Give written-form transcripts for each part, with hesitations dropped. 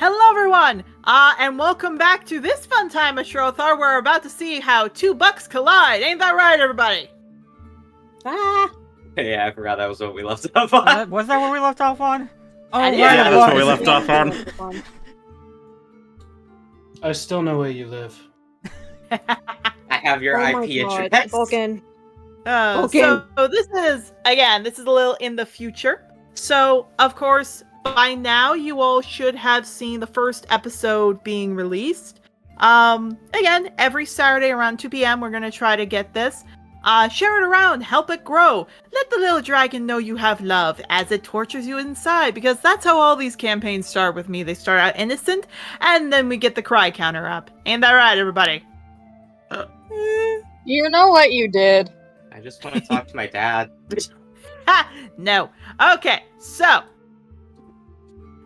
Hello everyone, and welcome back to this fun time of Trothar. We're about to see how two bucks collide. Ain't that right, everybody? Yeah, I forgot that was what we left off on. Was that what we left off on? Oh, Yeah, that's what we left off on. I still know where you live. I have your IP address. Vulcan. So this is a little in the future. So, of course, by now you all should have seen the first episode being released. Again, every Saturday around 2 p.m. we're going to try to get this. Share it around, help it grow. Let the little dragon know you have love as it tortures you inside, because that's how all these campaigns start with me. They start out innocent, and then we get the cry counter up. Ain't that right, everybody? You know what you did. I just want to talk to my dad. Ha! No. Okay, so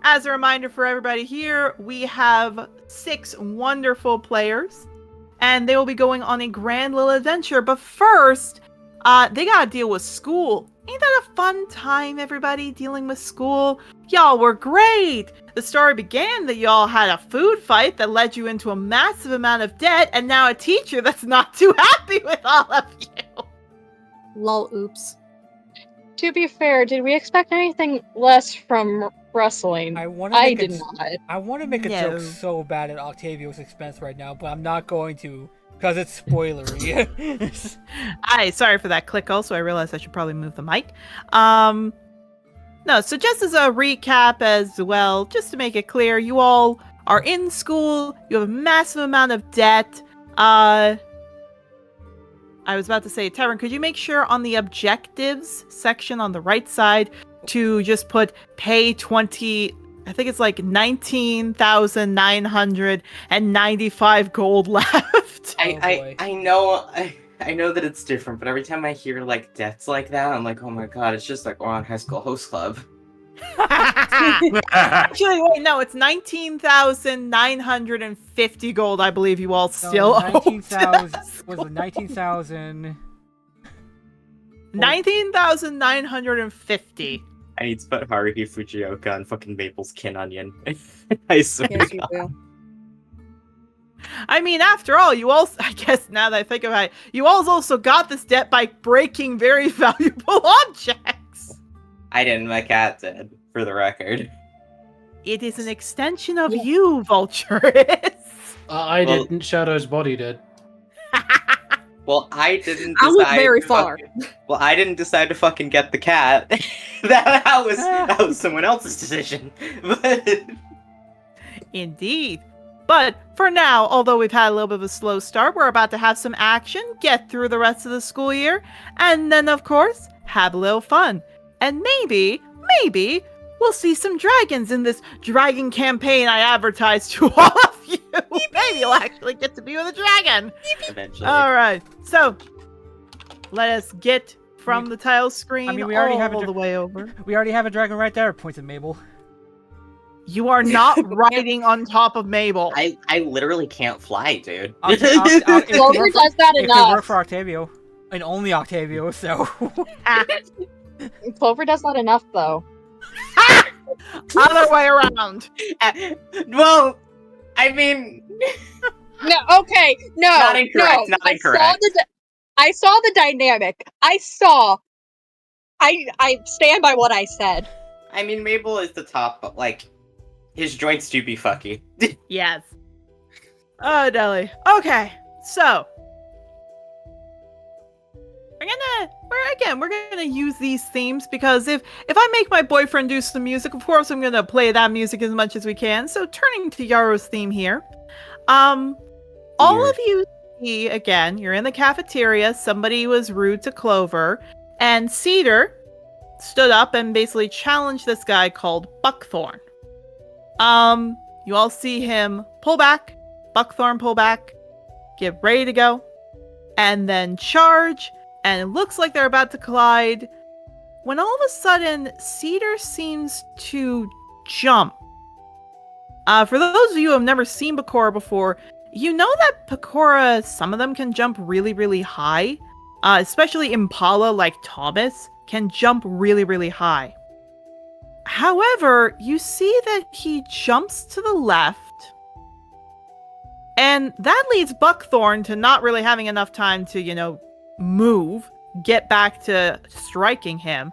as a reminder for everybody here, we have 6 wonderful players, and they will be going on a grand little adventure. But first, they gotta deal with school. Ain't that a fun time, everybody, dealing with school? Y'all were great! The story began that y'all had a food fight that led you into a massive amount of debt, and now a teacher that's not too happy with all of you. Lol, oops. To be fair, did we expect anything less from wrestling? I did not. I want to make a joke so bad at Octavio's expense right now, but I'm not going to, because it's spoilery. Sorry for that click also. I realized I should probably move the mic. No, so just as a recap as well, just to make it clear, you all are in school, you have a massive amount of debt. I was about to say, Tavern, could you make sure on the objectives section on the right side to just put pay 20, I think it's like 19,995 gold left. I know that it's different, but every time I hear like debts like that, I'm like, oh my god, it's just like we're on High School Host Club. Actually, wait, no, it's 19,950 gold, I believe you all still owe. 19,000 was it 19,000? 19,950. I need to put Haruhi Fujioka on fucking Maple's Kin Onion. I swear Yes, to you God. do. I mean, after all, you all, I guess now that I think about it, you all also got this debt by breaking very valuable objects. I didn't, my cat did, for the record. It is an extension of you, Vulturous. I didn't. Shadow's body did. Well, I didn't decide I was very far. Well, I didn't decide to fucking get the cat. that was someone else's decision. But Indeed. But for now, although we've had a little bit of a slow start, we're about to have some action, get through the rest of the school year, and then, of course, have a little fun. And maybe, we'll see some dragons in this dragon campaign I advertised to all of you. Maybe you'll actually get to be with a dragon. eventually. All right. So, let us get from the tile screen we already have all the way over. We already have a dragon right there, points at Mabel. You are not riding on top of Mabel. I literally can't fly, dude. Clover does that It could work enough. for Octavio. And only Octavio, so... Clover does that enough, though. Other way around. Well, I mean... No, okay, no, Not incorrect, no. not incorrect. I saw the dynamic. I stand by what I said. I mean, Mabel is the top, but, like, his joints do be fucky. Yes. Oh, Deli. Okay, so we're gonna use these themes because if I make my boyfriend do some music, of course I'm gonna play that music as much as we can. So turning to Yaro's theme here, all of you see again. You're in the cafeteria. Somebody was rude to Clover, and Cedar stood up and basically challenged this guy called Buckthorn. You all see him pull back, Buckthorn pull back, get ready to go, and then charge, and it looks like they're about to collide, when all of a sudden, Cedar seems to jump. For those of you who have never seen Bakura before, you know that Bakura, some of them can jump really, really high, especially Impala like Thomas can jump really, really high. However, you see that he jumps to the left, and that leads Buckthorn to not really having enough time to, move, get back to striking him.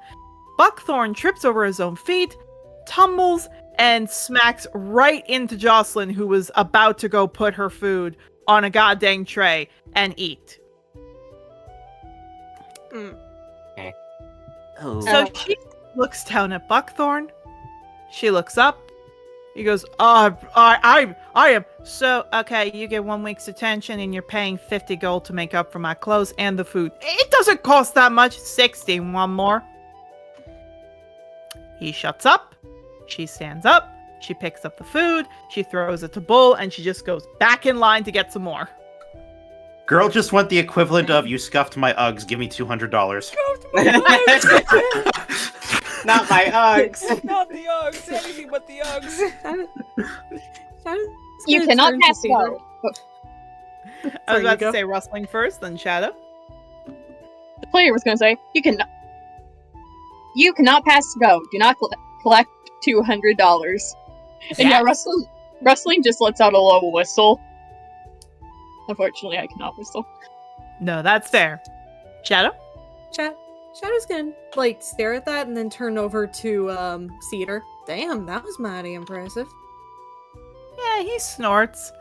Buckthorn trips over his own feet, tumbles, and smacks right into Jocelyn, who was about to go put her food on a goddamn tray and eat. Okay. Oh. So she looks down at Buckthorn. She looks up. He goes, I am so okay. You get 1 week's attention, and you're paying 50 gold to make up for my clothes and the food. It doesn't cost that much. 60. One more. He shuts up. She stands up. She picks up the food. She throws it to Bull, and she just goes back in line to get some more. Girl just want the equivalent of you scuffed my Uggs. Give me $200. Not my Uggs. Not the Uggs. Anything but the Uggs. You cannot pass go. I was about to say rustling first, then Shadow. The player was going to say, you cannot pass go. Do not collect $200. And yeah, Rustling just lets out a low whistle. Unfortunately, I cannot whistle. No, that's fair. Shadow? Shadow's gonna, stare at that and then turn over to, Cedar. Damn, that was mighty impressive. Yeah, he snorts.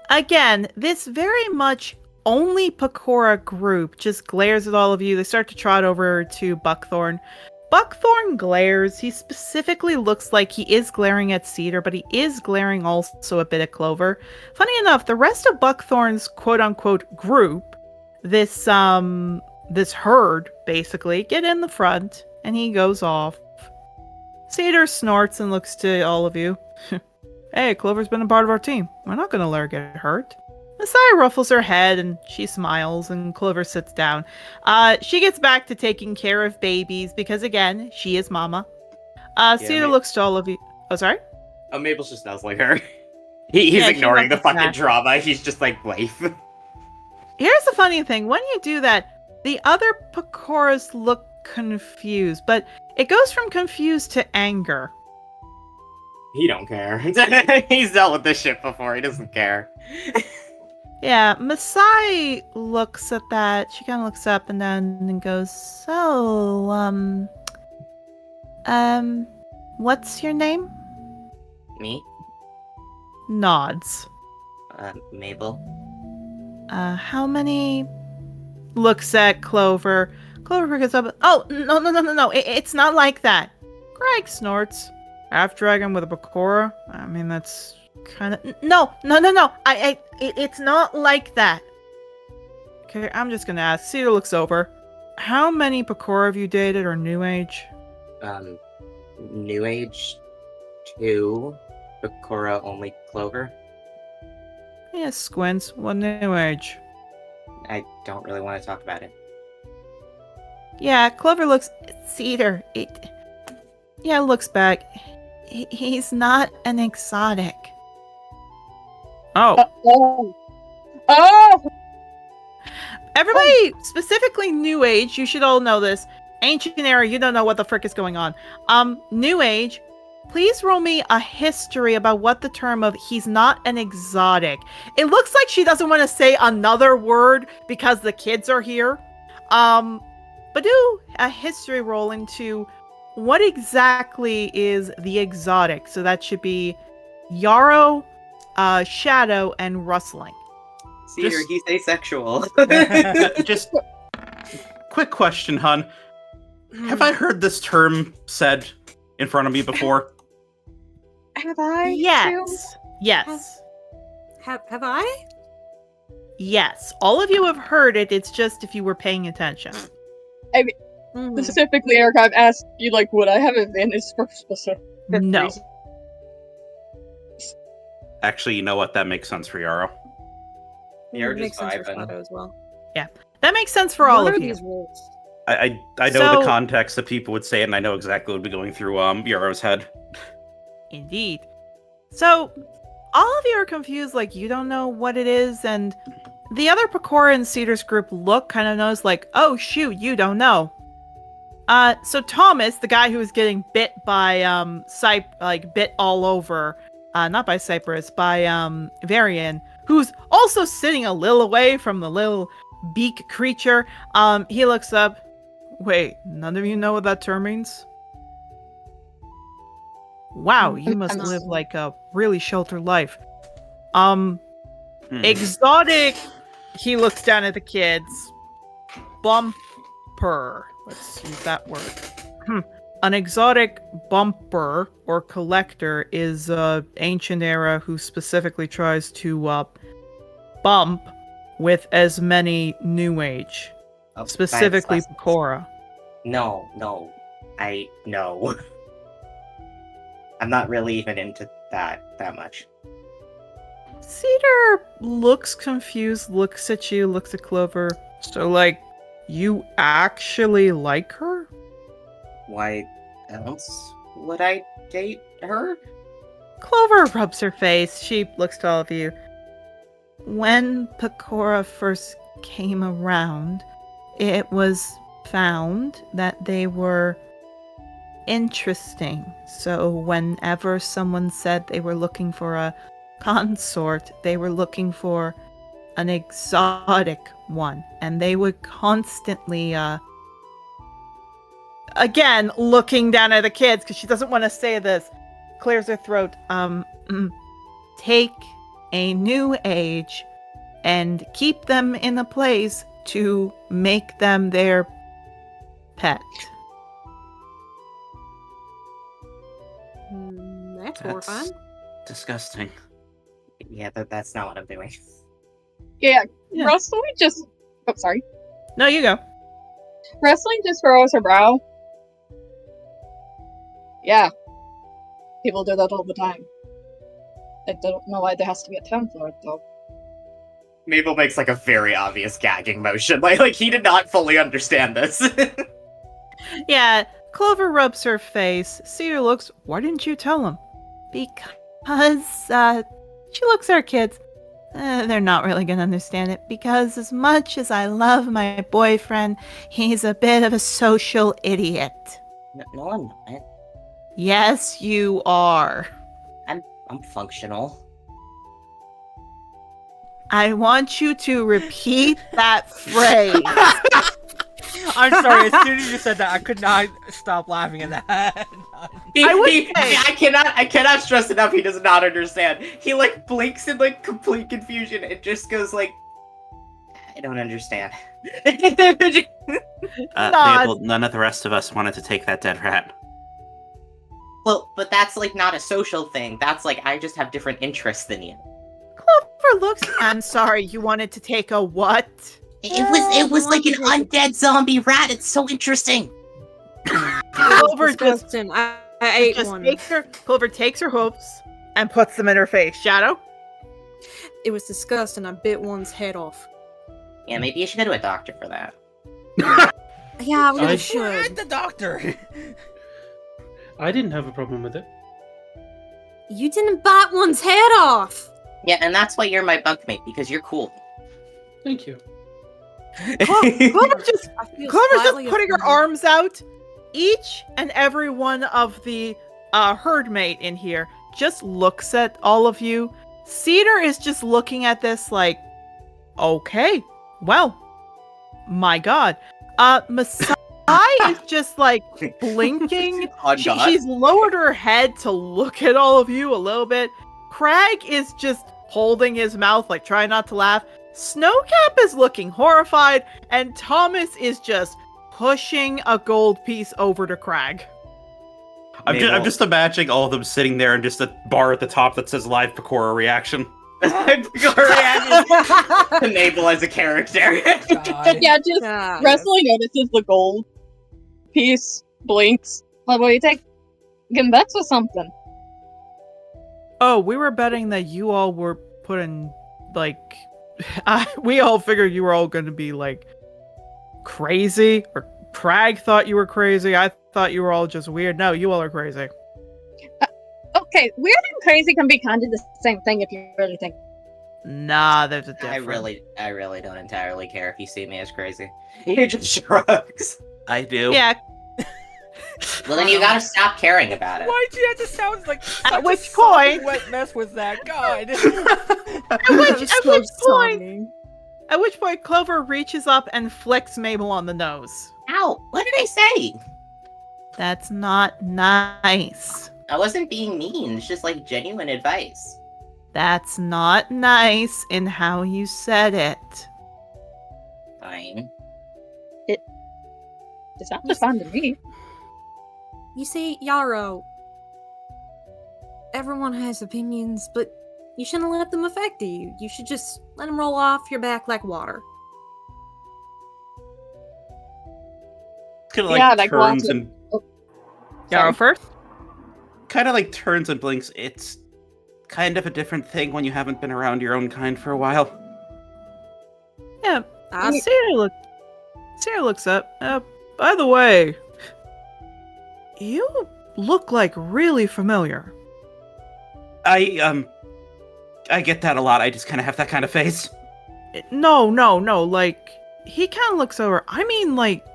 Again, this very much only Pecora group just glares at all of you. They start to trot over to Buckthorn. Buckthorn glares. He specifically looks like he is glaring at Cedar, but he is glaring also a bit at Clover. Funny enough, the rest of Buckthorn's quote-unquote group, this herd, basically, get in the front, and he goes off. Cedar snorts and looks to all of you. Hey, Clover's been a part of our team. We're not going to let her get hurt. Messiah ruffles her head and she smiles, and Clover sits down. She gets back to taking care of babies because, again, she is mama. Cedar looks to all of you. Oh, sorry? Oh, Mabel's just nuzzling her. He's ignoring the fucking drama. He's just like, life. Here's the funny thing. When you do that, the other Pecoras look confused, but it goes from confused to anger. He don't care. He's dealt with this shit before. He doesn't care. Yeah, Masai looks at that. She kind of looks up and then goes, so, what's your name? Me? Nods. Mabel. How many? Looks at Clover. Clover gets up. Oh, no. It's not like that. Greg snorts. Half dragon with a Pecora? I mean, that's kind of... No. It's not like that. Okay, I'm just gonna ask. Cedar looks over. How many Pecora have you dated, or New Age? New Age 2. Pecora only Clover. Yeah, squints. What New Age? I don't really want to talk about it. Yeah, Clover looks... Cedar. Looks back. He's not an exotic. Oh. Everybody, specifically New Age, you should all know this. Ancient Era, you don't know what the frick is going on. New Age, please roll me a history about what the term of he's not an exotic. It looks like she doesn't want to say another word because the kids are here. But do a history roll into what exactly is the exotic. So that should be Yarrow, Shadow, and Rustling. Cedar, he's asexual. Just quick question, hun. Have I heard this term said in front of me before? Have I? Yes. Yes. Have I? Yes. All of you have heard it. It's just if you were paying attention. I mean, specifically, Eric, I've asked you, would I have advantage for specific No. reasons? Actually, you know what? That makes sense for Yarrow. You're Makes just sense for vibing. Shadow as well. That makes sense for all What of are you. these rules? I know So- the context that people would say it, and I know exactly what would be going through Yarrow's head. Indeed. So, all of you are confused, you don't know what it is, and the other Pecora in Cedar's group kind of knows, oh shoot, you don't know. So Thomas, the guy who was getting bit by bit all over, not by Cypress, by Varian, who's also sitting a little away from the little beak creature. He looks up. Wait, none of you know what that term means? Wow, you must I'm- live like a really sheltered life. Exotic. He looks down at the kids. Bumper. Let's use that word. An exotic bumper or collector is ancient era who specifically tries to bump with as many new age, Oh, specifically science lessons. Pecora. No. No. I'm not really even into that much. Cedar looks confused, looks at you, looks at Clover. So, like, you actually like her? Why else would I date her? Clover rubs her face. She looks to all of you. When Pecora first came around, it was found that they were interesting. So whenever someone said they were looking for a consort, they were looking for an exotic one. And they would constantly, again, looking down at the kids, because she doesn't want to say this, clears her throat, take a new age and keep them in a place to make them their pet. That's horrifying. Disgusting. Yeah, that's not what I'm doing. Yeah, Yeah. Rustling just. Oh, sorry. No, you go. Rustling just furrows her brow. Yeah. People do that all the time. I don't know why there has to be a term for it, though. Mabel makes like a very obvious gagging motion. Like he did not fully understand this. Yeah, Clover rubs her face. Cedar looks, why didn't you tell him? Because, she looks at her kids. They're not really gonna understand it, because as much as I love my boyfriend, he's a bit of a social idiot. No, I'm not. Yes, you are. I'm functional. I want you to repeat that phrase. I'm sorry. As soon as you said that, I could not stop laughing at that. I cannot stress enough. He does not understand. He like blinks in like complete confusion and just goes like, I don't understand. Mabel, none of the rest of us wanted to take that dead rat. Well, but that's like not a social thing. That's like I just have different interests than you. Clover looks. I'm sorry. You wanted to take a what? It was like an undead zombie rat. It's so interesting. Clover just Disgusting. I ate just one. Clover takes her hoops and puts them in her face. Shadow? It was disgusting. I bit one's head off. Yeah, maybe you should go to a doctor for that. Yeah, we I really We're should. at the doctor. I didn't have a problem with it. You didn't bite one's head off. Yeah, and that's why you're my bunkmate, because you're cool. Thank you. Clover's just I feel Clover's just slightly putting her offended. arms out. Each and every one of the herdmate in here just looks at all of you. Cedar is just looking at this like, okay, well, my God. Masai is just like blinking. She's lowered her head to look at all of you a little bit. Crag is just holding his mouth, like trying not to laugh. Snowcap is looking horrified, and Thomas is just pushing a gold piece over to Crag. I'm just imagining all of them sitting there and just a bar at the top that says live Pecora reaction. Enable as a character. God. Yeah, just God. Wrestling notices the gold piece, blinks. What do you take? Can bet with something. Oh, we were betting that you all were putting, like, we all figured you were all going to be, like, crazy, or Crag thought you were crazy. I thought you were all just weird. No, you all are crazy. Okay, weird and crazy can be kind of the same thing if you really think. Nah, there's a difference. I really don't entirely care if you see me as crazy. He just shrugs. I do. Yeah, Well, then you gotta stop caring about it. Why'd you have to sound like such At a which soppy point- wet mess was that? God. At which point Clover reaches up and flicks Mabel on the nose. Ow! What did I say? That's not nice. I wasn't being mean. It's just like genuine advice. That's not nice in how you said it. Fine. It sounds fun to me. You see, Yarrow, everyone has opinions, but you shouldn't let them affect you. You should just let them roll off your back like water. Kind of like Yeah, like turns lots of- and Yarrow first? kind of like turns and blinks. It's kind of a different thing when you haven't been around your own kind for a while. Yeah. Sarah looks up. By the way, you look like really familiar. I get that a lot. I just kind of have that kind of face. No. Like, he kind of looks over. I mean, like,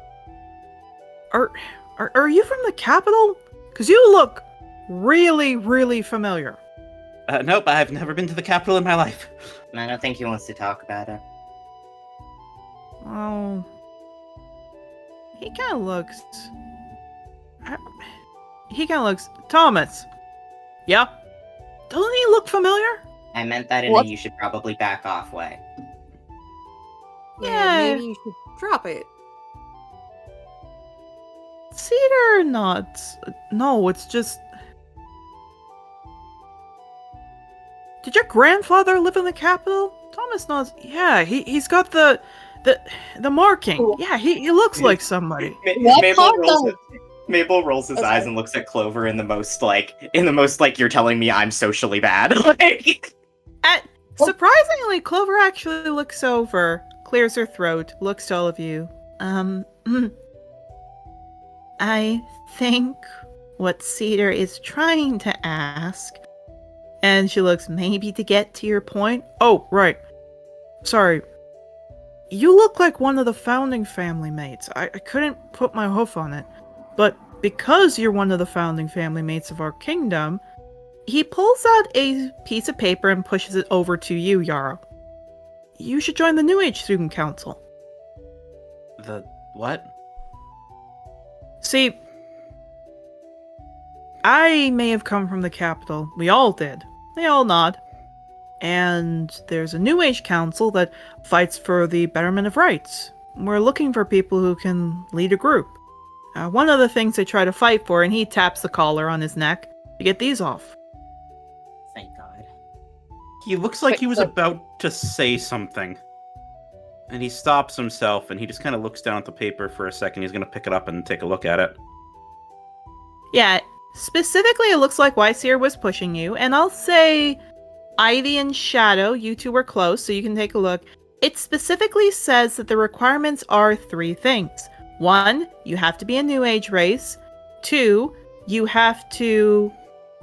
are you from the capital? Because you look really, really familiar. Nope, I've never been to the capital in my life. I don't think he wants to talk about it. Oh. He kind of looks... Thomas. Yeah? Doesn't he look familiar? I meant that in What? a you should probably back off way. Yeah. Maybe you should drop it. Cedar nods. No, it's just... Did your grandfather live in the capital? Thomas nods. Yeah, he's got the marking. Cool. Yeah, he looks like somebody. What Mabel rolls his Okay. eyes and looks at Clover in the most like you're telling me I'm socially bad. Like, Surprisingly, Clover actually looks over, clears her throat, looks to all of you. I think what Cedar is trying to ask, and she looks maybe to get to your point. Oh, right. Sorry. You look like one of the founding family mates. I couldn't put my hoof on it. But because you're one of the founding family mates of our kingdom, he pulls out a piece of paper and pushes it over to you, Yarrow. You should join the New Age Student Council. The what? See, I may have come from the capital. We all did. They all nod. And there's a New Age Council that fights for the betterment of rights. We're looking for people who can lead a group. One of the things they try to fight for, and he taps the collar on his neck to get these off. thank God. He looks like Wait, he was what? about to say something. And he stops himself and he just kind of looks down at the paper for a second. He's going to pick it up and take a look at it. Yeah, specifically it looks like Wyseer was pushing you, and I'll say Ivy and Shadow, you two were close, so you can take a look. It specifically says that the requirements are 3 things. 1, you have to be a New Age race. 2, you have to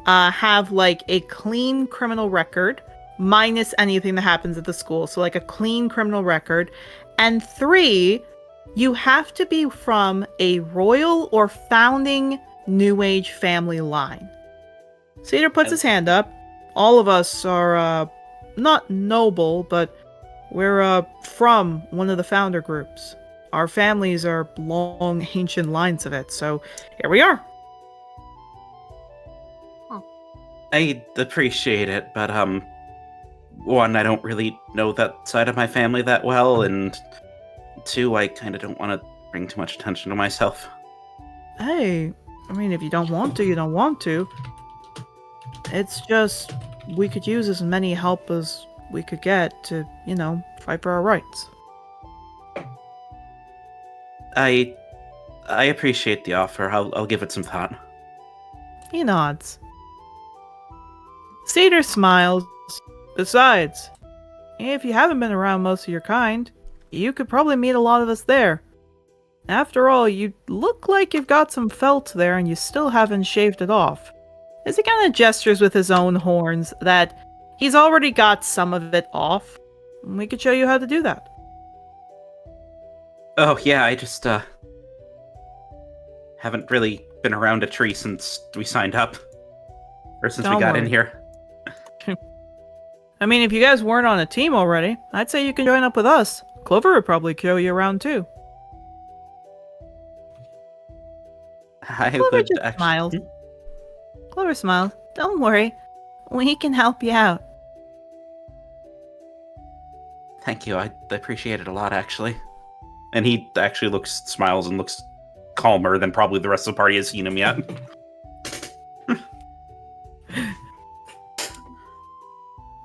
have like a clean criminal record, minus anything that happens at the school. So like a clean criminal record. And 3, you have to be from a royal or founding New Age family line. Cedar puts his hand up. All of us are not noble, but we're from one of the founder groups. Our families are long, ancient lines of it, so here we are. I appreciate it, but, 1, I don't really know that side of my family that well, and 2, I kind of don't want to bring too much attention to myself. Hey, I mean, if you don't want to, you don't want to. It's just, we could use as many help as we could get to, fight for our rights. I appreciate the offer. I'll give it some thought. He nods. Cedar smiles. Besides, if you haven't been around most of your kind, you could probably meet a lot of us there. After all, you look like you've got some felt there and you still haven't shaved it off. As he kind of gestures with his own horns that he's already got some of it off. We could show you how to do that. Oh, yeah, I just, haven't really been around a tree since we signed up. Or since we Don't got in worry. here. I mean, if you guys weren't on a team already, I'd say you can join up with us. Clover would probably kill you around too. I Clover would just actually. smiles. Clover smiles. Don't worry. We can help you out. Thank you. I appreciate it a lot, actually. And he actually smiles and looks calmer than probably the rest of the party has seen him yet.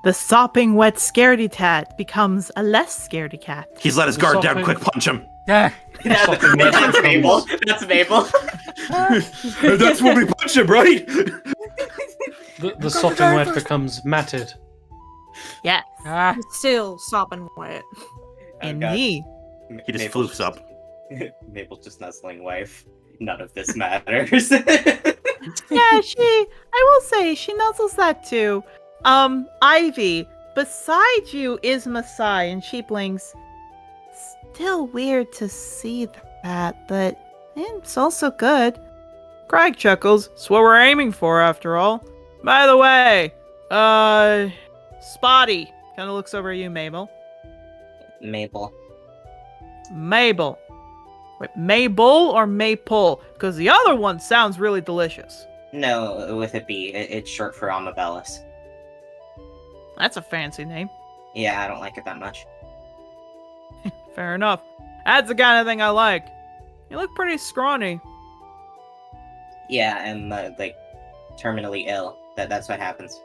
The sopping wet scaredy cat becomes a less scaredy cat. He's let his guard down. Quick, punch him. Yeah. That's Mabel. That's Mabel. That's when we punch him, right? The sopping wet becomes matted. Yes. Ah. It's still sopping wet. Indeed. He just floofs up. Mabel's just nuzzling wife. None of this matters. Yeah, I will say, she nuzzles that too. Ivy, beside you is Masai, and she blinks. Still weird to see that, but it's also good. Craig chuckles. It's what we're aiming for, after all. By the way, Spotty kind of looks over at you, Mabel. Mabel. Mabel. Wait, Mabel or Maple? Because the other one sounds really delicious. No, with a B. It's short for Amabellus. That's a fancy name. Yeah, I don't like it that much. Fair enough. That's the kind of thing I like. You look pretty scrawny. Yeah, I'm like terminally ill. That's what happens.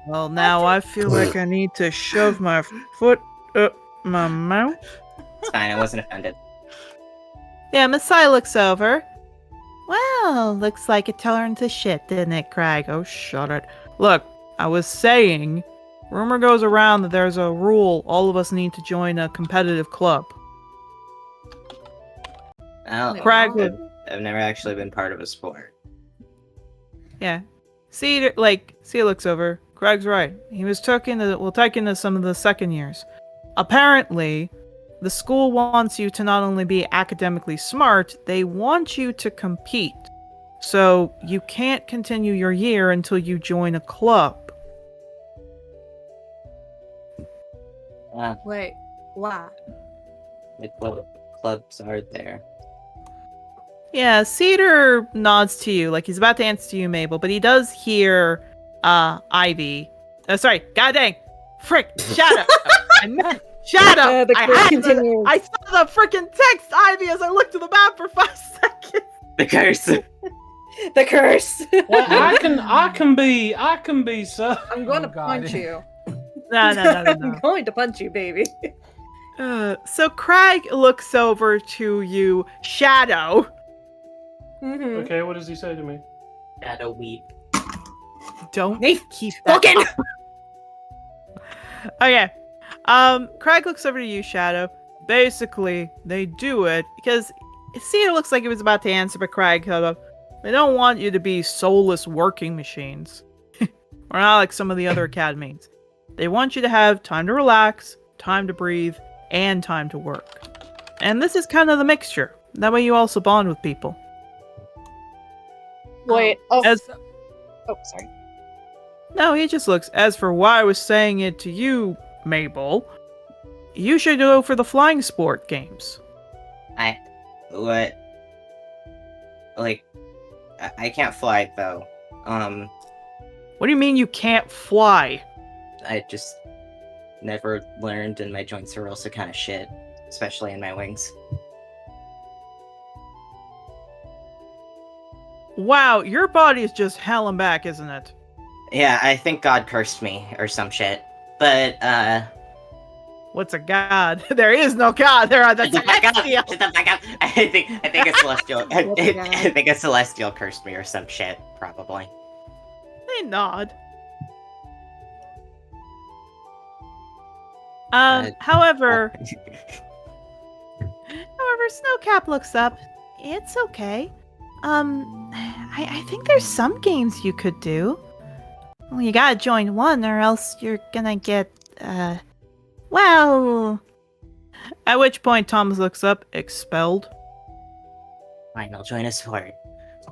Well, now I feel like I need to shove my foot up my mouth. It's fine. I wasn't offended. Yeah, Masai looks over. Well, looks like it turned to shit, didn't it, Craig? Oh, shut it. Look, I was saying, rumor goes around that there's a rule all of us need to join a competitive club. Oh, Craig would... I've never actually been part of a sport. Yeah. Cedar looks over. Craig's right. He was taking to some of the second years. Apparently, the school wants you to not only be academically smart, they want you to compete. So you can't continue your year until you join a club. Wait, why? What clubs are there? Yeah, Cedar nods to you, like he's about to answer to you, Mabel, but he does hear Ivy. Sorry, god dang. Frick, Shadow. I meant Shadow. The curse continues. I saw the freaking text, Ivy, as I looked to the map for 5 seconds. The curse. The curse. Well, I can be, sir. I'm going to Oh, God. punch you. No. I'm going to punch you, baby. So Craig looks over to you, Shadow. Mm-hmm. Okay, what does he say to me? Shadow weep. Don't Hey, keep that fucking- up. Okay. Craig looks over to you, Shadow. Basically, they do it because Cedar looks like he was about to answer, but Craig held up. They don't want you to be soulless working machines. Or not like some of the other academies. They want you to have time to relax, time to breathe, and time to work. And this is kind of the mixture. That way you also bond with people. Wait. Oh, Sorry. No, he just looks. As for why I was saying it to you, Mabel, you should go for the flying sport games. What? Like, I can't fly though. What do you mean you can't fly? I just never learned, and my joints are also kind of shit, especially in my wings. Wow, your body is just hell and back, isn't it? Yeah, I think God cursed me or some shit. But What's a god? There is no god. There are the shut the fuck up! celestial. Shut the fuck up! I think a celestial. What's a god? I think a celestial cursed me or some shit, probably. They nod. However, Snowcap looks up. It's okay. I think there's some games you could do. Well, you gotta join one or else you're gonna get, well... At which point Thomas looks up, expelled. Fine, I'll join a sport.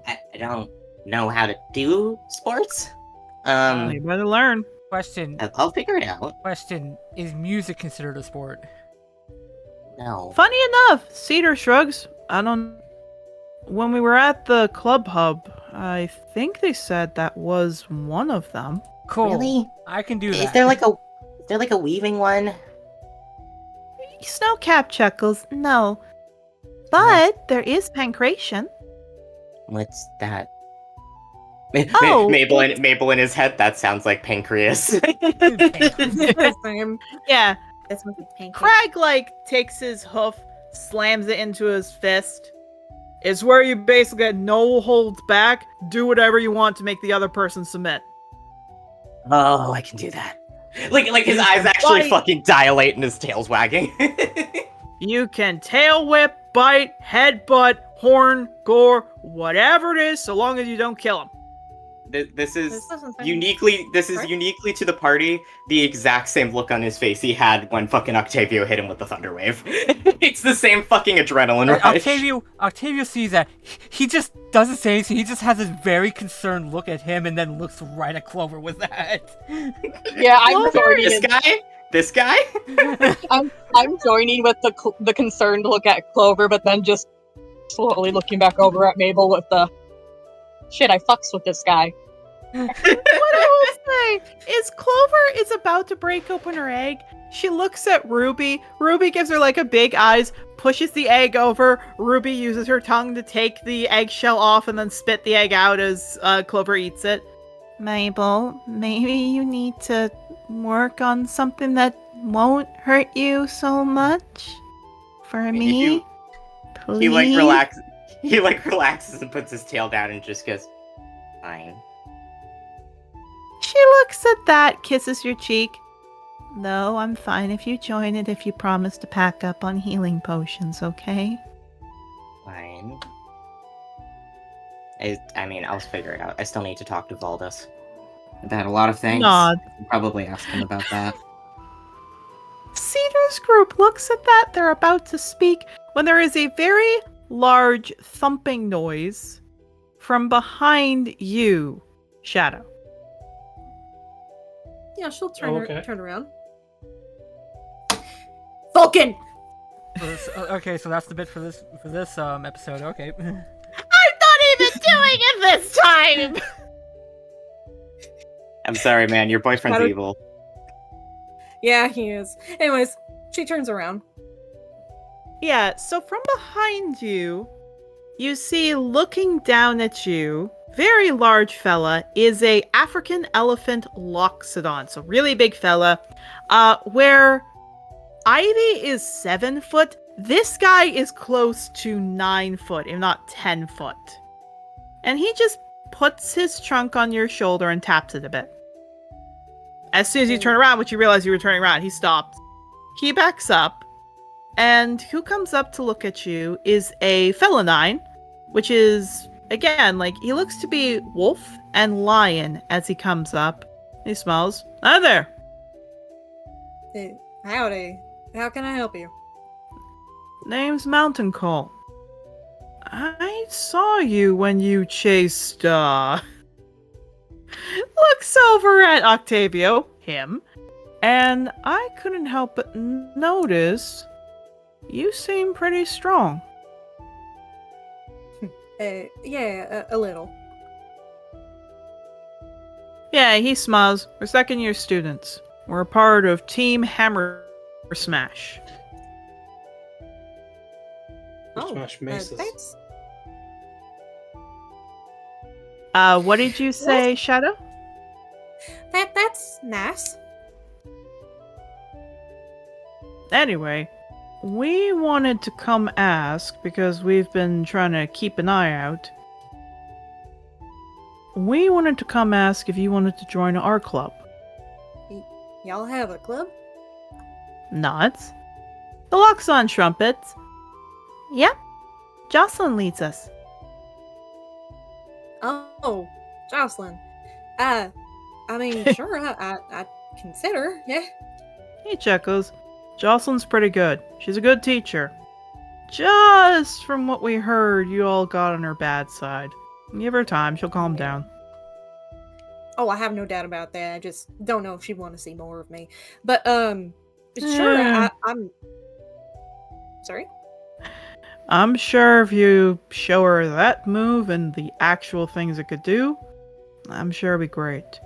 I don't know how to do sports. You better learn. Question. I'll figure it out. Question: is music considered a sport? No. Funny enough, Cedar shrugs. I don't. When we were at the club hub, I think they said that was one of them. Cool. Really? I can do that. Is there like a weaving one? Snowcap chuckles. No, but there is pancration. What's that? Oh. Mabel in his head. That sounds like pancreas. Same. Yeah, That's my pancake. Crag takes his hoof, slams it into his fist. It's where you basically get no holds back. Do whatever you want to make the other person submit. Oh, I can do that. Like his eyes actually Like- fucking dilate and his tail's wagging. You can tail whip, bite, headbutt, horn, gore, whatever it is, so long as you don't kill him. This is This doesn't sound uniquely right. uniquely to the party the exact same look on his face he had when fucking Octavio hit him with the thunder wave. It's the same fucking adrenaline rush. Octavio sees that. He just doesn't say anything. He just has this very concerned look at him and then looks right at Clover with that. Yeah, I'm joining. This guy? I'm joining with the concerned look at Clover, but then just slowly looking back over at Mabel with the shit. I fucks with this guy. What I will say is Clover is about to break open her egg. She looks at Ruby. Ruby gives her a big eyes, pushes the egg over. Ruby uses her tongue to take the eggshell off and then spit the egg out as Clover eats it. Mabel, maybe you need to work on something that won't hurt you so much. For me, please. He relaxes and puts his tail down and just goes, fine. She looks at that, kisses your cheek. No, I'm fine if you join it if you promise to pack up on healing potions, okay? Fine. I mean, I'll figure it out. I still need to talk to Valdus about a lot of things. Nod. Probably ask him about that. Cedar's group looks at that. They're about to speak when there is a very large thumping noise from behind you, Shadow. Yeah, she'll okay. turn around. Vulcan! Okay, so that's the bit for this episode. Okay. I'm not even doing it this time! I'm sorry, man. Your boyfriend's Shadow- evil. Yeah, he is. Anyways, she turns around. Yeah, so from behind you, you see looking down at you, very large fella, is a African elephant loxodon. So really big fella. Where Ivy is 7 foot, this guy is close to 9 foot, if not 10 foot. And he just puts his trunk on your shoulder and taps it a bit. As soon as you turn around, which you realize you were turning around, he stops. He backs up, and who comes up to look at you is a felinine, which is, again, he looks to be wolf and lion as he comes up. He smiles. Hi there. Hey, howdy. How can I help you? Name's Mountain Call. I saw you when you chased, looks over at Octavio, him, and I couldn't help but notice you seem pretty strong. Yeah, a little. Yeah, he smiles. We're second-year students. We're a part of Team Hammer Smash. Smash Mesas. Thanks. What did you say, Shadow? That's nice. Anyway, we wanted to come ask, because we've been trying to keep an eye out. We wanted to come ask if you wanted to join our club. Y'all have a club? Nods. The lock's on trumpets. Yep. Jocelyn leads us. Oh, Jocelyn. I mean, sure, I consider, yeah. He chuckles. Jocelyn's pretty good. She's a good teacher. just from what we heard, you all got on her bad side. Give her time, she'll calm down. Oh, I have no doubt about that. I just don't know if she'd want to see more of me. But sure, I'm sorry. I'm sure if you show her that move and the actual things it could do, I'm sure it'd be great.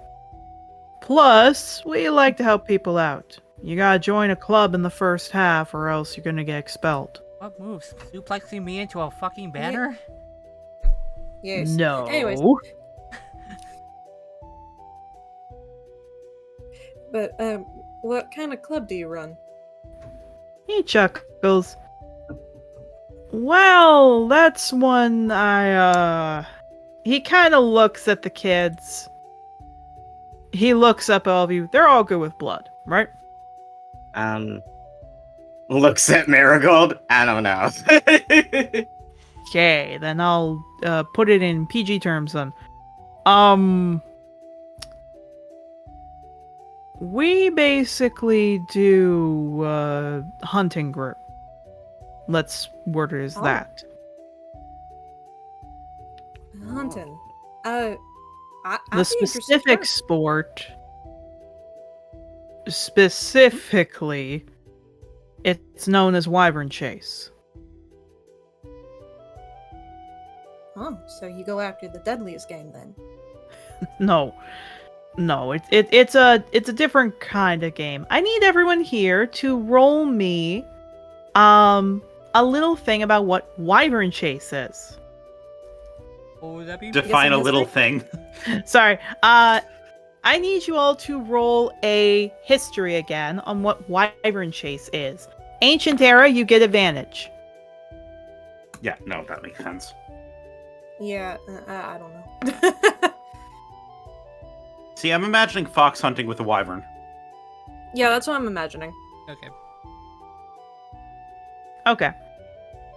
Plus, we like to help people out. You gotta join a club in the first half or else you're gonna get expelled. What moves? Suplexing me into a fucking banner? Yes. No. Anyways. But what kind of club do you run? He chuckles. Well, that's one he kind of looks at the kids. He looks up at all of you. They're all good with blood, right? Looks at Marigold. I don't know. Okay, then I'll put it in PG terms then. We basically do hunting group. Let's word it as that. Hunting. The specific sport, specifically, it's known as wyvern chase. Oh, so you go after the deadliest game then? No, it's a different kind of game. I need everyone here to roll me, a little thing about what wyvern chase is. What would that be? Define a little thing. Sorry. I need you all to roll a history again on what wyvern chase is. Ancient era, you get advantage. Yeah, no, that makes sense. Yeah, I don't know. See, I'm imagining fox hunting with a wyvern. Yeah, that's what I'm imagining. Okay. Okay.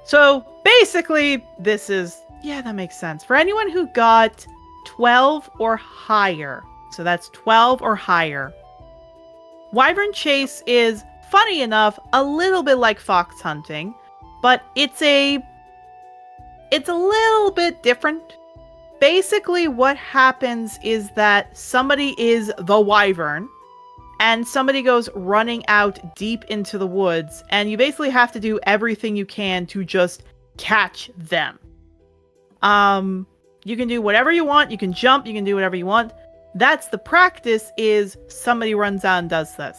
So basically, this is, yeah, that makes sense. For anyone who got 12 or higher, so that's 12 or higher, wyvern chase is, funny enough, a little bit like fox hunting, but it's a little bit different. Basically, what happens is that somebody is the wyvern, and somebody goes running out deep into the woods, and you basically have to do everything you can to just catch them. You can do whatever you want, you can jump, you can do whatever you want. That's the practice, is somebody runs out and does this.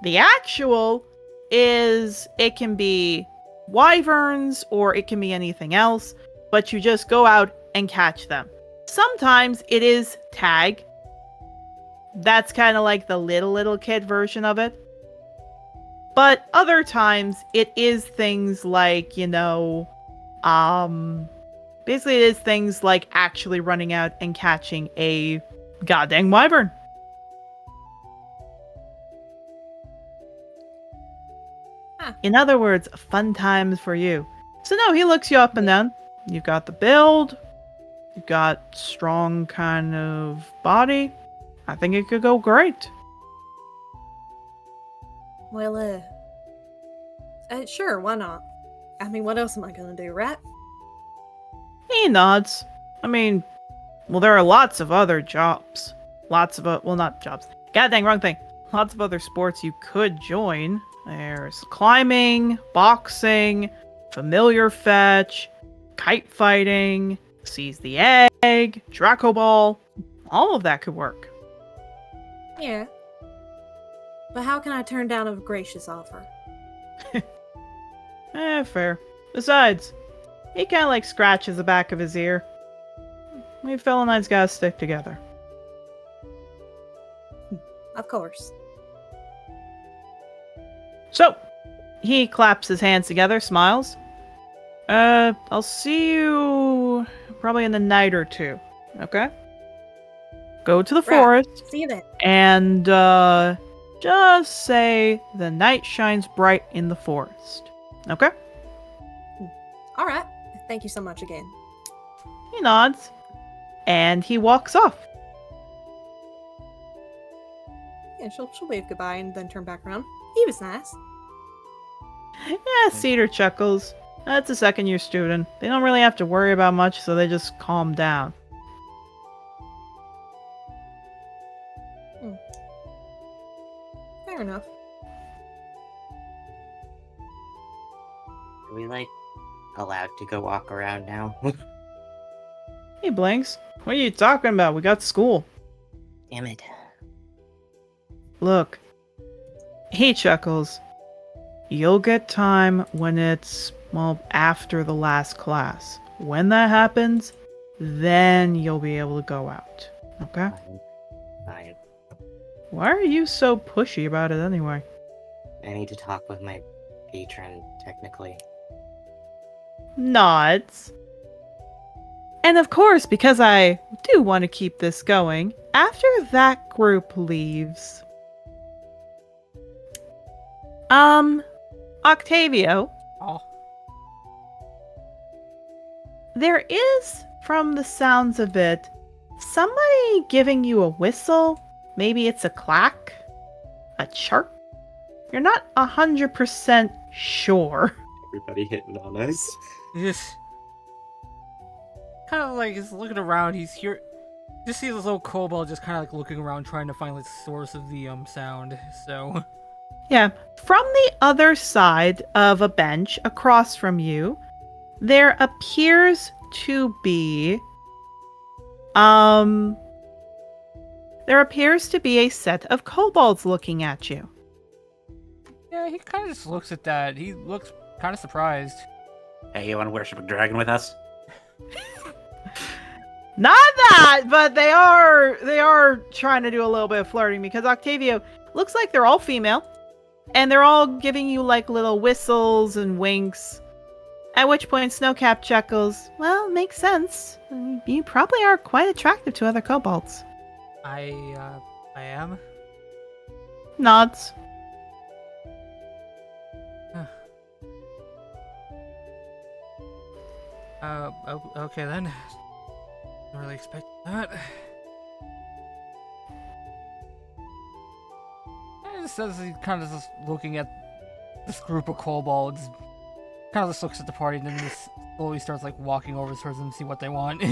The actual is, it can be wyverns, or it can be anything else, but you just go out and catch them. Sometimes it is tag. That's kind of like the little kid version of it. But other times it is things like, basically it is things like actually running out and catching a goddamn wyvern. In other words, fun times for you. So no, he looks you up and down. You've got the build. You've got strong kind of body. I think it could go great. Well, sure, why not? I mean, what else am I gonna do, right? He nods. I mean, well, there are lots of other jobs. Well, not jobs. God dang, wrong thing. Lots of other sports you could join. There's climbing, boxing, familiar fetch, kite fighting, seize the egg, Dracodale. All of that could work. Yeah. But how can I turn down a gracious offer? Fair. Besides, he kind of scratches the back of his ear. We fellow knights gotta stick together. Of course. So, he claps his hands together, smiles. I'll see you probably in a night or two, okay? Go to the forest. See you then. And, just say the night shines bright in the forest. Okay? Alright. Thank you so much again. He nods. And he walks off. Yeah, she'll wave goodbye and then turn back around. He was nice. Yeah, Cedar chuckles. That's a second-year student. They don't really have to worry about much, so they just calm down. Fair enough. Are we, like, allowed to go walk around now? Hey, Blanks. What are you talking about? We got school. Damn it. Look. He chuckles. You'll get time when it's, well, after the last class. When that happens, then you'll be able to go out. Okay? Fine. Why are you so pushy about it anyway? I need to talk with my patron, technically. Nods. And of course, because I do want to keep this going, after that group leaves... Octavio, Oh. there is, from the sounds of it, somebody giving you a whistle. Maybe it's a clack? A chirp? You're not 100% sure. Everybody hitting on us. He just kind of like is looking around. He's here. Just see this little kobold just kind of like looking around, trying to find like the source of the sound. So Yeah, from the other side of a bench across from you, there appears to be a set of kobolds looking at you. yeah, he kind of just looks at that. He looks kind of surprised. Hey, you want to worship a dragon with us? Not that, but they are trying to do a little bit of flirting because Octavio looks like they're all female and they're all giving you like little whistles and winks. At which point Snowcap chuckles. Well, makes sense. You probably are quite attractive to other kobolds. I am. Nods. Okay then. Don't really expect that. It just says he kind of just looking at this group of kobolds. Kind of just looks at the party and then just slowly starts like walking over towards them to see what they want.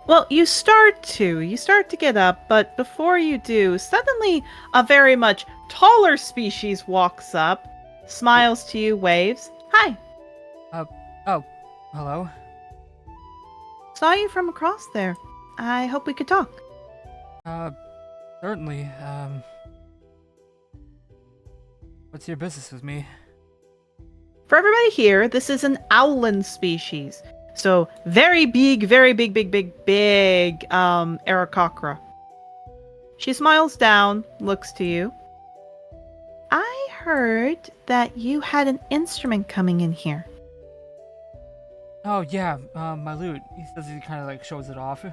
Well, you start to get up, but before you do, suddenly a very much taller species walks up, smiles to you, waves. Hi. Oh, hello. Saw you from across there. I hope we could talk. Certainly. What's your business with me? For everybody here, this is an owlin species. So very big, Aarakocra. She smiles down, looks to you. I heard that you had an instrument coming in here. Oh yeah, my lute. He says he kind of like shows it off.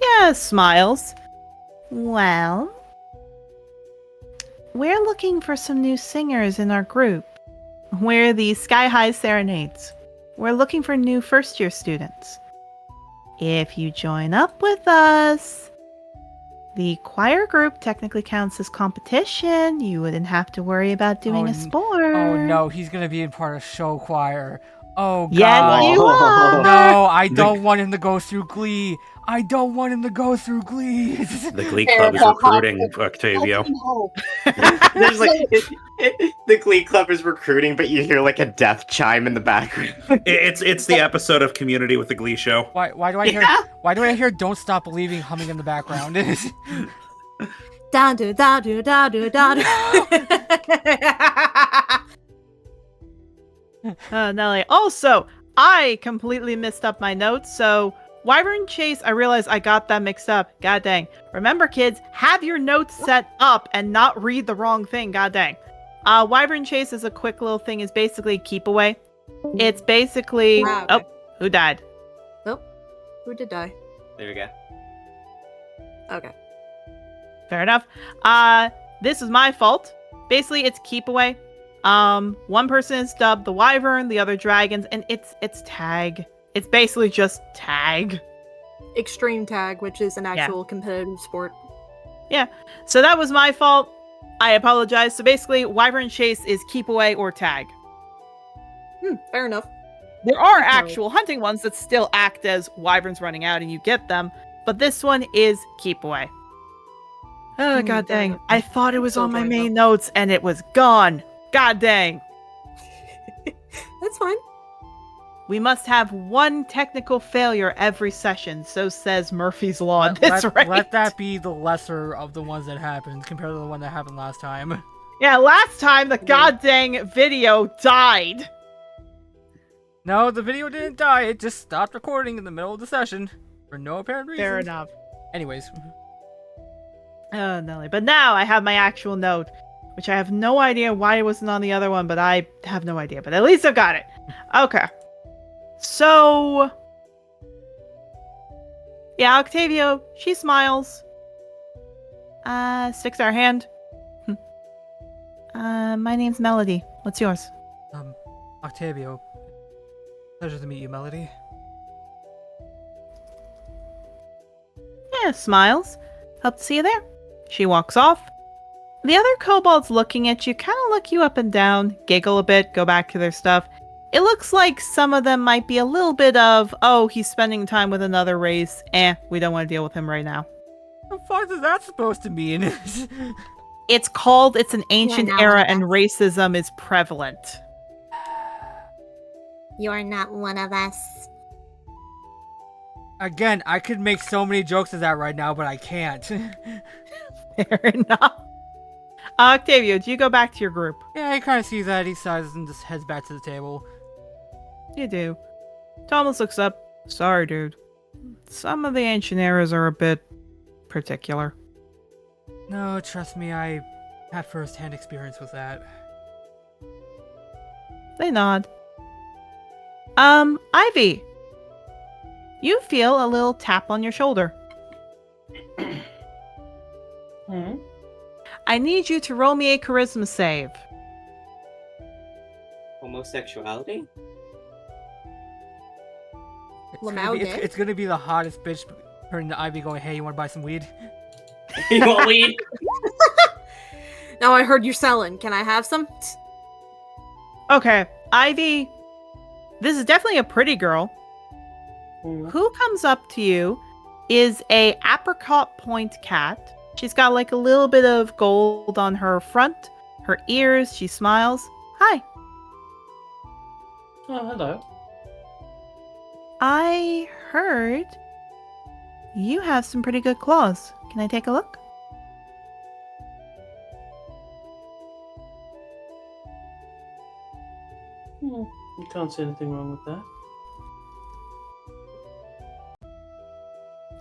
Yeah, smiles. Well, we're looking for some new singers in our group. We're the Sky High Serenades. We're looking for new first-year students. If you join up with us, the choir group technically counts as competition. You wouldn't have to worry about doing a sport. Oh no, he's gonna be in part of show choir. Oh god. Yes, you are. No, I don't want him to go through Glee. I don't want him to go through Glee. The Glee Club is recruiting, Octavio. There's like the Glee Club is recruiting, but you hear like a death chime in the background. It's the episode of Community with the Glee Show. Why do I hear Don't Stop Believing humming in the background? Da do da do da do da do. Nelly. Also, I completely messed up my notes, so Wyvern Chase, I realized I got that mixed up. God dang. Remember, kids, have your notes set up and not read the wrong thing. God dang. Wyvern Chase is a quick little thing, is basically keep away. It's basically... Wow, okay. Oh, who died? Oh, who did die? There we go. Okay. Fair enough. This is my fault. Basically, it's keep away. One person is dubbed the Wyvern, the other dragons, and it's tag. It's basically just tag. Extreme tag, which is an actual competitive sport. Yeah. So that was my fault. I apologize. So basically, wyvern chase is keep away or tag. Fair enough. There are No. actual hunting ones that still act as wyverns running out and you get them, but this one is keep away. Oh, god fair dang. enough. I thought it was So on my dry, main notes and it was gone. God dang. That's fine. We must have one technical failure every session, so says Murphy's Law at this rate. Let that be the lesser of the ones that happened compared to the one that happened last time. Yeah, last time the god dang video died. No, the video didn't die. It just stopped recording in the middle of the session for no apparent reason. Fair enough. Anyways. Oh, Nelly. But now I have my actual note, which I have no idea why it wasn't on the other one, but I have no idea. But at least I've got it. Okay. So... yeah, Octavio, she smiles. Sticks our hand. My name's Melody. What's yours? Octavio. Pleasure to meet you, Melody. Yeah, smiles. Hope to see you there. She walks off. The other kobolds looking at you kind of look you up and down, giggle a bit, go back to their stuff. It looks like some of them might be a little bit of, oh, he's spending time with another race. We don't want to deal with him right now. What the fuck is that supposed to mean? It's an ancient not era one of and us. racism is prevalent. You're not one of us. Again, I could make so many jokes of that right now, but I can't. Fair enough. Octavio, do you go back to your group? Yeah, he kind of sees that, he sighs and just heads back to the table. You do. Thomas looks up. Sorry, dude. Some of the ancient eras are a bit particular. No, trust me, I had first-hand experience with that. They nod. Ivy. You feel a little tap on your shoulder. I need you to roll me a charisma save. Homosexuality? It's gonna be the hottest bitch turning to Ivy going, hey, you wanna buy some weed? You want weed? Now I heard you're selling. Can I have some? Okay, Ivy. This is definitely a pretty girl. Who comes up to you is a apricot point cat. She's got like a little bit of gold on her front, her ears. She smiles. Hi. Oh, hello. I heard you have some pretty good claws. Can I take a look? You can't see anything wrong with that.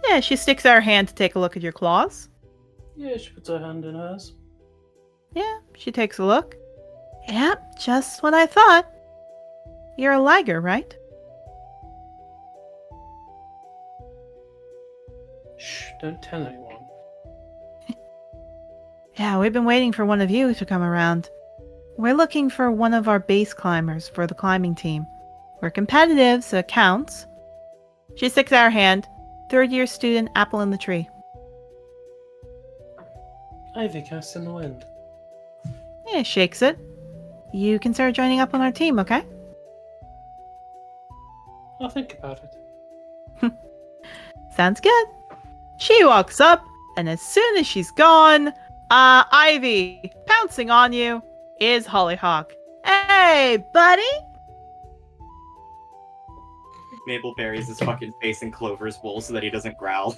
Yeah, she sticks out her hand to take a look at your claws. Yeah, she puts her hand in hers. Yeah, she takes a look. Yep, just what I thought. You're a liger, right? Shh, don't tell anyone. Yeah, we've been waiting for one of you to come around. We're looking for one of our base climbers for the climbing team. We're competitive, so it counts. She sticks out her hand. 3rd-year student, apple in the tree. Ivy cast in the wind. Yeah, shakes it. You consider joining up on our team, okay? I'll think about it. Sounds good. She walks up, and as soon as she's gone, Ivy, pouncing on you, is Hollyhock. Hey, buddy! Mabel buries his fucking face in Clover's wool so that he doesn't growl.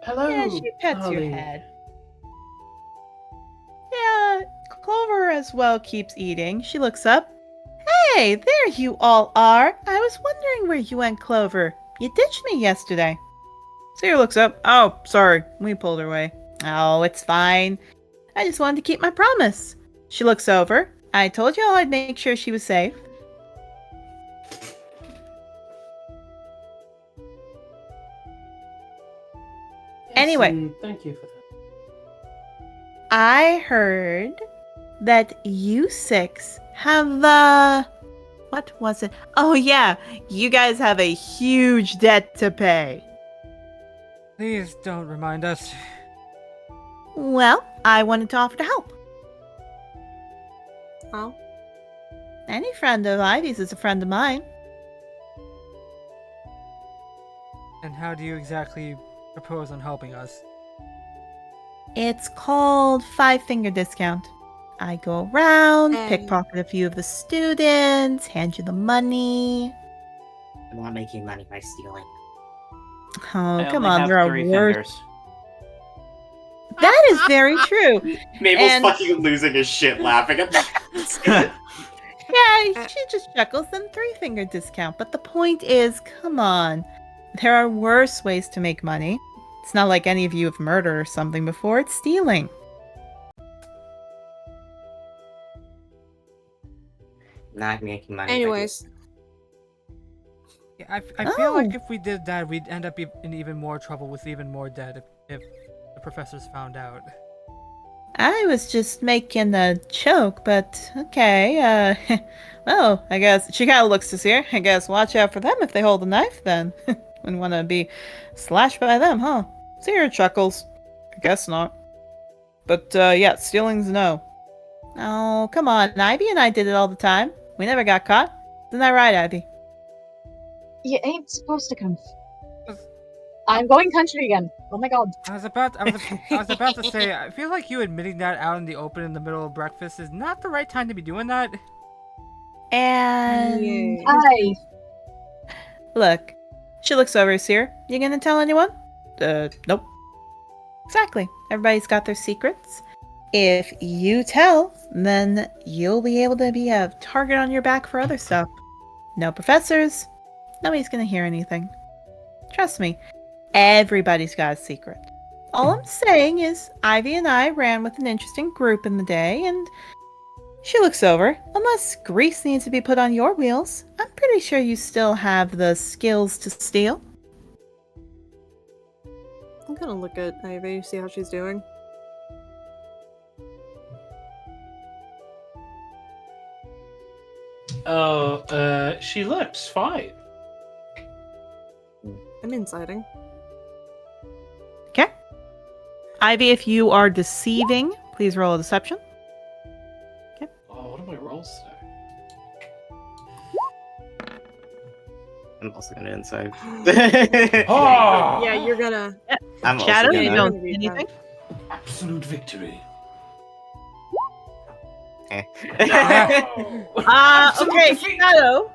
Hello. Yeah, she pets your darling. head. Yeah, Clover as well keeps eating. She looks up. Hey, there you all are. I was wondering where you went, Clover. You ditched me yesterday. Sarah looks up. Oh, sorry. We pulled her away. Oh, it's fine. I just wanted to keep my promise. She looks over. I told you all I'd make sure she was safe. Anyway. Thank you for that. I heard that you 6 have, what was it? Oh yeah, you guys have a huge debt to pay. Please don't remind us. Well, I wanted to offer to help. Oh. Any friend of Ivy's is a friend of mine. And how do you exactly propose on helping us? It's called 5-finger discount. I go around, And- pickpocket a few of the students, hand you the money. I'm not making money by stealing. Oh, I come only on, have there are 3 worse. fingers. That is very true. Mabel's And- fucking losing his shit laughing at that. Yeah, she just chuckles, then 3-finger discount. But the point is, come on. There are worse ways to make money. It's not like any of you have murdered or something before, it's stealing. Not making money. by Anyways, Yeah, I feel like Oh. if we did that, we'd end up in even more trouble with even more dead if the professors found out. I was just making a joke, but okay, well, I guess she kind of looks to see her. I guess watch out for them if they hold a knife then. Wouldn't want to be slashed by them, huh? See her chuckles. I guess not. But, yeah, stealing's no. Oh, come on, Ivy and I did it all the time. We never got caught. Isn't that right, Ivy? You ain't supposed to come. I'm going country again. Oh my god. I was about to say, I feel like you admitting that out in the open in the middle of breakfast is not the right time to be doing that. And... Yeah. Hi. Look, she looks over here. You gonna tell anyone? Nope. Exactly. Everybody's got their secrets. If you tell, then you'll be able to be a target on your back for other stuff. No professors. Nobody's gonna hear anything. Trust me, everybody's got a secret. All I'm saying is, Ivy and I ran with an interesting group in the day, and she looks over. Unless grease needs to be put on your wheels, I'm pretty sure you still have the skills to steal. I'm gonna look at Ivy, see how she's doing. Oh, she looks fine. I'm inciting. Okay. Ivy, if you are deceiving, please roll a deception. Oh, what are my rolls today? I'm also gonna inside. Oh! Yeah, you're gonna. I'm also Shadow, you gonna- don't gonna see be anything? Absolute victory. Okay. Okay, Shadow.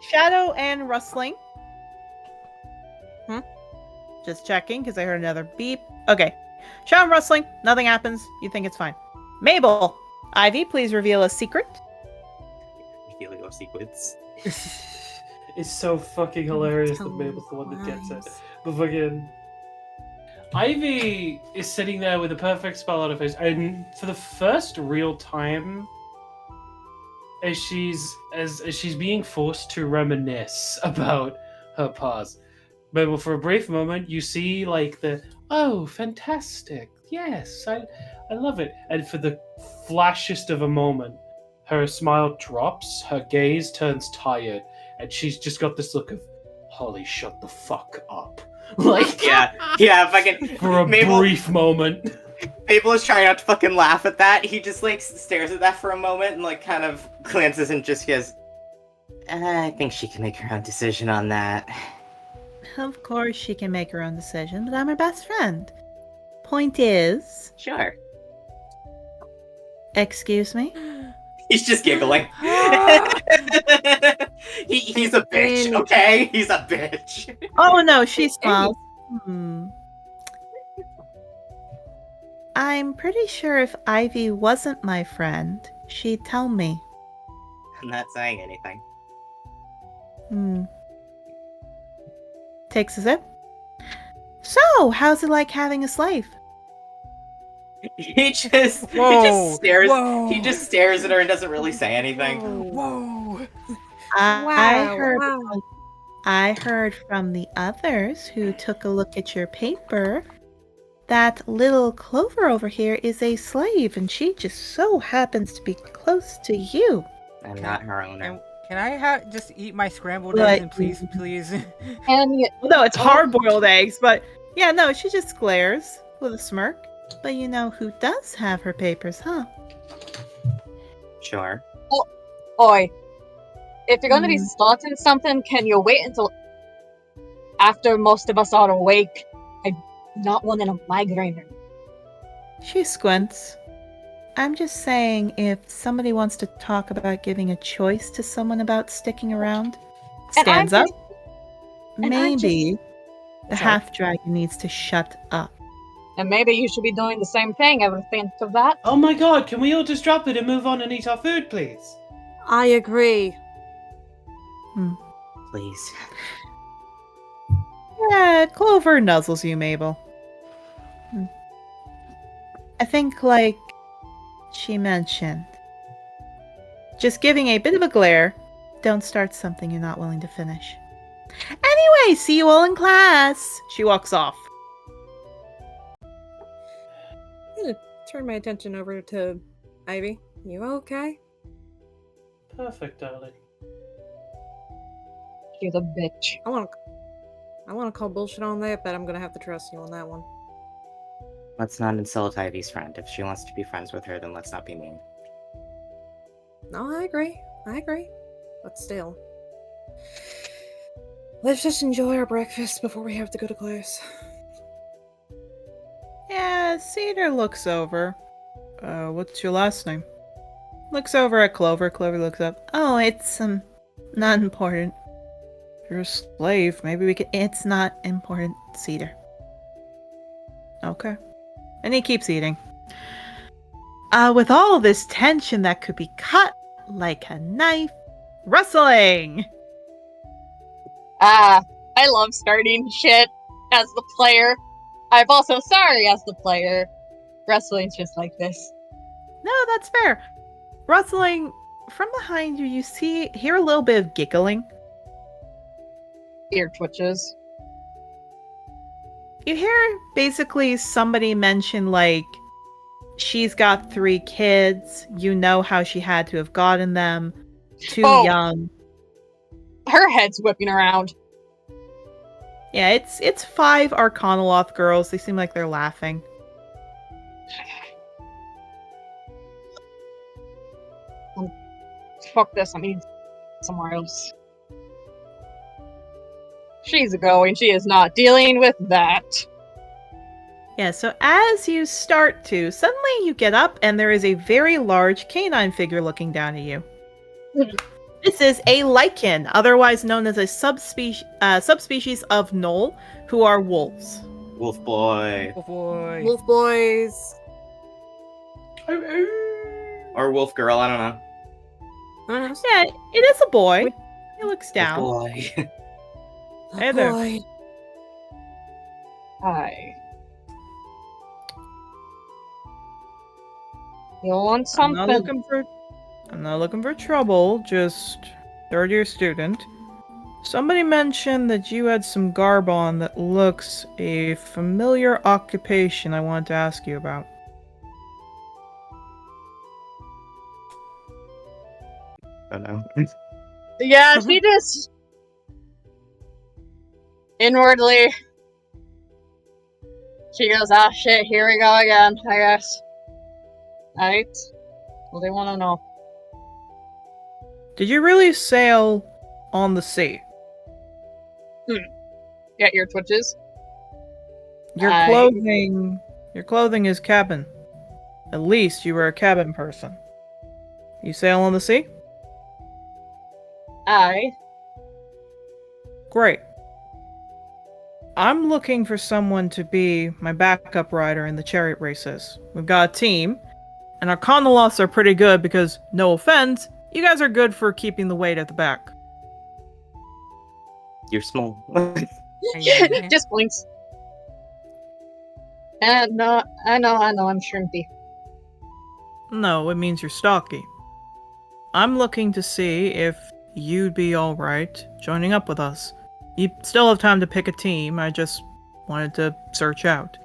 Shadow and Rustling. Hmm? Just checking, because I heard another beep. Okay. Shadow and Rustling, nothing happens. You think it's fine. Mabel, Ivy, please reveal a secret. Helio sequence. It's so fucking hilarious that Mabel's the one that gets it. But fucking... Ivy is sitting there with a perfect smile on her face, and for the first real time, as she's being forced to reminisce about her past, Mabel, for a brief moment, you see like the oh, fantastic, yes, I love it, and for the flashiest of a moment, her smile drops, her gaze turns tired, and she's just got this look of Holly, shut the fuck up. Like, yeah, fucking. for a Mabel, brief moment. Mabel is trying not to fucking laugh at that. He just like stares at that for a moment and like kind of glances and just goes, I think she can make her own decision on that. Of course she can make her own decision, but I'm her best friend. Point is... Sure. Excuse me? He's just giggling. He's a bitch, okay? He's a bitch. Oh no, she smiles. I'm pretty sure if Ivy wasn't my friend, she'd tell me. I'm not saying anything. Takes a sip. So, how's it like having a slave? He just Whoa, stares. whoa. He just stares at her and doesn't really say anything. Whoa! I heard from the others who took a look at your paper that little Clover over here is a slave, and she just so happens to be close to you. I'm not her owner. Can I just eat my scrambled But- eggs and please? And No, it's hard-boiled eggs, but yeah, no, she just glares with a smirk. But you know who does have her papers, huh? Sure. Oi, if you're gonna be Hmm. starting something, can you wait until after most of us are awake? I'm not wanting a migraine. She squints. I'm just saying, if somebody wants to talk about giving a choice to someone about sticking around, And I'm stands up. just- and I'm Maybe the Sorry. half-dragon needs to shut up. And maybe you should be doing the same thing. Ever think of that? Oh my god, can we all just drop it and move on and eat our food, please? I agree. Please. Yeah, Clover nuzzles you, Mabel. I think, like she mentioned, just giving a bit of a glare, don't start something you're not willing to finish. Anyway, see you all in class. She walks off. I'm gonna turn my attention over to Ivy. You okay? Perfect, darling. She's a bitch. I want to call bullshit on that, but I'm gonna have to trust you on that one. Let's not insult Ivy's friend. If she wants to be friends with her, then let's not be mean. No, I agree. But still, let's just enjoy our breakfast before we have to go to class. Yeah, Cedar looks over. What's your last name? Looks over at Clover. Clover looks up. Oh, it's, not important. You're a slave. Maybe we could. It's not important, Cedar. Okay. And he keeps eating. With all this tension that could be cut like a knife, wrestling! I love starting shit as the player. I'm also sorry as the player. Wrestling's just like this. No, that's fair. Wrestling, from behind you, hear a little bit of giggling. Ear twitches. You hear basically somebody mention, like, she's got 3 kids. You know how she had to have gotten them. Too young. Her head's whipping around. Yeah, it's 5 Arcanoloth girls. They seem like they're laughing. Fuck this, I mean somewhere else. She's going, she is not dealing with that. Yeah, so as you start to, suddenly you get up and there is a very large canine figure looking down at you. This is a lichen, otherwise known as a subspecies of gnoll, who are wolves. Wolf boy. Oh boy. Wolf boys. Or wolf girl, I don't know. I don't know. Yeah, it is a boy. He looks down. Wolf boy. Hey there. Boy. Hi. You want I'm something? not looking for trouble, just third-year student. Somebody mentioned that you had some garb on that looks a familiar occupation I wanted to ask you about. Oh no. Yeah, she just inwardly she goes, ah shit, here we go again, I guess. Alright. Well, they want to know. Did you really sail on the sea? Yeah, ear twitches. Your clothing is cabin. At least you were a cabin person. You sail on the sea? Aye. Great. I'm looking for someone to be my backup rider in the chariot races. We've got a team, and our Conaloths are pretty good because, no offense, you guys are good for keeping the weight at the back. You're small. Just blinks. No, I know, I'm shrimpy. No, it means you're stocky. I'm looking to see if you'd be alright joining up with us. You still have time to pick a team, I just wanted to search out.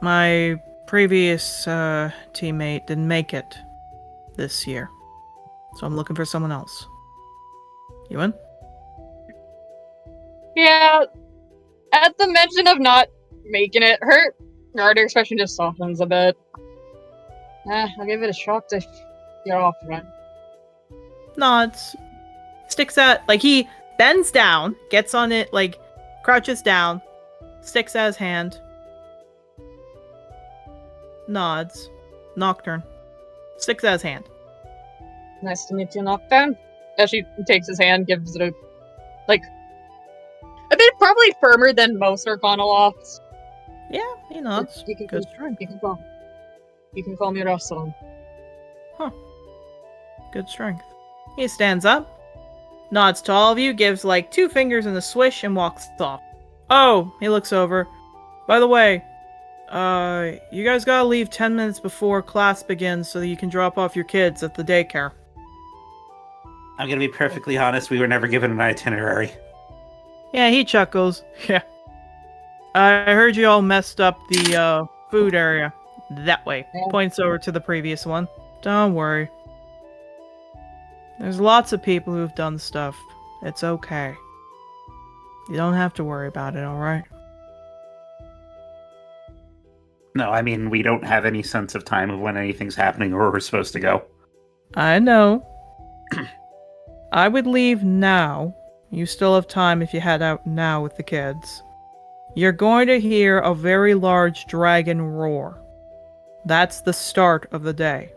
My previous teammate didn't make it this year, so I'm looking for someone else. You in? Yeah, at the mention of not making it, Your expression just softens a bit. I'll give it a shot if you're offering. Nods. Sticks out, like he bends down, gets on it, like crouches down, sticks out his hand. Nods. Nocturne. Sticks out his hand. Nice to meet you, Nocturne. As she takes his hand, gives it a bit probably firmer than most Arcanoloths. Yeah, he nods. You can Good strength. You can call me Russell. Good strength. He stands up, nods to all of you, gives like 2 fingers in a swish, and walks off. Oh, he looks over. By the way, you guys gotta leave 10 minutes before class begins so that you can drop off your kids at the daycare. I'm gonna be perfectly honest, we were never given an itinerary. Yeah, he chuckles. Yeah. I heard you all messed up the food area. That way. Yeah. Points over to the previous one. Don't worry. There's lots of people who've done stuff. It's okay. You don't have to worry about it, alright? No, I mean, we don't have any sense of time of when anything's happening or where we're supposed to go. I know. I would leave now. You still have time if you head out now with the kids. You're going to hear a very large dragon roar. That's the start of the day.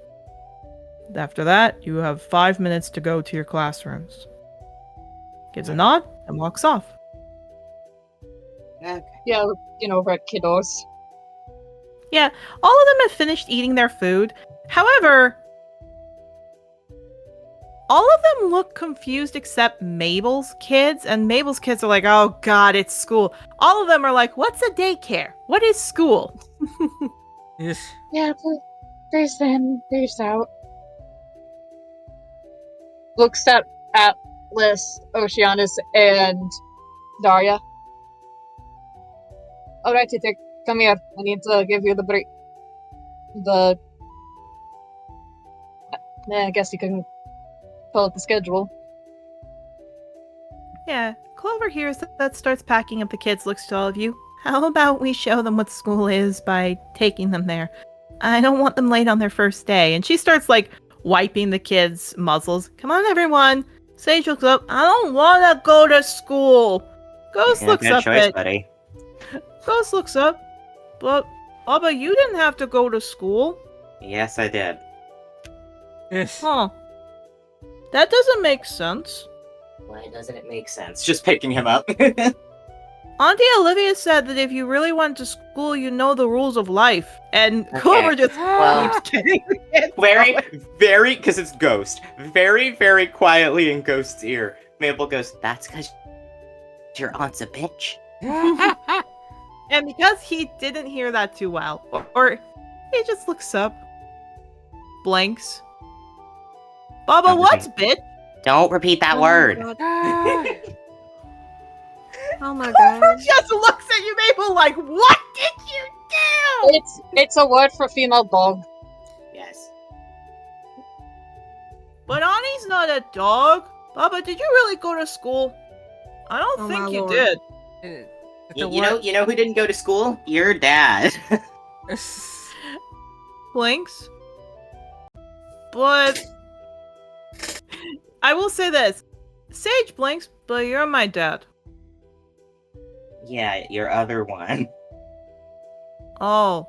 After that, you have 5 minutes to go to your classrooms. Gives a nod and walks off. Okay. Yeah, looking over at kiddos. Yeah, all of them have finished eating their food. However, all of them look confused except Mabel's kids, and Mabel's kids are like, oh god, it's school. All of them are like, what's a daycare? What is school? Yes. Yeah, there's them. There's out. Looks at Atlas, Oceanus, and Daria. Alright, Titik, come here. I need to give you the break. I guess you can pull up the schedule. Yeah, Clover hears that starts packing up the kids, looks to all of you. How about we show them what school is by taking them there? I don't want them late on their first day. And she starts, like, wiping the kids' muzzles. Come on, everyone. Sage looks up. I don't want to go to school. Ghost Yeah, looks good up choice, at... buddy. Ghost looks up. But, Abba, you didn't have to go to school. Yes, I did. Yes. Huh. That doesn't make sense. Why doesn't it make sense? Just picking him up. Auntie Olivia said that if you really went to school, you know the rules of life. And Okay, Clover just well- keeps getting the kids very, going. very, because it's Ghost. Very, very quietly in Ghost's ear, Mabel goes, that's because your aunt's a bitch. And because he didn't hear that too well, or he just looks up, blinks. Baba, Don't what's repeat- bitch? Don't repeat that Oh my word. God. Ah. Oh my Clover god. just looks at you, Mabel, like, what did you do? It's a word for female dog. Yes. But Aunnie's not a dog. Baba, did you really go to school? I don't Oh, think my you Lord. did. You know who didn't go to school? Your dad. Blinks. But I will say this. Sage blinks, but you're my dad. Yeah, your other one. Oh.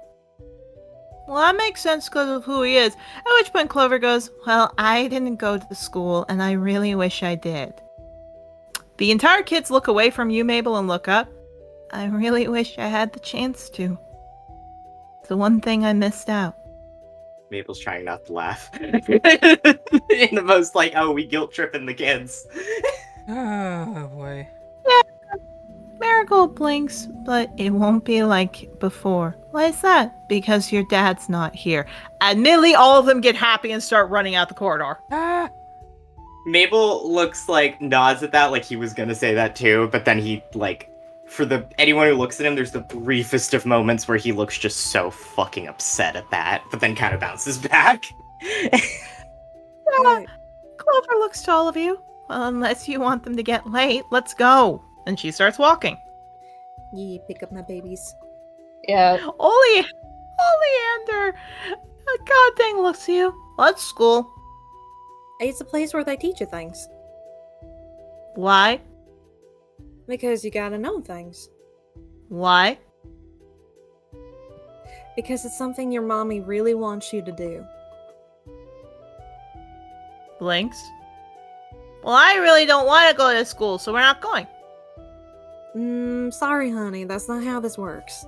Well, that makes sense because of who he is. At which point Clover goes, well, I didn't go to school, and I really wish I did. The entire kids look away from you, Mabel, and look up. I really wish I had the chance to. It's the one thing I missed out. Mabel's trying not to laugh. In the most, like, oh, we guilt tripping the kids. Oh boy. Marigold blinks, but it won't be like before. Why is that? Because your dad's not here. Admittedly, all of them get happy and start running out the corridor. Ah. Mabel looks like, nods at that, like he was gonna say that too, but then he, like, for anyone who looks at him, there's the briefest of moments where he looks just so fucking upset at that, but then kind of bounces back. Right. Clover looks to all of you. Well, unless you want them to get late, let's go. And she starts walking. Yeah, pick up my babies. Yeah. Oleander! God dang looks at you. What's school? It's a place where they teach you things. Why? Because you gotta know things. Why? Because it's something your mommy really wants you to do. Blinks. Well, I really don't want to go to school, so we're not going. Sorry, honey, that's not how this works.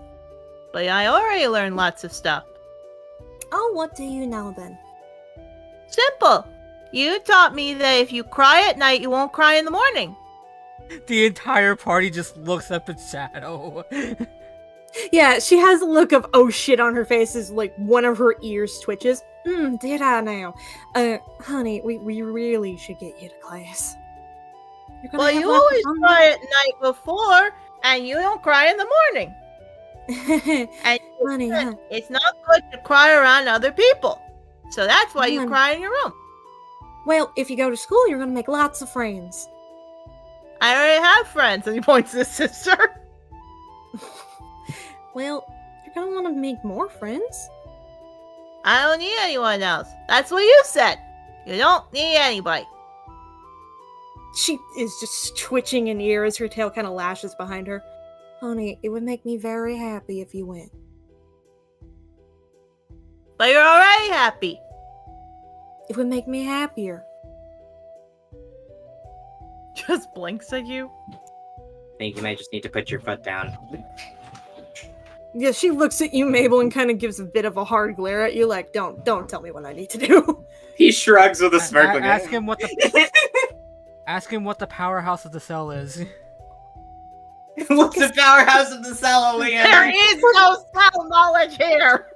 But I already learned lots of stuff. Oh, what do you know then? Simple. You taught me that if you cry at night, you won't cry in the morning. The entire party just looks up at Shadow. Yeah, she has a look of oh shit on her face as like one of her ears twitches. Did I now? Honey, we really should get you to class. You're gonna Well, have you lots of always fun. cry at night before, and you don't cry in the morning. And Honey, it's not good to cry around other people. So that's why you Hon. cry in your room. well, if you go to school, you're gonna make lots of friends. I already have friends, and he points to his sister. Well, you're gonna want to make more friends. I don't need anyone else. That's what you said. You don't need anybody. She is just twitching in ear as her tail kind of lashes behind her. Honey, it would make me very happy if you went. But you're already happy. It would make me happier. Just blinks at you. I think you might just need to put your foot down. Yeah, she looks at you, Mabel, and kind of gives a bit of a hard glare at you, like, don't tell me what I need to do. He shrugs with a smirk. Like, Ask him what the ask him what the powerhouse of the cell is. What's the powerhouse of the cell, There Oleander? is no cell knowledge here.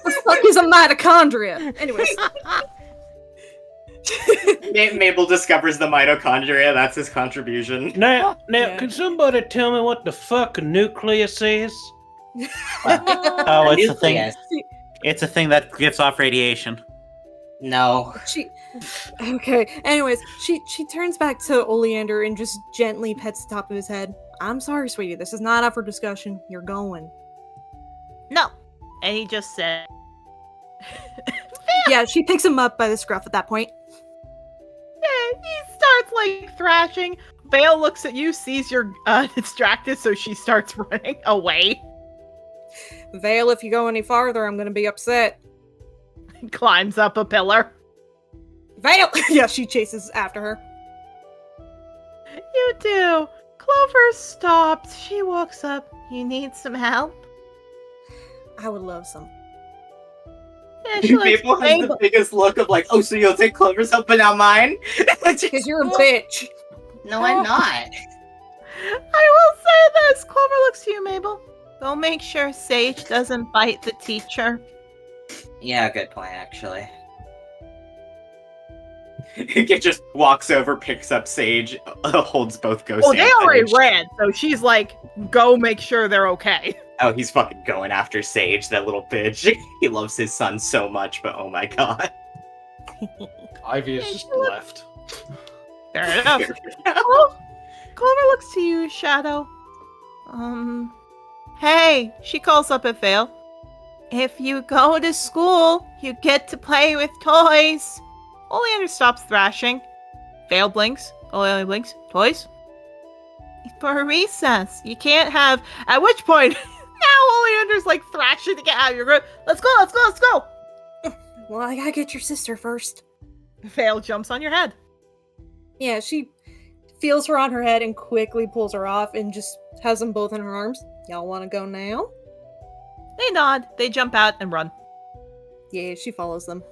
The fuck is a mitochondria? Anyways. Mabel discovers the mitochondria. That's his contribution. Now, Yeah. can somebody tell me what the fuck a nucleus is? Oh, it's a thing. Nucleus. It's a thing that gives off radiation. No. Okay. Anyways, she turns back to Oleander and just gently pets the top of his head. I'm sorry, sweetie. This is not up for discussion. You're going. No. And he just said, Yeah, she picks him up by the scruff at that point. yeah, he starts like thrashing. Vale looks at you, sees you're distracted, so she starts running away. Vale, if you go any farther, I'm gonna be upset. Climbs up a pillar. Vale! Yeah, she chases after her. You do. Clover stops. She walks up. You need some help? I would love some. Yeah, she looks Mabel has the biggest look of like, oh, so you'll take Clover's help but not mine? Because you're a bitch. No, I'm not. I will say this. Clover looks to you, Mabel. Go make sure Sage doesn't bite the teacher. Yeah, good point, actually. It just walks over, picks up Sage, holds both ghosts. Oh, they already ran, so she's like, go make sure they're okay. Oh, he's fucking going after Sage, that little bitch. He loves his son so much, but oh my god. Ivy has Yeah, just she looks- left. Fair enough. Oh, Clover looks to you, Shadow. Hey, she calls up at Vale. If you go to school, you get to play with toys. Oleander stops thrashing. Vale blinks. Oleander blinks. Toys? It's for recess. You can't have... At which point, now Oleander's like thrashing to get out of your group. Let's go, let's go, let's go! Well, I gotta get your sister first. Vale jumps on your head. Yeah, she feels her on her head and quickly pulls her off and just has them both in her arms. Y'all want to go now? They nod. They jump out and run. Yeah, she follows them.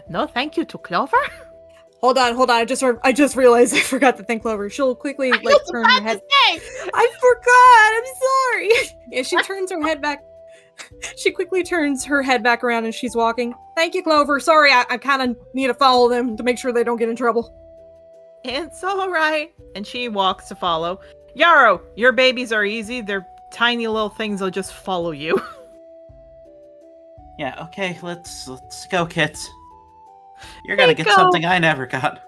No thank you to Clover. Hold on. I just realized I forgot to thank Clover. She'll quickly like turn her head. I forgot. I'm sorry. Yeah, she turns her head back. She quickly turns her head back around and she's walking. Thank you, Clover. Sorry, I kind of need to follow them to make sure they don't get in trouble. It's alright. And she walks to follow. Yarrow, your babies are easy. They're tiny little things that'll just follow you. Yeah, okay, let's go, kids. You're gonna They get go. something I never got.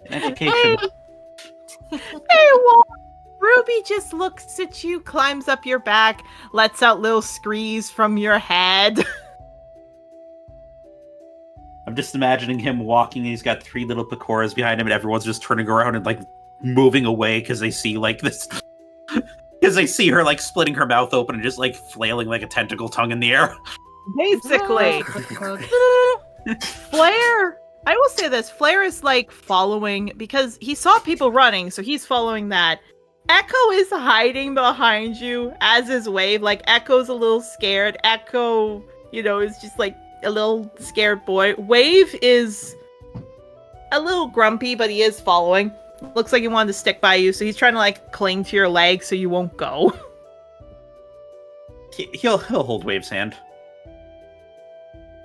An education. They walk Ruby just looks at you, climbs up your back, lets out little screes from your head. I'm just imagining him walking, and he's got 3 little Pecoras behind him, and everyone's just turning around and, like, moving away because they see, like, this... Because they see her, like, splitting her mouth open and just, like, flailing like a tentacle tongue in the air. Basically. Flair, I will say this, Flair is, like, following, because he saw people running, so he's following that. Echo is hiding behind you, as is Wave. Like, Echo's a little scared. Echo, is just, like, a little scared boy. Wave is a little grumpy, but he is following. Looks like he wanted to stick by you, so he's trying to, like, cling to your leg so you won't go. He'll hold Wave's hand.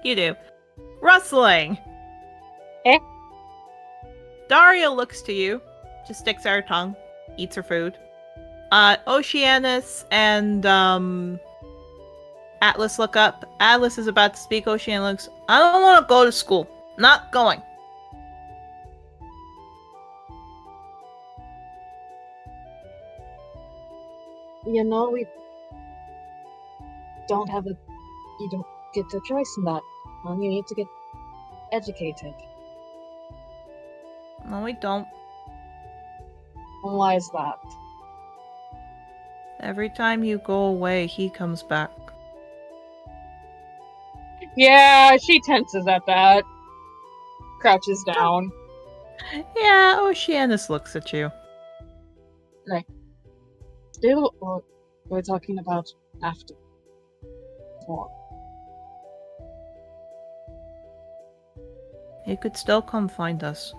You do. Rustling. Eh? Daria looks to you, just sticks out her tongue, eats her food. Oceanus and Atlas look up. Atlas is about to speak. Oceanus looks, I don't want to go to school. Not going. We don't have you don't get a choice in that. You need to get educated. No, we don't. And why is that? Every time you go away, he comes back. Yeah, she tenses at that. Crouches down. Yeah, Oceanus looks at you. Still, or we're talking about after. He could still come find us.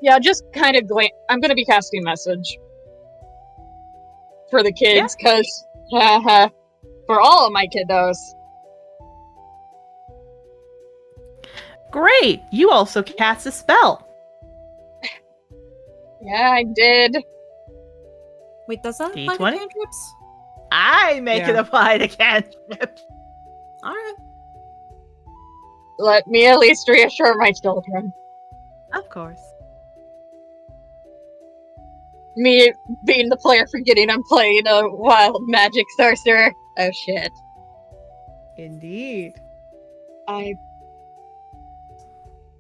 Yeah, just kind of I'm gonna be casting message for the kids, because for all of my kiddos. Great! You also cast a spell. Yeah, I did. Wait, does that apply to D20? cantrips? I make it Yeah. apply to cantrips. Alright. Let me at least reassure my children. Of course. Me being the player forgetting I'm playing a wild magic sorcerer. Oh shit. Indeed.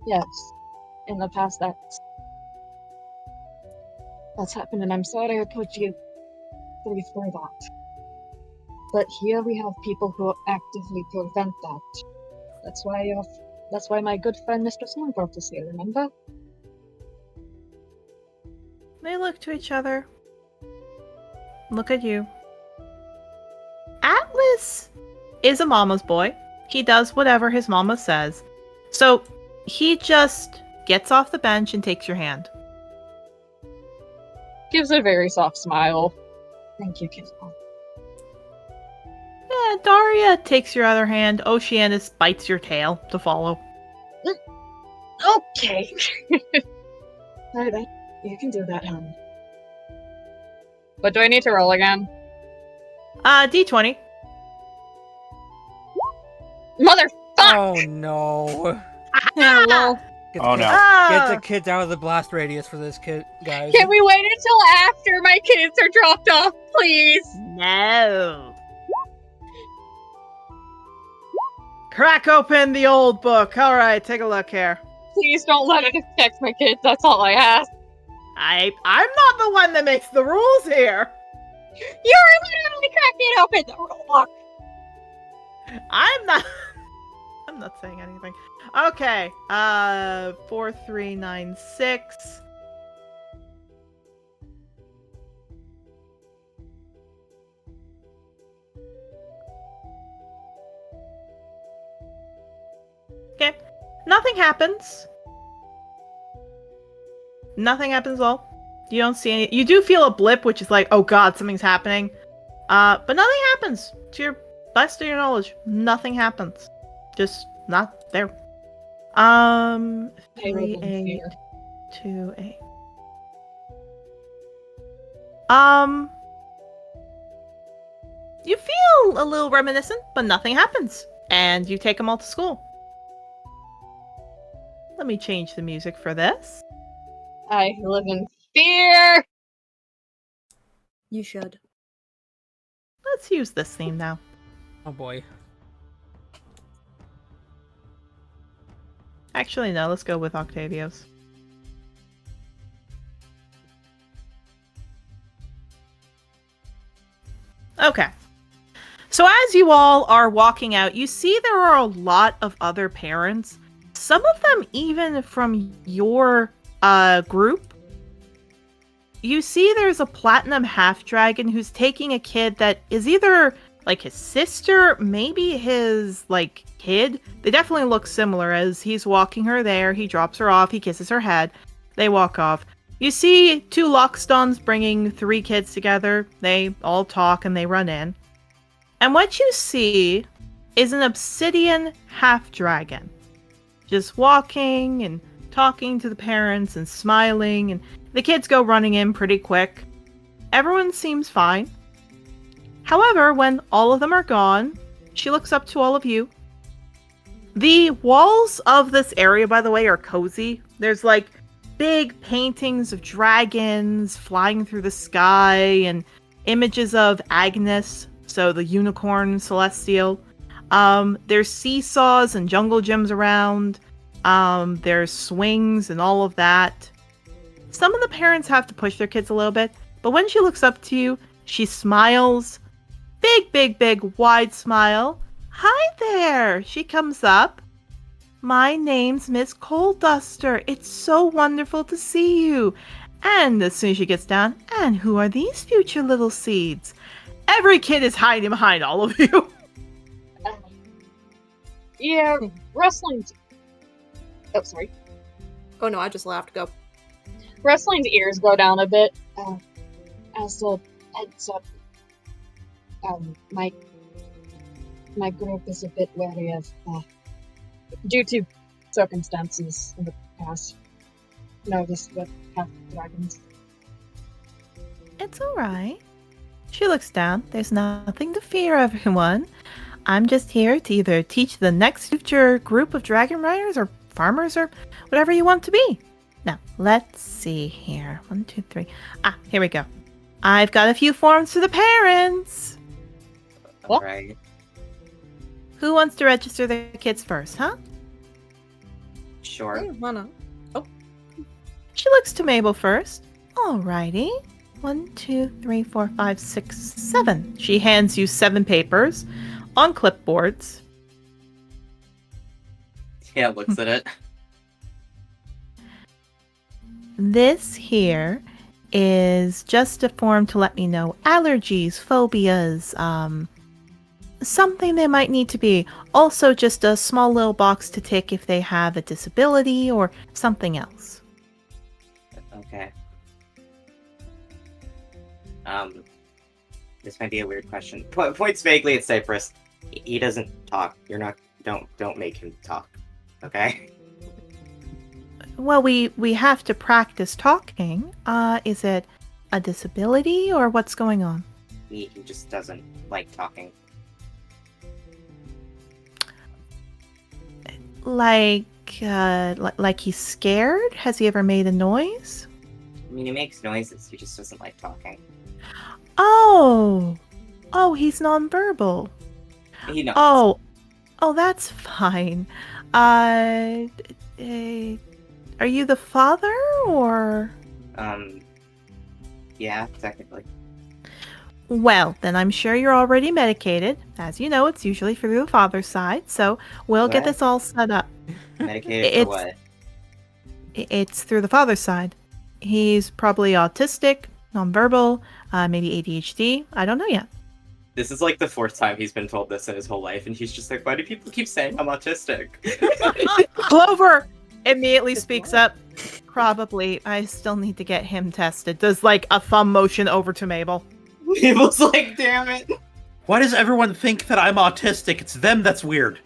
Yes. In the past that's happened, and I'm sorry I put you through that. But here we have people who actively prevent that. That's why my good friend Mr. Snowbrook is here, remember? They look to each other. Look at you. Atlas is a mama's boy. He does whatever his mama says. So he just gets off the bench and takes your hand. Gives a very soft smile. Thank you, kid. Yeah, Daria takes your other hand. Oceanus bites your tail to follow. Okay. Alright, you can do that, hon. But do I need to roll again? D20. Motherfuck! Oh no. Yeah, well, Get Oh, the no. Get the kids out of the blast radius for this kid, guys. Can we wait until after my kids are dropped off, please? No. Crack open the old book. All right, take a look here. Please don't let it affect my kids, that's all I ask. I'm not the one that makes the rules here. You're literally cracking open the rule book! I'm not saying anything. Okay. 4396. Okay. Nothing happens. Nothing happens at all. You don't see any. You do feel a blip, which is like, oh god, something's happening. But nothing happens. To your best of your knowledge, nothing happens. Just not there. 3828. You feel a little reminiscent, but nothing happens. And you take them all to school. Let me change the music for this. I live in fear. You should. Let's use this theme now. Oh boy. Actually, no, let's go with Octavio's. Okay. So as you all are walking out, you see there are a lot of other parents. Some of them even from your group. You see there's a platinum half-dragon who's taking a kid that is either like his sister, maybe his like kid. They definitely look similar. As he's walking her there, he drops her off, he kisses her head, they walk off. You see 2 Lockstones bringing 3 kids together. They all talk and they run in. And what you see is an obsidian half-dragon. Just walking and talking to the parents and smiling, and the kids go running in pretty quick. Everyone seems fine. However, when all of them are gone, she looks up to all of you. The walls of this area, by the way, are cozy. There's like big paintings of dragons flying through the sky and images of Agnes, so the unicorn celestial. There's seesaws and jungle gyms around. There's swings and all of that. Some of the parents have to push their kids a little bit, but when she looks up to you, she smiles. Big, wide smile. Hi there! She comes up. My name's Miss Coalduster. It's so wonderful to see you. And as soon as she gets down, and who are these future little seeds? Every kid is hiding behind all of you. Yeah, Rustling's... Oh, sorry. Oh no, I just laughed. Go. Rustling's ears go down a bit. As a heads up, my group is a bit wary of, due to circumstances in the past, nervous with half-dragons. It's alright. She looks down. There's nothing to fear, everyone. I'm just here to either teach the next future group of dragon riders or farmers or whatever you want to be. Now, let's see here. 1, 2, 3. Here we go. I've got a few forms for the parents. What? Right. Who wants to register their kids first, huh? Sure. Why not? She looks to Mabel first. Alrighty. 1, 2, 3, 4, 5, 6, 7. She hands you 7 papers on clipboards. Yeah, looks at it. This here is just a form to let me know allergies, phobias, something they might need to be. Also just a small little box to tick if they have a disability or something else. Okay. This might be a weird question. Points vaguely at Cypress. He doesn't talk. You're not. Don't make him talk. Okay. Well, we have to practice talking. Is it a disability or what's going on? He just doesn't like talking. Like he's scared? Has he ever made a noise? I mean, he makes noises. He just doesn't like talking. Oh, he's nonverbal. He knows. Oh, that's fine. Are you the father or? Yeah, technically. Well, then I'm sure you're already medicated. As you know, it's usually through the father's side, so we'll get What? this all set up. Medicated for what? It's through the father's side. He's probably autistic, nonverbal, maybe ADHD. I don't know yet. This is like the 4th time he's been told this in his whole life, and he's just like, why do people keep saying I'm autistic? Clover immediately speaks up. Probably. I still need to get him tested. Does like a thumb motion over to Mabel. Mabel's like, damn it. Why does everyone think that I'm autistic? It's them that's weird.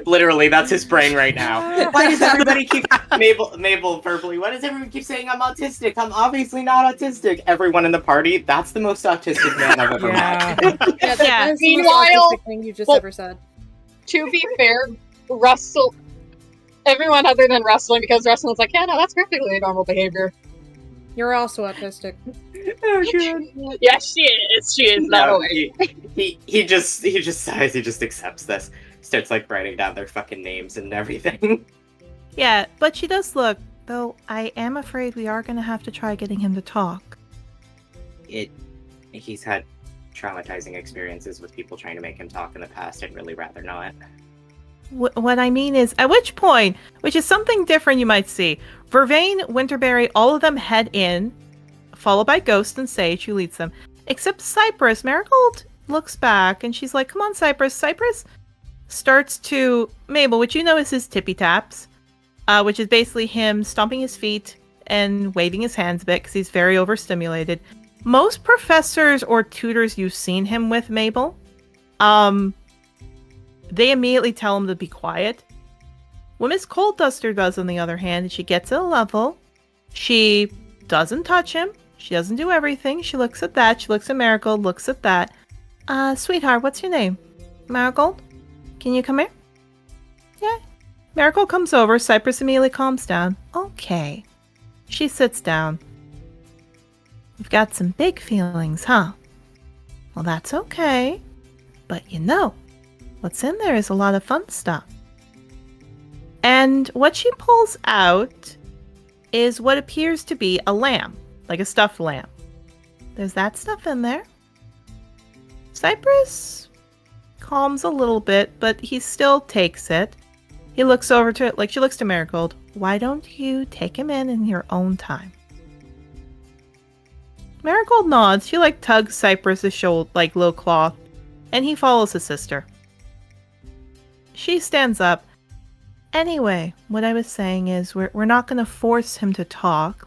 Literally, that's his brain right now. Why does everybody keep Mabel verbally? Why does everyone keep saying I'm autistic? I'm obviously not autistic. Everyone in the party, that's the most autistic man I've ever met. Yeah, that's the most Meanwhile- autistic thing you just well- ever said. To be fair, Russell... Everyone other than Wrestling, because Wrestling's like, yeah, no, that's perfectly normal behavior. You're also autistic. Oh god. Yeah, she is. She is not No, aware. he just sighs. He just accepts this. Starts like writing down their fucking names and everything. Yeah, but she does look. Though I am afraid we are going to have to try getting him to talk. He's had traumatizing experiences with people trying to make him talk in the past. I'd really rather not. What I mean is, at which point, which is something different you might see, Vervain, Winterberry, all of them head in, followed by Ghost and Sage, who leads them. Except Cypress. Marigold looks back, and she's like, come on, Cypress. Cypress starts to... Mabel, which you know is his tippy taps, which is basically him stomping his feet and waving his hands a bit, because he's very overstimulated. Most professors or tutors you've seen him with, Mabel, they immediately tell him to be quiet. What Miss Cold Duster does, on the other hand, is she gets at a level. She doesn't touch him. She doesn't do everything. She looks at that. She looks at Marigold, looks at that. Sweetheart, what's your name? Marigold? Can you come here? Yeah. Marigold comes over. Cypress immediately calms down. Okay. She sits down. You've got some big feelings, huh? Well, that's okay. But you know, what's in there is a lot of fun stuff. And what she pulls out is what appears to be a lamb, like a stuffed lamb. There's that stuff in there. Cypress calms a little bit, but he still takes it. He looks over to it, like she looks to Marigold. Why don't you take him in your own time? Marigold nods. She tugs Cypress's shoulder, little cloth, and he follows his sister. She stands up. Anyway, what I was saying is we're not going to force him to talk,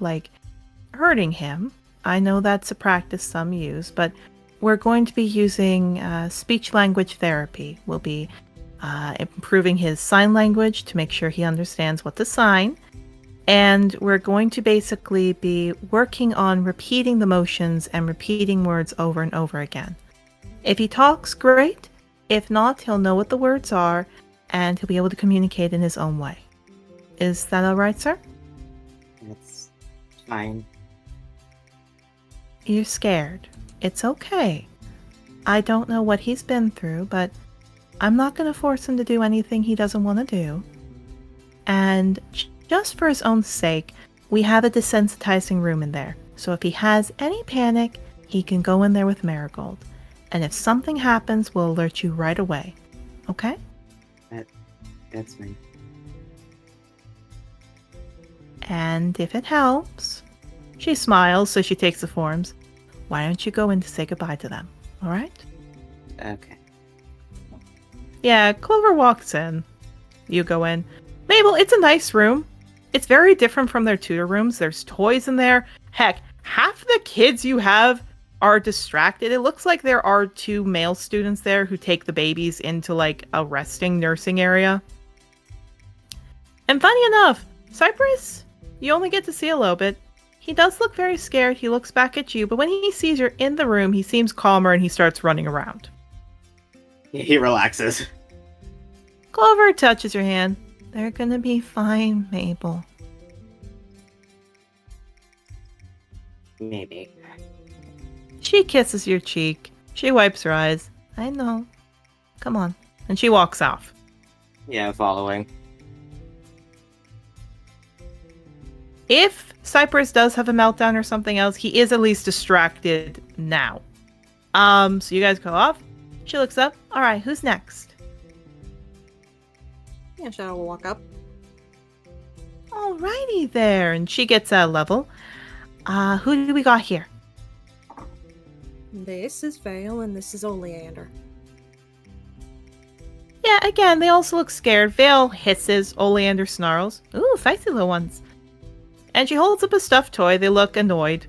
hurting him. I know that's a practice some use, but we're going to be using speech-language therapy. We'll be improving his sign language to make sure he understands what to sign. And we're going to basically be working on repeating the motions and repeating words over and over again. If he talks, great. If not, he'll know what the words are, and he'll be able to communicate in his own way. Is that all right, sir? That's fine. You're scared. It's okay. I don't know what he's been through, but I'm not going to force him to do anything he doesn't want to do. And just for his own sake, we have a desensitizing room in there. So if he has any panic, he can go in there with Marigold. And if something happens, we'll alert you right away. Okay? That's fine. And if it helps, she smiles, so she takes the forms. Why don't you go in to say goodbye to them? All right? Okay. Yeah, Clover walks in. You go in. Mabel, it's a nice room. It's very different from their tutor rooms. There's toys in there. Heck, half the kids you have are distracted. It looks like there are 2 male students there who take the babies into a resting nursing area. And funny enough, Cypress, you only get to see a little bit. He does look very scared. He looks back at you, but when he sees you're in the room, he seems calmer and he starts running around. He relaxes. Clover touches your hand. They're gonna be fine, Mabel. Maybe. She kisses your cheek. She wipes her eyes. I know. Come on. And she walks off. Yeah, following. If Cypress does have a meltdown or something else, he is at least distracted now. So you guys go off. She looks up. All right, who's next? Yeah, Shadow will walk up. Alrighty there. And she gets a level. Who do we got here? This is Vale and this is Oleander. Yeah, again, they also look scared. Vale hisses. Oleander snarls. Ooh, feisty little ones. And she holds up a stuffed toy. They look annoyed.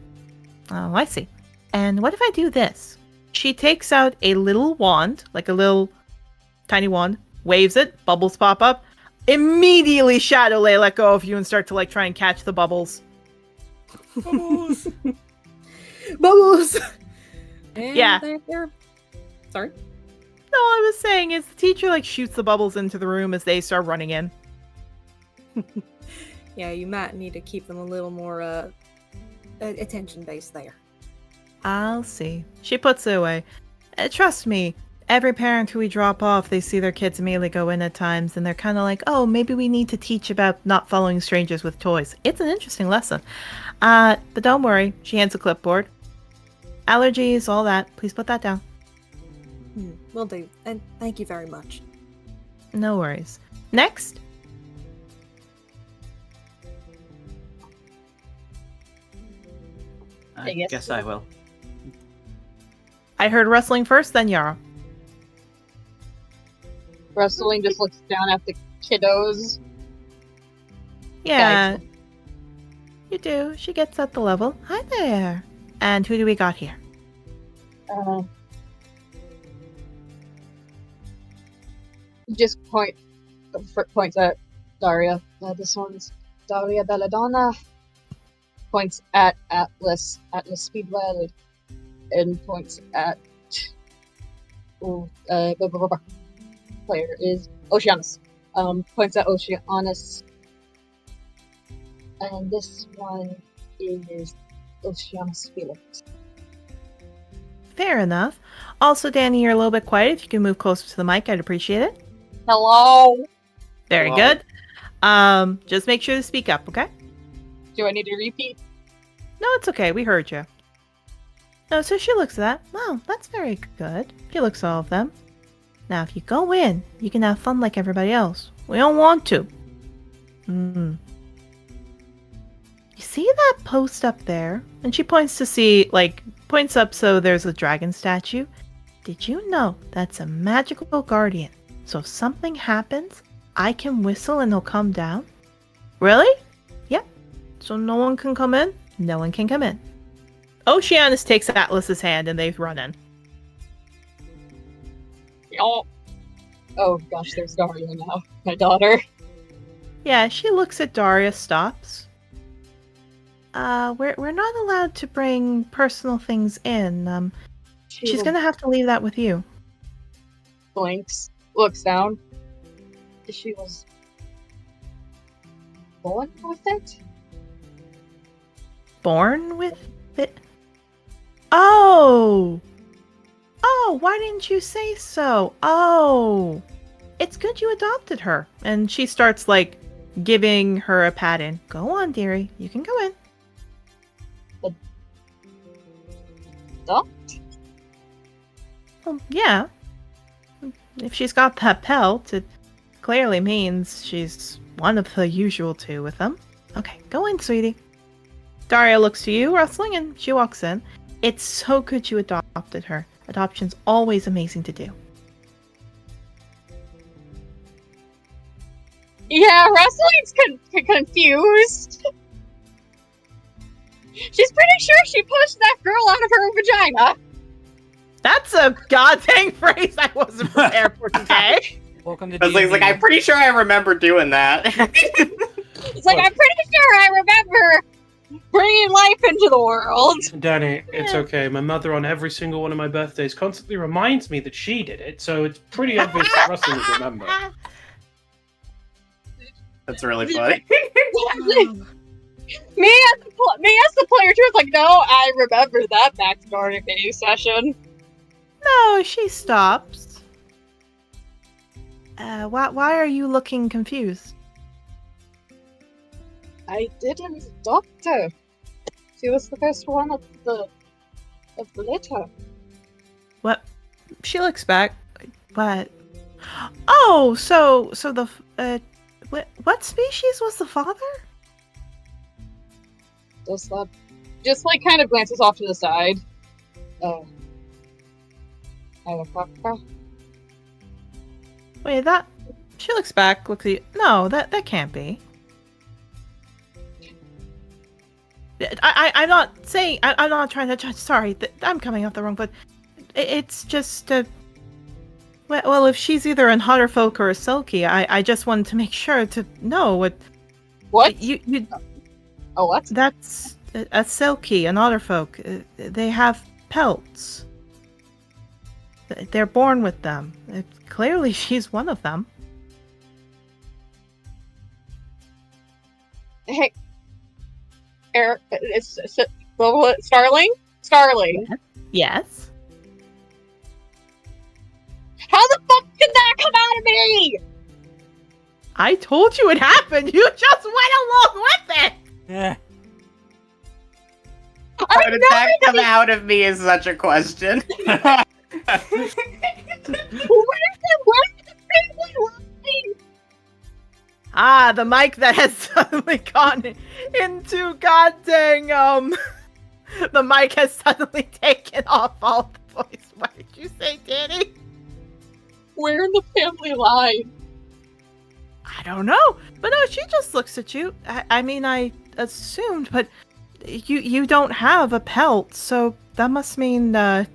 Oh, I see. And what if I do this? She takes out a little wand, like a little tiny wand, waves it, bubbles pop up. Immediately Shadowlay let go of you and start to try and catch the bubbles. Bubbles! Bubbles! And Yeah. they're... Sorry? No, I was saying is the teacher shoots the bubbles into the room as they start running in. Yeah, you might need to keep them a little more attention based there. I'll see. She puts it away. Trust me, every parent who we drop off, they see their kids immediately go in at times, and they're kind of like, oh, maybe we need to teach about not following strangers with toys. It's an interesting lesson. But don't worry, she hands a clipboard. Allergies, all that. Please put that down. Will do. And thank you very much. No worries. Next. I guess guess so. I will. I heard rustling first, then Yara. Rustling just looks down at the kiddos. Yeah, you do. She gets at the level. Hi there. And who do we got here? Just points at Daria. This one's Daria Belladonna. Points at Atlas Speedwell, and points at player is Oceanus. Points at Oceanus, and this one is Oceanus Felix. Fair enough. Also, Danny, you're a little bit quiet. If you can move closer to the mic, I'd appreciate it. Hello. Very Hello. good. Just make sure to speak up, okay? Do I need to repeat? No, it's okay. We heard you. No, so she looks at that. Wow, that's very good. She looks at all of them. Now, if you go in, you can have fun like everybody else. We don't want to. You see that post up there? And she points up so there's a dragon statue. Did you know that's a magical guardian? So if something happens, I can whistle and he'll come down? Really? Yep. So no one can come in? No one can come in. Oceanus takes Atlas's hand and they run in. Oh gosh, there's Daria now. My daughter. Yeah, she looks at Daria, stops. We're not allowed to bring personal things in. She's gonna have to leave that with you. Blinks, looks down. She was born with it? Born with it? Oh! Oh, why didn't you say so? Oh! It's good you adopted her. And she starts, giving her a pat in. Go on, dearie. You can go in. Adopt? Well, yeah. If she's got that pelt, it clearly means she's one of the usual two with them. Okay, go in, sweetie. Daria looks to you, rustling, and she walks in. It's so good you adopted her. Adoption's always amazing to do. Yeah, Rusling's confused. She's pretty sure she pushed that girl out of her vagina. That's a god dang phrase I wasn't prepared for today. Welcome to I was like, D&D. I'm pretty sure I remember doing that. It's like, I'm pretty sure I remember bringing life into the world. Danny, it's okay. My mother on every single one of my birthdays constantly reminds me that she did it, so it's pretty obvious that Russell would remember. That's really funny. Me as the player too, it's like, no, I remember that backstory mini session. No, she stops. Why are you looking confused? I didn't adopt her. She was the first one of the litter. What? She looks back. What? Oh, so the what species was the father? Just kind of glances off to the side. Wait, that. She looks back. Looks at you. No, that can't be. I'm not saying. I'm not trying to judge. Sorry, I'm coming off the wrong foot. It's just. Well, if she's either an Otterfolk or a Selkie, I just wanted to make sure to know what. What? You. Oh, what? That's a Selkie, an Otterfolk. They have pelts. They're born with them. Clearly, she's one of them. Hey, Starling? Starling. Yes. How the fuck did that come out of me? I told you it happened. You just went along with it. Yeah. How did that come out of me is such a question. Where's the family line? Ah, the mic that has suddenly gone into goddamn the mic has suddenly taken off all the voice. What did you say, Danny? Where in the family line? I don't know, but no, she just looks at you. I mean, I assumed, but you don't have a pelt, so that must mean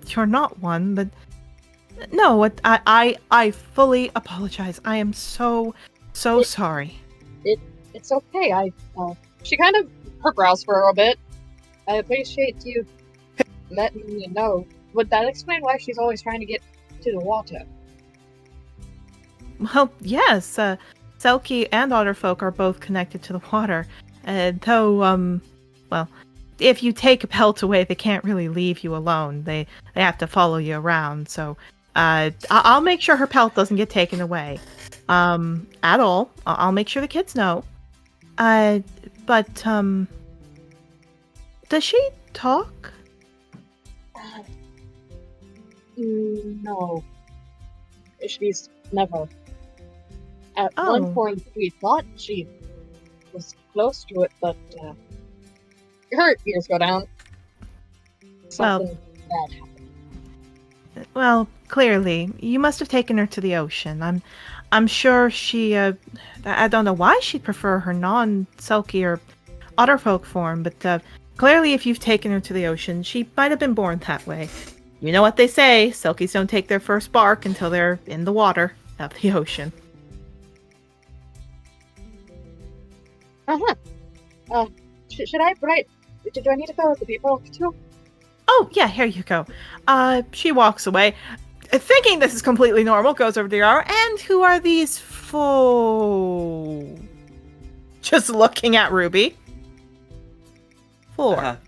you're not one. But no, I fully apologize. I am so sorry. It's okay. She kind of her brows furrow a bit. I appreciate you letting me know. Would that explain why she's always trying to get to the water? Well, yes. Selkie and Otterfolk are both connected to the water. Though, well, if you take a pelt away, they can't really leave you alone. They have to follow you around. So, I'll make sure her pelt doesn't get taken away. At all. I'll make sure the kids know. But, does she talk? No. She's never. At one point, we thought she was close to it, but her ears go down. Something bad happened. Well, clearly, you must have taken her to the ocean. I'm sure she, I don't know why she'd prefer her non-Selkie or Otterfolk form, but clearly if you've taken her to the ocean, she might have been born that way. You know what they say, Selkies don't take their first bark until they're in the water of the ocean. Should I write? Do I need to go with the people too? Oh, yeah, here you go. She walks away, thinking this is completely normal, goes over to Yara, and who are these just looking at Ruby. 4.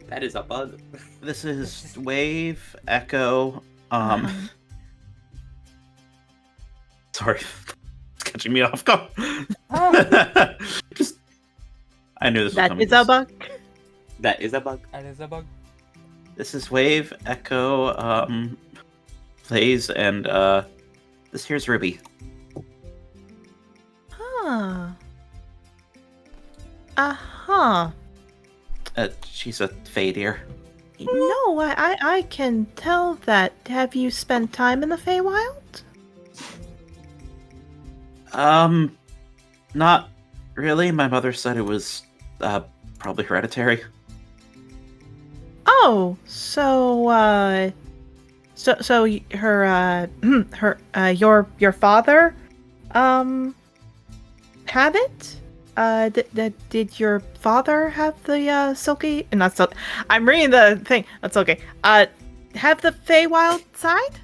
That is a bug. This is Wave, Echo, Sorry. It's catching me off. Go. Just, I knew this was That coming. is a bug. That is a bug. That is a bug. This is Wave, Echo, Blaze, and this here's Ruby. Huh. Uh-huh. She's a Fae deer. No, I can tell that. Have you spent time in the Feywild? Not really. My mother said it was probably hereditary. Oh, so her your father had it? Did your father have the silky? Not so. I'm reading the thing. That's okay. Have the Feywild side?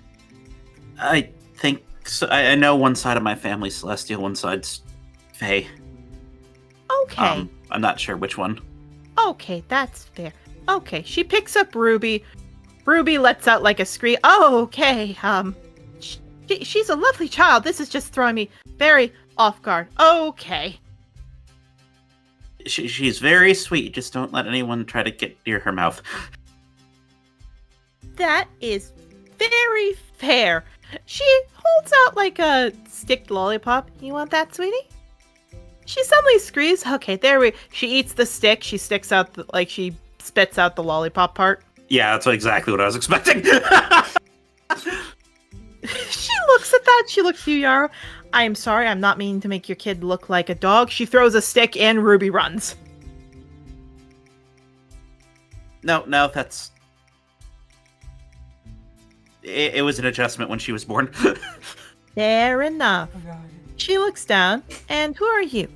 I think so. I know one side of my family's celestial, one side's Fae. Okay. I'm not sure which one. Okay, that's fair. Okay, she picks up Ruby. Ruby lets out like a scream. Oh, okay. She's a lovely child. This is just throwing me very off guard. Okay. She's very sweet. Just don't let anyone try to get near her mouth. That is very fair. She holds out like a sticked lollipop. You want that, sweetie? She suddenly screams. Okay, she eats the stick. She sticks out she spits out the lollipop part. Yeah, that's exactly what I was expecting. She looks at that. She looks at you, Yara. I am sorry. I'm not meaning to make your kid look like a dog. She throws a stick and Ruby runs. No, that's... It was an adjustment when she was born. Fair enough. Oh god. She looks down. And who are you?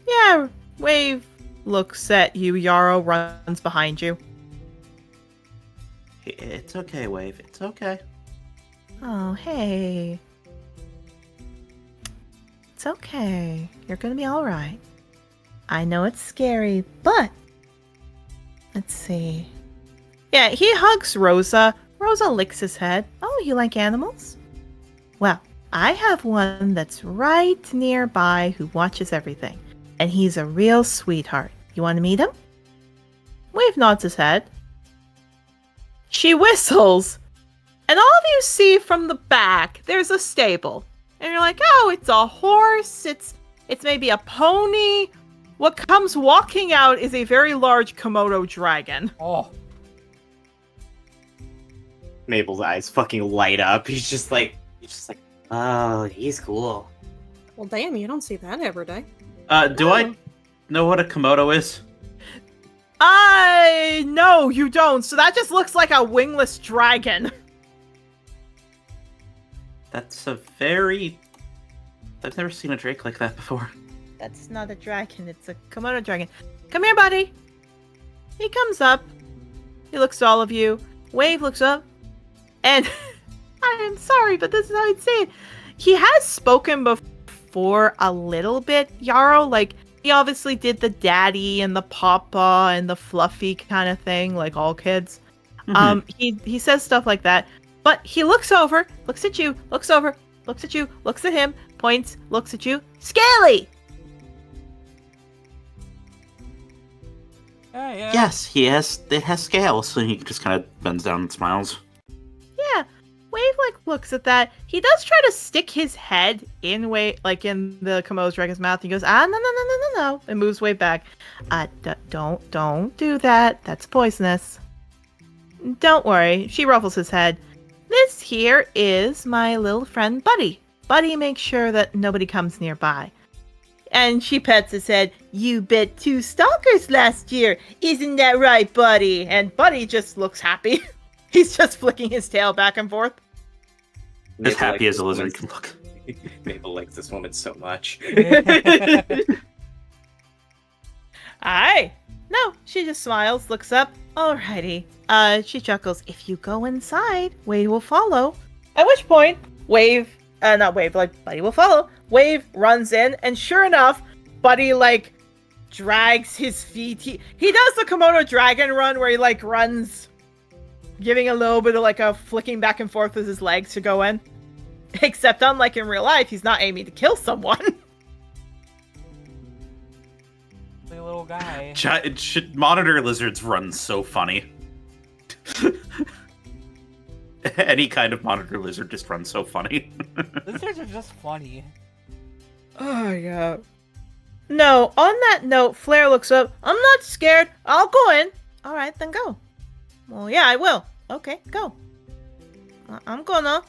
Yeah, Wave looks at you. Yarrow runs behind you. It's okay, Wave. It's okay. Oh, hey. It's okay. You're gonna be alright. I know it's scary, but let's see. Yeah, he hugs Rosa. Rosa licks his head. Oh, you like animals? Well, I have one that's right nearby who watches everything. And he's a real sweetheart. You want to meet him? Wave nods his head. She whistles. And all of you see from the back, there's a stable. And you're like, oh, it's a horse. It's maybe a pony. What comes walking out is a very large Komodo dragon. Oh, Mabel's eyes fucking light up. He's just like, oh, he's cool. Well, damn, you don't see that every day. Do I know what a Komodo is? No, you don't. So that just looks like a wingless dragon. That's a very... I've never seen a drake like that before. That's not a dragon, it's a Komodo dragon. Come here, buddy. He comes up. He looks at all of you. Wave looks up. And I am sorry, but this is how I'd say it. He has spoken before a little bit, Yarrow. Like, he obviously did the daddy and the papa and the fluffy kind of thing, like all kids. He says stuff like that. But he looks over, looks at you, looks over, looks at you, looks at him, points, looks at you. Scaly! yeah. Yes, it has scales, so he just kind of bends down and smiles. Yeah. Wave, looks at that. He does try to stick his head in the Komodo dragon's mouth. He goes, no, and moves way back. Don't do that. That's poisonous. Don't worry. She ruffles his head. This here is my little friend, Buddy. Buddy makes sure that nobody comes nearby. And she pets his head. You bit 2 stalkers last year. Isn't that right, Buddy? And Buddy just looks happy. He's just flicking his tail back and forth. As happy as a lizard can look. Mabel likes this woman so much. Aye. No, she just smiles, looks up. Alrighty. She chuckles. If you go inside, Wave will follow. At which point, Buddy will follow. Wave runs in, and sure enough, Buddy, drags his feet. He does the Komodo dragon run where he, runs, giving a little bit of, a flicking back and forth with his legs to go in. Except, unlike in real life, he's not aiming to kill someone. The little guy. Monitor lizards run so funny. Any kind of monitor lizard just runs so funny. Lizards are just funny. Oh, yeah. No, on that note, Flair looks up. I'm not scared. I'll go in. All right, then go. Well, yeah, I will. Okay, go. I'm gonna.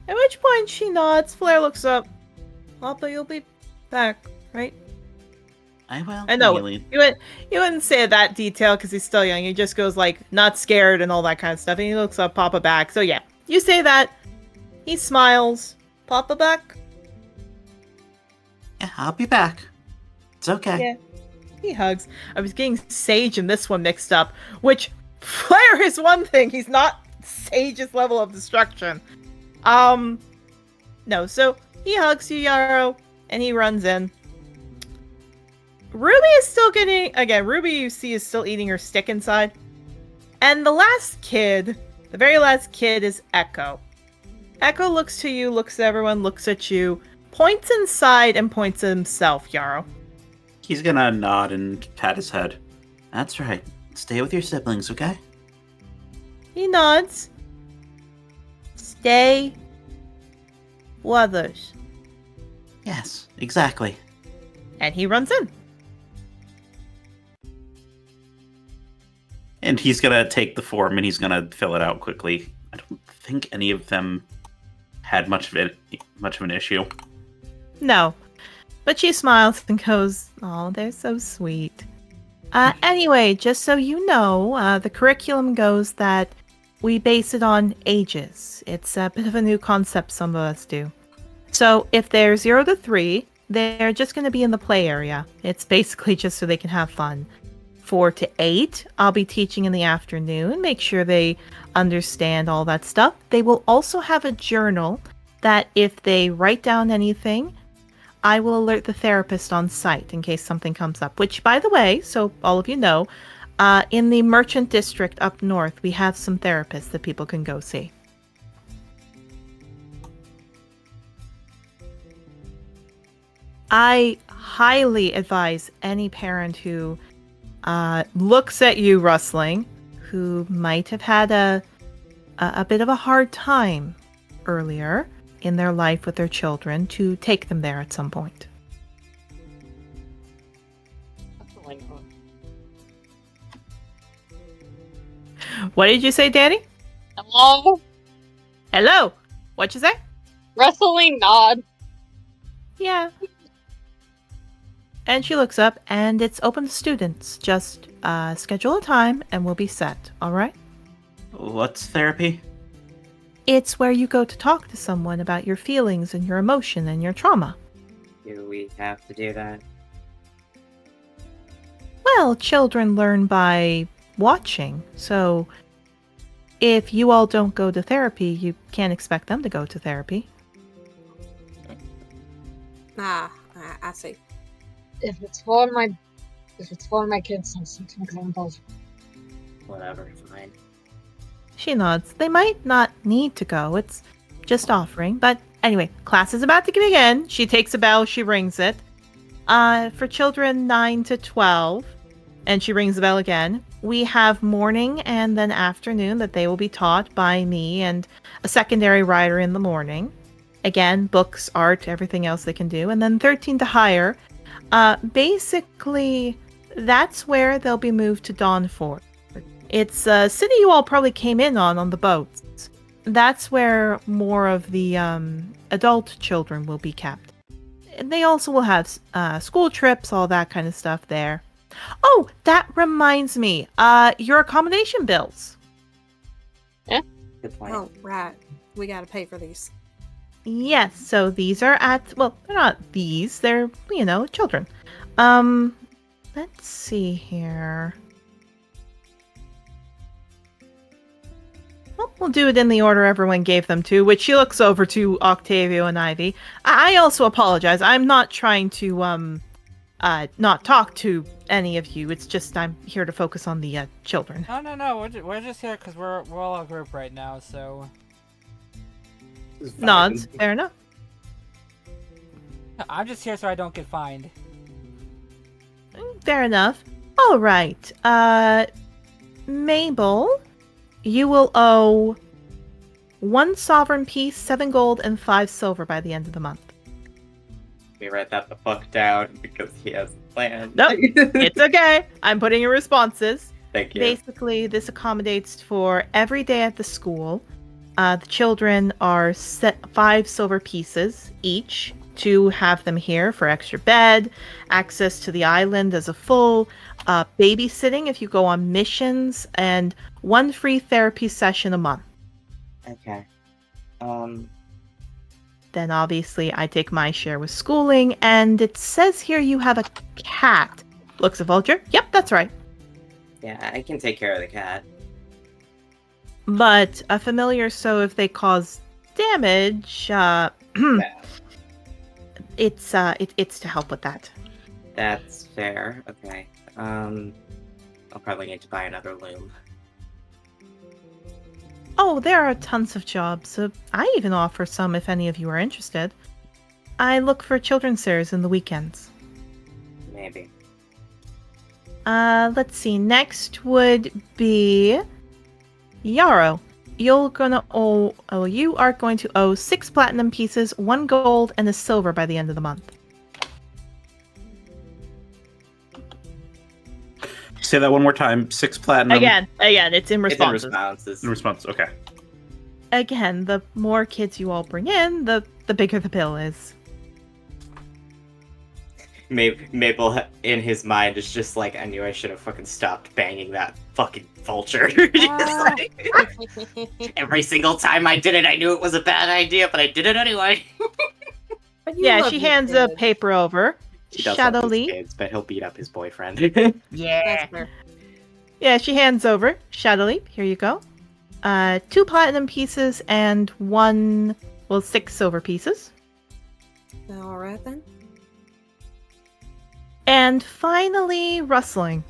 At which point she nods. Flair looks up. Papa, you'll be back, right? I will. I know. Really. You wouldn't say that detail because he's still young. He just goes not scared and all that kind of stuff. And he looks up Papa back. So yeah, you say that. He smiles. Papa back? Yeah, I'll be back. It's okay. Yeah. He hugs. I was getting Sage and this one mixed up, which Flair is one thing. He's not Sage's level of destruction. No, so he hugs you, Yarrow, and he runs in. Ruby is still Ruby you see is still eating her stick inside. And the very last kid is Echo. Echo looks to you, looks at everyone, looks at you, points inside and points at himself, Yarrow. He's gonna nod and pat his head. That's right. Stay with your siblings, okay? He nods. Stay with others. Yes, exactly. And he runs in. And he's gonna take the form and he's gonna fill it out quickly. I don't think any of them had much of an issue. No. But she smiles and goes, oh, they're so sweet. Anyway, just so you know, the curriculum goes that we base it on ages. It's a bit of a new concept some of us do. So if they're 0 to 3, they're just going to be in the play area. It's basically just so they can have fun. 4 to 8, I'll be teaching in the afternoon, make sure they understand all that stuff. They will also have a journal that if they write down anything, I will alert the therapist on site in case something comes up. Which, by the way, so all of you know, in the Merchant District up north, we have some therapists that people can go see. I highly advise any parent who looks at you, Rustling, who might have had a bit of a hard time earlier in their life with their children, to take them there at some point. What did you say, Danny? Hello? Hello. What'd you say? Wrestling nod. Yeah. And she looks up, and it's open to students. Just schedule a time, and we'll be set. All right? What's therapy? It's where you go to talk to someone about your feelings and your emotion and your trauma. Do we have to do that? Well, children learn by watching, so if you all don't go to therapy, you can't expect them to go to therapy. I see. If it's for my kids, I'll set an example. Whatever, fine. She nods. They might not need to go. It's just offering. But anyway, class is about to begin. She takes a bell. She rings it. For children 9 to 12, and she rings the bell again, we have morning and then afternoon that they will be taught by me and a secondary writer in the morning. Again, books, art, everything else they can do. And then 13 to higher. Basically, that's where they'll be moved to Dawnford. It's a city you all probably came in on the boats. That's where more of the adult children will be kept. And they also will have school trips, all that kind of stuff there. Oh, that reminds me. Your accommodation bills. Good point. Oh, right. We gotta pay for these. Yes, so these are well, they're not these. They're, children. Let's see here. Well, we'll do it in the order everyone gave them to, which she looks over to Octavio and Ivy. I also apologize. I'm not trying to, not talk to any of you. It's just I'm here to focus on the, children. No. We're just here because we're all a group right now, so... Nods. Fair enough. I'm just here so I don't get fined. Fair enough. All right. Mabel, you will owe 1 sovereign piece, 7 gold, and 5 silver by the end of the month. Let me write that the fuck down because he has a plan. Nope. It's okay. I'm putting in responses. Thank you. Basically, this accommodates for every day at the school. The children are set 5 silver pieces each to have them here for extra bed, access to the island as a full, babysitting if you go on missions, and 1 free therapy session a month. Okay. Then obviously I take my share with schooling, and it says here you have a cat. Looks a vulture. Yep, that's right. Yeah, I can take care of the cat. But a familiar, so if they cause damage, it's to help with that. That's fair. Okay. I'll probably need to buy another loom. Oh, there are tons of jobs. I even offer some if any of you are interested. I look for children's sitters in the weekends. Maybe. Let's see. Next would be Yarrow. You are going to owe 6 platinum pieces, 1 gold, and a silver by the end of the month. Say that one more time. 6 platinum. Again, it's in responses. It's in responses. In response. Okay. Again, the more kids you all bring in, the bigger the bill is. Maple, in his mind, is just like, I knew I should have fucking stopped banging that fucking vulture. Just like, every single time I did it, I knew it was a bad idea, but I did it anyway. Yeah, she hands a paper over. He does Shadow love his Lee. kids, but he'll beat up his boyfriend. That's fair. Yeah, she hands over. Shadow Leap, here you go. 2 platinum pieces and 6 silver pieces. Alright then. And finally, rustling.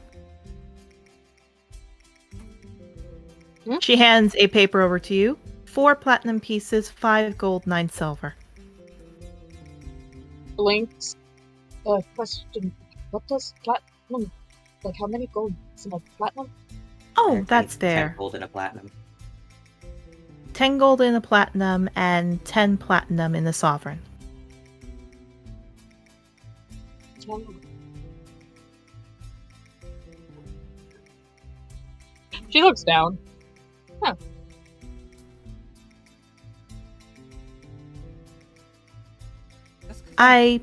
She hands a paper over to you. 4 platinum pieces, 5 gold, 9 silver. Blinks. Question. What does platinum... Like, how many gold is in a platinum? Oh, that's 10 fair. gold and a platinum. 10 gold in a platinum and 10 platinum in the sovereign. 10. She looks down. Huh. I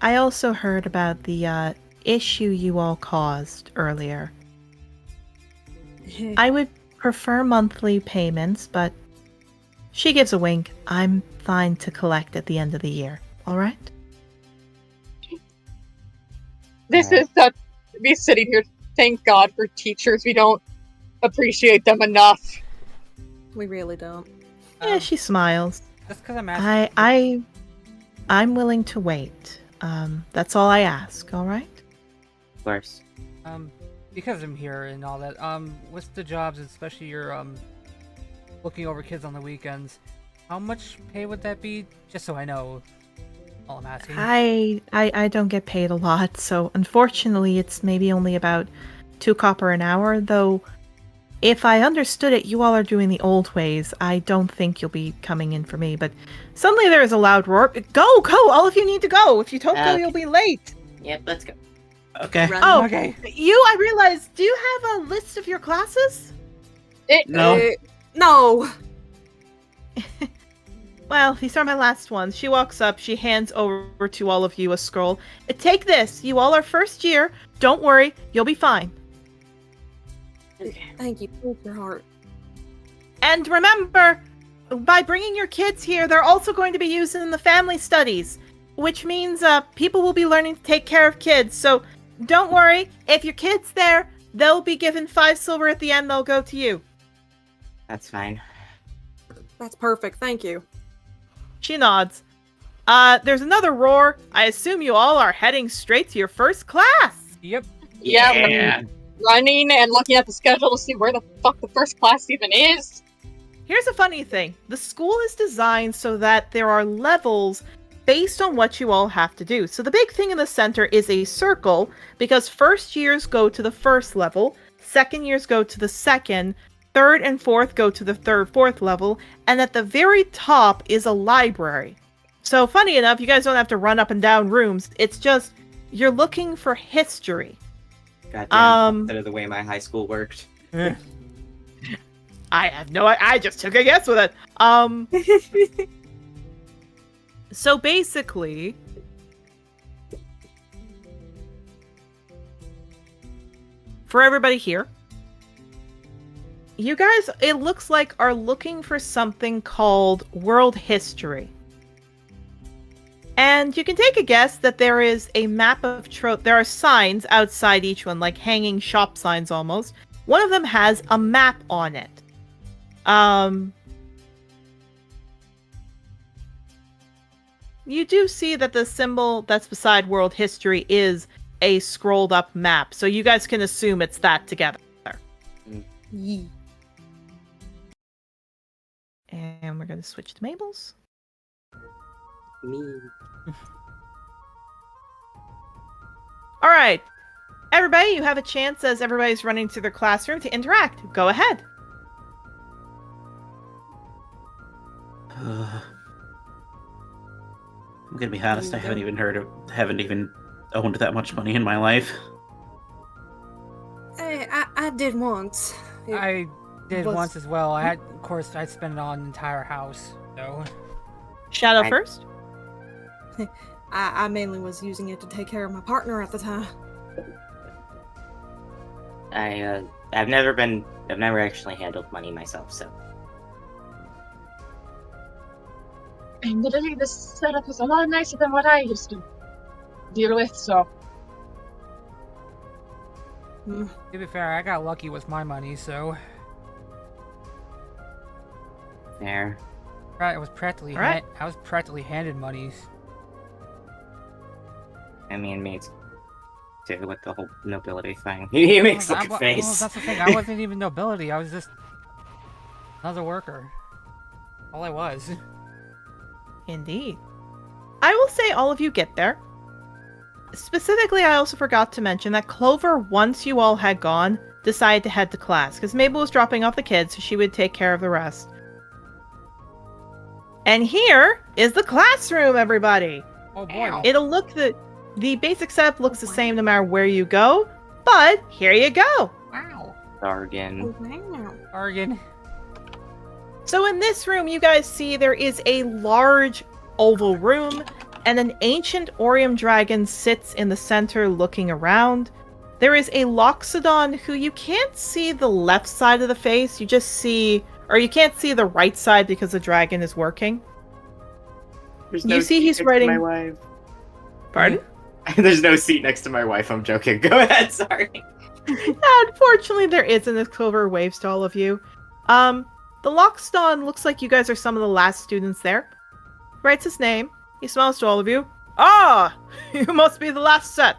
also heard about the issue you all caused earlier. I would prefer monthly payments, but she gives a wink. I'm fine to collect at the end of the year. All right? This is such me sitting here. Thank God for teachers. We don't appreciate them enough. We really don't. Yeah, she smiles. Just because I'm asking. I'm willing to wait. That's all I ask. All right? Of course. Because I'm here and all that, what's the jobs, especially your, looking over kids on the weekends, how much pay would that be? Just so I know all I'm asking. I don't get paid a lot, so unfortunately it's maybe only about 2 copper an hour, though if I understood it, you all are doing the old ways. I don't think you'll be coming in for me, but suddenly there is a loud roar. Go! All of you need to go! If you don't go, you'll be late! Yep, let's go. Okay. Oh, okay. I realized, do you have a list of your classes? No. No. Well, these are my last ones. She walks up, she hands over to all of you a scroll. Take this, you all are first year. Don't worry, you'll be fine. Thank you. Bless your heart. And remember, by bringing your kids here, they're also going to be used in the family studies, which means people will be learning to take care of kids. So don't worry, if your kid's there, they'll be given 5 silver at the end. They'll go to you. That's fine. That's perfect. Thank you. She nods. There's another roar. I assume you all are heading straight to your first class. Yep. Yeah. Running and looking at the schedule to see where the fuck the first class even is. Here's a funny thing. The school is designed so that there are levels based on what you all have to do. So the big thing in the center is a circle, because first years go to the first level, second years go to the second, third and fourth go to the third, fourth level, and at the very top is a library. So funny enough, you guys don't have to run up and down rooms. It's just, you're looking for history. Goddamn, instead of the way my high school worked. I have I just took a guess with it. So basically, for everybody here, you guys, it looks like, are looking for something called world history. And you can take a guess that there is a map of there are signs outside each one, like hanging shop signs almost. One of them has a map on it. You do see that the symbol that's beside world history is a scrolled up map, so you guys can assume it's that together. Yee. And we're going to switch to Mabel's. Me. All right. Everybody, you have a chance as everybody's running to their classroom to interact. Go ahead. I'm gonna be honest, I haven't even owned that much money in my life. I did once. I did was- once as well. Of course, I'd spend it on an entire house. So Shadow first. I mainly was using it to take care of my partner at the time. I've never actually handled money myself, so. Admittedly, this setup is a lot nicer than what I used to deal with, so. to be fair, I got lucky with my money, so Fair. I was practically Alright. I was practically handed monies. I mean, too, with the whole nobility thing. He makes like a Well, face. that's the thing. I wasn't even nobility. I was just another worker. All I was. Indeed. I will say all of you get there. Specifically, I also forgot to mention that Clover, once you all had gone, decided to head to class, because Mabel was dropping off the kids, so she would take care of the rest. And here is the classroom, everybody! Oh boy. It'll look the basic setup looks the same no matter where you go, but here you go! Wow. Dargan. Bargain. So in this room, you guys see there is a large oval room, and an ancient Orium dragon sits in the center looking around. There is a Loxodon who you can't see the left side of the face, you just see, or you can't see the right side because the dragon is working. There's You see seat he's next to writing- my wife. Pardon? There's no seat next to my wife. I'm joking. Go ahead. Sorry. Unfortunately, there isn't, as Clover waves to all of you. The Loxodon looks like you guys are some of the last students there. Writes his name. He smiles to all of you. Ah! You must be the last set.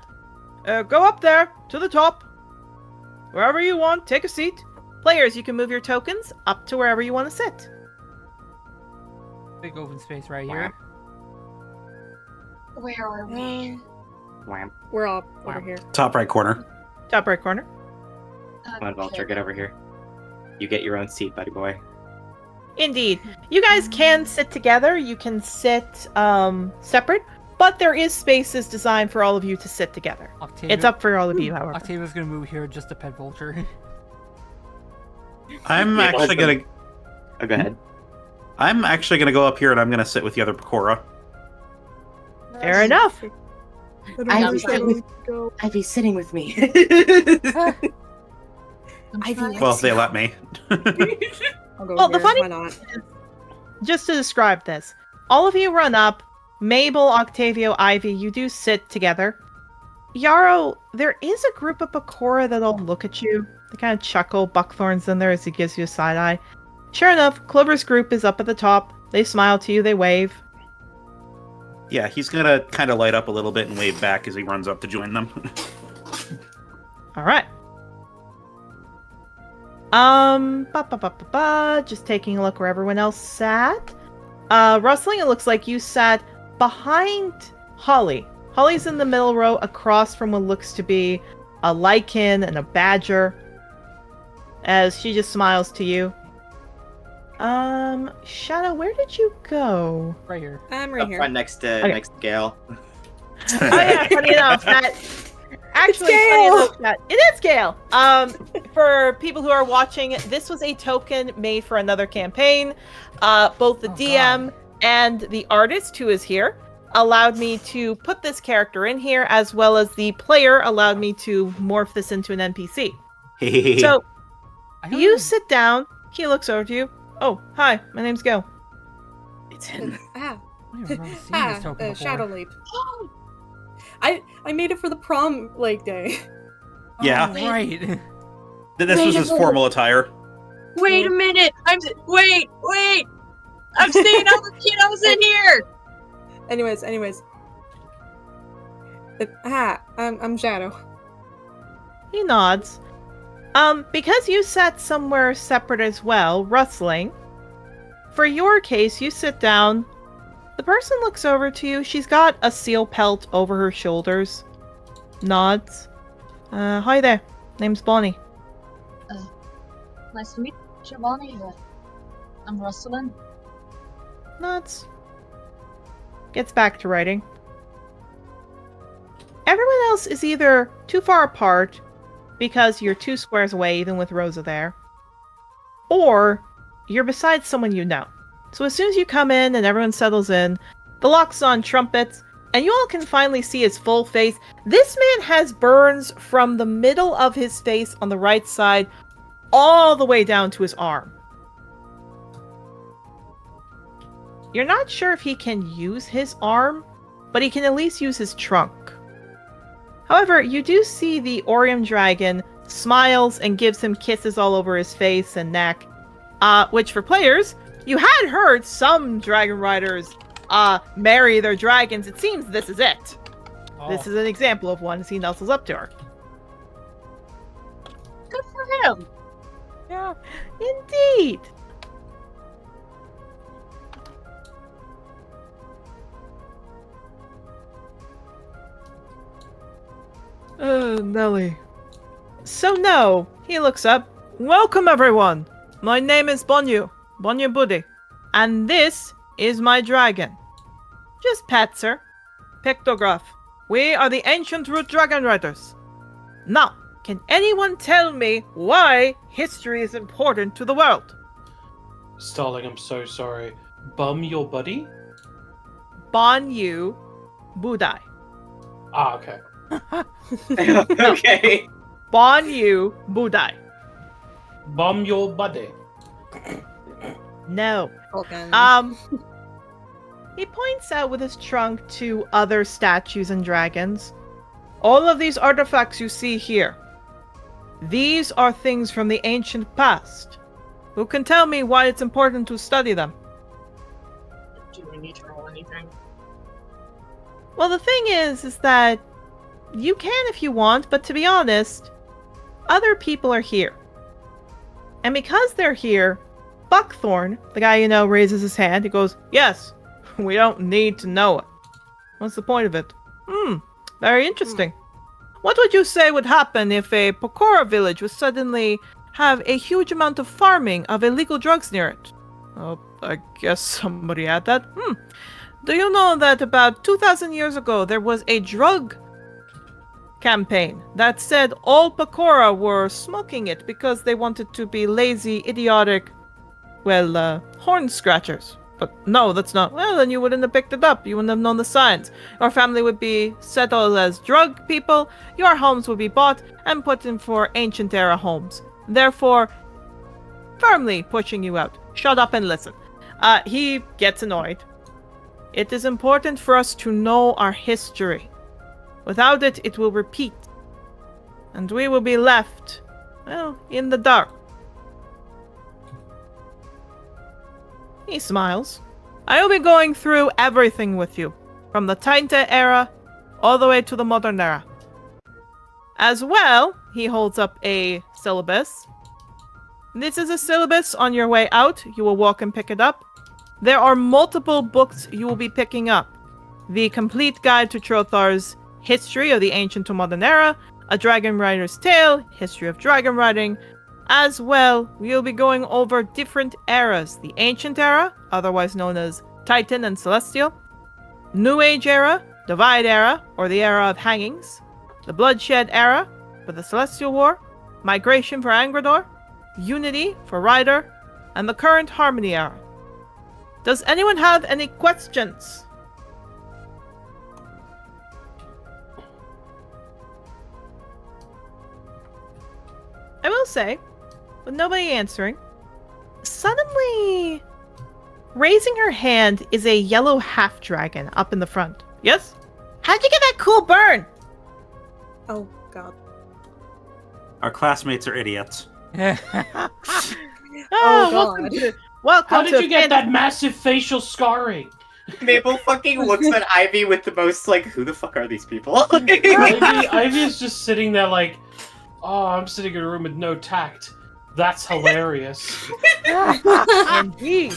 Go up there, to the top. Wherever you want, take a seat. Players, you can move your tokens up to wherever you want to sit. Big open space right here. Where are we? Wham. We're all over here. Top right corner. Top right corner. Come on, Vulture, get over here. You get your own seat, buddy boy. Indeed. You guys can sit together. You can sit separate. But there is spaces designed for all of you to sit together. Octavia, It's up for all of you, however. Octavia's gonna move here just to pet Vulture. I'm Yeah, actually gonna. Oh, go ahead. I'm actually gonna go up here and I'm gonna sit with the other Pecora. Fair enough. Ivy sitting with me. Well, if they let me. I'll go Well, the here. funny Why not? Just to describe this, all of you run up. Mabel, Octavio, Ivy, you do sit together. Yarrow, there is a group of Pecora that all look at you. They kind of chuckle. Buckthorn's in there as he gives you a side eye. Sure enough, Clover's group is up at the top. They smile to you, they wave. Yeah, he's gonna kind of light up a little bit and wave back as he runs up to join them. Alright. Just taking a look where everyone else sat. Rustling, it looks like you sat behind Holly. Holly's in the middle row across from what looks to be a lichen and a badger. As she just smiles to you. Shadow, where did you go? Right here. I'm right Up here. front next to Okay. next to Gale. Oh yeah, funny enough, that actually funny Gale! enough that it is Gale. For people who are watching, this was a token made for another campaign. Both the Oh, DM and the artist who is here allowed me to put this character in here, as well as the player allowed me to morph this into an NPC. So I don't you even- sit down. He looks over to you. Oh, hi, my name's Gil. It's him. Ah, I don't even remember seeing this token before. Shadow Leap. I made it for the prom day. Yeah. Oh, right. This was his formal attire. Wait a minute! Wait! I'm seeing all the kiddos in here! Anyways. I'm Shadow. He nods. Because you sat somewhere separate as well, Rustling, for your case, you sit down. The person looks over to you. She's got a seal pelt over her shoulders. Nods. Hi there. Name's Bonnie. Nice to meet you, Bonnie. I'm Rustling. Nods. Gets back to writing. Everyone else is either too far apart, because you're 2 squares away even with Rosa there, or you're beside someone you know. So as soon as you come in and everyone settles in, the lock's on trumpets, and you all can finally see his full face. This man has burns from the middle of his face on the right side all the way down to his arm. You're not sure if he can use his arm, but he can at least use his trunk. However, you do see the Orium dragon smiles and gives him kisses all over his face and neck, which for players, you had heard some dragon riders marry their dragons. It seems this is it. This is an example of one as he nuzzles up to her. Good for him. Yeah, indeed. Nelly. So no, he looks up. Welcome everyone. My name is Bonyu Budi. And this is my dragon. Just pets her. Pictograph. We are the ancient root dragon riders. Now, can anyone tell me why history is important to the world? Starling, I'm so sorry. Bum your buddy? Bonyu Budai. Ah, okay. Okay. Bonyu Budai. Bum your buddy. No. Okay. He points out with his trunk to other statues and dragons. All of these artifacts you see here. These are things from the ancient past. Who can tell me why it's important to study them? Do we need to roll anything? Well, the thing is that you can if you want, but to be honest, other people are here. And because they're here, Buckthorn, the guy you know, raises his hand. He goes, yes, we don't need to know it. What's the point of it? Very interesting. What would you say would happen if a Pokora village would suddenly have a huge amount of farming of illegal drugs near it? Oh, I guess somebody had that. Do you know that about 2,000 years ago there was a drug campaign that said all Pokora were smoking it because they wanted to be lazy, idiotic, horn scratchers. But no, that's not. Well, then you wouldn't have picked it up. You wouldn't have known the signs. Your family would be settled as drug people. Your homes would be bought and put in for ancient era homes. Therefore, firmly pushing you out. Shut up and listen. He gets annoyed. It is important for us to know our history. Without it, it will repeat. And we will be left, in the dark. He smiles. I will be going through everything with you, from the Tainta era all the way to the modern era. As well, he holds up a syllabus. This is a syllabus on your way out. You will walk and pick it up. There are multiple books you will be picking up. The Complete Guide to Trothar's History of the Ancient to Modern Era, A Dragon Rider's Tale, History of Dragon Riding. As well, we'll be going over different eras. The Ancient Era, otherwise known as Titan and Celestial. New Age Era, Divide Era, or the Era of Hangings. The Bloodshed Era, for the Celestial War. Migration for Angrador. Unity for Rider. And the current Harmony Era. Does anyone have any questions? I will say, with nobody answering, suddenly raising her hand is a yellow half-dragon up in the front. Yes? How'd you get that cool burn? Oh, God. Our classmates are idiots. Welcome God. welcome How to did you get Fan- that massive facial scarring? Mabel fucking looks at Ivy with the most, who the fuck are these people? Ivy is just sitting there like, oh, I'm sitting in a room with no tact. That's hilarious. Indeed.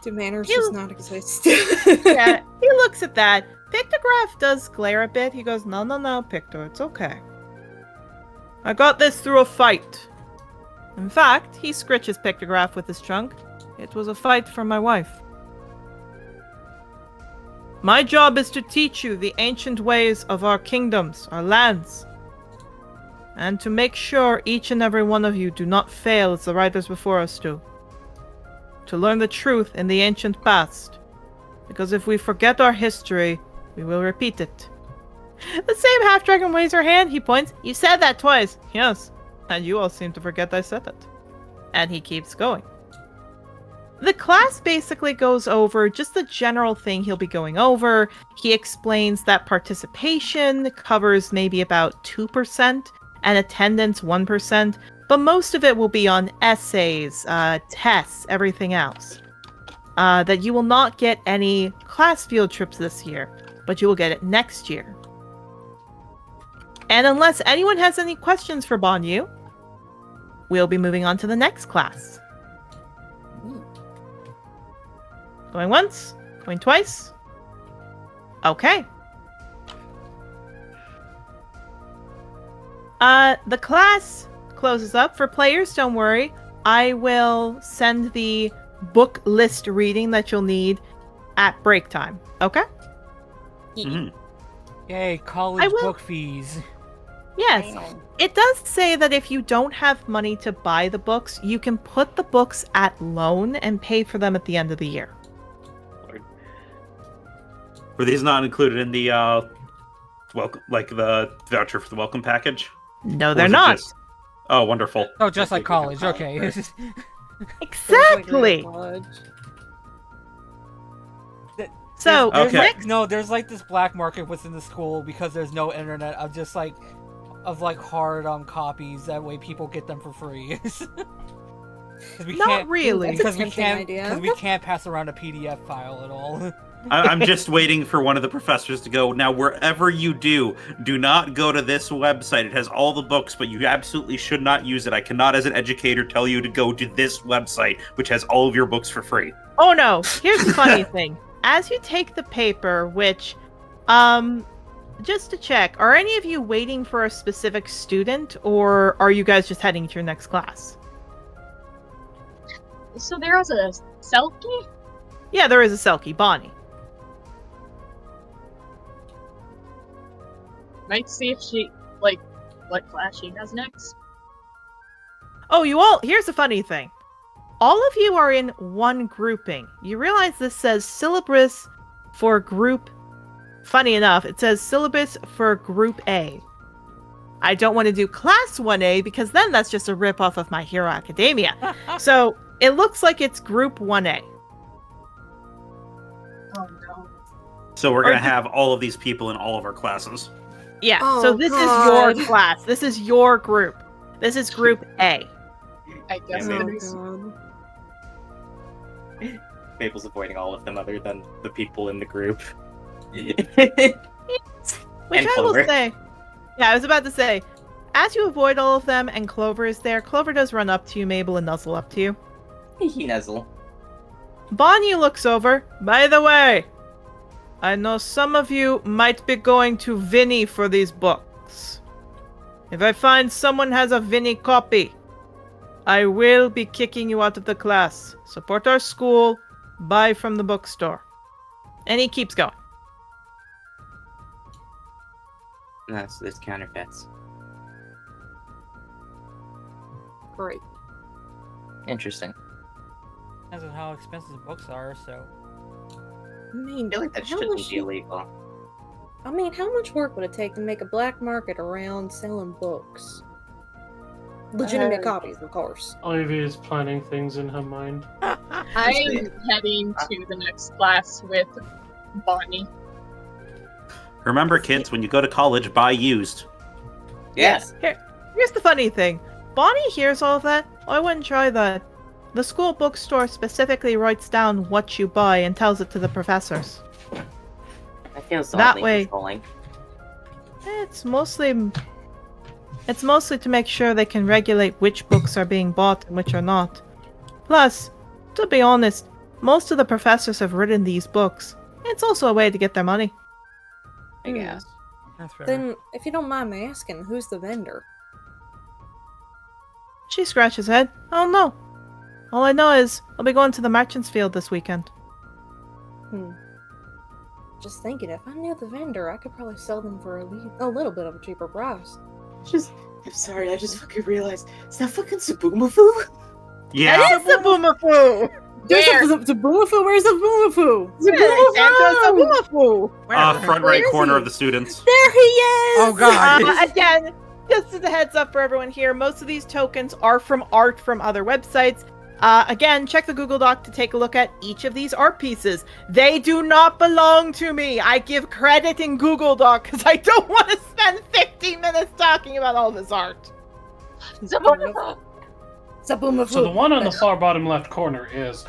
Do manners You- just not exist? Yeah, he looks at that. Pictograph does glare a bit. He goes, no, Pictor, it's okay. I got this through a fight. In fact, he scritches Pictograph with his trunk. It was a fight for my wife. My job is to teach you the ancient ways of our kingdoms, our lands. And to make sure each and every one of you do not fail as the riders before us do. To learn the truth in the ancient past. Because if we forget our history, we will repeat it. The same half-dragon waves her hand. He points. You said that twice. Yes. And you all seem to forget I said it. And he keeps going. The class basically goes over just the general thing he'll be going over. He explains that participation covers maybe about 2% and attendance 1%, but most of it will be on essays, tests, everything else. That you will not get any class field trips this year, but you will get it next year. And unless anyone has any questions for Bonyu, we'll be moving on to the next class. Going once, going twice. Okay. The class closes up. For players, don't worry. I will send the book list reading that you'll need at break time. Okay? Mhm. Yay, college will- book fees. Yes. It does say that if you don't have money to buy the books, you can put the books at loan and pay for them at the end of the year. Were these not included in the welcome, like the voucher for the welcome package? No, Or they're was it not. just- Oh, wonderful. Oh, just I like think we can college. call Okay. it Exactly. So, There's Okay. there's like this black market within the school because there's no internet of just like hard copies. That way people get them for free. 'Cause we Not can't, really. That's a because we tempting can't idea. because we can't pass around a PDF file at all. I'm just waiting for one of the professors to go, now wherever you do not go to this website. It has all the books, but you absolutely should not use it. I cannot, as an educator, tell you to go to this website, which has all of your books for free. oh no, here's the funny thing. As you take the paper, which, just to check, are any of you waiting for a specific student, or are you guys just heading to your next class? So there is a Selkie? Yeah, there is a Selkie, Bonnie. Might see if she, like, what class she has next. Oh, here's the funny thing. All of you are in one grouping. You realize this says syllabus for group. Funny enough, it says syllabus for group A. I don't want to do class 1A because then that's just a ripoff of My Hero Academia. So it looks like it's group 1A. Oh no. So we're going to have all of these people in all of our classes. Yeah, Oh, so this God. is your class. This is your group. This is group A. I guess Yeah, it Oh, is. God. Mabel's avoiding all of them other than the people in the group. Which And I will Clover. say. Yeah, I was about to say, as you avoid all of them and Clover is there, Clover does run up to you, Mabel, and nuzzle up to you. He nuzzle. Bonnie looks over. By the way, I know some of you might be going to Vinny for these books. If I find someone has a Vinny copy, I will be kicking you out of the class. Support our school. Buy from the bookstore. And he keeps going. That's there's counterfeits. Great. Interesting. Depends on how expensive the books are. So I mean, I feel like that how shouldn't much be illegal. I mean, how much work would it take to make a black market around selling books? Legitimate copies, of course. Ivy is planning things in her mind. I'm heading to the next class with Bonnie. Remember, kids, when you go to college, buy used. Yes. Here's the funny thing. Bonnie hears all of that. Oh, I wouldn't try that. The school bookstore specifically writes down what you buy and tells it to the professors. I feel so That way- controlling. It's mostly to make sure they can regulate which books are being bought and which are not. Plus, to be honest, most of the professors have written these books. It's also a way to get their money. I guess. that's fair. Then, if you don't mind me asking, who's the vendor? She scratches her head. I don't know. All I know is I'll be going to the merchant's field this weekend. Just thinking, if I knew the vendor, I could probably sell them for a little bit of a cheaper price. I'm sorry, I just fucking realized. Is that fucking Sabumafu? Yeah. That is the Boomafoo! There's a Boomafu. Where's the Boomafu? Front right corner of the students. There he is! Oh god. Again, just as a heads up for everyone here, most of these tokens are from art from other websites. Again, check the Google Doc to take a look at each of these art pieces. They do not belong to me. I give credit in Google Doc because I don't want to spend 15 minutes talking about all this art. Boomafu. So the one on the far bottom left corner is.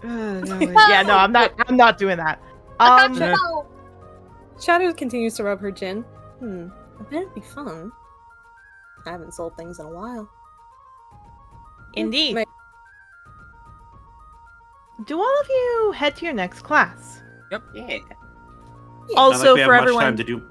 Yeah, no, I'm not doing that. Shadow continues to rub her chin. I bet it'd be fun. I haven't sold things in a while. Indeed. May- Do all of you head to your next class? Yeah. Yeah. Also, Not like we have for much everyone, time to do.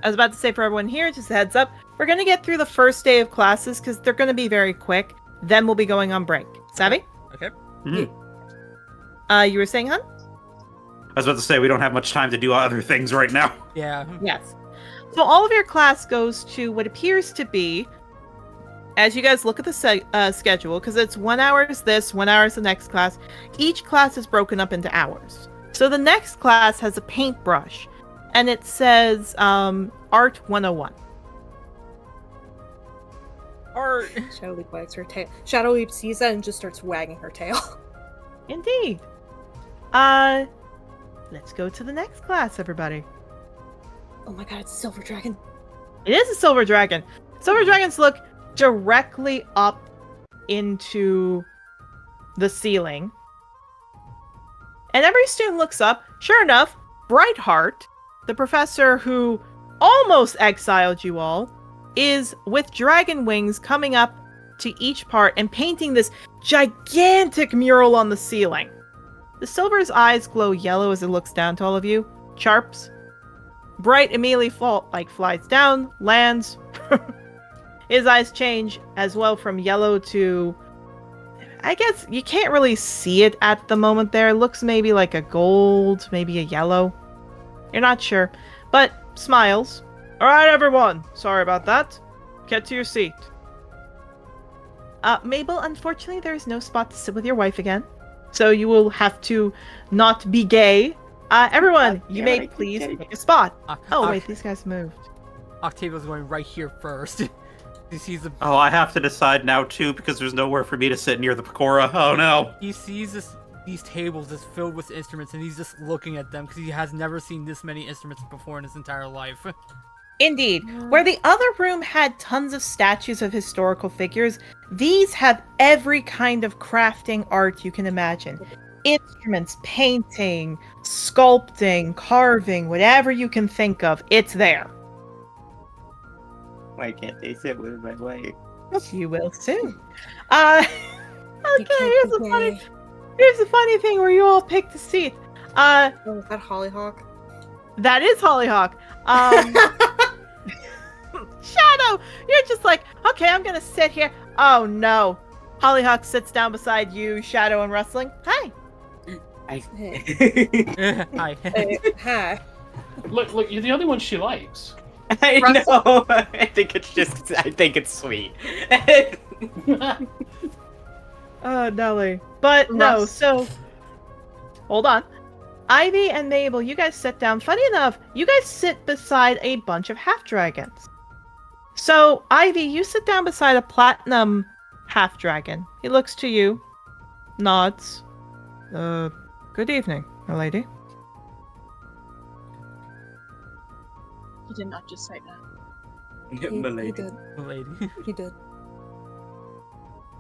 I was about to say for everyone here, just a heads up, we're going to get through the first day of classes because they're going to be very quick. Then we'll be going on break. Savvy? Okay. You were saying, hun? I was about to say we don't have much time to do other things right now. Yeah. Yes. So all of your class goes to what appears to be, as you guys look at the schedule, because it's 1 hour is this, 1 hour is the next class. Each class is broken up into hours. So the next class has a paintbrush, and it says Art 101. Art. Shadow Leap wags her tail. Shadow Leap sees that and just starts wagging her tail. Indeed. Let's go to the next class, everybody. Oh my god, it's a silver dragon. It is a silver dragon. Silver dragons look directly up into the ceiling. And every student looks up. Sure enough, Brightheart, the professor who almost exiled you all, is with dragon wings coming up to each part and painting this gigantic mural on the ceiling. The silver's eyes glow yellow as it looks down to all of you. Charps. Bright immediately flies down, lands. His eyes change as well from yellow to... I guess you can't really see it at the moment there. It looks maybe like a gold, maybe a yellow. You're not sure. But smiles. Alright, everyone. Sorry about that. Get to your seat. Mabel, unfortunately, there is no spot to sit with your wife again. So you will have to not be gay. Everyone, you may please take a spot. Oh, wait, these guys moved. Octavio's going right here first. He sees the... Oh, I have to decide now too because there's nowhere for me to sit near the Pecora. Oh no. He sees these tables just filled with instruments, and he's just looking at them because he has never seen this many instruments before in his entire life. Indeed. Where the other room had tons of statues of historical figures, these have every kind of crafting art you can imagine. Instruments, painting, sculpting, carving, whatever you can think of, it's there. Why can't they sit with my wife? You will soon. Okay, here's the funny thing where you all picked a seat. Oh, is that Hollyhock? That is Hollyhock. Shadow, you're just like, okay, I'm gonna sit here. Oh no. Hollyhock sits down beside you, Shadow and Rustling. Hi. Hi. Hi. Look, you're the only one she likes. I know. I think it's sweet. Nelly. But no, so hold on. Ivy and Mabel, you guys sit down. Funny enough, you guys sit beside a bunch of half-dragons. So, Ivy, you sit down beside a platinum half-dragon. He looks to you, nods. Good evening, my lady. He did not just say that. He Milady. did. Lady. He did.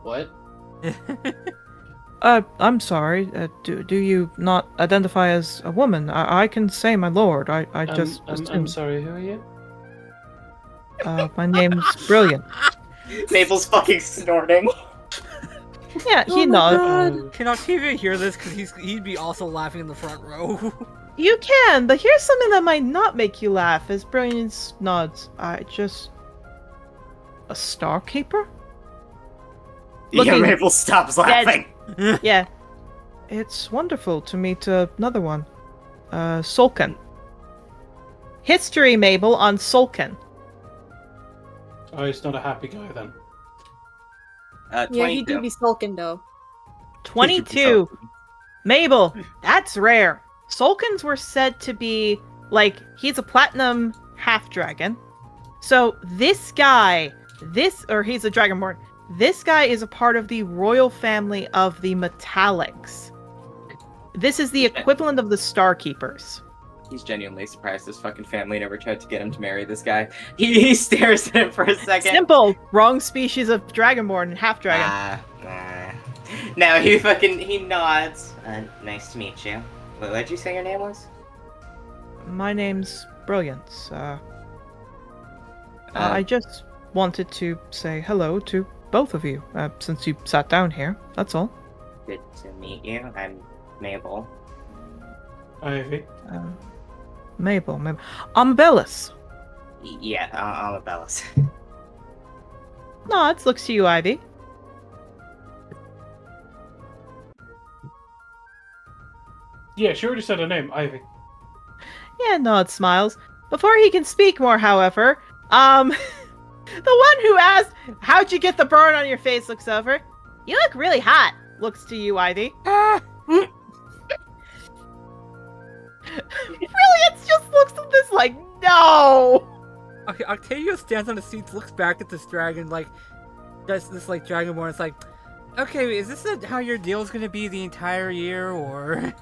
What? I'm sorry. Do you not identify as a woman? I can say my lord. I just I'm assumed. sorry. Who are you? My name's Brilliant. Mabel's fucking snorting. Yeah, he nods. Can Octavia hear this? Because he'd be also laughing in the front row. You can, but here's something that might not make you laugh. As Brilliant nods, a Starkeeper? Yeah, Looking Mabel stops laughing. Yeah. It's wonderful to meet another one. Sulkin. History, Mabel, on Sulkin. Oh, he's not a happy guy then. Yeah, he do be sulking though. 22. Mabel, that's rare. Sulkins were said to be, he's a platinum half-dragon. So this guy, he's a dragonborn. This guy is a part of the royal family of the Metallics. This is the equivalent of the Starkeepers. He's genuinely surprised his fucking family never tried to get him to marry this guy. He stares at him for a second. Simple. Wrong species of dragonborn, half-dragon. No, he nods. Nice to meet you. What did you say your name was? My name's Brilliance. I just wanted to say hello to both of you, since you sat down here. That's all. Good to meet you. I'm Mabel. Ivy. Mabel. I'm Bellis. Yeah, I'm a Bellis. Nods, looks to you, Ivy. Yeah, she already said her name, Ivy. Yeah, Nod smiles. Before he can speak more, however, the one who asked, "How'd you get the burn on your face?" looks over. "You look really hot." Looks to you, Ivy. Really, it just looks at this like, no! Okay, Octavio stands on the seats, looks back at this dragon, like, does this, like, dragonborn. It's like, okay, is this how your deal is gonna be the entire year, or?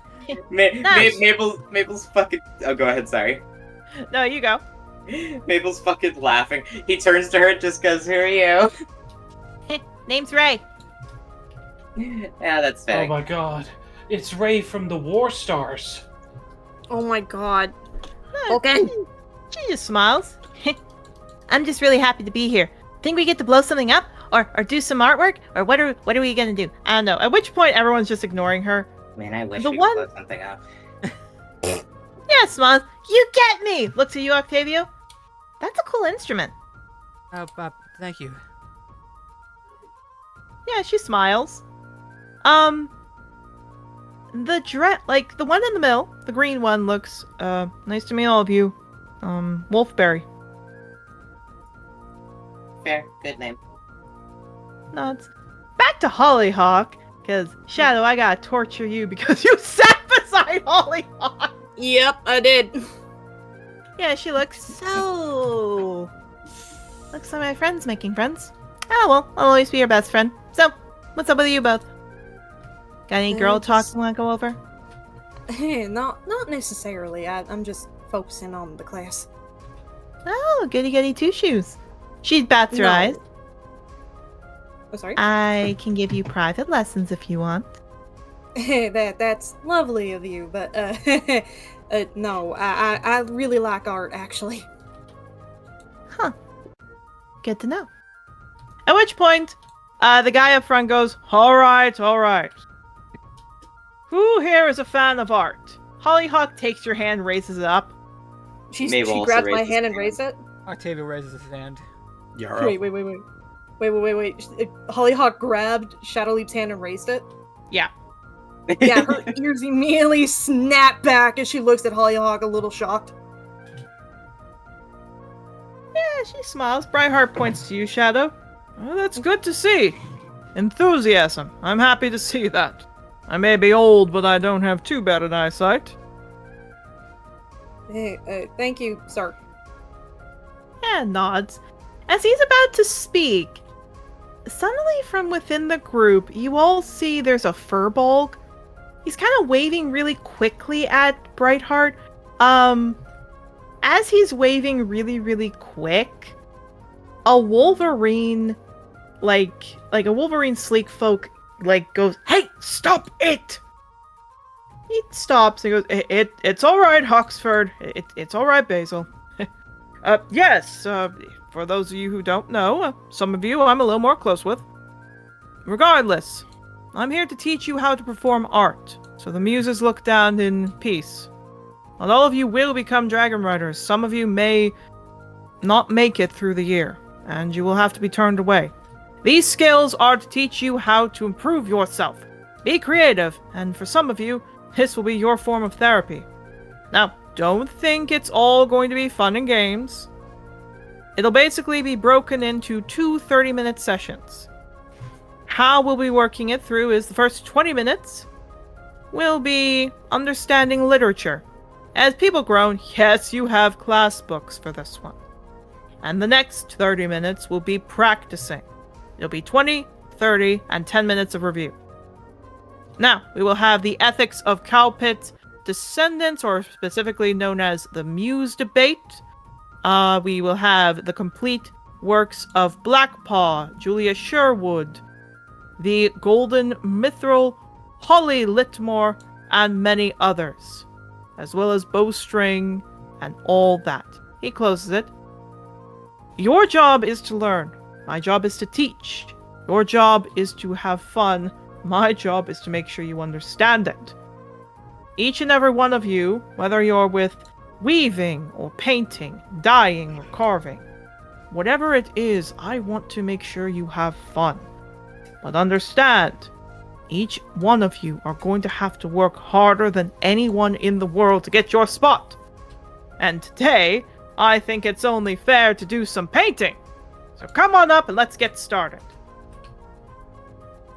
Mabel's fucking... Oh, go ahead, sorry. No, you go. Mabel's fucking laughing. He turns to her and just goes, "Who are you?" Name's Ray. Yeah, that's fair. Oh my god. It's Ray from the War Stars. Oh my god. Okay. She just smiles. I'm just really happy to be here. Think we get to blow something up? Or do some artwork? Or what are we gonna do? I don't know. At which point everyone's just ignoring her. Man, I wish The we one- could blow something up. Yeah, smiles. You get me! Looks at you, Octavio. That's a cool instrument. Thank you. Yeah, she smiles. The the one in the middle, the green one looks, nice to meet all of you. Wolfberry. Fair. Good name. Nods. Back to Hollyhock, because, Shadow, I gotta torture you because you sat beside Hollyhock! Yep, I did. Yeah, she looks so... Looks like my friend's making friends. Oh well, I'll always be your best friend. So, what's up with you both? Got any girl talk you wanna go over? Not necessarily. I'm just focusing on the class. Oh, goody two-shoes. She bats her No. eyes. Oh, sorry. I can give you private lessons if you want. That's lovely of you, but no, I really like art actually. Huh. Good to know. At which point, the guy up front goes, all right. Who here is a fan of art? Hollyhock takes your hand, raises it up. She Mabel also grabs my raised hand his and raised it. Octavio raises his hand. Yarrow. Wait. Hollyhock grabbed Shadowleap's hand and raised it. Yeah. Yeah, her ears immediately snap back as she looks at Hollyhock, a little shocked. Yeah, she smiles. Brightheart points to you, Shadow. Well, that's good to see. Enthusiasm. I'm happy to see that. I may be old, but I don't have too bad an eyesight. Hey, thank you, sir. Yeah, nods. As he's about to speak, suddenly from within the group, you all see there's a furbolg. He's kind of waving really quickly at Brightheart. As he's waving really quick, a Wolverine, like a Wolverine sleek folk, goes, "Hey, stop it!" He stops and goes, It's all right, Huxford. It's all right, Basil. Yes, for those of you who don't know, some of you I'm a little more close with. Regardless, I'm here to teach you how to perform art, so the muses look down in peace. Not all of you will become dragon riders. Some of you may not make it through the year, and you will have to be turned away. These skills are to teach you how to improve yourself. Be creative, and for some of you, this will be your form of therapy. Now, don't think it's all going to be fun and games. It'll basically be broken into 2 30-minute sessions. How we'll be working it through is the first 20 minutes will be understanding literature. As people groan, yes, you have class books for this one. And the next 30 minutes will be practicing. It'll be 20, 30, and 10 minutes of review. Now, we will have the ethics of Cowpit's descendants, or specifically known as the Muse debate. We will have the complete works of Blackpaw, Julia Sherwood, the Golden Mithril, Holly Litmore, and many others, as well as Bowstring and all that. He closes it. your job is to learn. My job is to teach. Your job is to have fun. My job is to make sure you understand it. Each and every one of you, whether you're with weaving or painting, dyeing or carving, whatever it is, I want to make sure you have fun. But understand, each one of you are going to have to work harder than anyone in the world to get your spot. And today, I think it's only fair to do some painting. So come on up and let's get started.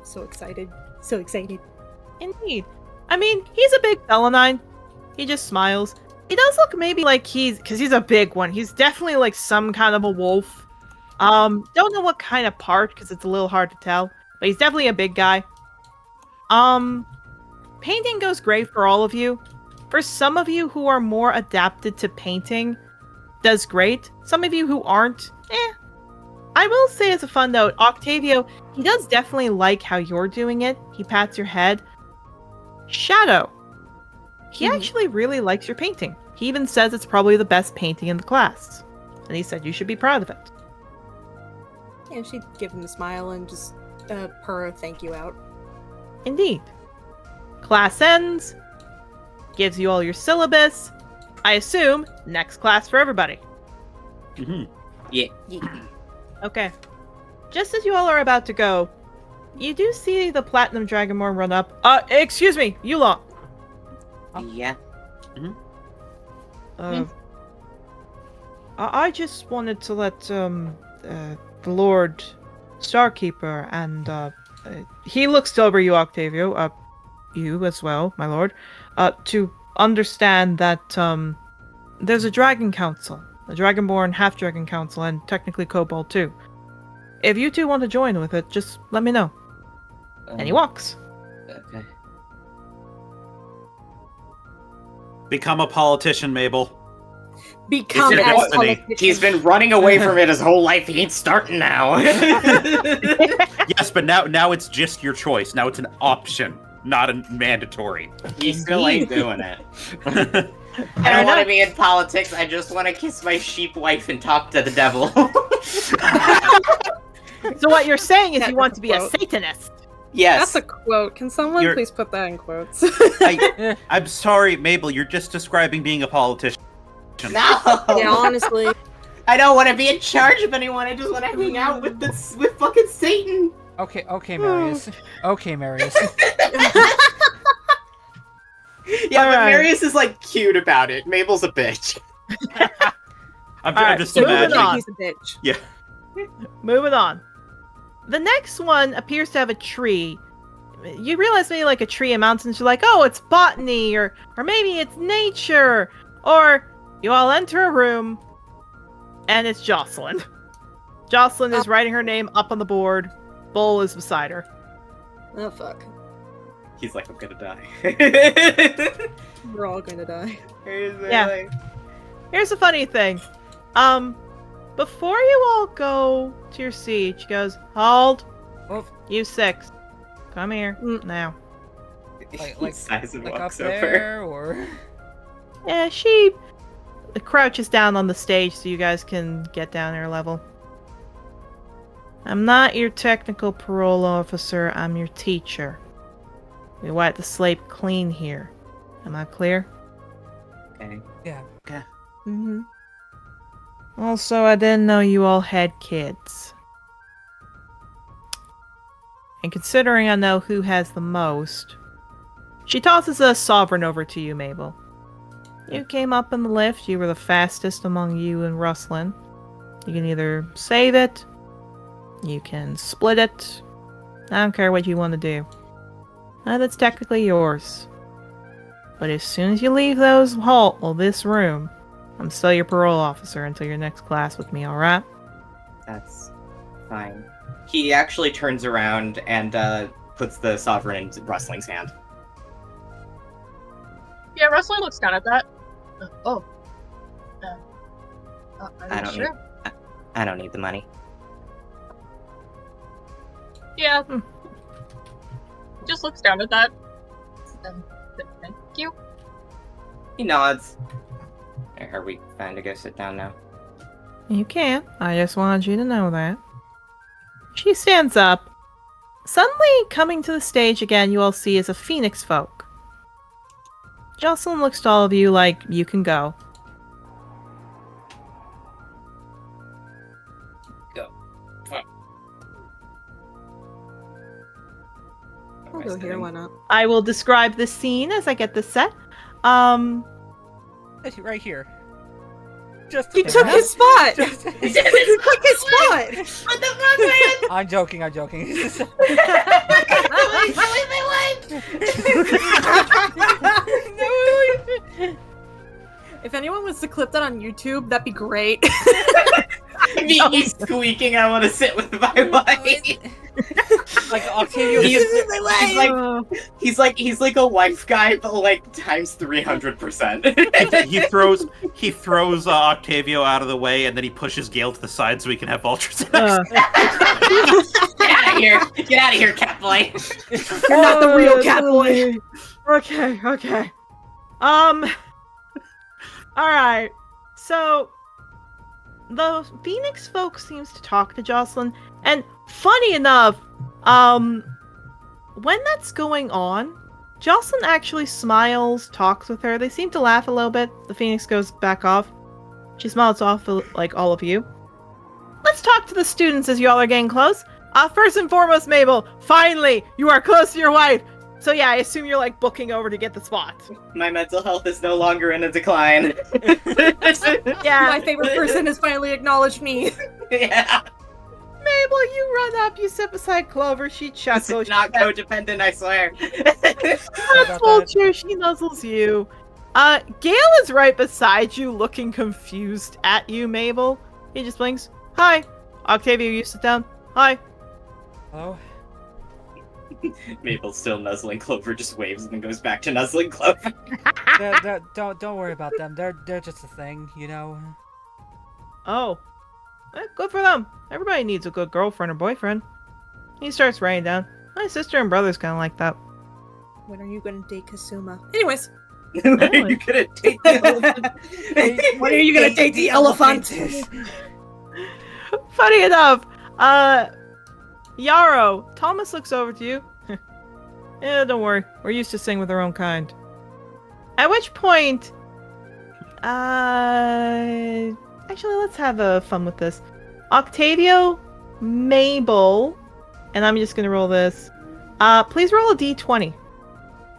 So excited. So excited. Indeed. I mean, he's a big Felinine. He just smiles. He does look maybe like because he's a big one. He's definitely like some kind of a wolf. Don't know what kind of part because it's a little hard to tell. But he's definitely a big guy. Painting goes great for all of you. For some of you who are more adapted to painting, does great. Some of you who aren't, I will say as a fun note, Octavio, he does definitely like how you're doing it. He pats your head. Shadow, he actually really likes your painting. He even says it's probably the best painting in the class. And he said you should be proud of it. Yeah, she'd give him a smile and just purr a thank you out. Indeed. Class ends. Gives you all your syllabus. I assume next class for everybody. Yeah. Okay. Just as you all are about to go, you do see the Platinum Dragonborn run up. Excuse me, Yula. Yeah. I just wanted to let the Lord Starkeeper and he looks over you, Octavio, you as well, my lord, to understand that there's a Dragon Council, a Dragonborn Half-Dragon Council, and technically Kobold too. If you two want to join with it, just let me know. And he walks. Okay. Become a politician, Mabel. Become It's a an politician. He's been running away from it his whole life. He ain't starting now. Yes, but now it's just your choice. Now it's an option, not a mandatory. He still ain't doing it. I Fair don't want enough. to be in politics. I just want to kiss my sheep wife and talk to the devil. So what you're saying is That you want was to a be a quote. Satanist. Yes. That's a quote. Can someone You're- please put that in quotes? I'm sorry, Mabel. You're just describing being a politician. No. Yeah, honestly. I don't want to be in charge of anyone. I just want to hang out with with fucking Satan. Okay, Marius. Okay, Marius. Yeah, but Alright. Marius is like cute about it. Mabel's a bitch. I'm Alright, just so moving imagining. on. He's a bitch. Moving on. The next one appears to have a tree. You realize maybe like a tree in mountains, you're like, oh, it's botany, or maybe it's nature. Or you all enter a room, and it's Jocelyn. Jocelyn is writing her name up on the board. Bull is beside her. Oh fuck. He's like, I'm gonna die. We're all gonna die. Yeah. Here's the funny thing. Before you all go to your seat, she goes, hold. Oh. You 6. Come here, now. Like sighs and like up walks over. there, or Yeah, she crouches down on the stage so you guys can get down her level. I'm not your technical parole officer, I'm your teacher. We wipe the slate clean here. Am I clear? Okay. yeah. Mm-hmm. Also, I didn't know you all had kids. And considering I know who has the most, she tosses a sovereign over to you, Mabel. You came up in the lift, you were the fastest among you and Rustlin. You can either save it, you can split it. I don't care what you want to do. That's technically yours. But as soon as you leave this room, I'm still your parole officer until your next class with me, alright? That's fine. He actually turns around and puts the sovereign in Rustling's hand. Yeah, Rustling looks down at that. Are I you don't sure? I don't need the money. Yeah. Just looks down at that. Thank you. He nods. Are we fine to go sit down now? You can. I just wanted you to know that. She stands up. Suddenly, coming to the stage again, you all see is a phoenix folk. Jocelyn looks to all of you like, you can go. I'll go here, why not? I will describe the scene as I get this set. Right here. Just You took his spot! You Just- took his spot! What the fuck, man? I'm joking. If anyone was to clip that on YouTube, that'd be great. Me squeaking, I want to sit with my wife. Like Octavio. He's like a wife guy, but like times 300%. he throws Octavio out of the way, and then he pushes Gale to the side so he can have ultrasound. Get out of here! Get out of here, cat boy! You're not the real cat boy. Okay. Alright. So, the Phoenix folk seems to talk to Jocelyn, and funny enough, when that's going on, Jocelyn actually smiles, talks with her. They seem to laugh a little bit. The Phoenix goes back off. She smiles off like all of you. Let's talk to the students as y'all are getting close. First and foremost, Mabel, finally, you are close to your wife. So yeah, I assume you're like booking over to get the spot. My mental health is no longer in a decline. Yeah. My favorite person has finally acknowledged me. Yeah. Mabel, you run up, you sit beside Clover, she This chuckles. is not codependent, I swear. That's Vulture, she nuzzles you. Gale is right beside you, looking confused at you, Mabel. He just blinks. Hi. Octavia, you sit down. Hi. Hello. Mabel's still nuzzling Clover, just waves and then goes back to nuzzling Clover. Don't worry about them. They're just a thing, you know. Oh. Good for them. Everybody needs a good girlfriend or boyfriend. He starts writing down. My sister and brother's kind of like that. When are you gonna date Kasuma? Anyways. When are you gonna take the elephant? When are you gonna date the elephant? Funny enough, Yarrow, Thomas looks over to you. Yeah, don't worry. We're used to sing with our own kind. At which point, actually, let's have fun with this. Octavio, Mabel, and I'm just gonna roll this. Please roll a d20.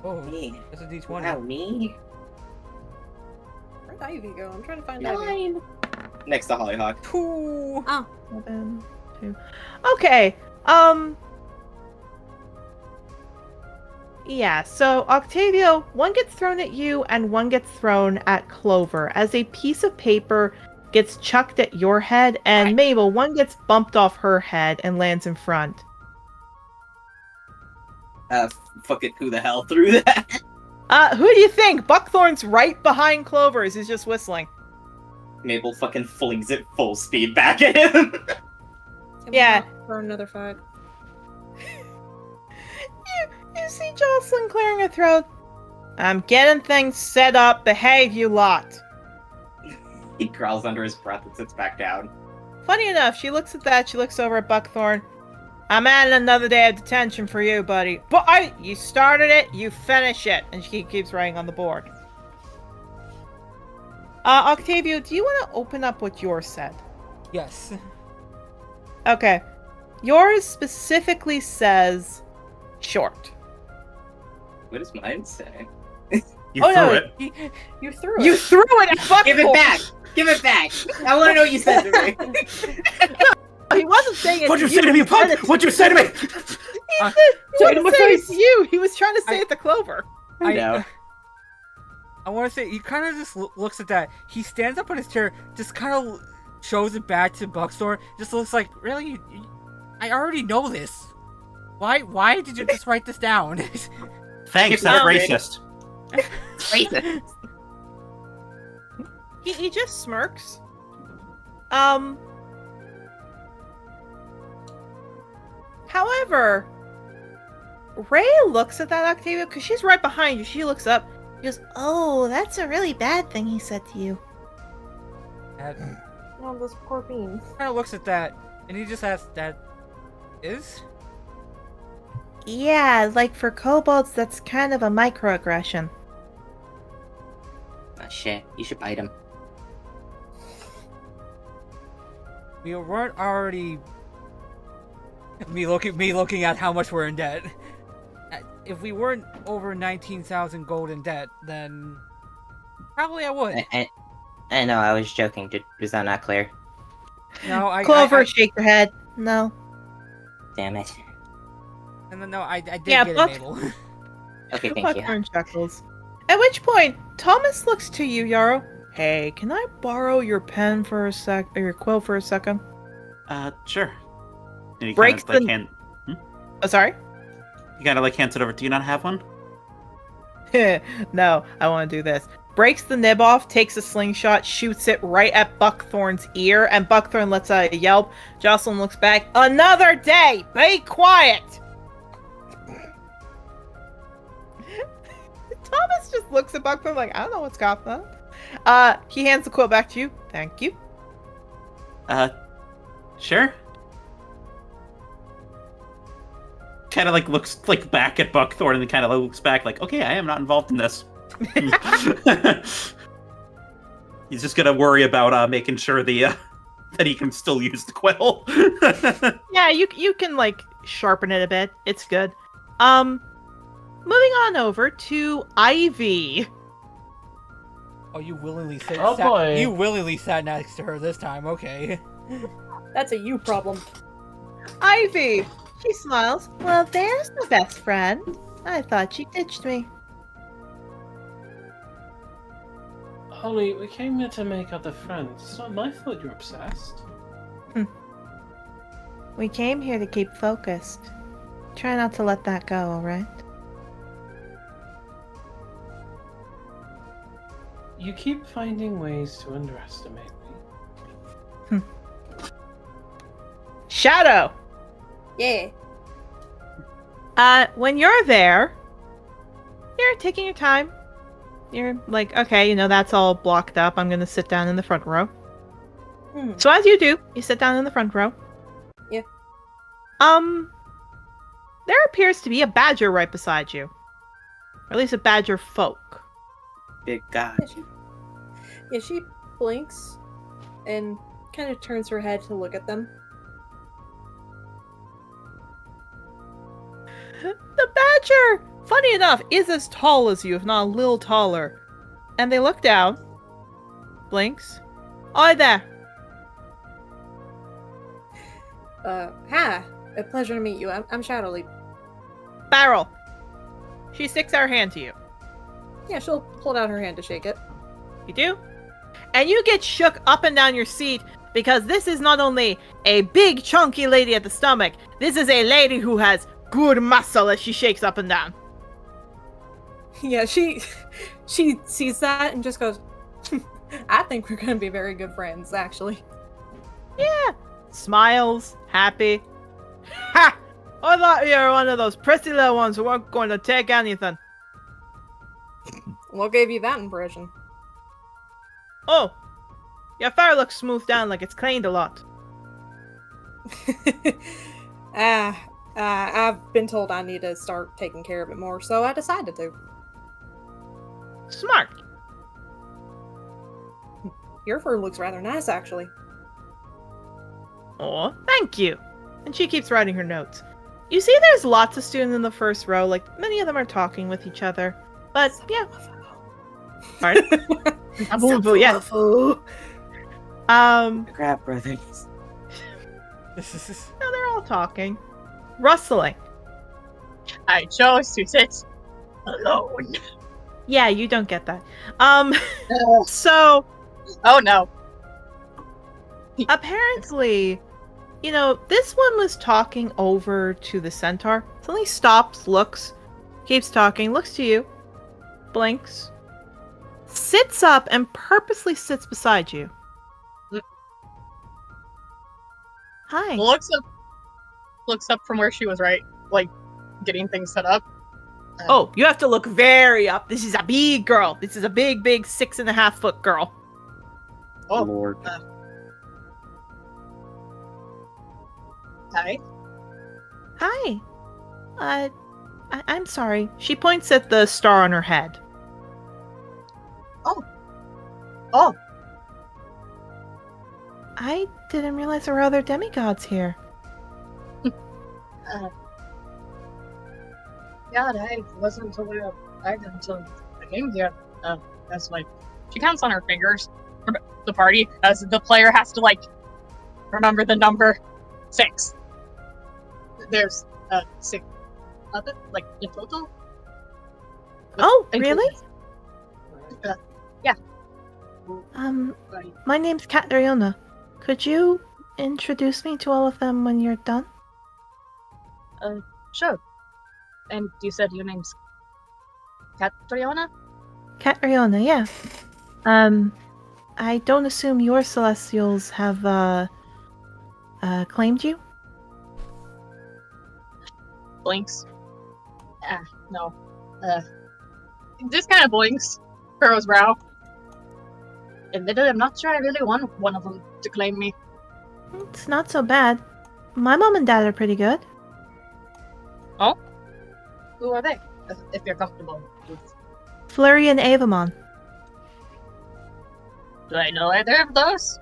Oh, Me. it's a D20. Wow, me? Where'd Ivy go? I'm trying to find 9. Next to Hollyhock. 2. 7, 2. Okay. Yeah, so Octavio, one gets thrown at you and one gets thrown at Clover as a piece of paper gets chucked at your head, and Mabel, one gets bumped off her head and lands in front. Fuck it, who the hell threw that? Who do you think? Buckthorn's right behind Clover as he's just whistling. Mabel fucking flings it full speed back at him. Yeah. For another 5. You see Jocelyn clearing her throat. I'm getting things set up. Behave, you lot. He growls under his breath and sits back down. Funny enough, she looks at that. She looks over at Buckthorn. I'm adding another day of detention for you, buddy. But you started it, you finish it. And she keeps writing on the board. Octavio, do you want to open up what yours said? Yes. Okay. Yours specifically says short. What does mine say? You threw it. You threw it. You threw it at Buckthorn! Give it back! Give it back! I want to know what you said to me. He wasn't saying it What'd you to say to me, punk? He What'd you say to me? wasn't Say it in my saying it face. to you. He was trying to say it to Clover. I know. I want to say he kind of just looks at that. He stands up on his chair, just kind of shows it back to Buckthorn. Just looks like, really? I already know this. Why did you just write this down? Thanks, that's racist. Racist. He just smirks. However, Ray looks at that Octavia because she's right behind you. She looks up. She goes, "Oh, that's a really bad thing he said to you." Oh, this poor bean. Kind of looks at that, and he just asks, "That is?" Yeah, like for kobolds, that's kind of a microaggression. Oh shit, you should bite him. We weren't already. Me looking at how much we're in debt. If we weren't over 19,000 gold in debt, then probably I would. I know, I was joking. Was that not clear? No, Clover, shake your head. No. Damn it. And then no, I did Yeah, get Buck- an able. Okay, thank you. Buckthorn chuckles. At which point, Thomas looks to you, Yarrow. Hey, can I borrow your pen for a sec, or your quill for a second? Sure. And he Breaks kind of, the- hand, Oh, sorry? he kind of like hands it over. Do you not have one? No, I want to do this. Breaks the nib off, takes a slingshot, shoots it right at Buckthorn's ear, and Buckthorn lets out a yelp. Jocelyn looks back. Another day! Be quiet! Thomas just looks at Buckthorn like, I don't know what's got them. He hands the quill back to you. Thank you. Sure. Kind of like looks like back at Buckthorn and then kind of looks back like, okay, I am not involved in this. He's just gonna worry about making sure the that he can still use the quill. Yeah, you can like sharpen it a bit. It's good. Moving on over to Ivy. Oh, you willingly sat. Oh, boy. You willingly sat next to her this time. Okay. That's a you problem. Ivy. She smiles. Well, there's the best friend. I thought she ditched me. Holly, we came here to make other friends. It's not my fault you're obsessed. We came here to keep focused. Try not to let that go, alright? You keep finding ways to underestimate me. Shadow! Yeah. When you're there, you're taking your time. You're like, okay, you know, that's all blocked up. I'm gonna sit down in the front row. So as you do, you sit down in the front row. Yeah. There appears to be a badger right beside you. Or at least a badger folk. Big God. She blinks and kind of turns her head to look at them. The badger, funny enough, is as tall as you, if not a little taller. And they look down. Blinks. Oi there. Hi. A pleasure to meet you. I'm Shadowleap. Barrel. She sticks out her hand to you. Yeah, she'll hold out her hand to shake it. You do? And you get shook up and down your seat because this is not only a big chunky lady at the stomach, this is a lady who has good muscle as she shakes up and down. Yeah, she sees that and just goes, I think we're gonna be very good friends, actually. Yeah. Smiles, happy. Ha! I thought you were one of those prissy little ones who weren't going to take anything. What gave you that impression? Oh, your fur looks smoothed down like it's cleaned a lot. I've been told I need to start taking care of it more, so I decided to. Smart. Your fur looks rather nice, actually. Oh, thank you. And she keeps writing her notes. You see there's lots of students in the first row, like many of them are talking with each other. But yeah. Pardon? Yeah. Crap, brothers. No, they're all talking. Rustling. I chose to sit alone. Yeah, you don't get that. So Oh no. apparently, you know, this one was talking over to the centaur. Suddenly stops, looks, keeps talking, looks to you, blinks, sits up, and purposely sits beside you. Hi. Looks up from where she was, right? Like getting things set up. Oh, you have to look very up. This is a big girl. This is a big 6.5 foot girl. Oh, Lord. Hi. Hi. I'm sorry. She points at the star on her head. Oh, I didn't realize there were other demigods here. God, I wasn't aware of that until I came here. That's like, she counts on her fingers for the party, as the player has to, like, remember the number 6. There's, 6 of it, like, in total. Oh, In really? total. Yeah. My name's Cafeteria. Could you introduce me to all of them when you're done? Sure. And you said your name's Cafeteria? Cafeteria, yeah. I don't assume your Celestials have, claimed you? Blinks. No. This kind of blinks. Furrows brow. Admittedly, I'm not sure I really want one of them to claim me. It's not so bad. My mom and dad are pretty good. Oh? Who are they? If you're comfortable with... Flurry and Avamon. Do I know either of those?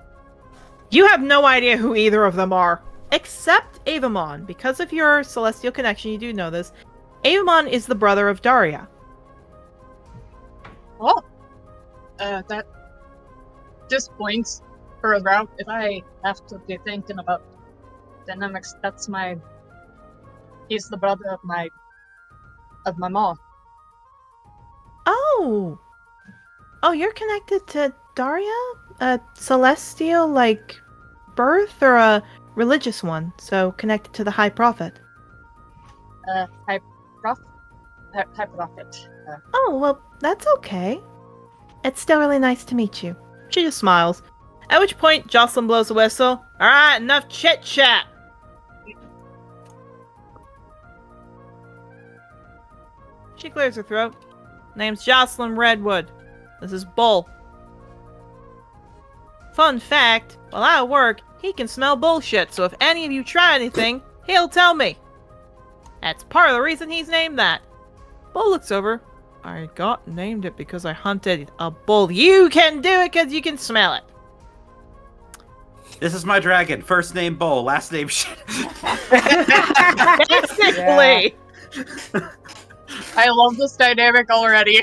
You have no idea who either of them are. Except Avamon. Because of your celestial connection, you do know this. Avamon is the brother of Daria. Oh. That... just blinks. Furrows brow. If I have to be thinking about dynamics, that's my... He's the brother of my mom. Oh! Oh, you're connected to Daria? A celestial, like, birth, or a religious one? So, connected to the High Prophet? High Prophet. Oh, well, that's okay. It's still really nice to meet you. She just smiles. At which point, Jocelyn blows a whistle. Alright, enough chit-chat! She clears her throat. Name's Jocelyn Redwood. This is Bull. Fun fact, while I work, he can smell bullshit, so if any of you try anything, he'll tell me. That's part of the reason he's named that. Bull looks over. I got named it because I hunted a bull. You can do it because you can smell it. This is my dragon. First name Bull, last name shit. Basically. I love this dynamic already.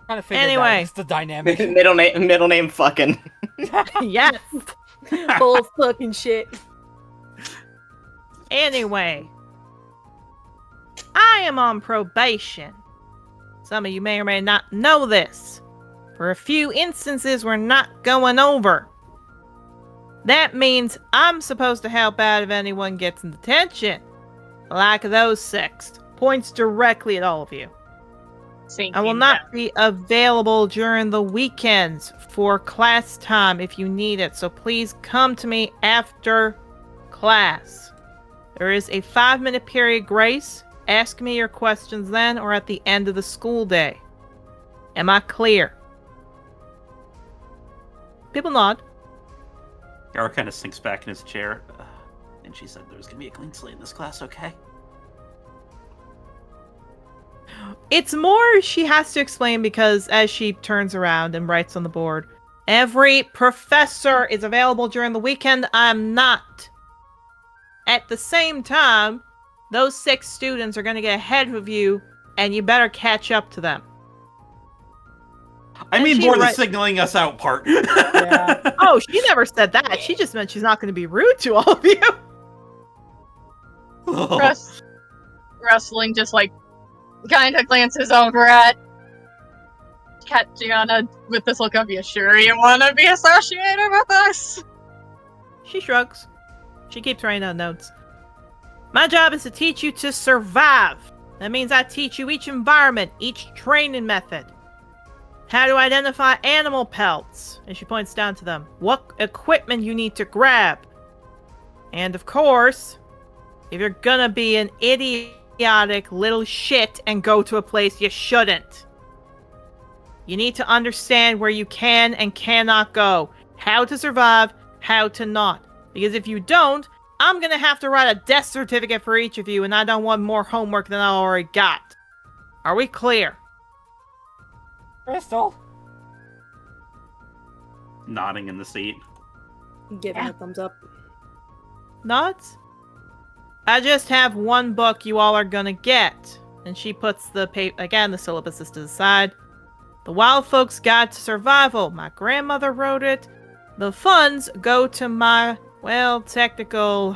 Trying to figure Anyway. out what's the dynamic. middle name fucking. Yes. Bull fucking shit. Anyway. I am on probation. Some of you may or may not know this. For a few instances we're not going over. That means I'm supposed to help out if anyone gets in detention. Like those 6. Points directly at all of you. I will not be available during the weekends for class time if you need it, so please come to me after class. There is a 5-minute period grace. Ask me your questions then or at the end of the school day. Am I clear? People nod. Yara kind of sinks back in his chair. And she said there was going to be a clean slate in this class, okay? It's more she has to explain because as she turns around and writes on the board, every professor is available during the weekend. I'm not. At the same time, those 6 students are going to get ahead of you, and you better catch up to them. I And mean she more the write- signaling us out part. Yeah. Oh, she never said that. She just meant she's not going to be rude to all of you. Rustling just like kind of glances over at Gianna with this look of, you sure you want to be associated with us? She shrugs. She keeps writing down notes. My job is to teach you to survive. That means I teach you each environment, each training method. How to identify animal pelts, and she points down to them. What equipment you need to grab. And of course, if you're gonna be an idiotic little shit and go to a place you shouldn't. You need to understand where you can and cannot go. How to survive, how to not. Because if you don't, I'm gonna have to write a death certificate for each of you, and I don't want more homework than I already got. Are we clear? Crystal. Nodding in the seat. Giving a thumbs up. Nods? I just have one book you all are gonna get. And she puts the again, the syllabus is to the side. The Wild Folks Guide to Survival. My grandmother wrote it. The funds go to my, well, technically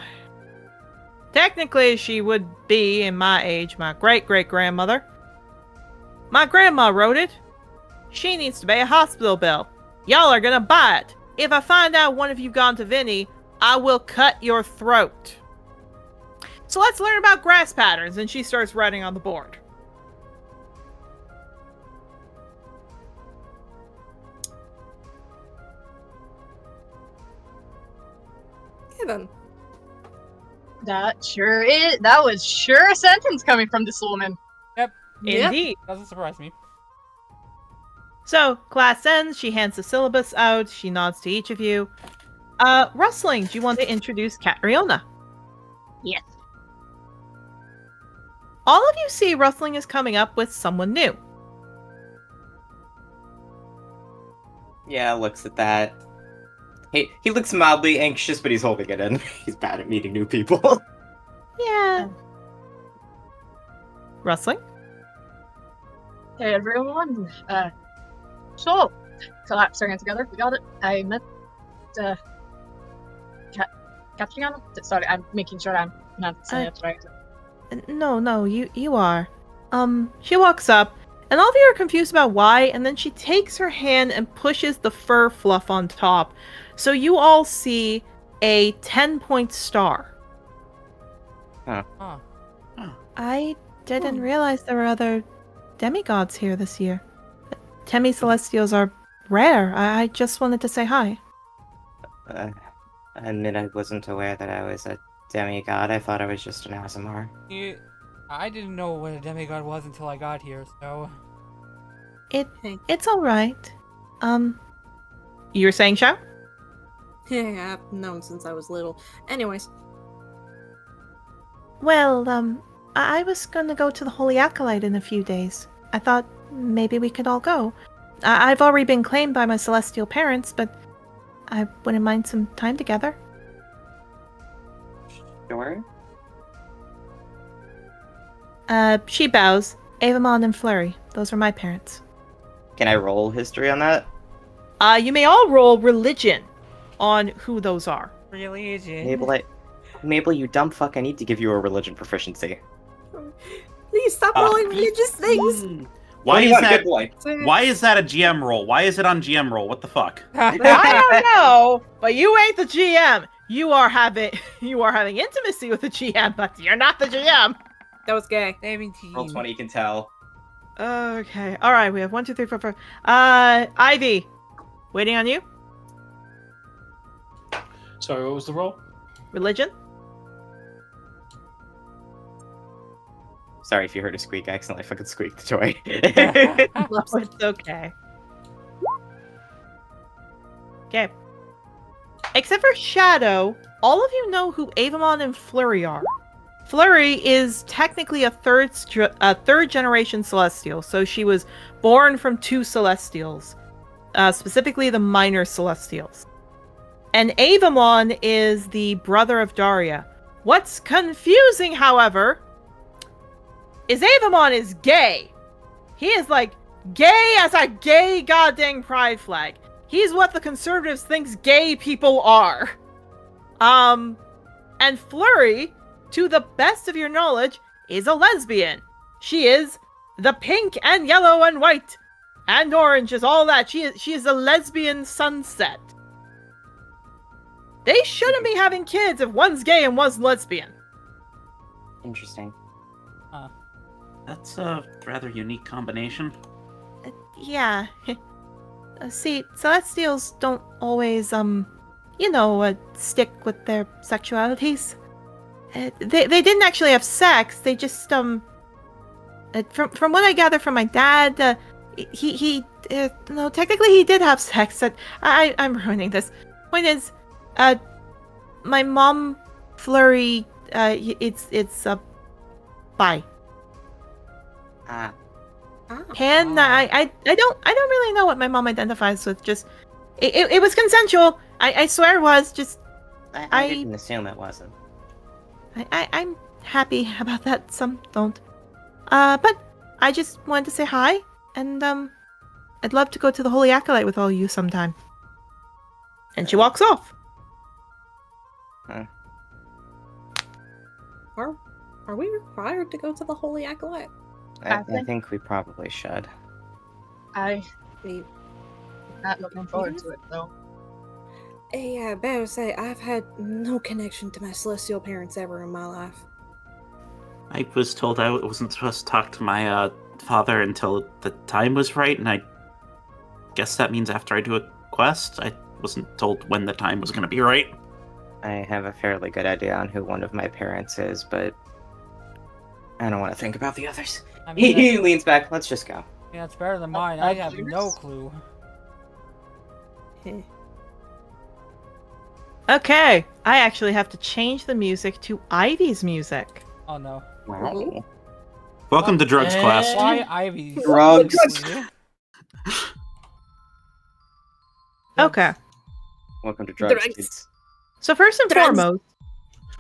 she would be, in my age, my great-great-grandmother. My grandma wrote it. She needs to pay a hospital bill. Y'all are gonna buy it. If I find out one of you gone to Vinny, I will cut your throat. So let's learn about grass patterns, and she starts writing on the board. Okay then. That was sure a sentence coming from this woman. Yep. Indeed. Doesn't surprise me. So, class ends, she hands the syllabus out, she nods to each of you. Rustling, do you want to introduce Catriona? Yes. All of you see Rustling is coming up with someone new. Yeah, looks at that. He looks mildly anxious, but he's holding it in. He's bad at meeting new people. Yeah. Rustling? Hey everyone. So collapse our hands together. We got it. I met Catriona. Sorry, I'm making sure I'm not saying it right. No, you are. She walks up, and all of you are confused about why, and then she takes her hand and pushes the fur fluff on top. So you all see a 10-point star. Huh. I didn't realize there were other demigods here this year. Temi Celestials are rare. I just wanted to say hi. I admit I wasn't aware that I was a demigod. I thought I was just an Azamar. I didn't know what a demigod was until I got here, so... It's alright. You were saying, Shao? Yeah, I've known since I was little. Anyways. Well, I was gonna go to the Holy Acolyte in a few days. I thought maybe we could all go. I've already been claimed by my celestial parents, but I wouldn't mind some time together. Sure. She bows. Avamon and Flurry. Those are my parents. Can I roll history on that? You may all roll religion on who those are. Religion. Mabel, you dumb fuck, I need to give you a religion proficiency. Please stop rolling religious things! Why is that? Good boy. Why is that a GM roll? Why is it on GM roll? What the fuck? I don't know, but you ain't the GM. You are having intimacy with the GM, but you're not the GM. That was gay. 17. Roll 20, you can tell. Okay. All right. We have 1, 2, 3, 4, 5. Ivy, waiting on you. Sorry, what was the roll? Religion. Sorry if you heard a squeak. I accidentally fucking squeaked the toy. It's okay. Okay. Except for Shadow, all of you know who Avamon and Flurry are. Flurry is technically a third generation Celestial, so she was born from 2 Celestials, specifically the Minor Celestials. And Avamon is the brother of Daria. What's confusing, however, is Avamon is gay. He is like gay as a gay goddamn pride flag. He's what the conservatives thinks gay people are. And Flurry, to the best of your knowledge, is a lesbian. She is the pink and yellow and white and orange is all that. She is a lesbian sunset. They shouldn't be having kids if one's gay and one's lesbian. Interesting. That's a rather unique combination. Yeah. See, Celestials don't always, stick with their sexualities. They didn't actually have sex. They just, from what I gather from my dad, technically he did have sex. I'm ruining this. Point is, my mom, Flurry, it's a bye. Ah. And I don't really know what my mom identifies with. Just it was consensual. I swear it was. Just I didn't assume it wasn't. I'm happy about that. Some don't. But I just wanted to say hi, and I'd love to go to the Holy Acolyte with all you sometime. And she walks off. Are we required to go to the Holy Acolyte? I think we probably should. I'm We not looking forward to it though. Yeah, better say, I've had no connection to my celestial parents ever in my life. I was told I wasn't supposed to talk to my father until the time was right, and I guess that means after I do a quest. I wasn't told when the time was going to be right. I have a fairly good idea on who one of my parents is, but I don't want to think about the others. I mean, He leans back. Let's just go. yeah, it's better than mine. I have no clue. Okay, I actually have to change the music to Ivy's music. Oh no. Wow. Welcome to drugs class. Why Ivy? Drugs. Okay, Welcome to drugs, Drugs. kids. so first and Drugs. foremost,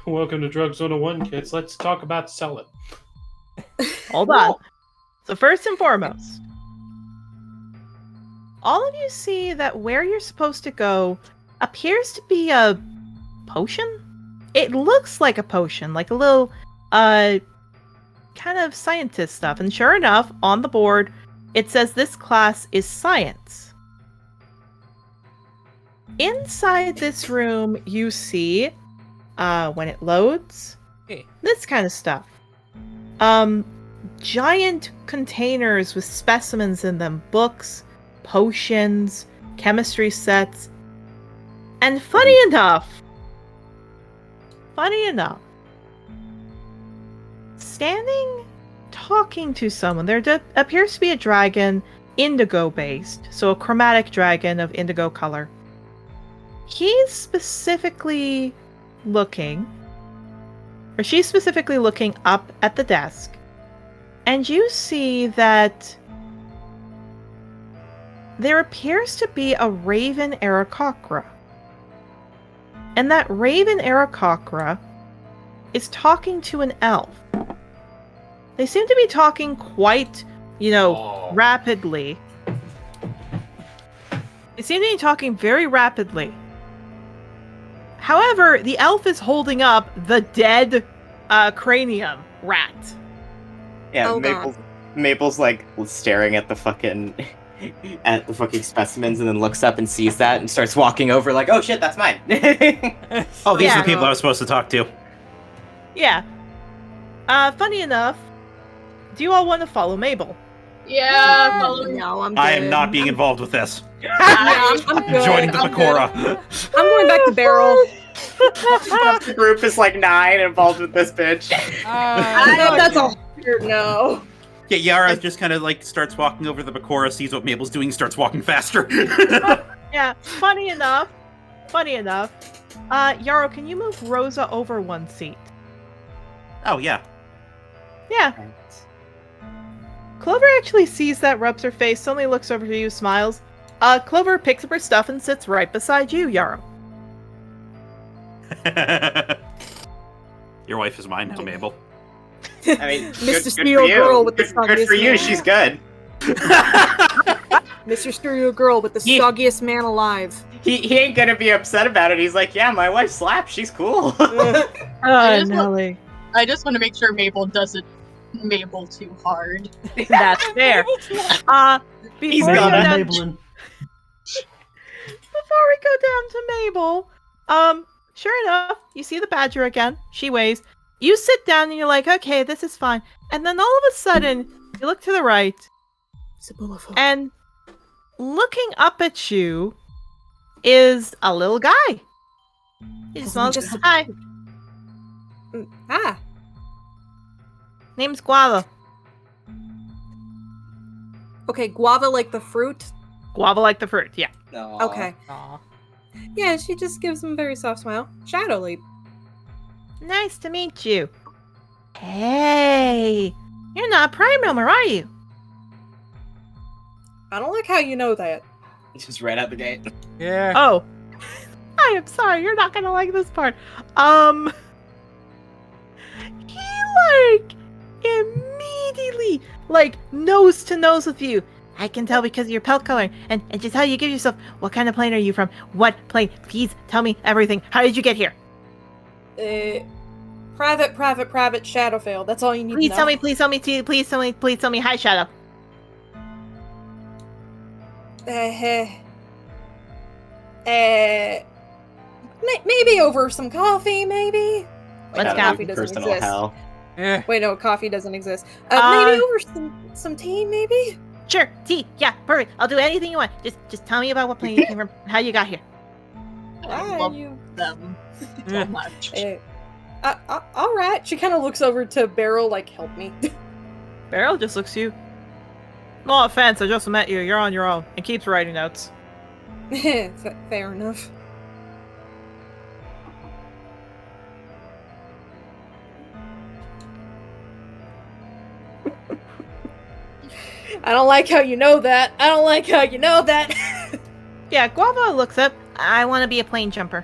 Welcome to Drugs 101, kids. Let's talk about selling. hold on. So first and foremost, all of you see that where you're supposed to go appears to be a potion. It looks like a potion, like a little kind of scientist stuff. And sure enough, on the board, it says this class is science. Inside this room, you see, when it loads, Hey. this kind of stuff. Giant containers with specimens in them, books, potions, chemistry sets. And funny enough, standing, talking to someone, there appears to be a dragon, indigo based, so a chromatic dragon of indigo color. He's specifically looking, or she's specifically looking up at the desk, and you see that there appears to be a raven Aarakocra. And that raven Aarakocra is talking to an elf. They seem to be talking quite, rapidly. They seem to be talking very rapidly. However, the elf is holding up the dead cranium rat. Yeah, Oh, God. Maple's like staring at the fucking specimens, and then looks up and sees that and starts walking over like, oh shit, that's mine. Oh, these Yeah. are the people I was supposed to talk to. Yeah. Funny enough, do you all want to follow Mabel? Yeah, follow me. No, I'm good. I am not being involved with this. Yeah, I'm good. Joining the I'm good. Bakura. I'm going back to Barrel. The group is like 9 involved with this bitch. That's all. No. Yeah, Yara just kind of like starts walking over the Bakura, sees what Mabel's doing, starts walking faster. Yeah, funny enough, Yarrow, can you move Rosa over one seat? Oh, yeah. Yeah. Clover actually sees that, rubs her face, suddenly looks over to you, smiles. Clover picks up her stuff and sits right beside you, Yarrow. Your wife is mine now, Mabel. I mean, Mr. Steel Girl with the good for soggiest you, man. she's good. Mr. Stereo Girl with the He- soggiest man alive. He ain't gonna be upset about it. He's like, yeah, my wife slaps, she's cool. Nelly. I just want to make sure Mabel doesn't Mabel too hard. That's fair. He's Before we go gonna. down, Mablin. before we go down to Mabel, sure enough, you see the badger again. She waves. You sit down and you're like, okay, this is fine. And then all of a sudden, you look to the right, and looking up at you is a little guy. He just smiles. Just- Hi, Ah, name's Guava. okay, guava like the fruit. Guava like the fruit, yeah. Okay. Aw. Yeah, she just gives him a very soft smile. Shadow leap. Nice to meet you. Hey, you're not a prime roamer, are you? I don't like how you know that. Just right out the gate. Yeah. Oh, I am sorry. You're not gonna like this part. He immediately nose to nose with you. I can tell because of your pelt color and just how you give yourself. What kind of plane are you from? What plane? Please tell me everything. How did you get here? Private Shadowfell. That's all you need Please to know. tell me. Please tell me. Please tell me. Please tell me. Hi, Shadow. Maybe over some coffee, maybe? What's Shadow, coffee? doesn't personal exist. hell. Yeah. Wait, no, coffee doesn't exist. Maybe over some tea, maybe? Sure. Tea. Yeah. Perfect. I'll do anything you want. Just tell me about what plane you came from. How you got here. I love them so much. Alright. She kind of looks over to Beryl, help me. Beryl just looks at you. No offense. I just met you. You're on your own. And keeps writing notes. Fair enough. I don't like how you know that. Yeah. Guava looks up. I want to be a plane jumper.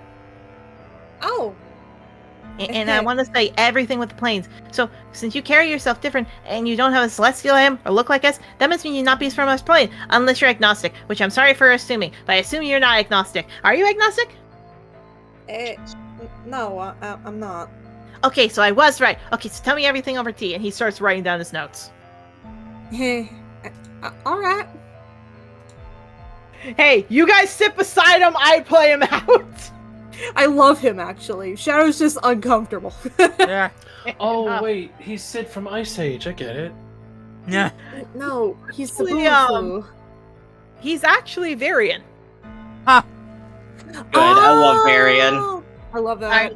Oh. And I want to say everything with the planes. So, since you carry yourself different and you don't have a celestial aim or look like us, that must mean you not be from us plane, unless you're agnostic, which I'm sorry for assuming, but I assume you're not agnostic. Are you agnostic? No, I'm not. Okay, so I was right. Okay, so tell me everything over tea, and he starts writing down his notes. Alright. Hey, you guys sit beside him, I play him out! I love him, actually. Shadow's just uncomfortable. Yeah. Oh wait, he's Sid from Ice Age. I get it. Yeah. No, he's the Actually, he's actually Varian. Good. I love Varian. I love that.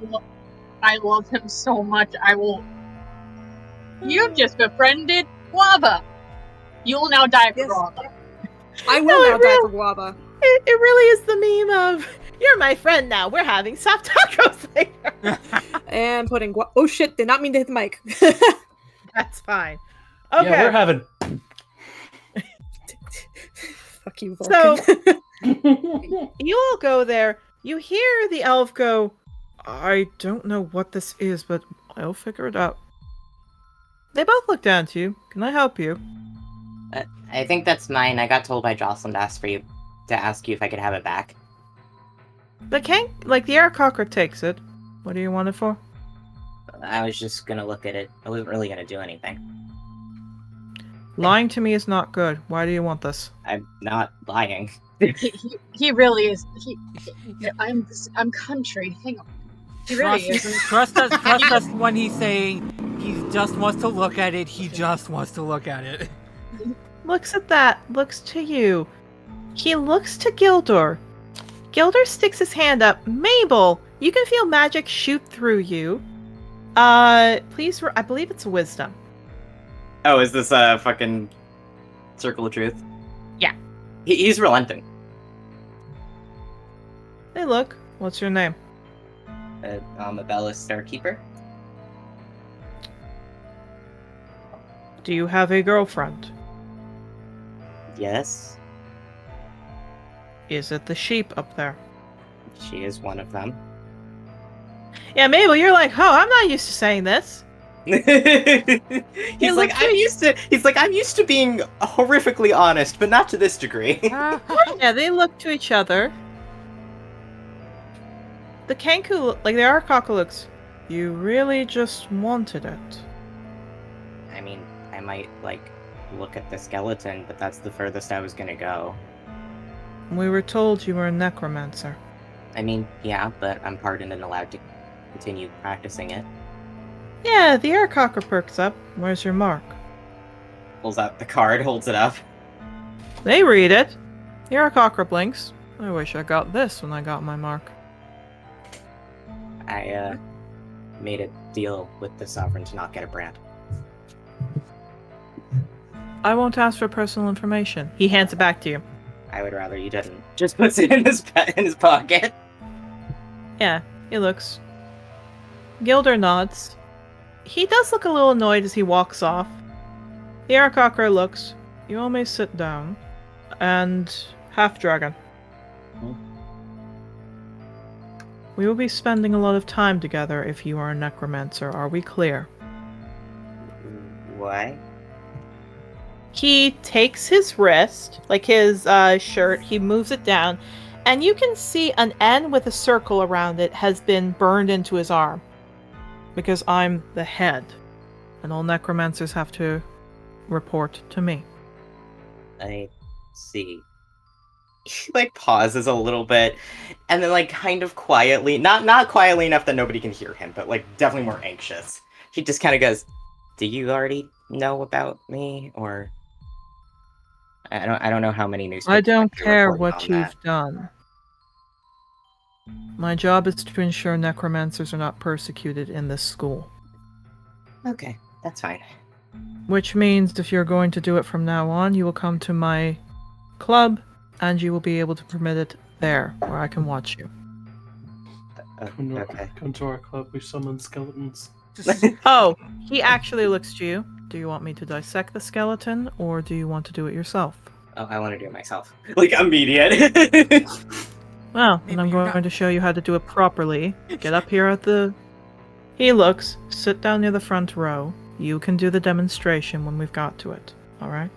I love him so much. You've just befriended Guava. You will now die for Yes. Guava. I will No, now it die really- for Guava. It really is the meme of, you're my friend now, we're having soft tacos later. And putting oh shit, did not mean to hit the mic. That's fine. Okay. Yeah, we're having. Fuck you, Vulcan. So, you all go there. You hear the elf go, I don't know what this is, but I'll figure it out. They both look down to you. Can I help you? I think that's mine. I got told by Jocelyn to ask you if I could have it back. The Aarakocra takes it. What do you want it for? I was just gonna look at it. I wasn't really gonna do anything. Lying to me is not good. Why do you want this? I'm not lying. He really is. I'm country. Hang on. He really is. Trust us when he's saying he just wants to look at it. He just wants to look at it. Looks at that. Looks to you. He looks to Gildor. Gildor sticks his hand up. Mabel, you can feel magic shoot through you. Please, I believe it's wisdom. Oh, is this a fucking circle of truth? Yeah. He's relenting. Hey, look. What's your name? I'm a Bella Starkeeper. Do you have a girlfriend? Yes, Is it the sheep up there? she is one of them. Yeah, Mabel, you're like, oh, I'm not used to saying this. He's look I'm used to being horrifically honest, but not to this degree. Yeah, they look to each other. The Kenku, the Aarakocra looks, you really just wanted it. I mean, I might, look at the skeleton, but that's the furthest I was gonna go. We were told you were a necromancer. I mean, yeah, but I'm pardoned and allowed to continue practicing it. Yeah, the Aarakocra perks up. Where's your mark? Pulls out the card, holds it up. They read it. The Aarakocra blinks. I wish I got this when I got my mark. I, made a deal with the Sovereign to not get a brand. I won't ask for personal information. He hands it back to you. I would rather you didn't. Just puts it in his pocket. Yeah, he looks. Gilder nods. He does look a little annoyed as he walks off. The Aarakocra looks. You all may sit down. And half-dragon. We will be spending a lot of time together if you are a necromancer. Are we clear? What? He takes his wrist, like his shirt, he moves it down, and you can see an N with a circle around it has been burned into his arm. Because I'm the head, and all necromancers have to report to me. I see. He like pauses a little bit, and then like kind of quietly, not quietly enough that nobody can hear him, but like definitely more anxious. He just kind of goes, "Do you already know about me, or I don't know how many newspapers." I don't might be care reporting what on you've that." done. My job is to ensure necromancers are not persecuted in this school. Okay, that's fine. Which means if you're going to do it from now on, you will come to my club, and you will be able to permit it there, where I can watch you. Okay. Come to our club. We summon skeletons. Oh, he actually looks to you. Do you want me to dissect the skeleton, or do you want to do it yourself? Oh, I want to do it myself. Like immediate. Well, Maybe then I'm you're going not- to show you how to do it properly. Get up here at the... He looks. Sit down near the front row. You can do the demonstration when we've got to it. Alright?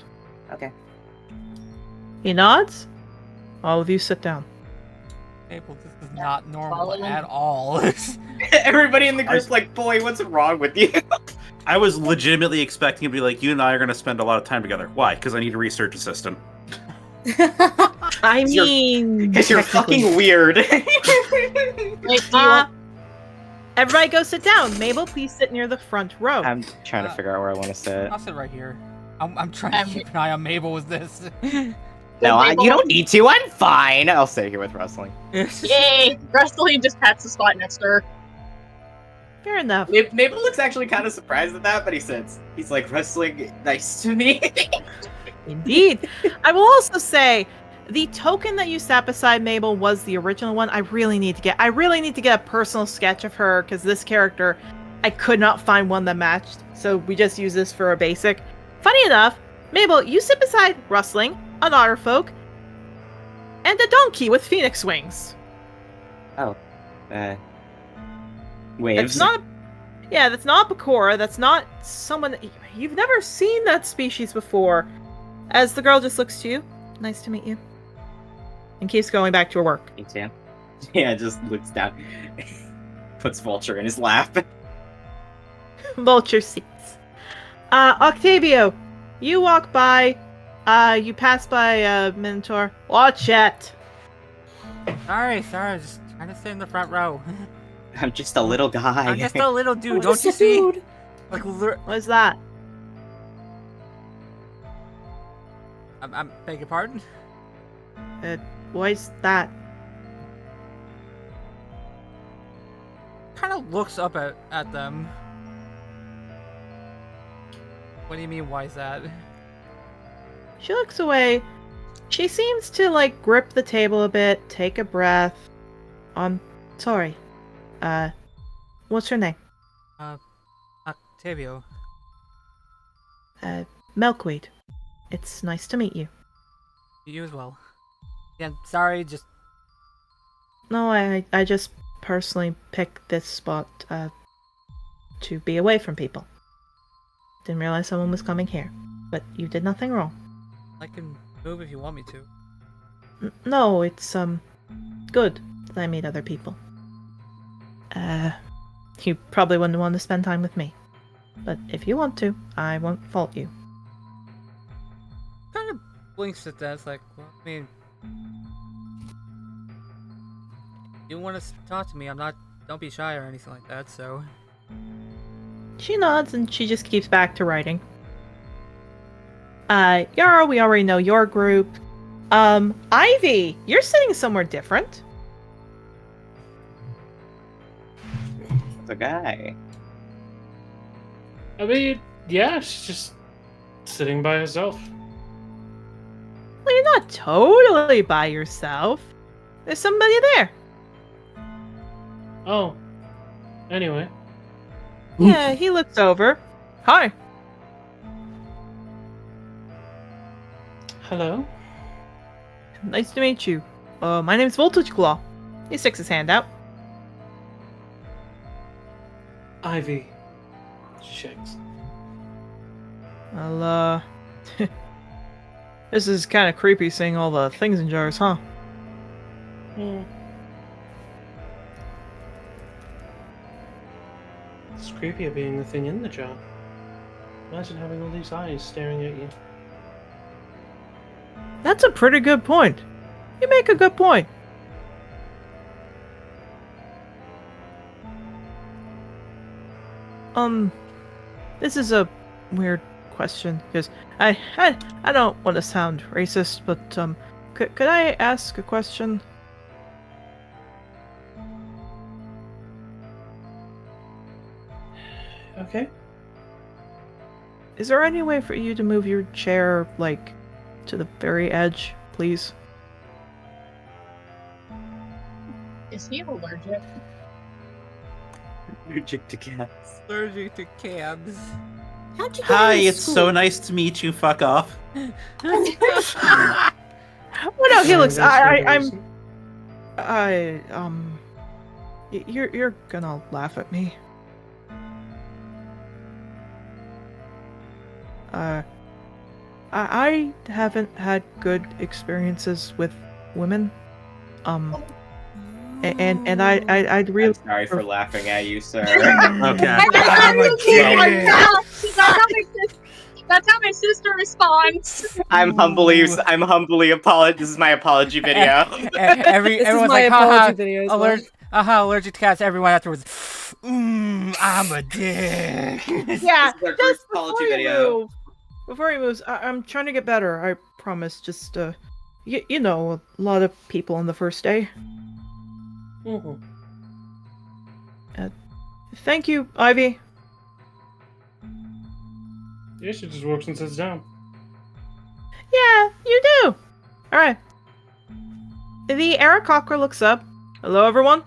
Okay. He nods. All of you sit down. Mabel, this is not normal Following. at all. Everybody in the group's like, "Boy, what's wrong with you?" I was legitimately expecting to be like, you and I are going to spend a lot of time together. Why? Because I need a research assistant. I You're- mean... Because you're technically- fucking weird. Wait, do you want Everybody go sit down. Mabel, please sit near the front row. I'm trying to figure out where I want to sit. I'll sit right here. I'm trying to keep an eye on Mabel with this. No, Mabel- you don't need to. I'm fine. I'll sit here with wrestling. Yay! Wrestling just pats the spot next to her. Fair enough. Mabel looks actually kind of surprised at that, but he sits. He's like, "Wrestling, nice to me." Indeed. I will also say, the token that you sat beside Mabel was the original one. I really need to get a personal sketch of her, because this character, I could not find one that matched. So we just use this for a basic. Funny enough, Mabel, you sit beside Rustling, an otterfolk, and a donkey with phoenix wings. Waves. That's not that's not Bakura. That's not someone... You've never seen that species before. As the girl just looks to you. Nice to meet you. And keeps going back to her work. Me too. Yeah, just looks down. Puts Vulture in his lap. Vulture seats. Octavio, you walk by. You pass by Minotaur. Watch it. Sorry, just trying to sit in the front row. I'm just a little guy. I'm just a little dude, Oh, don't just you a see? dude. Like, What is that? I beg your pardon? What is that? Kind of looks up at them. What do you mean, why is that? She looks away. She seems to, like, grip the table a bit, take a breath. Sorry. What's your name? Octavio. Milkweed. It's nice to meet you. You as well. Yeah, sorry, just... No, I just personally picked this spot, to be away from people. Didn't realize someone was coming here. But you did nothing wrong. I can move if you want me to. No, it's, good that I meet other people. You probably wouldn't want to spend time with me. But if you want to, I won't fault you. Kind of blinks at that, it's like, well, I mean... You want to talk to me, don't be shy or anything like that, so... She nods and she just keeps back to writing. Yara, we already know your group. Ivy, you're sitting somewhere different. The guy. I mean, yeah, she's just sitting by herself. Well, you're not totally by yourself. There's somebody there. Oh. Anyway. Yeah, he looks over. Hi. Hello. Nice to meet you. My name's Voltage Claw. He sticks his hand out. Ivy. Shakes. Well, this is kind of creepy seeing all the things in jars, huh? Hmm. It's creepy of being the thing in the jar. Imagine having all these eyes staring at you. That's a pretty good point. You make a good point. This is a weird question because I don't want to sound racist, but could I ask a question? Okay. Is there any way for you to move your chair like to the very edge, please? Is he allergic? Allergic to cats. Allergic to cabs. How'd you get Hi, into it's so school? nice to meet you. Fuck off. Well, no, he looks. That's You're gonna laugh at me. I haven't had good experiences with women. And I'd I'm really. sorry for laughing at you, sir. Okay. That's how my sister responds. I'm humbly apologize. This is my apology video. This Everyone's is my like, haha, apology video as well. allergic to cats. Everyone afterwards, I'm a dick. Yeah, This is our just first apology video. Before he moves, I'm trying to get better. I promise. Just you know, a lot of people on the first day. Mm-hmm. Thank you, Ivy. Yeah, she just walks and sits down. Yeah, you do. All right. The Aarakocra looks up. Hello, everyone.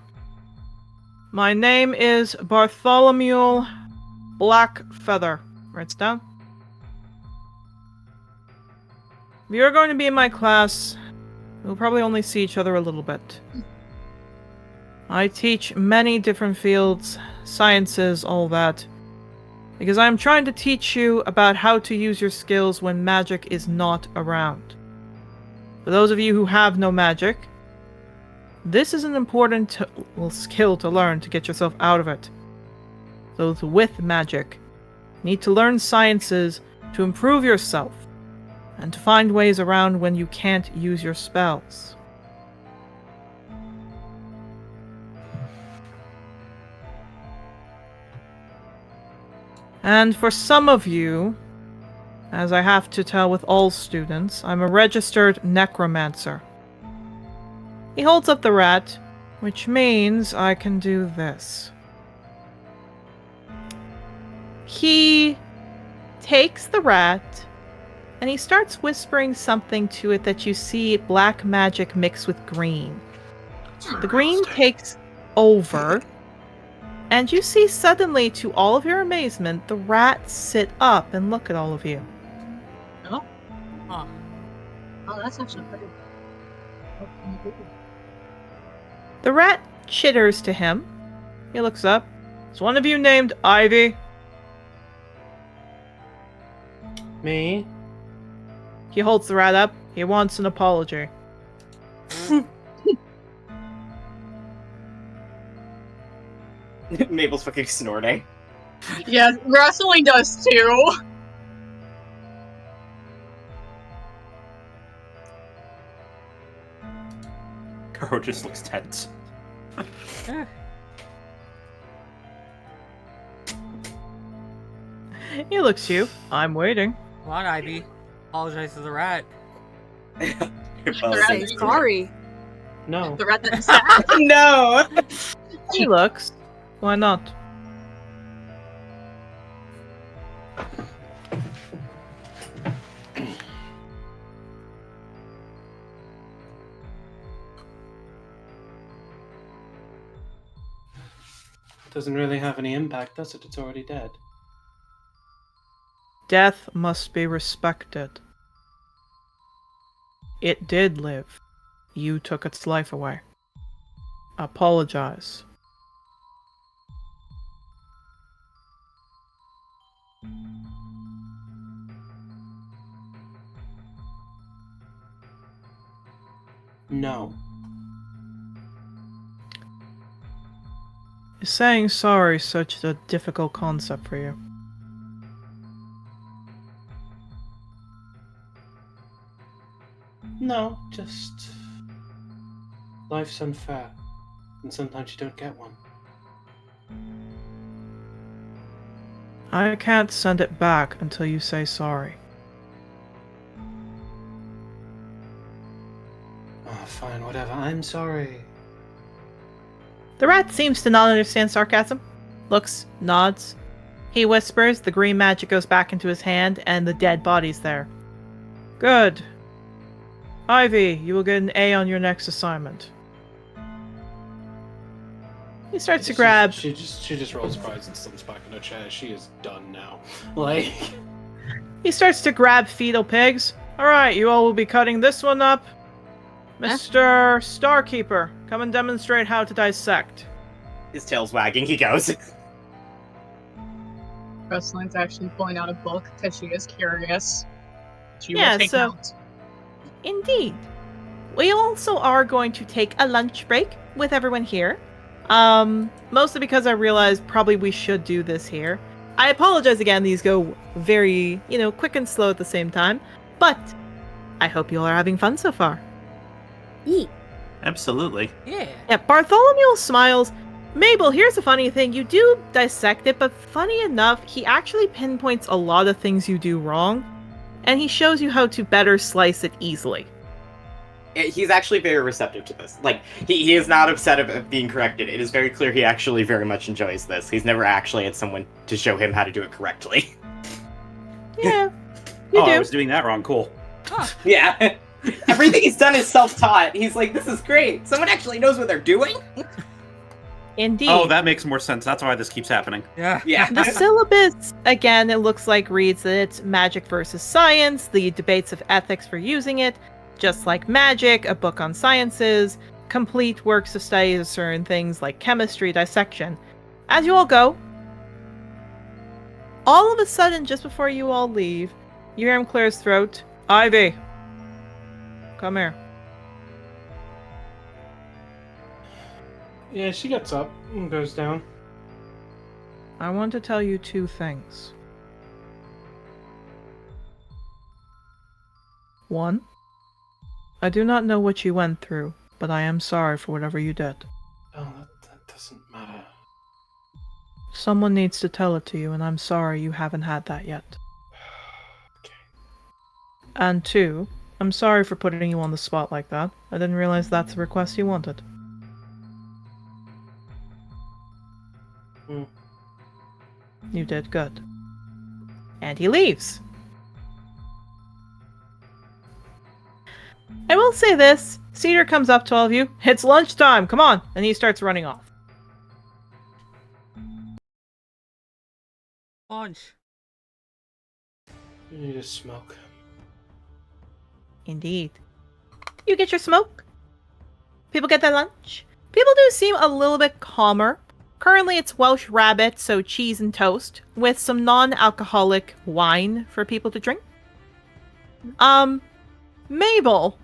My name is Bartholomew Blackfeather. Writes down. If you're going to be in my class, we'll probably only see each other a little bit. I teach many different fields, sciences, all that. Because I'm trying to teach you about how to use your skills when magic is not around. For those of you who have no magic, this is an important skill to learn to get yourself out of it. Those with magic need to learn sciences to improve yourself and to find ways around when you can't use your spells. And for some of you, as I have to tell with all students, I'm a registered necromancer. He holds up the rat, which means I can do this. He takes the rat, and he starts whispering something to it that you see black magic mixed with green. The green takes over, and you see suddenly, to all of your amazement, the rat sit up and look at all of you. Oh, Huh. oh, that's actually pretty. The rat chitters to him. He looks up. Is one of you named Ivy? Me? He holds the rat up. He wants an apology. Mabel's fucking snorting. Yeah, wrestling does too. Karo just looks tense. He looks you. I'm waiting. Come on, Ivy. Apologize to the rat. Say sorry. No. The rat that sat. No. He looks. Why not? Doesn't really have any impact, does it? It's already dead. Death must be respected. It did live. You took its life away. Apologize. No. Is saying sorry such a difficult concept for you? No, just... Life's unfair. And sometimes you don't get one. I can't send it back until you say sorry. Oh, fine, whatever. I'm sorry. The rat seems to not understand sarcasm. Looks, nods. He whispers, the green magic goes back into his hand, and the dead body's there. Good. Ivy, you will get an A on your next assignment. He starts to grab... She just rolls her eyes and slumps back in her chair. She is done now. Like... He starts to grab fetal pigs. Alright, you all will be cutting this one up. Mr. Starkeeper, come and demonstrate how to dissect. His tail's wagging, he goes. Rustline's actually pulling out a book because she is curious. She Yeah, will take so- notes. Indeed. We also are going to take a lunch break with everyone here. Mostly because I realized probably we should do this here. I apologize again, these go very, quick and slow at the same time. But I hope you all are having fun so far. Eat. Absolutely. Yeah. Yeah, Bartholomew smiles. Mabel, here's the funny thing. You do dissect it, but funny enough, he actually pinpoints a lot of things you do wrong. And he shows you how to better slice it easily. He's actually very receptive to this. Like, he is not upset of being corrected. It is very clear he actually very much enjoys this. He's never actually had someone to show him how to do it correctly. Yeah, you I do. was doing that wrong. Cool. Yeah. Everything he's done is self-taught. He's like, this is great. Someone actually knows what they're doing. Indeed. Oh, that makes more sense. That's why this keeps happening. Yeah. Yeah. The syllabus, again, it looks like reads that it's magic versus science, the debates of ethics for using it, just like magic, a book on sciences, complete works of study of certain things like chemistry, dissection. As you all go, all of a sudden, just before you all leave, you hear him clear his throat. Ivy, come here. Yeah, she gets up and goes down. I want to tell you two things. One, I do not know what you went through, but I am sorry for whatever you did. Oh, that doesn't matter. Someone needs to tell it to you, and I'm sorry you haven't had that yet. Okay. And two, I'm sorry for putting you on the spot like that. I didn't realize that's the request you wanted. Hmm. You did good. And he leaves. I will say this. Cedar comes up to all of you. It's lunchtime, come on! And he starts running off. Lunch. You need a smoke. Indeed. You get your smoke. People get their lunch. People do seem a little bit calmer. Currently it's Welsh rabbit, so cheese and toast, with some non-alcoholic wine for people to drink. Mabel.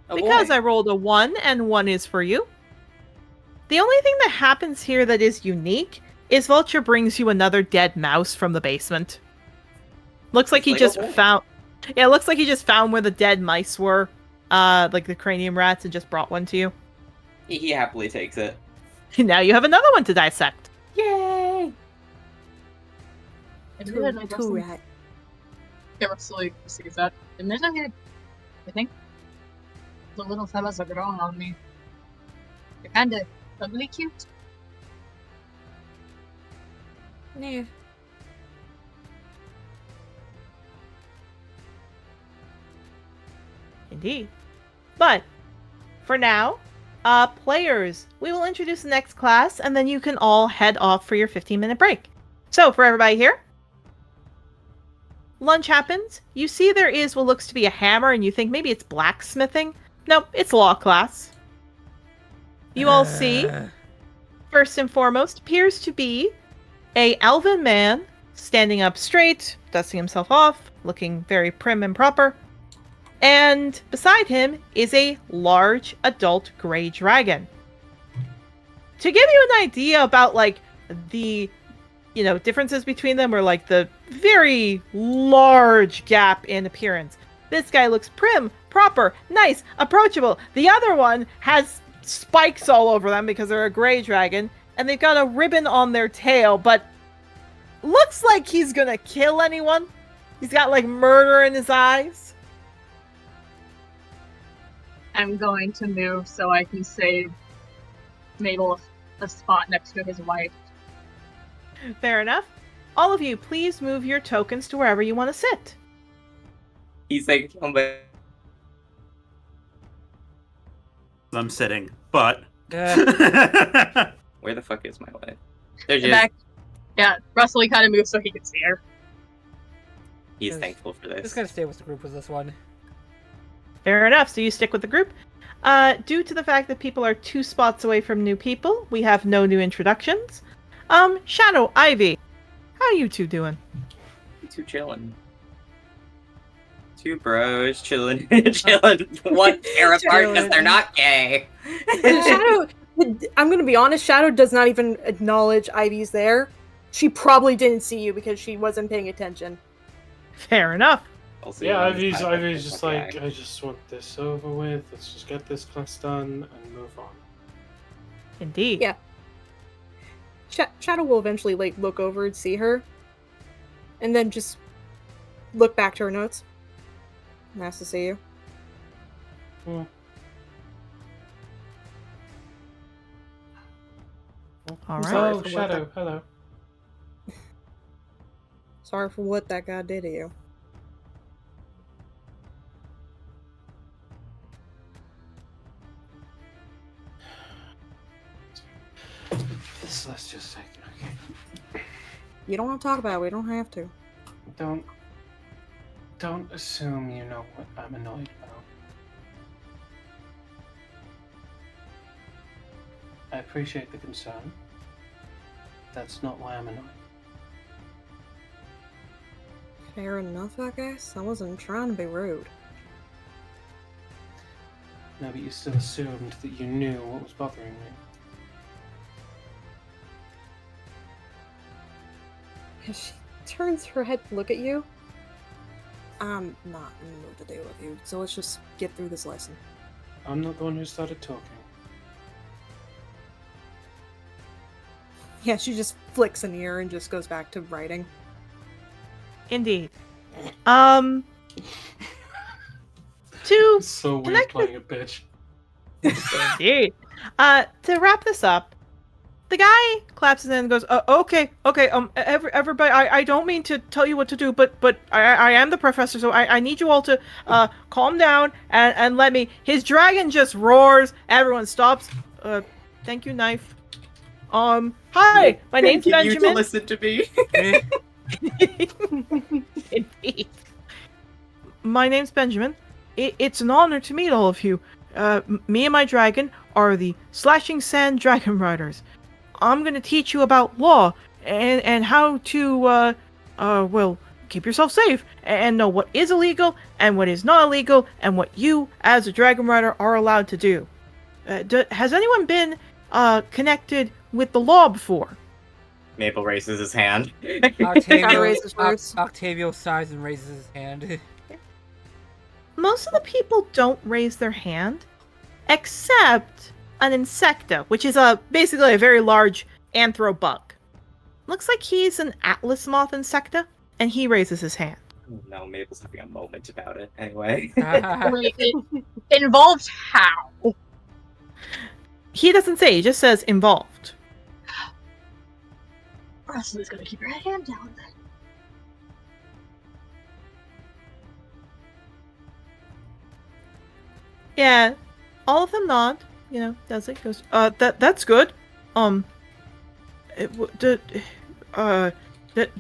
Oh, Because boy. I rolled a 1 and 1 is for you. The only thing that happens here that is unique is Vulture brings you another dead mouse from the basement. Looks like he just Inflatable? found... Yeah, it looks like he just found where the dead mice were. Like the cranium rats, and just brought one to you. He happily takes it. Now you have another one to dissect. Yay! Admit I Two just rat. carefully sees that. Admit I think the little fellas are growing on me. They're kinda ugly cute. Yeah. Indeed. But, for now, Players, we will introduce the next class, and then you can all head off for your 15-minute break. So, for everybody here, lunch happens. You see there is what looks to be a hammer, and you think maybe it's blacksmithing. Nope, it's law class. You all see, first and foremost, appears to be a elven man standing up straight, dusting himself off, looking very prim and proper. And beside him is a large adult gray dragon. To give you an idea about like the differences between them, or like the very large gap in appearance. This guy looks prim, proper, nice, approachable. The other one has spikes all over them because they're a gray dragon, and they've got a ribbon on their tail, but looks like he's gonna kill anyone. He's got like murder in his eyes. I'm going to move so I can save Mabel a spot next to his wife. Fair enough. All of you, please move your tokens to wherever you want to sit. He's like, oh my. I'm sitting, but Where the fuck is my wife? They're just. Back. Yeah, Russell, he kind of moves so he can see her. He's thankful for this. Just gotta stay with the group with this one. Fair enough. So you stick with the group. Due to the fact that people are 2 spots away from new people, we have no new introductions. Shadow, Ivy, how you two doing? You two chilling. 2 bros chilling, chilling. One pair apart because they're not gay. Shadow, I'm gonna be honest, Shadow does not even acknowledge Ivy's there. She probably didn't see you because she wasn't paying attention. Fair enough. Yeah, Ivy's just like, I just want this over with. Let's just get this class done and move on. Indeed. Yeah. Shadow will eventually like look over and see her, and then just look back to her notes. Nice to see you. Hmm. All right. Oh, Shadow, hello. Sorry for what that guy did to you. Let's just take it, okay. You don't want to talk about it. We don't have to. Don't assume you know what I'm annoyed about. I appreciate the concern. That's not why I'm annoyed. Fair enough, I guess. I wasn't trying to be rude. No, but you still assumed that you knew what was bothering me. As she turns her head to look at you, I'm not in the mood to deal with you, so let's just get through this lesson. I'm not the one who started talking. Yeah, she just flicks an ear and just goes back to writing. Indeed. So weird playing a bitch. Indeed. To wrap this up, the guy claps his hand and goes, okay, everybody, I don't mean to tell you what to do, but I am the professor, so I need you all to calm down and let me. His dragon just roars, everyone stops. Thank you, Knife. Hi, my name's Benjamin. You to listen to me. Indeed. My name's Benjamin. It's an honor to meet all of you. Me and my dragon are the Slashing Sand Dragon Riders. I'm gonna teach you about law and how to, well, keep yourself safe and know what is illegal and what is not illegal and what you, as a Dragon Rider, are allowed to do. Has anyone been connected with the law before? Mabel raises his hand. Octavio sighs and raises his hand. Most of the people don't raise their hand, except an insecta, which is basically a very large anthro bug. Looks like he's an atlas moth insecta, and he raises his hand. No, Mabel's having a moment about it. Anyway. Wait, involved how? He doesn't say, he just says involved. Russell's gonna keep her hand down then. Yeah, all of them nod. does it. Goes, that's good.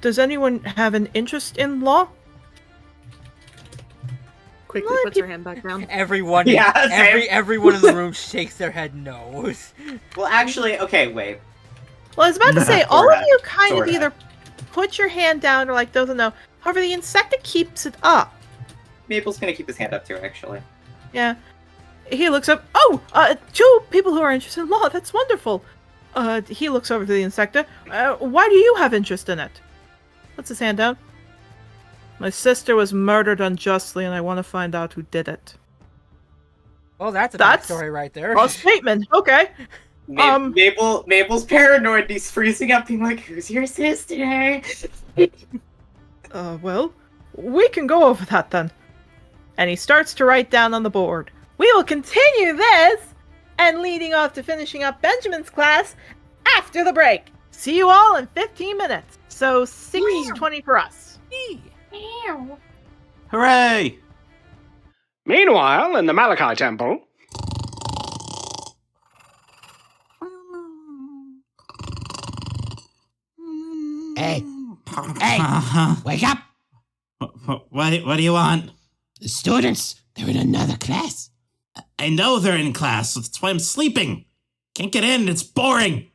Does anyone have an interest in law? Quickly puts her hand back down. Everyone, Yeah, same. everyone in the room shakes their head no. Well, actually, okay, wait. Well, I was about to say, all of Sorta. you kind of Sorta. either put your hand down or like doesn't know. However, the insecta keeps it up. Maple's gonna keep his hand up too, actually. Yeah. He looks up. Oh, two people who are interested in law. That's wonderful. He looks over to the insecta. Why do you have interest in it? Puts his hand down. My sister was murdered unjustly, and I want to find out who did it. Well, that's a That's backstory right there. A statement. Okay. Mabel's paranoid. He's freezing up, being like, "Who's your sister?" Well, we can go over that then. And he starts to write down on the board. We will continue this and leading off to finishing up Benjamin's class after the break. See you all in 15 minutes. So 6:20 for us. Hooray! Meanwhile, in the Malachi Temple. Hey, wake up! What do you want? The students, they're in another class. I know they're in class, that's why I'm sleeping. Can't get in, it's boring.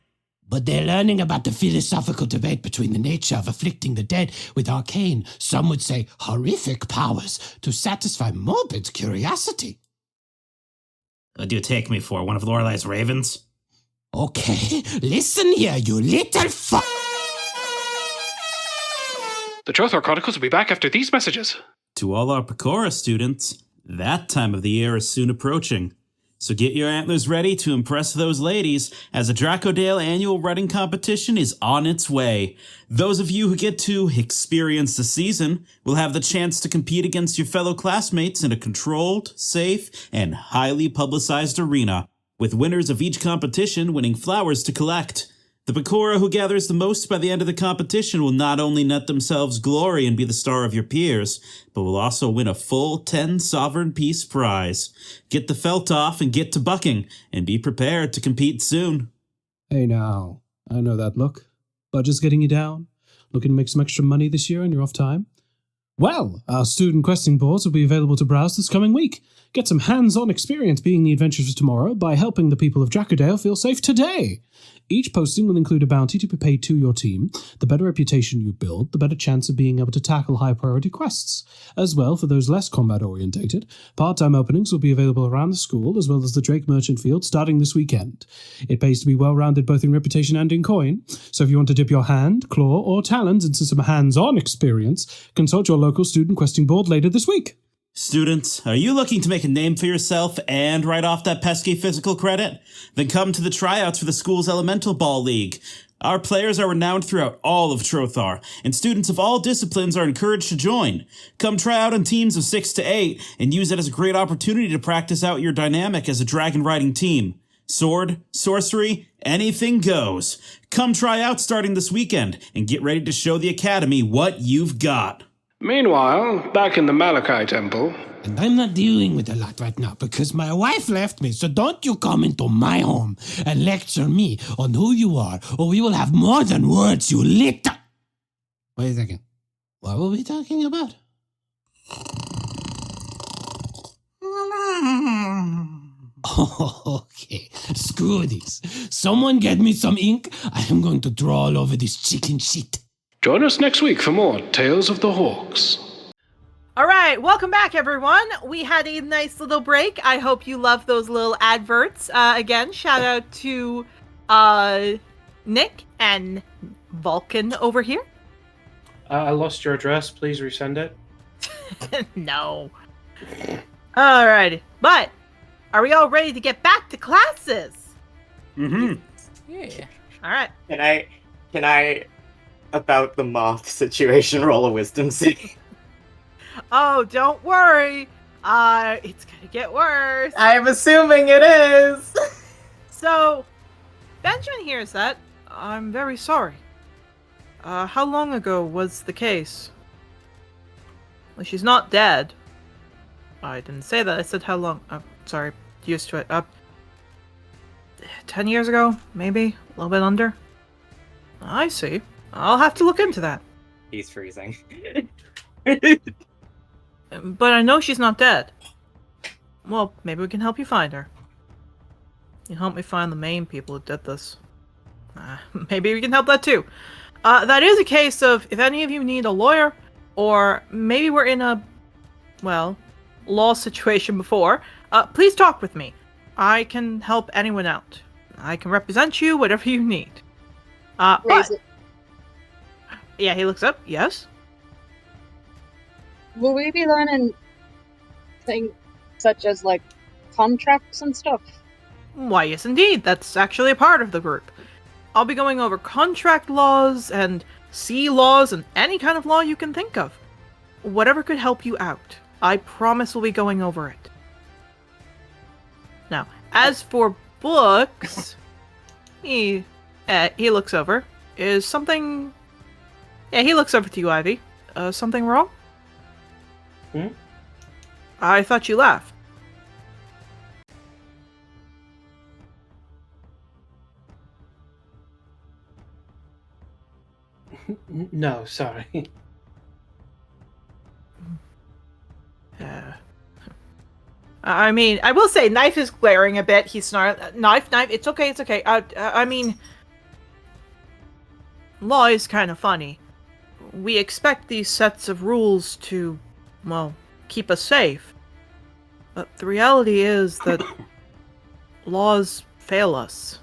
But they're learning about the philosophical debate between the nature of afflicting the dead with arcane, some would say horrific powers to satisfy morbid curiosity. What do you take me for, one of Lorelei's ravens? Okay, listen here, you little fuck. The Trothar Chronicles will be back after these messages. To all our Pecora students, that time of the year is soon approaching. So get your antlers ready to impress those ladies, as the Dracodale annual running competition is on its way. Those of you who get to experience the season will have the chance to compete against your fellow classmates in a controlled, safe, and highly publicized arena, with winners of each competition winning flowers to collect. The Pecora who gathers the most by the end of the competition will not only net themselves glory and be the star of your peers, but will also win a full 10 sovereign piece prize. Get the felt off and get to bucking, and be prepared to compete soon. Hey now, I know that look. Budget's getting you down? Looking to make some extra money this year on your off time? Well, our student questing boards will be available to browse this coming week. Get some hands-on experience being the adventurers of tomorrow by helping the people of Dracodale feel safe today. Each posting will include a bounty to be paid to your team. The better reputation you build, the better chance of being able to tackle high-priority quests. As well, for those less combat-orientated, part-time openings will be available around the school, as well as the Drake Merchant Field starting this weekend. It pays to be well-rounded both in reputation and in coin, so if you want to dip your hand, claw, or talons into some hands-on experience, consult your local student questing board later this week. Students, are you looking to make a name for yourself and write off that pesky physical credit? Then come to the tryouts for the school's Elemental Ball League. Our players are renowned throughout all of Trothar, and students of all disciplines are encouraged to join. Come try out in teams of 6 to 8, and use it as a great opportunity to practice out your dynamic as a dragon riding team. Sword, sorcery, anything goes. Come try out starting this weekend, and get ready to show the Academy what you've got. Meanwhile, back in the Malachi Temple. And I'm not dealing with a lot right now because my wife left me, so don't you come into my home and lecture me on who you are, or we will have more than words, you little... Wait a second. What were we talking about? Okay, screw this. Someone get me some ink. I am going to draw all over this chicken shit. Join us next week for more Tales of the Hawks. All right, welcome back, everyone. We had a nice little break. I hope you love those little adverts. Again, shout out to Nick and Vulcan over here. I lost your address. Please resend it. No. All right, but are we all ready to get back to classes? Yeah. All right. Can I, about the moth situation, roll a wisdom save? Oh, don't worry. It's gonna get worse. I'm assuming it is. So, Benjamin hears that. I'm very sorry. How long ago was the case? Well, she's not dead. I didn't say that. I said how long. Sorry. Used to it. 10 years ago, maybe? A little bit under? I see. I'll have to look into that. He's freezing. But I know she's not dead. Well, maybe we can help you find her. You help me find the main people who did this. Maybe we can help that too. That is a case of if any of you need a lawyer, or maybe we're in a, well, law situation before, please talk with me. I can help anyone out. I can represent you, whatever you need. Raise it. Yeah, he looks up. Yes? Will we be learning things such as, like, contracts and stuff? Why, yes indeed. That's actually a part of the group. I'll be going over contract laws and sea laws and any kind of law you can think of. Whatever could help you out. I promise we'll be going over it. Now, as for books, he looks over. Is something... Yeah, he looks over to you, Ivy. Something wrong? I thought you laughed. No, sorry. I mean, I will say, Knife is glaring a bit. He's snarling. Knife, it's okay, it's okay. I mean, law is kind of funny. We expect these sets of rules to, well, keep us safe. But the reality is that laws fail us.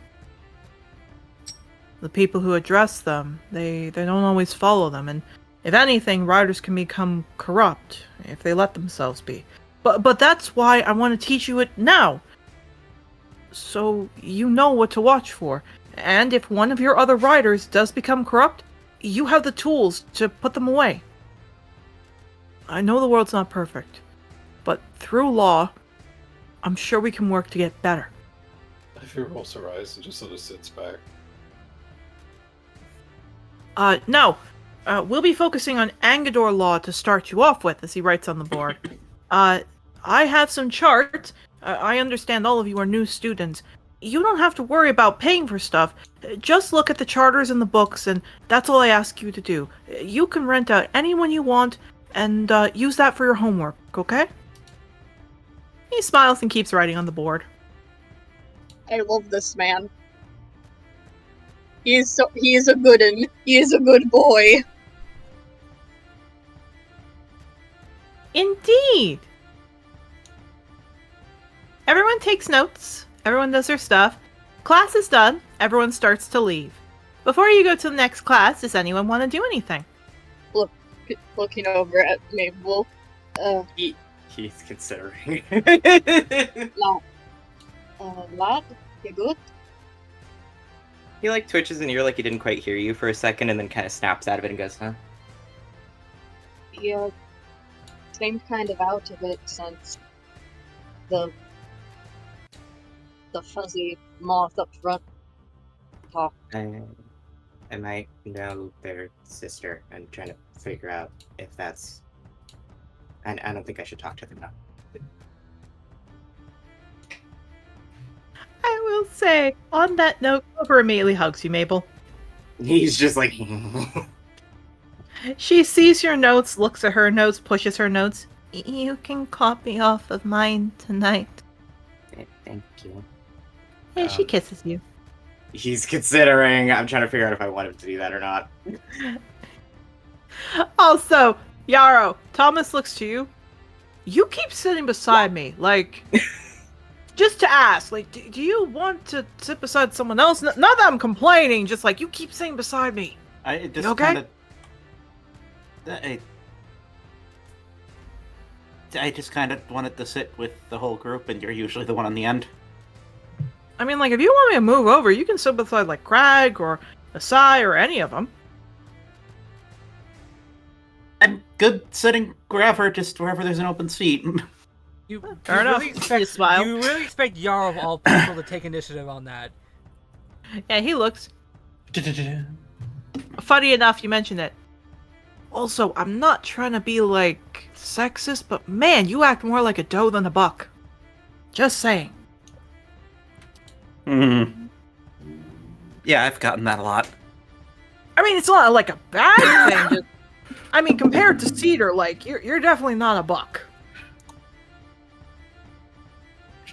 The people who address them, they don't always follow them, and if anything, riders can become corrupt if they let themselves be. But that's why I want to teach you it now, so you know what to watch for. And if one of your other riders does become corrupt, you have the tools to put them away. I know the world's not perfect, but through law, I'm sure we can work to get better. If he rolls her eyes and just sort of sits back. No. We'll be focusing on Angador law to start you off with, as he writes on the board. I have some charts. I understand all of you are new students. You don't have to worry about paying for stuff. Just look at the charters and the books, and that's all I ask you to do. You can rent out anyone you want, and use that for your homework, okay? He smiles and keeps writing on the board. I love this man. He is a good one. He is a good boy. Indeed! Everyone takes notes. Everyone does their stuff. Class is done. Everyone starts to leave. Before you go to the next class, does anyone want to do anything? Looking over at Mabel. He's considering. Lad, you good? He like twitches an ear like he didn't quite hear you for a second, and then kind of snaps out of it and goes, "Huh?" Yeah, seemed kind of out of it since the fuzzy moth up front talked. I might know their sister. I'm trying to figure out if that's. And I don't think I should talk to them now. I will say, on that note, Clover immediately hugs you, Mabel. He's just like. She sees your notes, looks at her notes, pushes her notes. You can copy off of mine tonight. Thank you. And she kisses you. He's considering. I'm trying to figure out if I want him to do that or not. Also, Yarrow, Thomas looks to you. You keep sitting beside me, like... Just to ask, like, do you want to sit beside someone else? Not that I'm complaining, just like, you keep sitting beside me. I just you okay? I just kind of wanted to sit with the whole group, and you're usually the one on the end. I mean, like, if you want me to move over, you can sit beside, like, Crag or Asai or any of them. I'm good sitting wherever, just wherever there's an open seat. You really expect Yarrow of all people to take initiative on that. Yeah, he looks. Funny enough, you mentioned it. Also, I'm not trying to be, like, sexist, but man, you act more like a doe than a buck. Just saying. Yeah, I've gotten that a lot. I mean, it's not like a bad thing. Just, I mean, compared to Cedar, like you're definitely not a buck.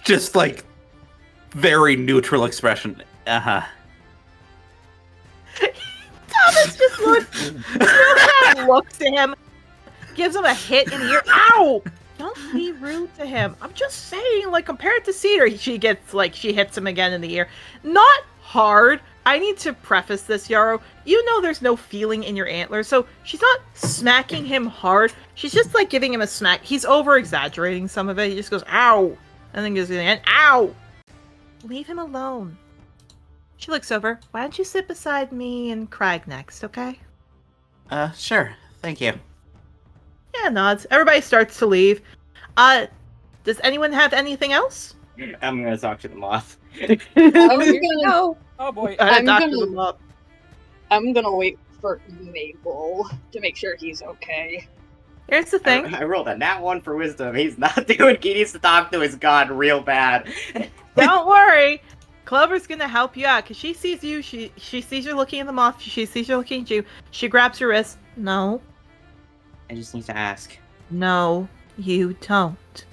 Just like very neutral expression. Uh-huh. Thomas just looks at him, gives him a hit in the ear. Ow! Don't be rude to him. I'm just saying, like, compared to Cedar, she hits him again in the ear. Not hard. I need to preface this, Yarrow. You know there's no feeling in your antlers, so she's not smacking him hard. She's just, like, giving him a smack. He's over-exaggerating some of it. He just goes, ow! And then goes, ow! Leave him alone. She looks over. Why don't you sit beside me and Craig next, okay? Sure. Thank you. Yeah, nods. Everybody starts to leave. Does anyone have anything else? I'm gonna talk to the moth. Oh boy. I'm gonna wait for Mabel to make sure he's okay. Here's the thing. I rolled a nat 1 for wisdom. He's not doing. He needs to talk to his god real bad. Don't worry. Clover's gonna help you out because she sees you. She sees you looking at the moth. She sees you looking at you. She grabs your wrist. No. I just need to ask. No, you don't.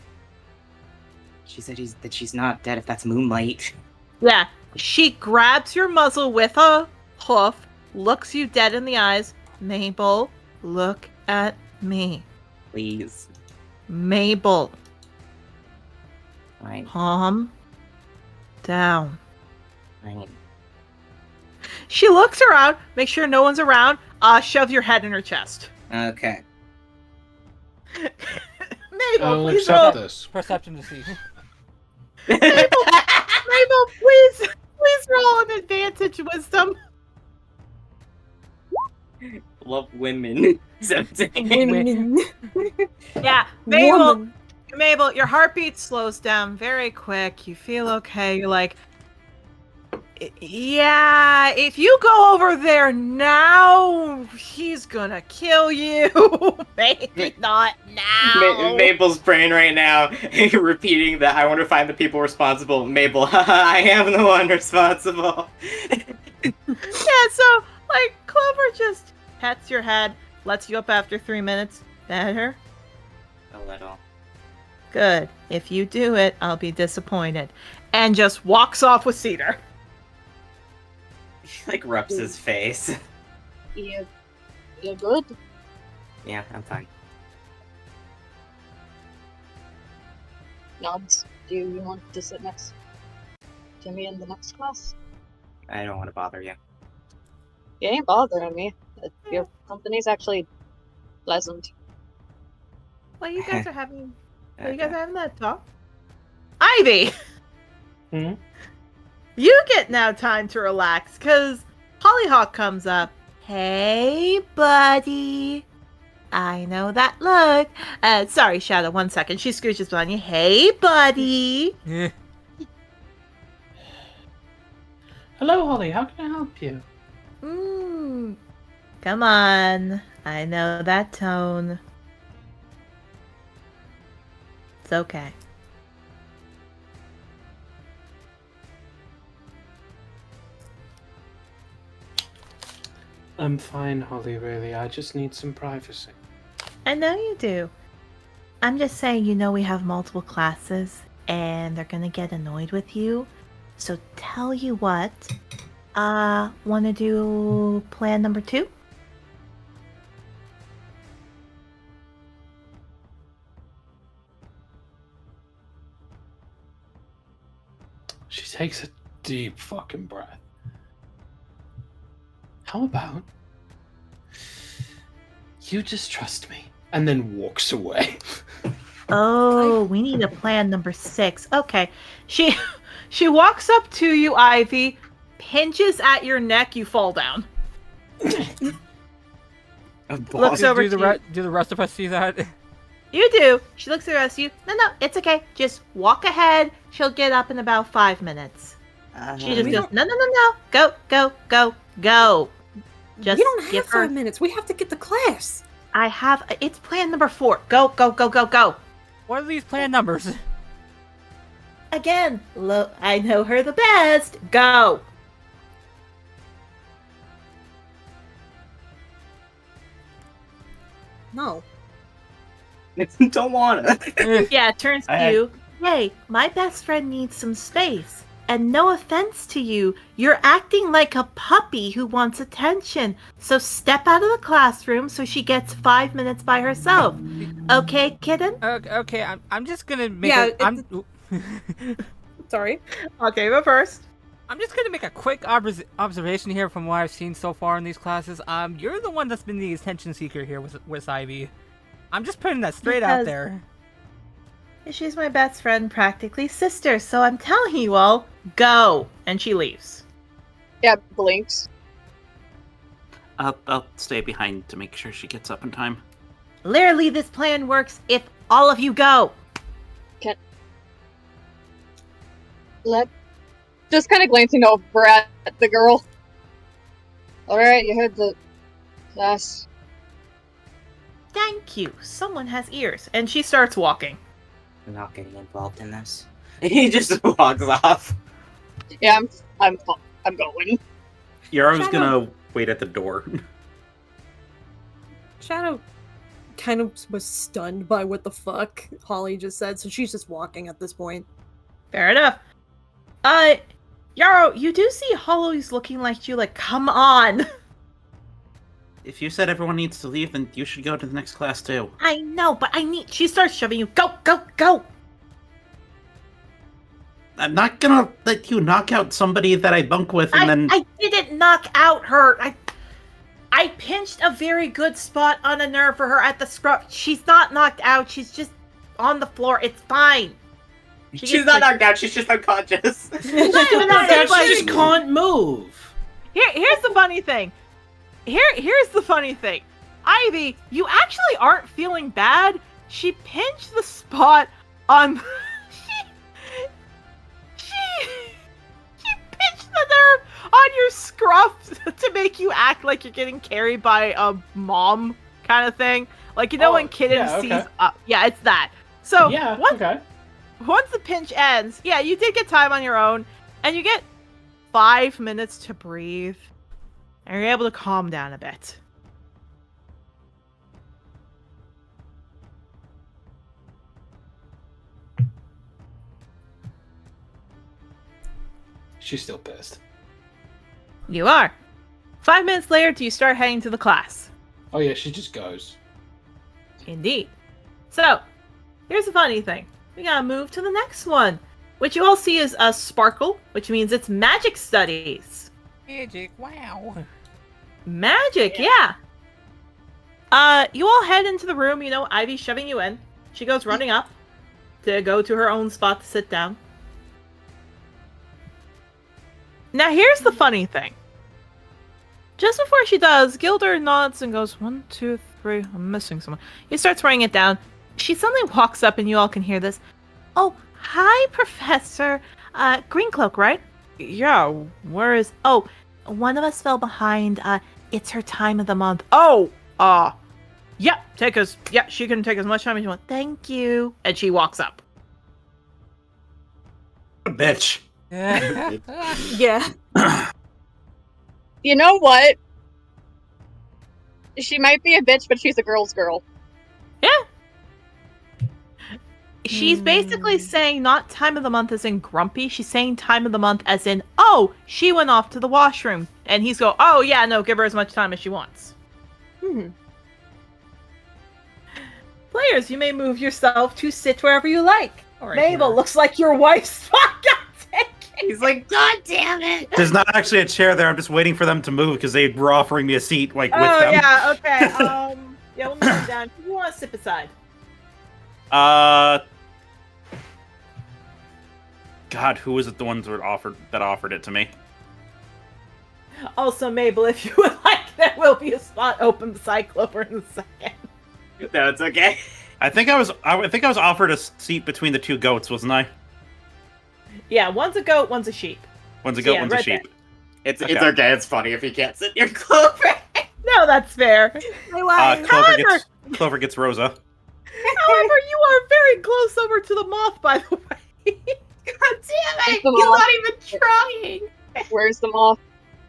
She said that she's not dead if that's moonlight. Yeah. She grabs your muzzle with a hoof, looks you dead in the eyes. Mabel, look at me. Please. Mabel. Fine. Calm down. Fine. She looks around, make sure no one's around. Shove your head in her chest. Okay. Mabel, please accept roll. this. Perception to see. Mabel, please roll an advantage wisdom. Love women. 17. Women. Yeah, Mabel. Woman. Mabel, your heartbeat slows down very quick. You feel okay. You're like, yeah, if you go over there now, he's gonna kill you. Maybe not now. Mabel's brain right now repeating that I want to find the people responsible. Mabel, I am the one responsible. Yeah, so, like, Clover just pets your head, lets you up after 3 minutes. Better? A little. Good. If you do it, I'll be disappointed. And just walks off with Cedar. He, like, rubs his face. You're good? Yeah, I'm fine. Nods. Do you want to sit next to me in the next class? I don't want to bother you. You ain't bothering me. Your company's actually pleasant. Well, you guys are having... you guys are having that talk? Ivy! Hmm? You get now time to relax, because Hollyhock comes up. Hey, buddy. I know that look. Sorry, Shadow, 1 second. She scooches behind you. Hey, buddy. Hello, Holly. How can I help you? Come on. I know that tone. It's okay. I'm fine, Holly, really. I just need some privacy. I know you do. I'm just saying, you know we have multiple classes, and they're gonna get annoyed with you. So tell you what, wanna do plan number 2? She takes a deep fucking breath. How about you just trust me? And then walks away. Oh, we need a plan number 6. Okay. She walks up to you, Ivy, pinches at your neck, you fall down. Looks over to you. Do the rest of us see that? You do. She looks at the rest of you. No, it's okay. Just walk ahead. She'll get up in about 5 minutes. She just goes, no. Go. Just we don't have give her 5 minutes. We have to get to class. It's plan number 4. Go. What are these plan numbers? Again, I know her the best. Go. No. Don't wanna. Yeah, it turns to you. Hey, my best friend needs some space. And no offense to you, you're acting like a puppy who wants attention. So step out of the classroom so she gets 5 minutes by herself. Okay, kitten? Okay, I'm just gonna make Sorry. Okay, go first. I'm just gonna make a quick observation here from what I've seen so far in these classes. You're the one that's been the attention seeker here with Ivy. I'm just putting that straight out there. She's my best friend, practically sister, so I'm telling you all, go. And she leaves. Yeah, blinks. I'll stay behind to make sure she gets up in time. Literally, this plan works if all of you go. Just kind of glancing over at the girl. Alright, you heard the class. Thank you. Someone has ears. And she starts walking. I'm not getting involved in this. He just walks off. Yeah, I'm going. Yaro's gonna wait at the door. Shadow kind of was stunned by what the fuck Holly just said, so she's just walking at this point. Fair enough. Yarrow, you do see Holly's looking like you, like, come on. If you said everyone needs to leave, then you should go to the next class too. I know, but she starts shoving you. Go, go, go. I'm not gonna let you knock out somebody that I bunk with and then... I didn't knock out her. I pinched a very good spot on a nerve for her at the scrub. She's not knocked out. She's just on the floor. It's fine. She's not knocked out. She's just unconscious. She just can't move. Here's the funny thing. Here's the funny thing. Ivy, you actually aren't feeling bad. She pinched the spot on... she pinched the nerve on your scruff to make you act like you're getting carried by a mom kind of thing. Like, you know when Kitten sees... yeah, it's that. So, once the pinch ends, yeah, you did get time on your own, and you get 5 minutes to breathe. And you're able to calm down a bit. She's still pissed. You are. 5 minutes later, do you start heading to the class? Oh yeah, she just goes. Indeed. So, here's the funny thing. We gotta move to the next one. Which you all see is a sparkle, which means it's magic studies. Magic, wow. Magic, yeah. You all head into the room, you know, Ivy shoving you in. She goes running up to go to her own spot to sit down. Now here's the funny thing. Just before she does, Gilder nods and goes, 1, 2, 3, I'm missing someone. He starts writing it down. She suddenly walks up and you all can hear this. Oh, hi, Professor. Greencloak, right? Yeah, where is... Oh, one of us fell behind. It's her time of the month. Oh, yeah, she can take as much time as you want. Thank you. And she walks up. Bitch. Yeah. You know what? She might be a bitch, but she's a girl's girl. Yeah. She's basically saying not time of the month as in grumpy. She's saying time of the month as in, oh, she went off to the washroom. And he's go, oh, yeah, no, give her as much time as she wants. Players, you may move yourself to sit wherever you like. Right, Mabel, looks like your wife's spot got taken. He's like, God damn it. There's not actually a chair there. I'm just waiting for them to move because they were offering me a seat like with them. Oh, yeah, okay. Yeah, we'll move it down. Who wants to sit beside? God, who was it the ones that offered it to me? Also, Mabel, if you would like, there will be a spot open beside Clover in a second. No, it's okay. I think I was offered a seat between the two goats, wasn't I? Yeah, one's a goat, one's a sheep. One's a goat, one's a sheep. It's okay. It's funny if you can't sit near Clover. No, that's fair. Clover gets Rosa. However, you are very close over to the moth, by the way. damn it! The He's moth. not even trying! Where's the moth?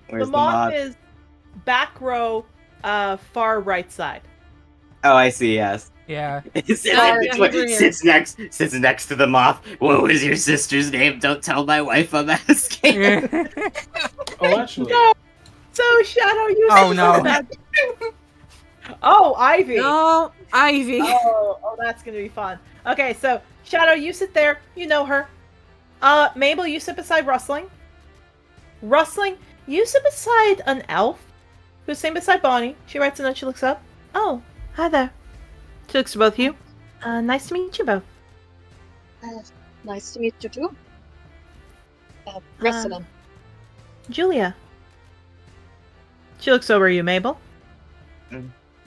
Where's the moth is back row, far right side. Oh, I see, yes. Yeah. Sits next to the moth. What was your sister's name? Don't tell my wife I'm asking. Oh, actually. No. So Shadow, you. Oh, no. Oh, Ivy. No, Ivy. Oh, that's gonna be fun. Okay, so Shadow, you sit there. You know her. Mabel, you sit beside Rustling. Rustling, you sit beside an elf who's sitting beside Bonnie. She writes a note. She looks up. Oh, hi there. She looks to both of you. Nice to meet you both. Nice to meet you too. Rest of them. Julia. She looks over at you, Mabel.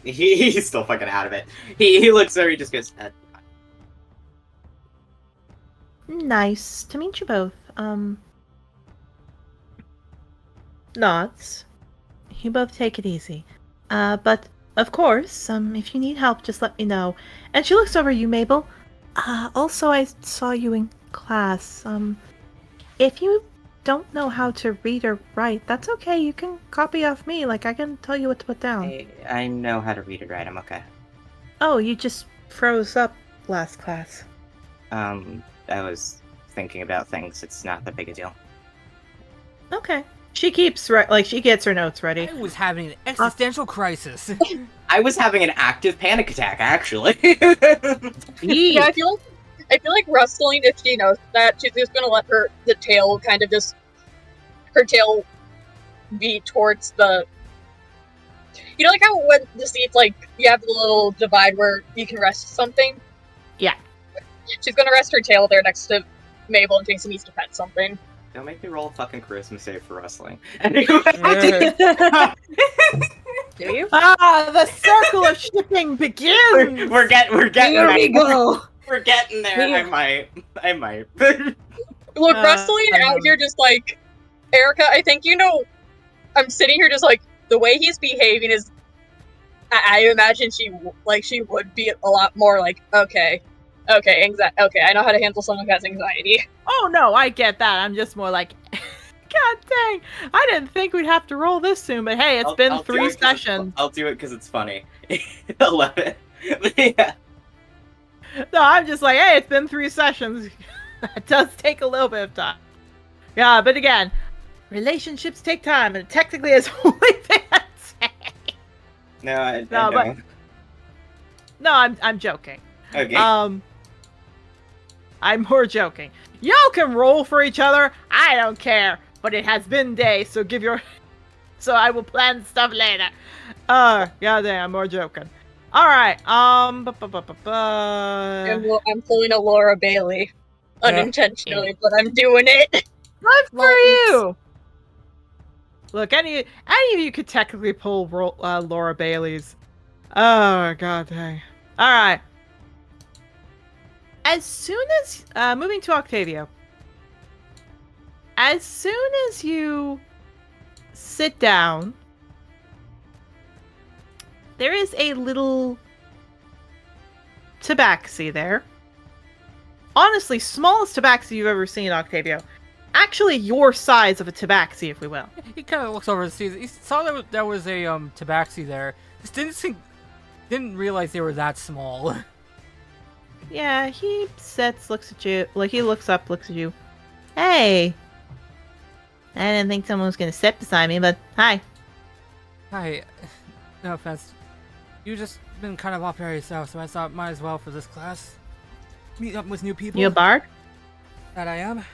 He's still fucking out of it. He looks over, he just goes, Nice to meet you both. Nods. You both take it easy. But, of course, if you need help, just let me know. And she looks over at you, Mabel. Also, I saw you in class. If you don't know how to read or write, that's okay. You can copy off me. Like, I can tell you what to put down. I know how to read and write, I'm okay. Oh, you just froze up last class. I was thinking about things. It's not that big a deal. Okay. She keeps, she gets her notes ready. I was having an existential crisis. I was having an active panic attack, actually. Yeah, I feel like Rustling, if she knows that, she's just gonna let the tail kind of just, her tail be towards the, you know, like how when the seats, like, you have the little divide where you can rest something? Yeah. She's gonna rest her tail there next to Mabel in case he needs to pet something. Don't make me roll a fucking charisma save for Rustling. Do you? The circle of shipping begins! We're getting Here there. we go. We're getting there. I might. Look, Rustling out here just like, Erica, I think you know, I'm sitting here just like, the way he's behaving is, I imagine she would be a lot more like, okay, I know how to handle someone who has anxiety. Oh no, I get that. I'm just more like, God dang, I didn't think we'd have to roll this soon, but hey, it's been 3 sessions. I'll do it because it's funny. 11. Yeah. No, I'm just like, hey, it's been 3 sessions. That does take a little bit of time. Yeah, but again, relationships take time, and technically it's only thing I'd say. No, I No, but don't. no, I'm joking. Okay. I'm more joking. Y'all can roll for each other. I don't care. But it has been days, so so I will plan stuff later. Goddamn, I'm more joking. All right. I'm pulling a Laura Bailey, unintentionally, but I'm doing it. Good for you. Look, any of you could technically pull Laura Bailey's. Oh god dang. All right. As soon as moving to Octavio. As soon as you sit down, there is a little tabaxi there. Honestly, smallest tabaxi you've ever seen, Octavio. Actually, your size of a tabaxi, if we will. He kind of looks over and sees. He saw that there was a tabaxi there. Just didn't realize they were that small. Yeah, he sits, looks at you. Like, he looks up, looks at you. Hey! I didn't think someone was gonna sit beside me, but hi. Hi. No offense. You just been kind of off by yourself, so I thought might as well for this class. Meet up with new people. You a bard? That I am.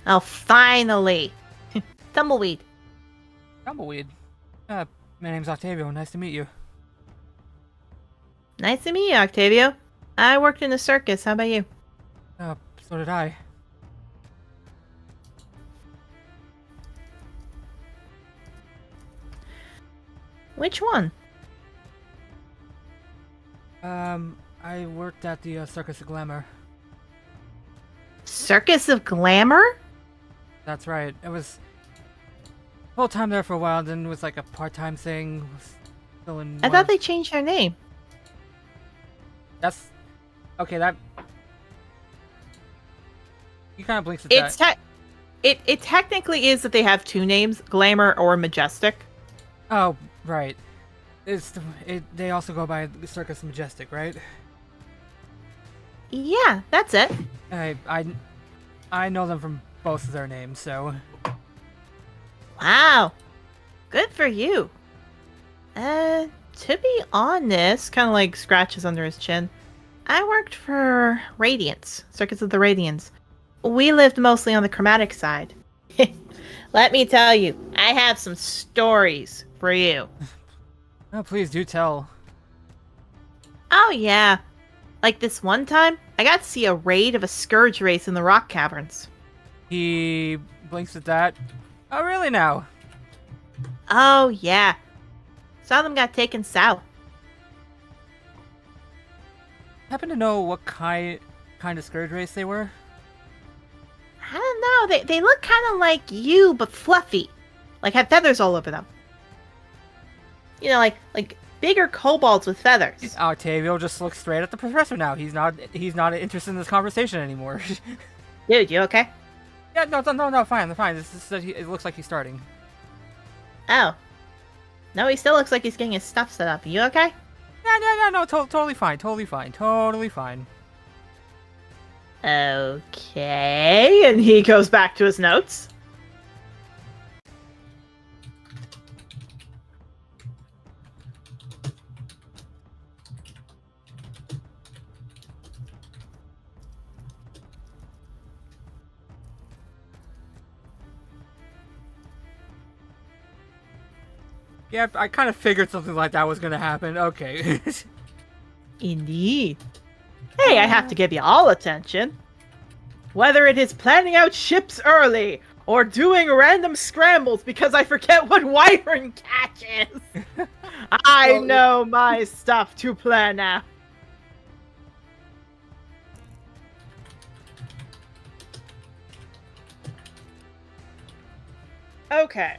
Oh, finally! Tumbleweed. Tumbleweed. My name's Octavio. Nice to meet you. Nice to meet you, Octavio. I worked in a circus. How about you? So did I. Which one? I worked at the Circus of Glamour. Circus of Glamour? That's right. It was full time there for a while, then it was like a part-time thing. I thought they changed their name. That's okay. That He kind of blinks at that. It technically is that they have two names, Glamour or Majestic. Oh, right. They also go by Circus Majestic, right? Yeah, that's it. I know them from both of their names, so. Wow. Good for you. To be honest, kind of like scratches under his chin, I worked for Radiance, Circus of the Radiance. We lived mostly on the chromatic side. Let me tell you, I have some stories for you. Oh, please do tell. Oh, yeah. Like this one time, I got to see a raid of a scourge race in the rock caverns. He blinks at that. Oh, really now? Oh, yeah. Some of them got taken south. Happen to know what kind of scourge race they were? I don't know. They look kind of like you, but fluffy. Like had feathers all over them. You know, like bigger kobolds with feathers. Octavio just looks straight at the professor now. He's not interested in this conversation anymore. Dude, you okay? Yeah, no, fine. It looks like he's starting. Oh. No, he still looks like he's getting his stuff set up. You okay? No, totally fine. Okay, and he goes back to his notes. Yeah, I kind of figured something like that was going to happen. Okay. Indeed. Hey, I have to give you all attention. Whether it is planning out ships early, or doing random scrambles because I forget what wyvern catches. I know my stuff to plan out. Okay.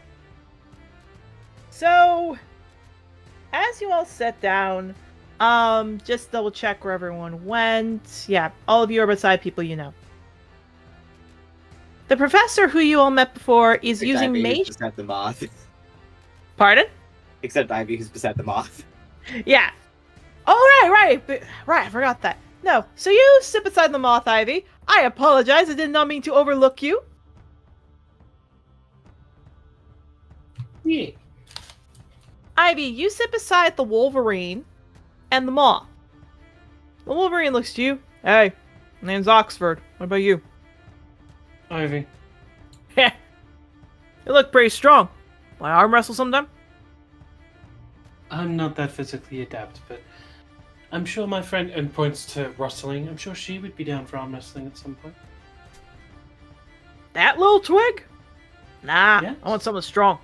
So, as you all sit down, just double check where everyone went. Yeah, all of you are beside people you know. The professor who you all met before is using mage. Beside the moth. Pardon? Except Ivy, who's beside the moth. Yeah. Oh, right. I forgot that. No, so you sit beside the moth, Ivy. I apologize. I did not mean to overlook you. Yeah. Ivy, you sit beside the Wolverine and the moth. The Wolverine looks to you. Hey, my name's Oxford. What about you? Ivy. Heh. You look pretty strong. Want to arm wrestle sometime? I'm not that physically adept, but I'm sure my friend, and points to rustling, I'm sure she would be down for arm wrestling at some point. That little twig? Nah, Yes. I want someone strong.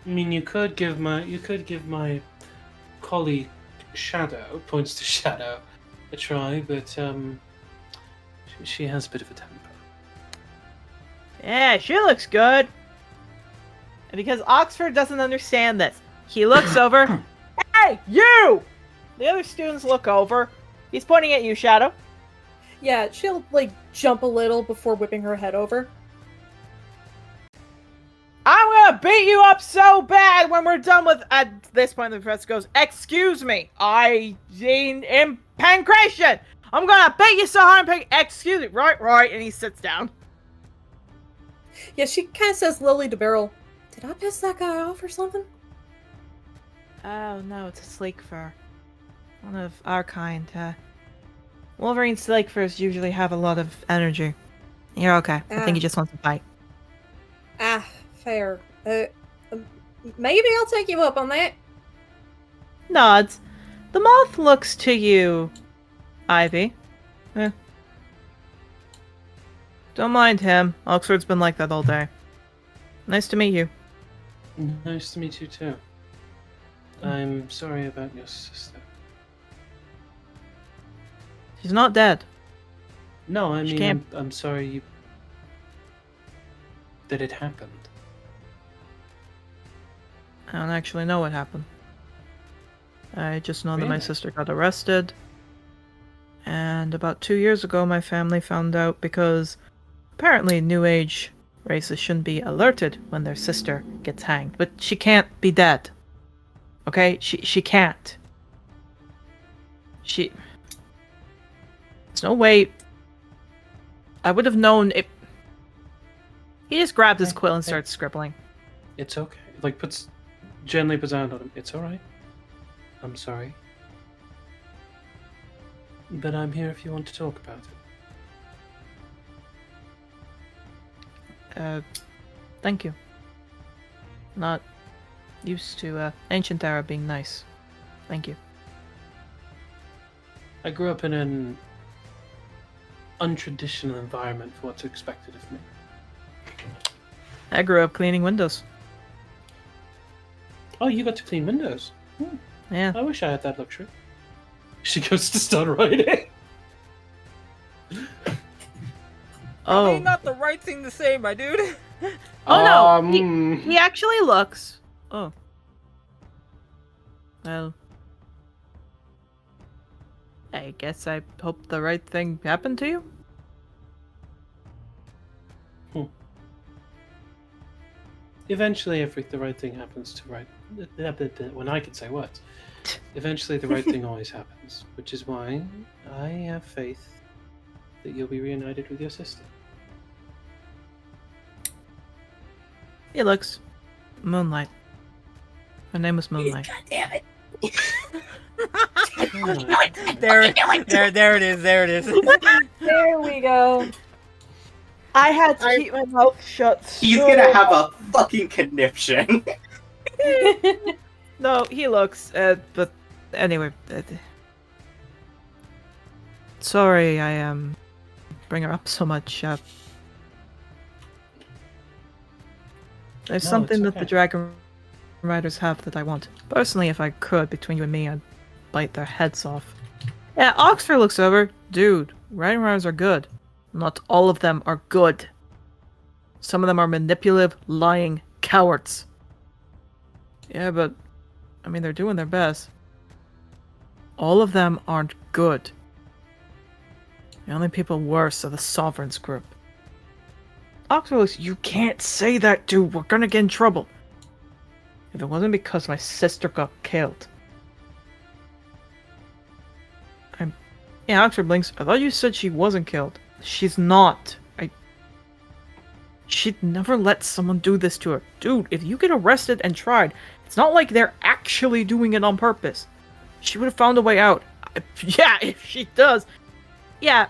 I mean, you could give my colleague Shadow, points to Shadow, a try, but she has a bit of a temper. Yeah, she looks good. And because Oxford doesn't understand this, he looks over. Hey, you! The other students look over. He's pointing at you, Shadow. Yeah, she'll, like, jump a little before whipping her head over. I'm gonna beat you up so bad when we're done with... At this point, the professor goes, excuse me, I in pancreation. I'm gonna beat you so hard, excuse me. Right, and he sits down. Yeah, she kind of says Lily to Beryl, did I piss that guy off or something? Oh, no, it's a sleek fur. One of our kind. Wolverine sleek furs usually have a lot of energy. You're okay. I think he just wants to fight. Ah, fair. Maybe I'll take you up on that. Nods. The moth looks to you, Ivy. Don't mind him. Oxford's been like that all day. Nice to meet you. Nice to meet you too. I'm sorry about your sister. She's not dead. No, I She mean, can't- I'm sorry that it happened. I don't actually know what happened. I just know that my Really? sister got arrested. And And about 2 years ago, my family found out because apparently New Age races shouldn't be alerted when their sister gets hanged. But she can't be dead. Okay? She can't. There's no way I would have known if... He just grabbed his quill and starts scribbling. It's okay. Like, gently puts a hand on him. It's alright. I'm sorry. But I'm here if you want to talk about it. Thank you. Not used to ancient era being nice. Thank you. I grew up in an untraditional environment for what's expected of me. I grew up cleaning windows. Oh, you got to clean windows. Yeah. I wish I had that luxury. She goes to start writing. Probably not the right thing to say, my dude. Oh no, he actually looks. Oh. Well. I guess I hope the right thing happened to you. Eventually, the right thing happens to right. When I can say words. Eventually, the right thing always happens, which is why I have faith that you'll be reunited with your sister. He looks. Moonlight. Her name was Moonlight. God damn it. There it is. There it is. There we go. I had to keep my mouth shut. He's gonna have a fucking conniption. No, he looks. But anyway. Sorry, I bring her up so much. There's something that the Dragon Riders have that I want. Personally, if I could, between you and me, I'd bite their heads off. Yeah, Oxford looks over. Dude, Dragon Riders are good. Not all of them are good. Some of them are manipulative, lying cowards. Yeah, but I mean, they're doing their best. All of them aren't good. The only people worse are the Sovereign's group. Oxford, you can't say that, dude. We're gonna get in trouble. If it wasn't because my sister got killed. Yeah, Oxford blinks. I thought you said she wasn't killed. She's not. She'd never let someone do this to her. Dude, if you get arrested and tried, it's not like they're actually doing it on purpose. She would have found a way out. Yeah, if she does. Yeah.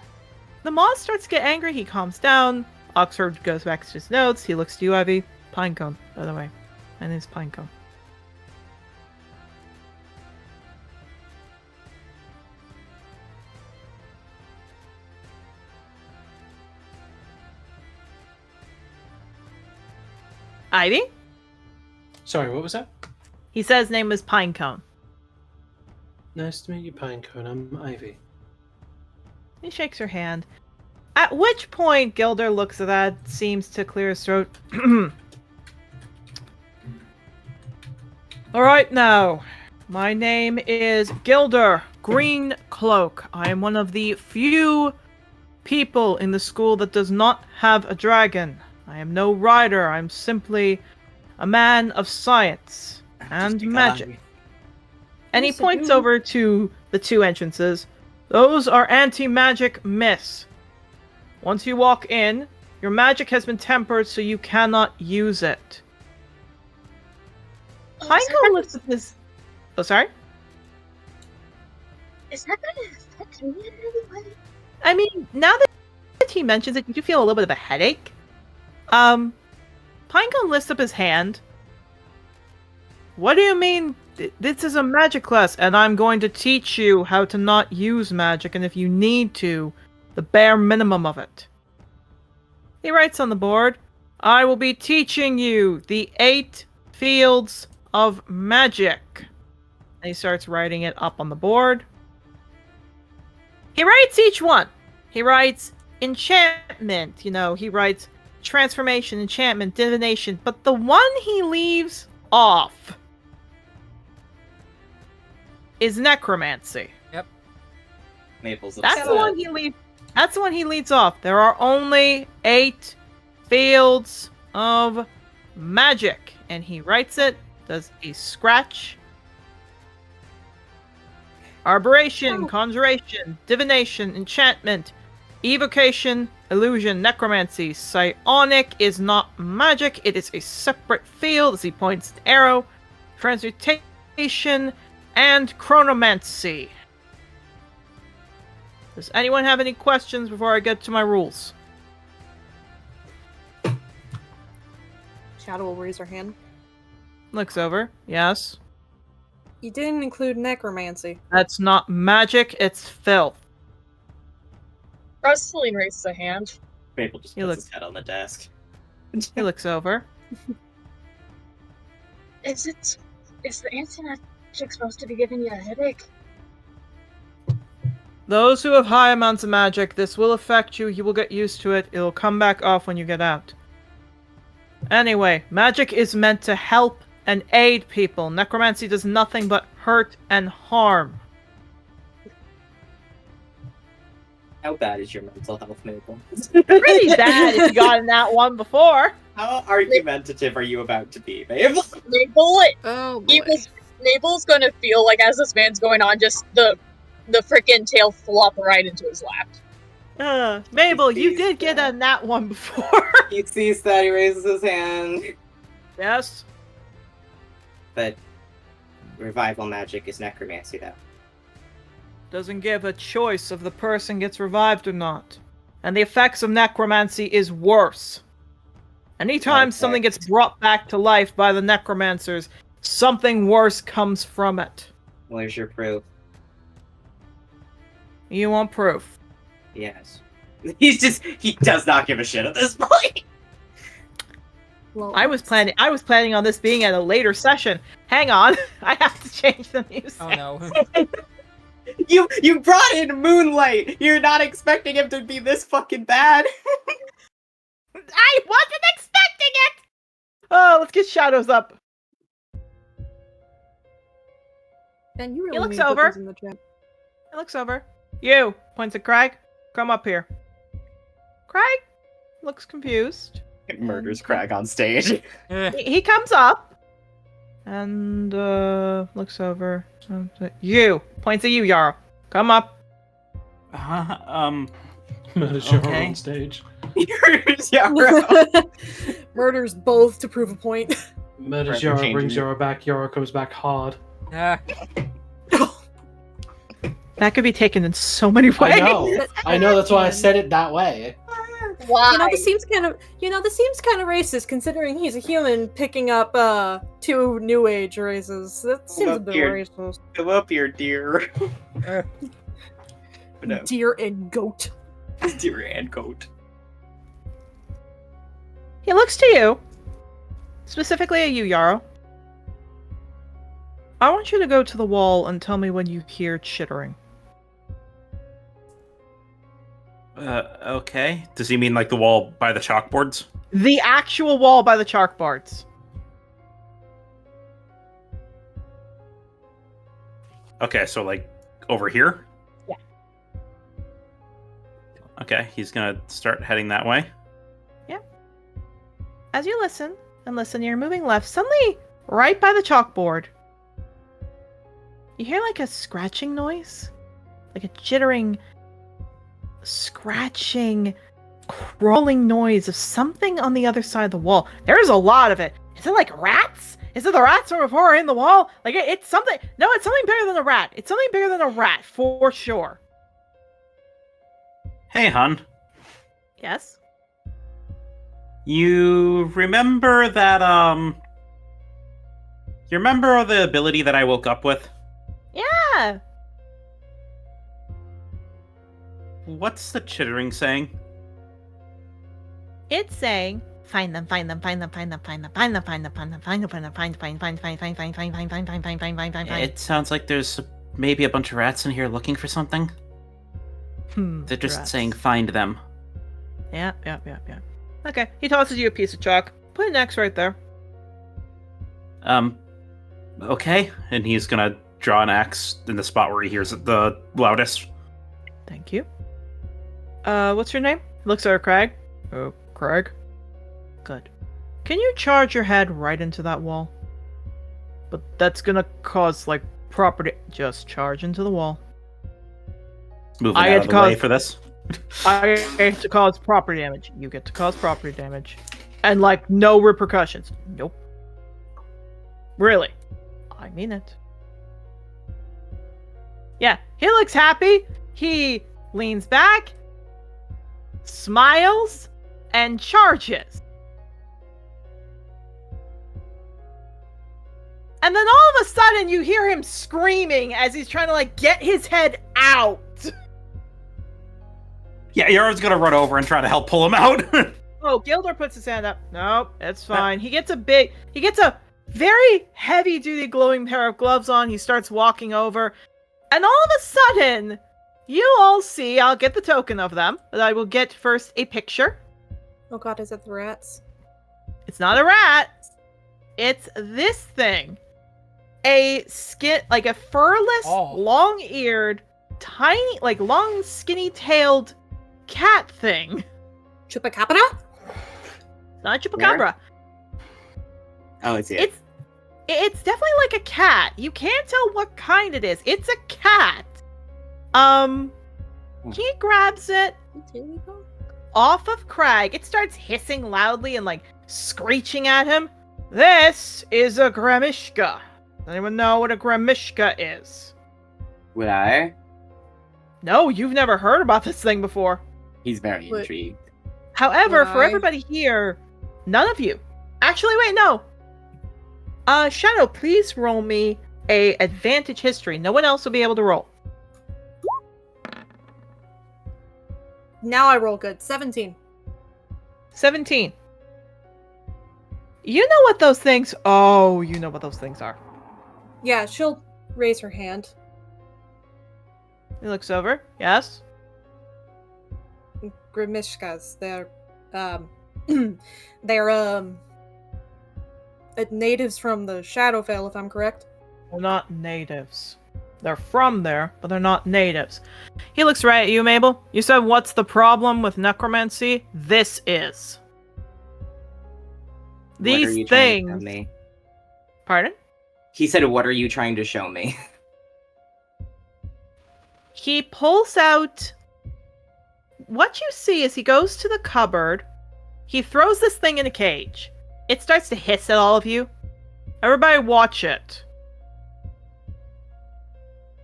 The Moth starts to get angry. He calms down. Oxford goes back to his notes. He looks to you, Ivy. Pinecone, by the way. My name's Pinecone. Ivy? Sorry, what was that? He said his name was Pinecone. Nice to meet you, Pinecone. I'm Ivy. He shakes her hand. At which point, Gilder looks at that, seems to clear his throat. Alright now. My name is Gilder Green Cloak. I am one of the few people in the school that does not have a dragon. I am no rider. I'm simply a man of science and magic. And he points over to the two entrances. Those are anti-magic myths. Once you walk in, your magic has been tempered so you cannot use it. Pinecone looks at this... Oh, sorry? Is that going to affect me in any way? I mean, now that he mentions it, you do feel a little bit of a headache. Pinecone lifts up his hand. What do you mean? This is a magic class, and I'm going to teach you how to not use magic, and if you need to, the bare minimum of it. He writes on the board, I will be teaching you the 8 fields of magic. And he starts writing it up on the board. He writes each one. He writes enchantment, he writes transformation, enchantment, divination, but the one he leaves off is necromancy. Yep. Maple's That's upset. the one he leads. That's the one he leads off. There are only 8 fields of magic, and he writes it. Does a scratch. Arboration, conjuration, divination, enchantment, evocation, illusion, necromancy. Psionic is not magic. It is a separate field, as he points to arrow. Transmutation, and chronomancy. Does anyone have any questions before I get to my rules? Shadow will raise her hand. Looks over. Yes. You didn't include necromancy. That's not magic, it's filth. Rustling raises a hand. Maple just puts his head on the desk. He looks over. Is the anti-magic supposed to be giving you a headache? Those who have high amounts of magic, this will affect you. You will get used to it. It'll come back off when you get out. Anyway, magic is meant to help and aid people. Necromancy does nothing but hurt and harm. How bad is your mental health, Maple? Pretty bad if you gotten that one before. How argumentative are you about to be, Maple? Mabel's gonna feel like as this man's going on, just the frickin' tail flop right into his lap. Mabel, you did get on that one before. He sees that, he raises his hand. Yes. But revival magic is necromancy, though. Doesn't give a choice if the person gets revived or not. And the effects of necromancy is worse. Anytime something gets brought back to life by the necromancers, something worse comes from it. Where's your proof? You want proof? Yes. He does not give a shit at this point. Well, I was planning on this being at a later session. Hang on, I have to change the music. Oh no. You brought in Moonlight. You're not expecting him to be this fucking bad. I wasn't expecting it. Oh, let's get shadows up. Ben, you really He looks need to put over. these in the chat. He looks over. You, points at Craig. Come up here. Craig looks confused. It murders Craig on stage. He comes up and looks over. You, points at you, Yarrow. Come up. Murders Yarrow Okay. on stage. Murders both to prove a point. Murders Forever Yarrow, brings changing. Yarrow back, Yarrow comes back hard. That could be taken in so many ways. I know, that's why I said it that way. Why? This seems kind of racist considering he's a human picking up 2 new age races. That seems a bit racist. Come up here, deer. No. Deer and goat. Deer and goat. He looks to you. Specifically at you, Yarrow. I want you to go to the wall and tell me when you hear chittering. Okay. Does he mean like the wall by the chalkboards? The actual wall by the chalkboards. Okay, so like over here? Yeah. Okay, he's gonna start heading that way. As you listen and listen, you're moving left. Suddenly, right by the chalkboard, you hear like a scratching noise. Like a jittering, scratching, crawling noise of something on the other side of the wall. There's a lot of it. Is it like rats? Is it the rats from before in the wall? Like it's something. No, it's something bigger than a rat. It's something bigger than a rat for sure. Hey, hon. Yes. You remember that, You remember the ability that I woke up with? Yeah. What's the chittering saying? It's saying, find them, find them, find them, find them, find them, find them, find them, find them, find them, find them, find, find, find, find, find, find, find, find, find, find, find, find, find, find. It sounds like there's maybe a bunch of rats in here looking for something. They're just rats. saying find them. Yeah. Okay, he tosses you a piece of chalk. Put an X right there. Okay. And he's gonna draw an X in the spot where he hears it the loudest. Thank you. What's your name? Looks at Craig. Oh, Craig. Good. Can you charge your head right into that wall? But that's gonna cause, like, property... Just charge into the wall. Moving out of the way for this. I get to cause property damage. You get to cause property damage. And, like, no repercussions. Nope. Really. I mean it. Yeah, he looks happy. He leans back, smiles, and charges. And then all of a sudden you hear him screaming as he's trying to, like, get his head out. Yeah, Yaro's gonna run over and try to help pull him out. Oh, Gildor puts his hand up. Nope, it's fine. He gets a very heavy-duty glowing pair of gloves on. He starts walking over. And all of a sudden, you all see, I'll get the token of them, but I will get first a picture. Oh god, is it the rats? It's not a rat. It's this thing. A like a furless, long-eared, tiny, like long, skinny-tailed cat thing. Chupacabra? Not a chupacabra. Oh, it's it. It's definitely like a cat. You can't tell what kind it is. It's a cat. He grabs it off of Craig. It starts hissing loudly and, like, screeching at him. This is a Gramishka. Does anyone know what a Gramishka is? Would I? No, you've never heard about this thing before. He's very intrigued. However, for everybody here, none of you. Actually, wait, no. Shadow, please roll me a advantage history. No one else will be able to roll. Now I roll good. 17. 17. You know what those things... Oh, you know what those things are. Yeah, she'll raise her hand. He looks over. Yes? Grimishkas. They're natives from the Shadowfell, if I'm correct. They're not natives. They're from there, but they're not natives. He looks right at you, Mabel. You said, what's the problem with necromancy? This is. These things... Me? Pardon? He said, what are you trying to show me? He pulls out... What you see is he goes to the cupboard. He throws this thing in a cage. It starts to hiss at all of you. Everybody watch it.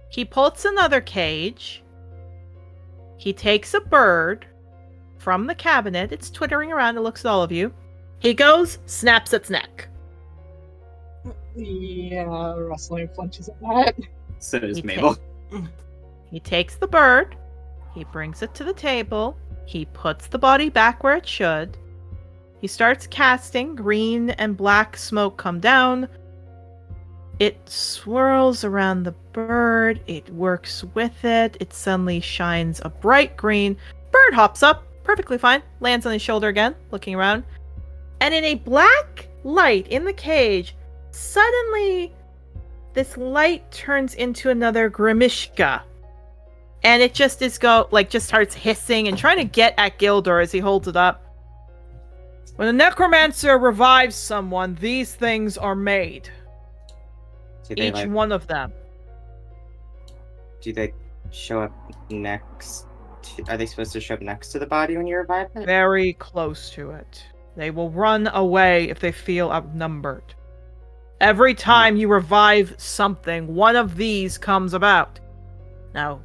He puts another cage. He takes a bird from the cabinet. It's twittering around. It looks at all of you. He goes, snaps its neck. Yeah, Rustling flinches at that. So does Mabel. He takes the bird. He brings it to the table. He puts the body back where it should. He starts casting. Green and black smoke come down. It swirls around the bird. It works with it. It suddenly shines a bright green. Bird hops up, perfectly fine. Lands on his shoulder again, looking around. And in a black light in the cage, suddenly this light turns into another Grimishka. And it just just starts hissing and trying to get at Gildor as he holds it up. When a necromancer revives someone, these things are made. Each one of them. Do they show up next? Are they supposed to show up next to the body when you revive it? Very close to it. They will run away if they feel outnumbered. Every time you revive something, one of these comes about. Now,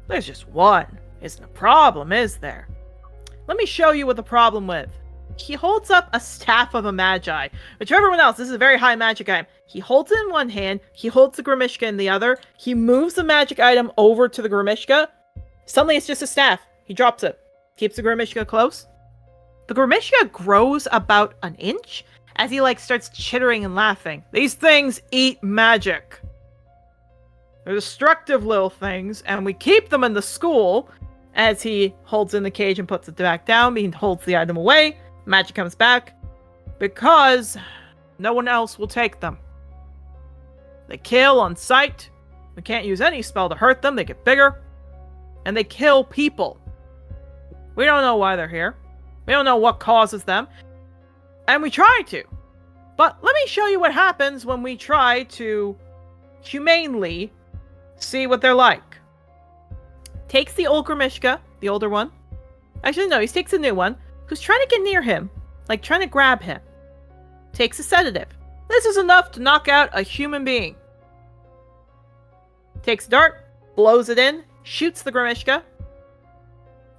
there's just one. Isn't a problem, is there? Let me show you what the problem with. He holds up a staff of a magi. But to everyone else, this is a very high magic item. He holds it in one hand. He holds the Grimishka in the other. He moves the magic item over to the Grimishka. Suddenly, it's just a staff. He drops it. Keeps the Grimishka close. The Grimishka grows about an inch as he, starts chittering and laughing. These things eat magic. They're destructive little things, and we keep them in the school. As he holds in the cage and puts it back down, he holds the item away. Magic comes back because no one else will take them. They kill on sight. We can't use any spell to hurt them. They get bigger. and they kill people. We don't know why they're here. We don't know what causes them. And we try to. But let me show you what happens when we try to humanely see what they're like. Takes the old Grimishka, the older one. Actually, no, he takes a new one, who's trying to get near him, like trying to grab him. Takes a sedative. This is enough to knock out a human being. Takes a dart, blows it in, shoots the Grimishka.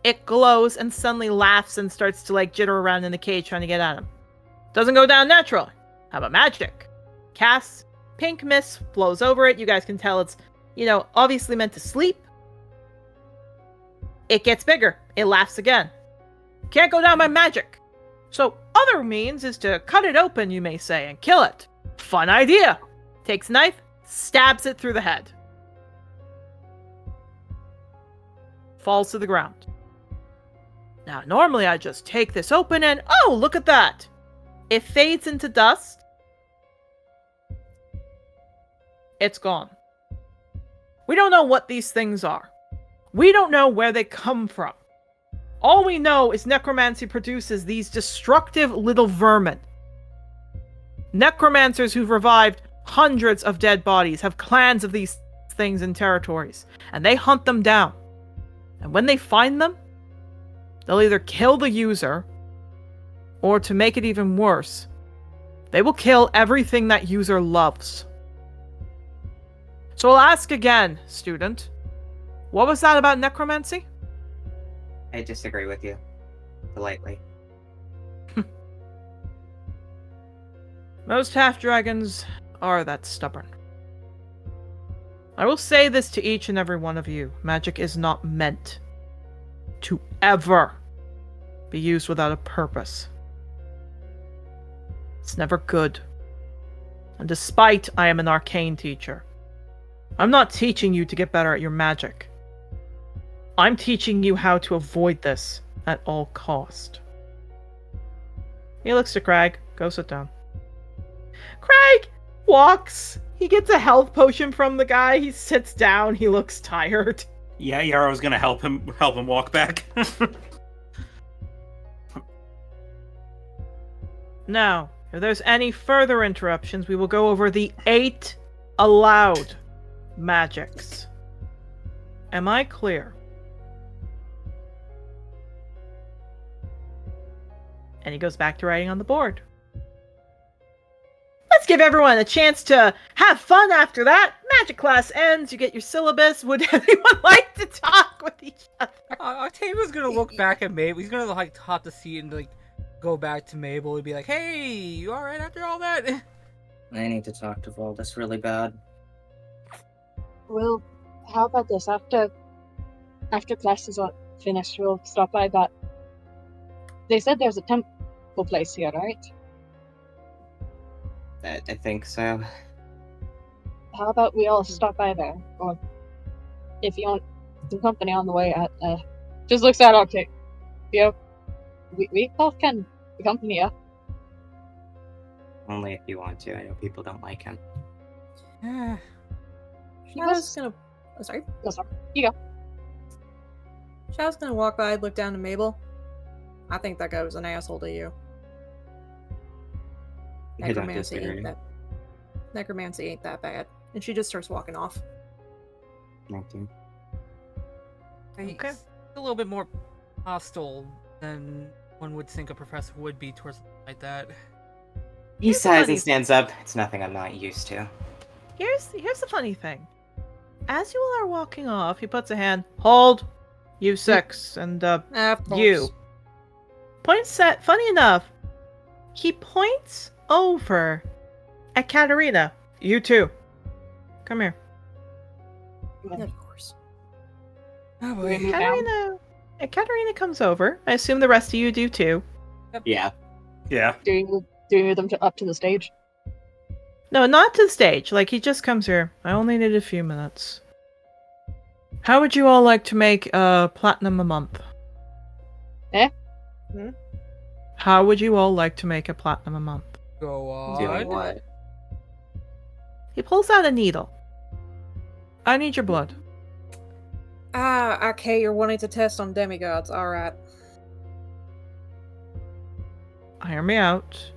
It glows and suddenly laughs and starts to like jitter around in the cage trying to get at him. Doesn't go down naturally. How about magic? Casts, pink mist flows over it. You guys can tell it's, obviously meant to sleep. It gets bigger. It laughs again. Can't go down by magic. So other means is to cut it open, you may say, and kill it. Fun idea. Takes a knife, stabs it through the head. Falls to the ground. Now, normally I just take this open and, oh, look at that. It fades into dust. It's gone. We don't know what these things are. We don't know where they come from. All we know is necromancy produces these destructive little vermin. Necromancers who've revived hundreds of dead bodies have clans of these things in territories, and they hunt them down. And when they find them, they'll either kill the user, or to make it even worse, they will kill everything that user loves. So I'll ask again, student. What was that about necromancy? I disagree with you. Politely. Most half-dragons are that stubborn. I will say this to each and every one of you. Magic is not meant to ever be used without a purpose. It's never good. And despite I am an arcane teacher, I'm not teaching you to get better at your magic. I'm teaching you how to avoid this at all cost. He looks to Craig. Go sit down. Craig walks. He gets a health potion from the guy. He sits down. He looks tired. Yeah, Yarrow's gonna help him walk back. Now, if there's any further interruptions, we will go over the 8 allowed magics. Am I clear? And he goes back to writing on the board. Let's give everyone a chance to have fun after that. Magic class ends. You get your syllabus. Would anyone like to talk with each other? Octavia's gonna look back at Mabel. He's gonna top the seat and go back to Mabel and be like, "Hey, you all right after all that?" I need to talk to Valdis really bad. Well, how about this? After classes are finished, we'll stop by that. They said there's a temple place here, right? I think so. How about we all stop by there? Or if you want some company on the way, just looks at okay. Yeah, we both can accompany you. Only if you want to. I know people don't like him. Shadow's gonna. Oh, sorry. Go, sorry. You go. Shadow's gonna walk by, look down to Mabel. I think that guy was an asshole to you. Necromancy ain't that bad. And she just starts walking off. Okay. He's a little bit more hostile than one would think a professor would be towards something like that. He sighs and stands up. It's nothing I'm not used to. Here's the funny thing. As you all are walking off, he puts a hand. Hold, you 6, and you. Points at. Funny enough, he points over at Katerina. You too. Come here. Of course. Oh boy. Katerina comes over. I assume the rest of you do too. Yeah. Yeah. Do you move them up to the stage? No, not to the stage. He just comes here. I only need a few minutes. How would you all like to make platinum a month? How would you all like to make a platinum a month? Go on. Doing what? He pulls out a needle. I need your blood. Ah, okay, you're wanting to test on demigods. Alright. Hear me out.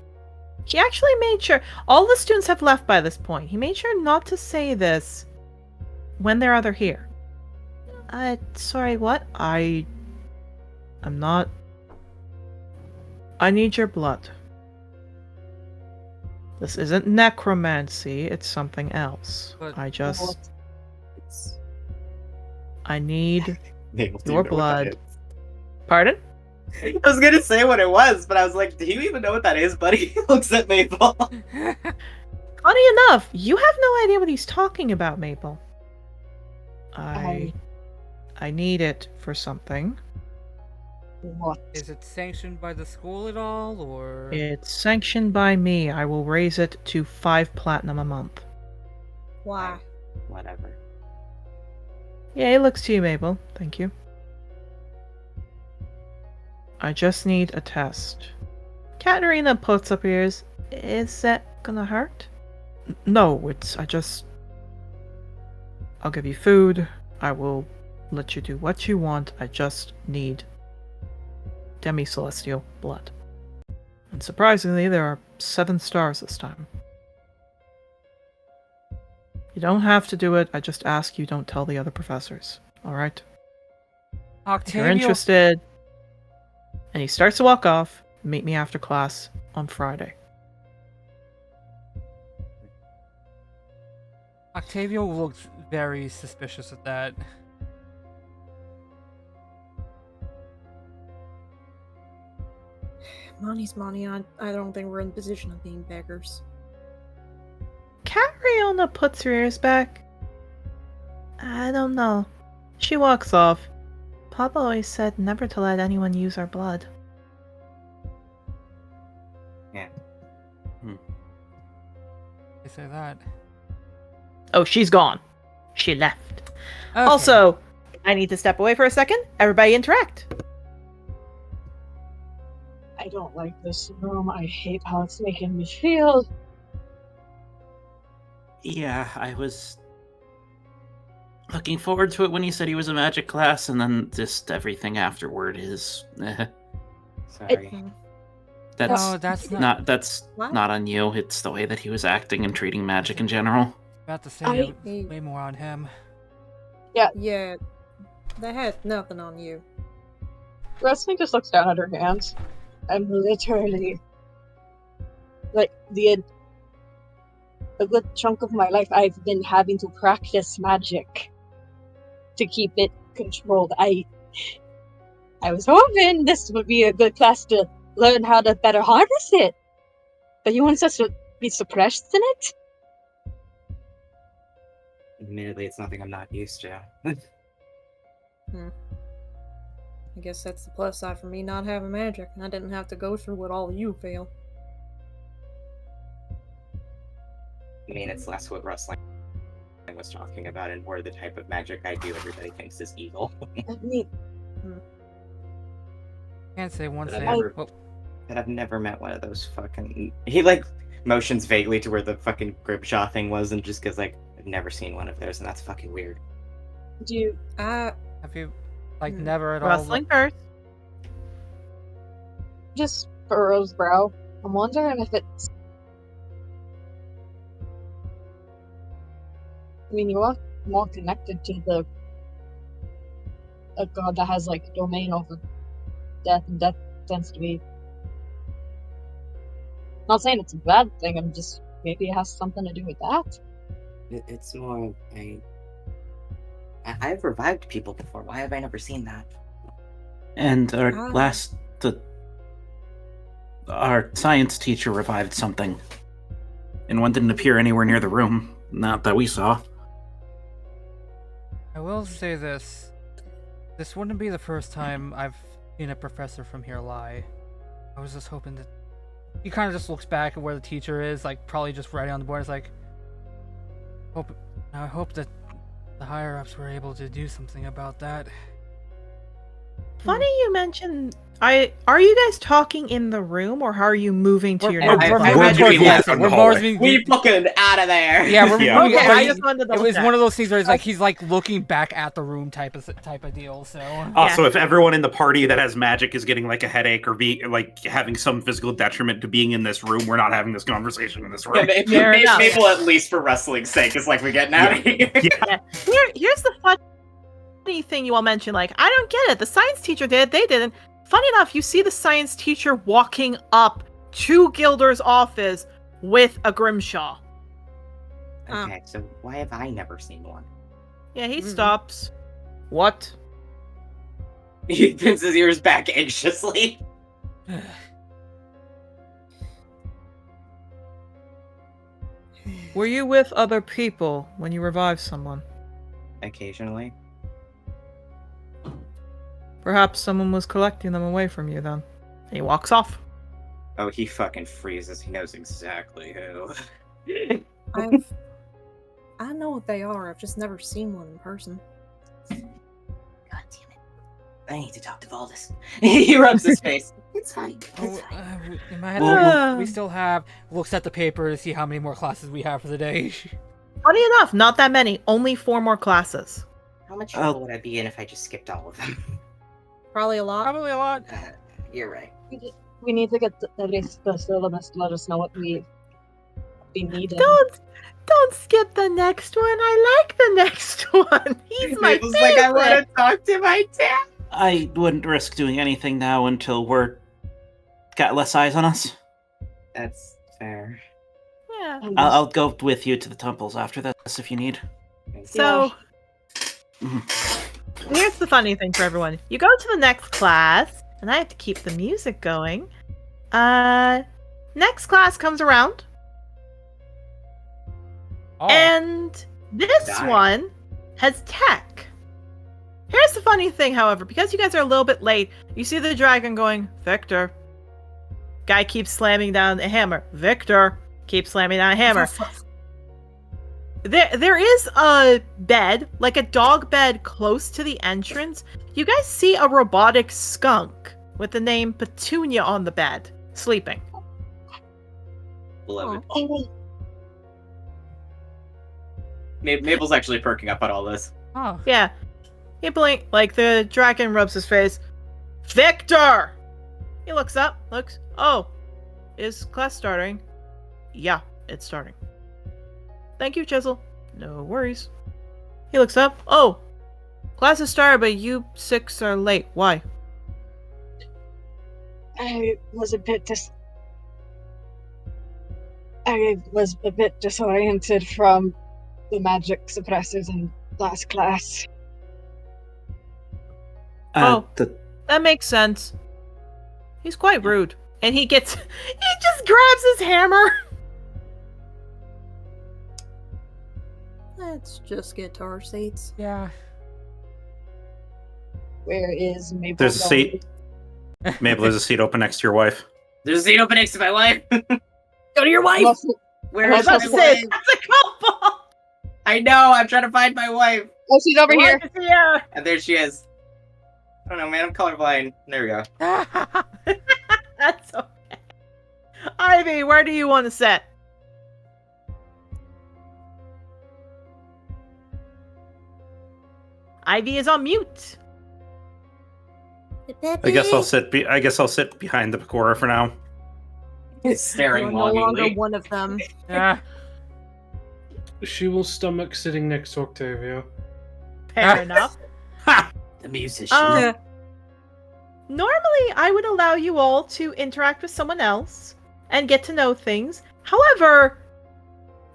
He actually made sure all the students have left by this point. He made sure not to say this when they're either here. Sorry, what? I'm not. I need your blood. This isn't necromancy, it's something else. But I need Mabel, do you your know what that blood. is? Pardon? I was gonna say what it was, but I was like, do you even know what that is, buddy? He looks at Mabel. Funny enough, you have no idea what he's talking about, Maple. I need it for something. What? Is it sanctioned by the school at all, or? It's sanctioned by me. I will raise it to 5 platinum a month. Why? Whatever. Yeah, it looks to you, Mabel. Thank you. I just need a test. Katarina puts up ears. Is that gonna hurt? No, I'll give you food. I will let you do what you want. I just need demi-celestial blood. And surprisingly, there are 7 stars this time. You don't have to do it. I just ask you don't tell the other professors. Alright? If you're interested. And he starts to walk off. Meet me after class on Friday. Octavio looks very suspicious at that. Money's money. I don't think we're in the position of being beggars. Catriona puts her ears back. I don't know. She walks off. Papa always said never to let anyone use our blood. Yeah. They say that. Oh, she's gone. She left. Okay. Also, I need to step away for a second. Everybody interact. I don't like this room. I hate how it's making me feel. Yeah, I was looking forward to it when he said he was a magic class, and then just everything afterward is. Sorry. That's not. That's What? not on you. It's the way that he was acting and treating magic in general. About to say way more on him. Yeah, they had nothing on you. Wrestling just looks down at her hands. I'm literally like a good chunk of my life I've been having to practice magic to keep it controlled. I was hoping this would be a good class to learn how to better harness it. But you want us to be suppressed in it? Admittedly, it's nothing I'm not used to. I guess that's the plus side for me not having magic. I didn't have to go through what all of you feel. I mean, it's less what wrestling was talking about and more the type of magic I do everybody thinks is evil. I mean, Can't say one But thing. I've never met one of those fucking... He, like, motions vaguely to where the fucking Gribshaw thing was and just goes, like, I've never seen one of those, and that's fucking weird. do you... Have you, like, never at all? Wrestling first. Just furrows brow. I'm wondering if it's... I mean, you are more connected to a god that has, like, domain over death, and death tends to be... Not saying it's a bad thing, I'm just... Maybe it has something to do with that? It's more... I've revived people before. Why have I never seen that? And our science teacher revived something, and one didn't appear anywhere near the room. Not that we saw. I will say this. This wouldn't be the first time I've seen a professor from here lie. I was just hoping that... He kind of just looks back at where the teacher is, like, probably just writing on the board. It's like... I hope that the higher-ups were able to do something about that. Funny you mentioned Are you guys talking in the room, or how are you moving to your next We're class? moving towards the exit. We're more We fucking out of there. Yeah, we're Yeah. moving. Okay, but I just wanted to it double was check. one of those things where he's like looking back at the room type of deal. So Also, if everyone in the party that has magic is getting like a headache or be like having some physical detriment to being in this room, we're not having this conversation in this room. Yeah, Mabel, at least for wrestling's sake, is like, we're getting out of here. Yeah. Here's the funny thing you all mentioned. Like, I don't get it. The science teacher did. They didn't. Funny enough, you see the science teacher walking up to Gilder's office with a Grimshaw. Okay, so why have I never seen one? Yeah, he stops. What? He pins his ears back anxiously. Were you with other people when you revived someone? Occasionally. Perhaps someone was collecting them away from you then. He walks off. Oh, he fucking freezes. He knows exactly who. I know what they are. I've just never seen one in person. God damn it. I need to talk to Valdis. He rubs his face. It's fine. In my head, we still have. Looks at the paper to see how many more classes we have for the day. Funny enough, not that many. Only 4 more classes. How much trouble would I be in if I just skipped all of them? Probably a lot. Probably a lot. You're right. We need to get the syllabus to let us know what we need. Don't skip the next one. I like the next one. He's my Mabel's favorite. like, I want to talk to my dad. I wouldn't risk doing anything now until we're got less eyes on us. That's fair. Yeah. I'll go with you to the temples after this if you need. So, here's the funny thing for everyone. You go to the next class, and I have to keep the music going. Next class comes around. And this one has tech. Here's the funny thing, however, because you guys are a little bit late, you see the dragon going, Victor. Guy keeps slamming down the hammer. Victor keeps slamming down a hammer. There is a bed, like a dog bed, close to the entrance. You guys see a robotic skunk with the name Petunia on the bed, sleeping. Beloved. Mabel's actually perking up on all this. Oh. Yeah. He blink, like the dragon rubs his face. Victor! He looks up, looks. Oh, is class starting? Yeah, it's starting. Thank you, Chisel. No worries. He looks up. Oh, class has started, but you 6 are late. Why? I was a bit disoriented from the magic suppressors in last class. That makes sense. He's quite rude. And he just grabs his hammer. Let's just get to our seats. Yeah. Where is Mabel? There's a seat. Mabel, there's a seat open next to your wife. There's a seat open next to my wife. Go to your wife. Where is my wife? That's a couple. I know. I'm trying to find my wife. Oh, she's over here. And there she is. I don't know, man. I'm colorblind. There we go. That's okay. Ivy, where do you want to sit? Ivy is on mute. I guess I'll sit. I guess I'll sit behind the Pecora for now. He's staring You're no longer longingly. one of them. She will stomach sitting next to Octavia. Fair enough. The musician. Normally, I would allow you all to interact with someone else and get to know things. However,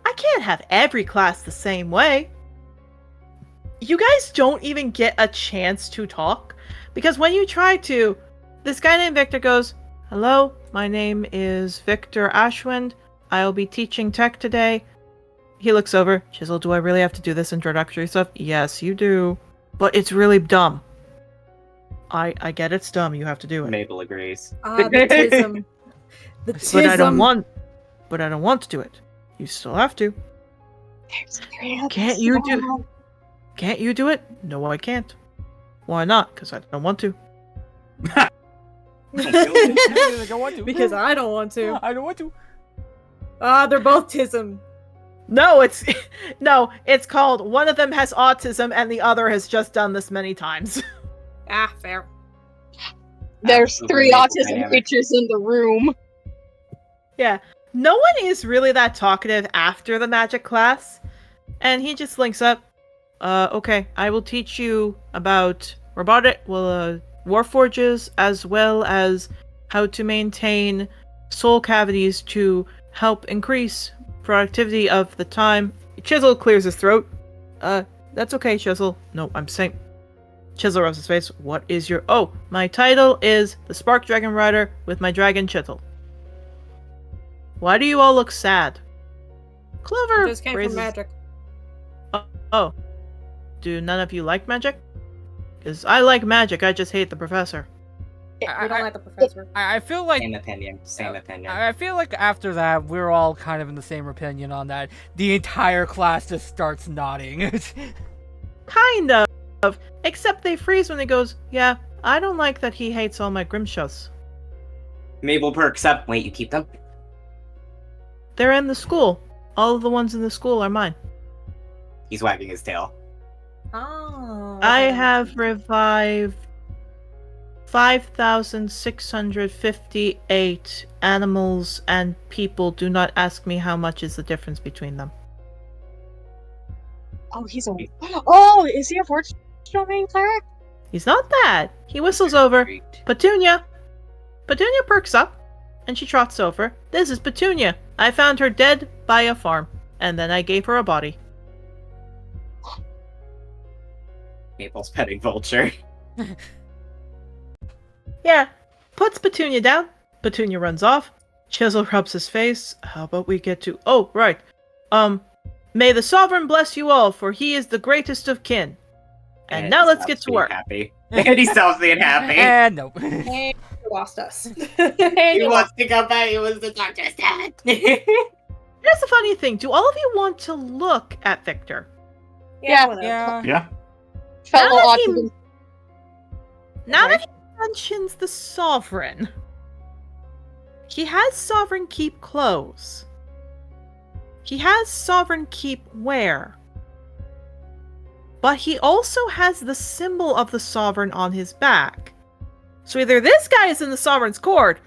I can't have every class the same way. You guys don't even get a chance to talk, because when you try to, this guy named Victor goes, "Hello, my name is Victor Ashwind. I'll be teaching tech today." He looks over. Chisel, do I really have to do this introductory stuff? Yes, you do. But it's really dumb. I get it's dumb. You have to do it. Mabel agrees. The tism. The tism. But I don't want to do it. You still have to. Can't you do it? No, I can't. Why not? Because I don't want to. Because I don't want to. I don't want to. They're both tism. No, it's called one of them has autism and the other has just done this many times. Fair. There's Absolutely 3 autism dynamic. creatures in the room. Yeah. No one is really that talkative after the magic class. And he just links up. Okay, I will teach you about warforges as well as how to maintain soul cavities to help increase productivity of the time. Chisel clears his throat. That's okay, Chisel. No, I'm saying... Chisel rubs his face. What is your... Oh, my title is the Spark Dragon Rider with my dragon Chisel. Why do you all look sad? Clover It just came from magic. Oh. Do none of you like magic? Because I like magic, I just hate the professor. We don't like the professor. I feel like Same opinion. I feel like after that we're all kind of in the same opinion on that. The entire class just starts nodding. Kind of. Except they freeze when he goes, yeah, I don't like that he hates all my Grimshaws. Mabel perks up. Wait, you keep them? They're in the school. All of the ones in the school are mine. He's wagging his tail. Oh. I have revived 5,658 animals and people. Do not ask me how much is the difference between them. Oh, is he a fortune main cleric? He's not that. He whistles over. Petunia. Petunia perks up, and she trots over. This is Petunia. I found her dead by a farm, and then I gave her a body. Mabel's petting Vulture. Yeah. Puts Petunia down. Petunia runs off. Chisel rubs his face. How about we get to... Oh, right. May the Sovereign bless you all, for he is the greatest of kin. And now let's get to work. Happy. And he stops being happy. And nope. Hey, you lost us. He wants to go back. He was the doctor's dad. Here's the funny thing. Do all of you want to look at Victor? Yeah. Yeah. Fellow Now that he- autism. Now that he mentions the Sovereign, he has Sovereign keep clothes. He has Sovereign keep wear. But he also has the symbol of the Sovereign on his back. So either this guy is in the Sovereign's court,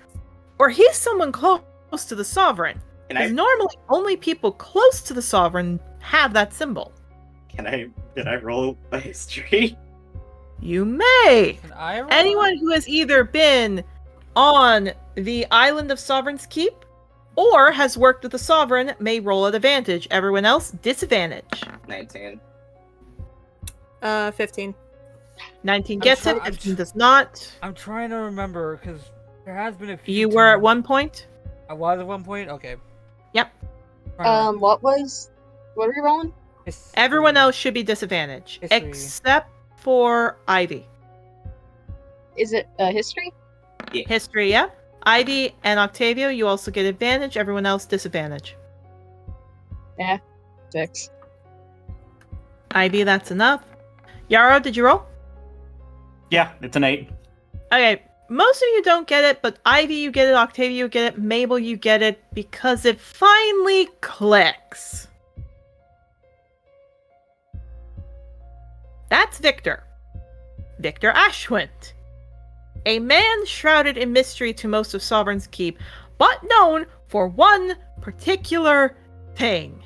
or he's someone close to the Sovereign. Because normally only people close to the Sovereign have that symbol. Can I roll a history? You may! Can I roll? Anyone who has either been on the Island of Sovereign's Keep or has worked with the Sovereign may roll at advantage. Everyone else, disadvantage. 19. 15. 19 gets it, 15 does not. I'm trying to remember because there has been a few. You were at 1 point? I was at 1 point. Okay. Yep. What were you rolling? Everyone else should be disadvantage, History. except for Ivy. Is it history? History, yeah. Ivy and Octavio, you also get advantage. Everyone else, disadvantage. Yeah, 6. Ivy, that's enough. Yarrow, did you roll? Yeah, it's an 8. Okay, most of you don't get it, but Ivy, you get it. Octavio, you get it. Mabel, you get it because it finally clicks. That's Victor. Victor Ashwint. A man shrouded in mystery to most of Sovereign's Keep, but known for one particular thing.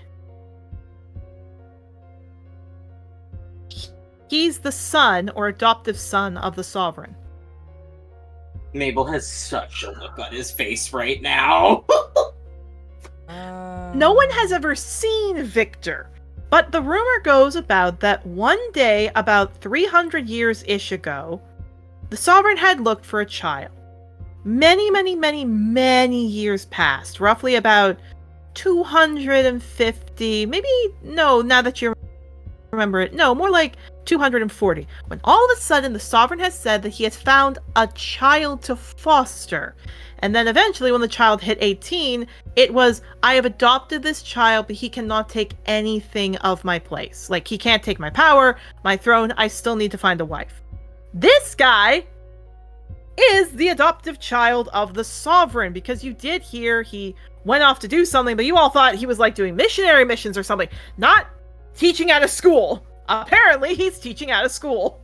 He's the son or adoptive son of the Sovereign. Mabel has such a look on his face right now. No one has ever seen Victor, but the rumor goes about that one day, about 300 years-ish ago, the Sovereign had looked for a child. Many years passed, roughly about 250, now that you remember it, no, more like 240, when all of a sudden the Sovereign has said that he has found a child to foster. And then eventually when the child hit 18, it was, I have adopted this child, but he cannot take anything of my place. Like, he can't take my power, my throne, I still need to find a wife. This guy is the adoptive child of the sovereign, because you did hear he went off to do something, but you all thought he was like doing missionary missions or something, not teaching at a school. Apparently, he's teaching at a school.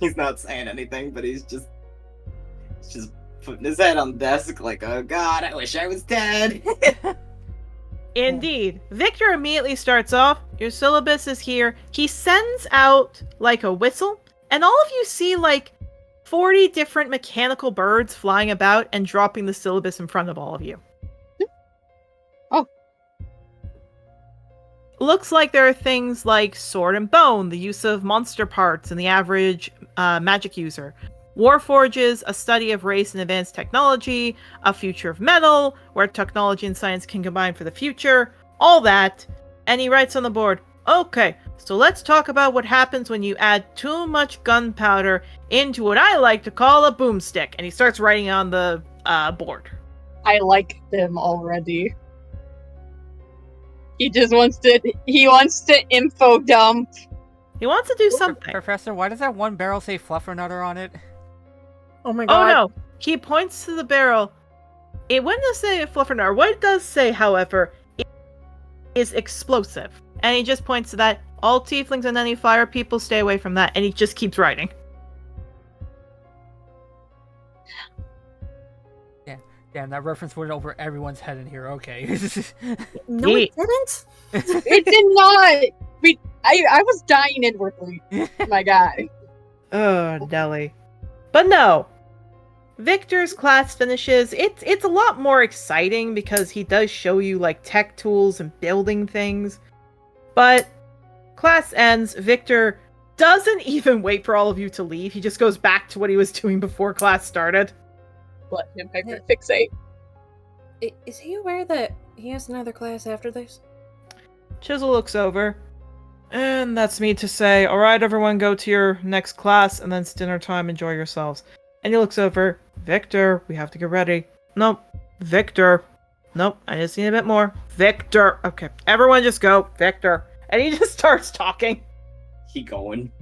He's not saying anything, but he's just putting his head on the desk like, oh god, I wish I was dead. Indeed. Victor immediately starts off. Your syllabus is here. He sends out like a whistle, and all of you see like 40 different mechanical birds flying about and dropping the syllabus in front of all of you. Oh. Looks like there are things like sword and bone, the use of monster parts in the average magic user. Warforges, a study of race and advanced technology, a future of metal, where technology and science can combine for the future, all that. And he writes on the board, okay, so let's talk about what happens when you add too much gunpowder into what I like to call a boomstick. And he starts writing on the board. I like them already. He just wants to info dump. He wants to do something. Professor, why does that one barrel say Fluffernutter on it? Oh my god. Oh no! He points to the barrel. It wouldn't say Fluffernutter. What it does say, however, is explosive. And he just points to that. All tieflings and any fire people stay away from that. And he just keeps writing. Yeah, damn, that reference went over everyone's head in here. Okay. No, it didn't. It did not. I was dying inwardly, my guy. Oh, Nelly. But no. Victor's class finishes. It's a lot more exciting because he does show you like tech tools and building things. But class ends. Victor doesn't even wait for all of you to leave. He just goes back to what he was doing before class started. Let him hyperfixate. Is he aware that he has another class after this? Chisel looks over. And that's me to say, alright everyone, go to your next class, and then it's dinner time, enjoy yourselves. And he looks over, Victor, we have to get ready. Nope. Victor. Nope, I just need a bit more. Victor. Okay, everyone just go. Victor. And he just starts talking. He going.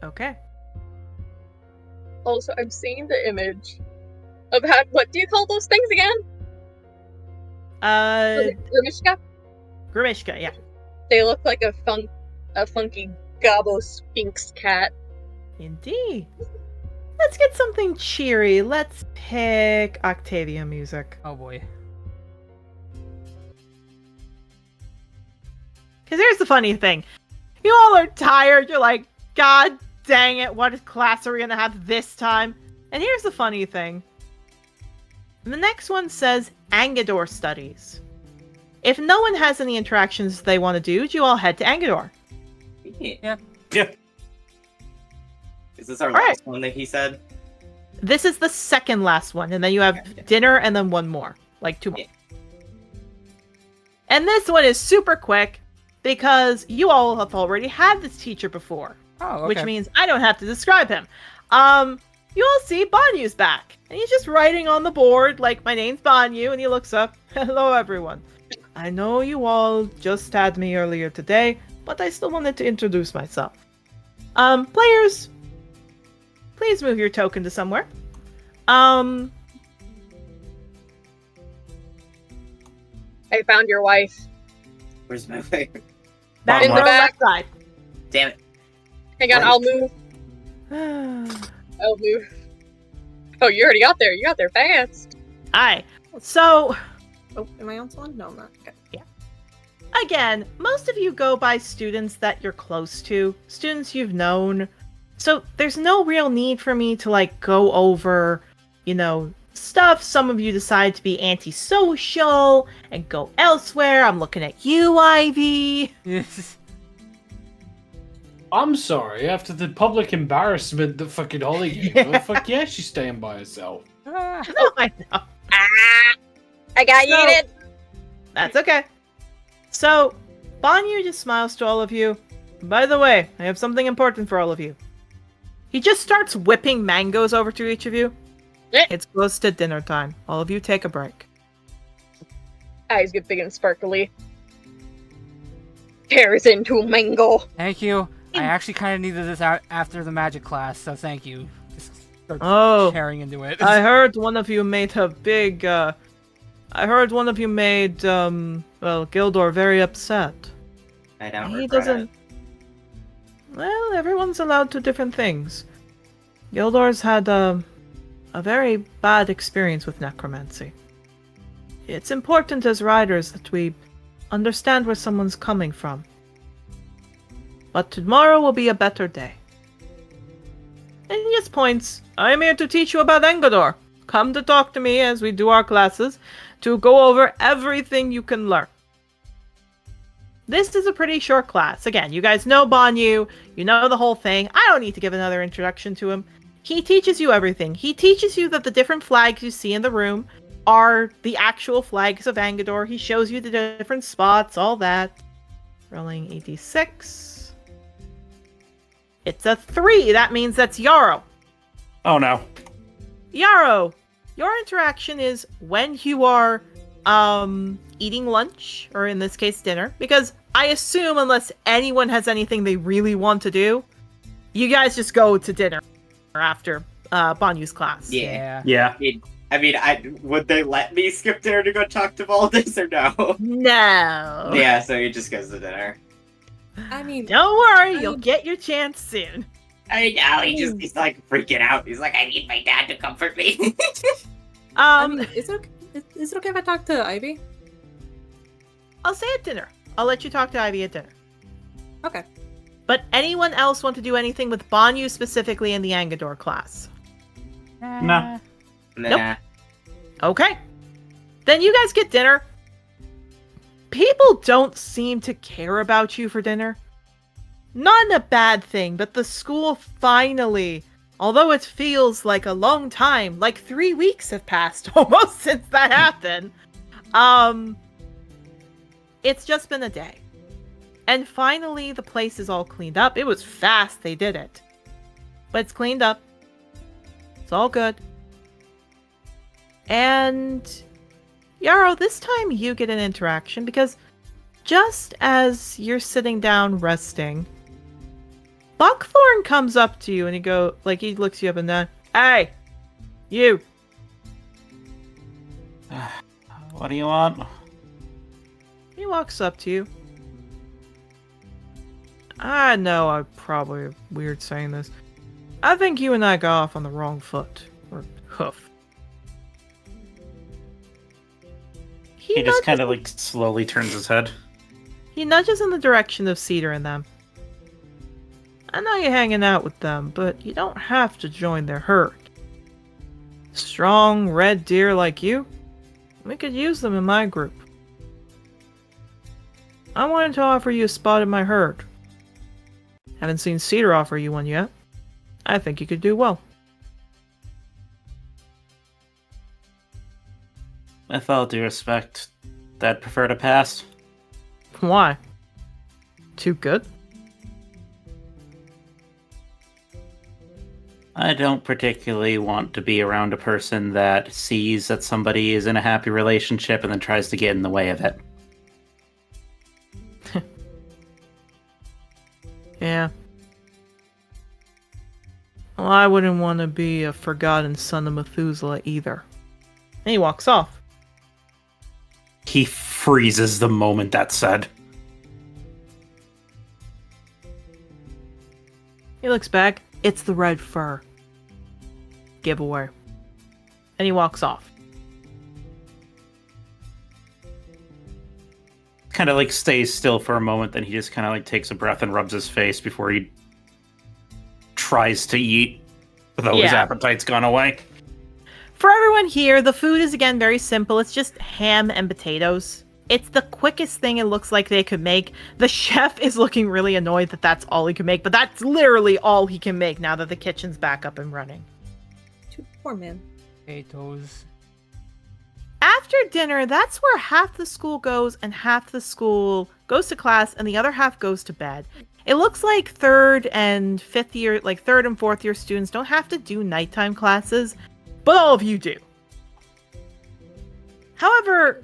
Okay. Also, I'm seeing the image of what do you call those things again? Grimishka? Grimishka, yeah. They look like a funky Gabo Sphinx cat. Indeed. Let's get something cheery. Let's pick Octavia music. Oh boy. Because here's the funny thing. You all are tired. You're like, God dang it, what class are we going to have this time? And here's the funny thing. The next one says Angador Studies. If no one has any interactions they want to do you all head to Angador? Yeah. Is this our last one that he said? This is the second last one, and then you have dinner and then one more. Like 2 more. And this one is super quick because you all have already had this teacher before. Oh, okay. Which means I don't have to describe him. You all see Banyu's back. And he's just writing on the board, like, my name's Banyu, and he looks up. Hello, everyone. I know you all just had me earlier today, but I still wanted to introduce myself. Players, please move your token to somewhere. I found your wife. Where's my wife? Back in the left side. Damn it. Hang on, I'll move. I'll move. Oh, you already got there. You got there fast. Aye. So... Oh, am I on someone? No, I'm not. Okay. Yeah. Again, most of you go by students that you're close to. Students you've known. So there's no real need for me to, like, go over, you know, stuff. Some of you decide to be antisocial and go elsewhere. I'm looking at you, Ivy. I'm sorry, after the public embarrassment that fucking Holly gave her, fuck yeah, she's staying by herself. No, I know. I got yeeted. That's okay. So, Banyu just smiles to all of you. By the way, I have something important for all of you. He just starts whipping mangoes over to each of you. It's close to dinner time. All of you take a break. Eyes get big and sparkly. tears into mango. Thank you. I actually kind of needed this out after the magic class, so thank you. Just start Oh, tearing into it. I heard one of you made a big, well, Gildor very upset. I don't He regret doesn't... it. Well, everyone's allowed to different things. Gildor's had a very bad experience with necromancy. It's important as riders that we understand where someone's coming from. But tomorrow will be a better day. And he just points, I'm here to teach you about Engador. Come to talk to me as we do our classes to go over everything you can learn. This is a pretty short class. Again, you guys know Banyu, you know the whole thing. I don't need to give another introduction to him. He teaches you everything. He teaches you that the different flags you see in the room are the actual flags of Engador. He shows you the different spots, all that. Rolling 86. It's a 3. That means that's Yarrow. Oh no. Yarrow, your interaction is when you are eating lunch, or in this case dinner, because I assume unless anyone has anything they really want to do, you guys just go to dinner after Banyu's class. Yeah. Yeah. Would they let me skip dinner to go talk to Valdez or no? No. Yeah, so he just goes to dinner. I mean, don't worry, you'll get your chance soon. I know, he's like freaking out. He's like, I need my dad to comfort me. Is it okay if I talk to Ivy? I'll say at dinner. I'll let you talk to Ivy at dinner. Okay. But anyone else want to do anything with Banyu specifically in the Engador class? Nah. Nope. Okay. Then you guys get dinner. People don't seem to care about you for dinner. Not a bad thing, but the school finally, although it feels like a long time, like 3 weeks have passed almost since that happened, it's just been a day. And finally, the place is all cleaned up. It was fast they did it. But it's cleaned up. It's all good. And Yarrow, this time you get an interaction because just as you're sitting down resting, Buckthorn comes up to you and he looks you up and down. Hey, you. What do you want? He walks up to you. I know I'm probably weird saying this. I think you and I got off on the wrong foot. Or hoof. He just kind of like slowly turns his head. He nudges in the direction of Cedar and them. I know you're hanging out with them, but you don't have to join their herd. Strong red deer like you, we could use them in my group. I wanted to offer you a spot in my herd. Haven't seen Cedar offer you one yet. I think you could do well. With all due respect, I'd prefer to pass. Why? Too good? I don't particularly want to be around a person that sees that somebody is in a happy relationship and then tries to get in the way of it. Yeah. Well, I wouldn't want to be a forgotten son of Methuselah either. And he walks off. He freezes the moment that's said. He looks back. It's the red fur. Giveaway. And he walks off. Kind of like stays still for a moment, then he just kind of like takes a breath and rubs his face before he tries to eat, though his appetite's gone away. For everyone here, the food is again very simple. It's just ham and potatoes. It's the quickest thing it looks like they could make. The chef is looking really annoyed that that's all he can make, but that's literally all he can make now that the kitchen's back up and running. Poor man. Potatoes. After dinner, that's where half the school goes and half the school goes to class and the other half goes to bed. It looks like third and fourth year students don't have to do nighttime classes, but all of you do. However,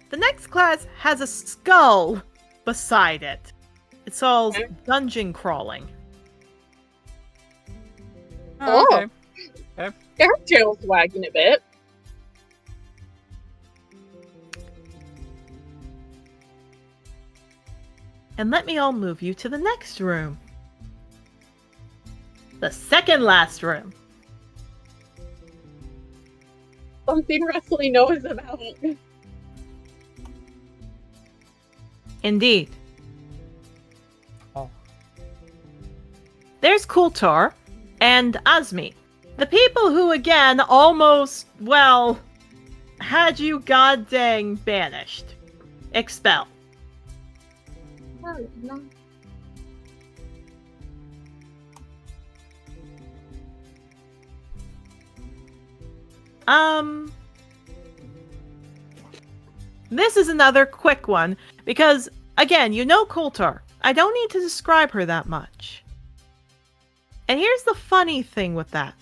the next class has a skull beside it. Saul's dungeon crawling. Oh. Okay. Okay. Her tail's wagging a bit. And let me all move you to the next room. The second last room. Something Wrestling knows about. Indeed. Oh. There's Coulter and Azmi. The people who, again, almost, well, had you goddamn banished. Expelled. Oh, no. This is another quick one, because, again, you know Coulter. I don't need to describe her that much. And here's the funny thing with that.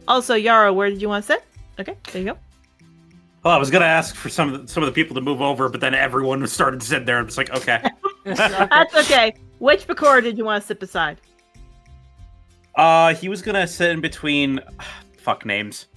Also, Yara, where did you want to sit? Okay, there you go. Well, I was gonna ask for some of the people to move over, but then everyone started to sit there, and it's like, okay. That's okay. Which Bakura did you want to sit beside? He was gonna sit in between. Fuck names.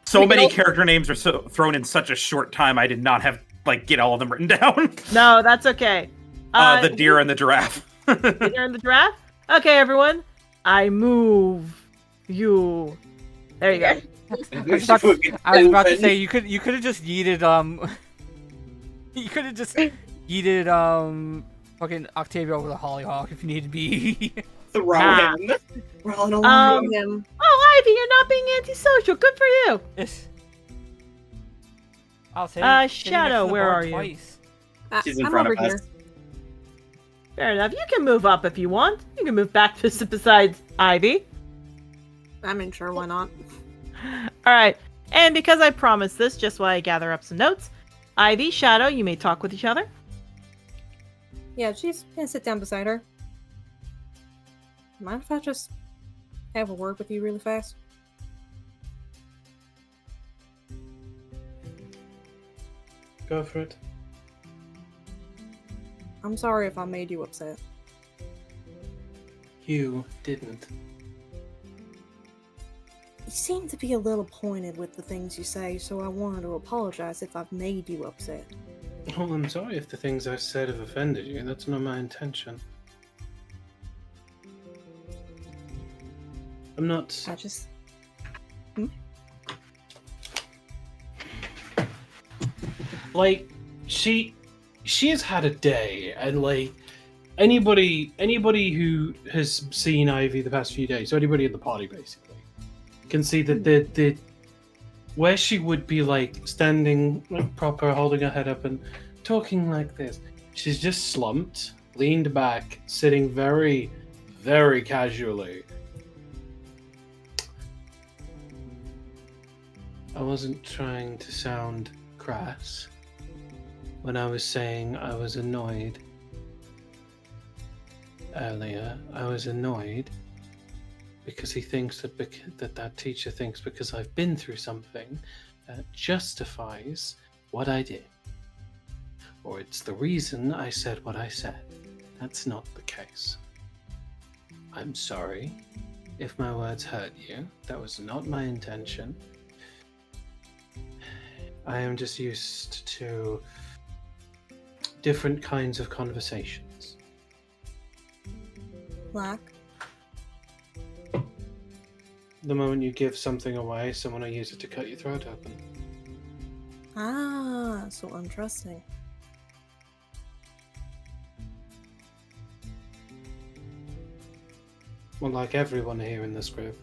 So many character names are thrown in such a short time. I did not have get all of them written down. No, that's okay. The deer and the giraffe. The deer and the giraffe. Okay, everyone. I move you. There you go. I was about to say you could have just yeeted you could have just yeeted fucking Octavia over the hollyhock if you need to be. Throw him. Rolling along him. Oh, Ivy, you're not being antisocial. Good for you. Yes. I'll say. Shadow, where are you? Twice. She's in I'm front over of us. here. Fair enough. You can move up if you want. You can move back to sit beside Ivy. I mean, sure, why not? All right. And because I promised this, just while I gather up some notes, Ivy, Shadow, you may talk with each other. Yeah, she's gonna sit down beside her. Mind if I just have a word with you really fast? Go for it. I'm sorry if I made you upset. You didn't. You seem to be a little pointed with the things you say, so I wanted to apologize if I've made you upset. Well, I'm sorry if the things I said have offended you. That's not my intention. I'm not. I just. Like, she has had a day, and like anybody who has seen Ivy the past few days, so anybody at the party basically, can see that the where she would be like standing like proper, holding her head up and talking like this, she's just slumped, leaned back, sitting very, very casually. I wasn't trying to sound crass when I was saying I was annoyed earlier. I was annoyed because he thinks that teacher thinks because I've been through something that justifies what I did. Or it's the reason I said what I said. That's not the case. I'm sorry if my words hurt you. That was not my intention. I am just used to different kinds of conversations. Like? The moment you give something away, someone will use it to cut your throat open. Ah, so untrusting. Well, like everyone here in this group.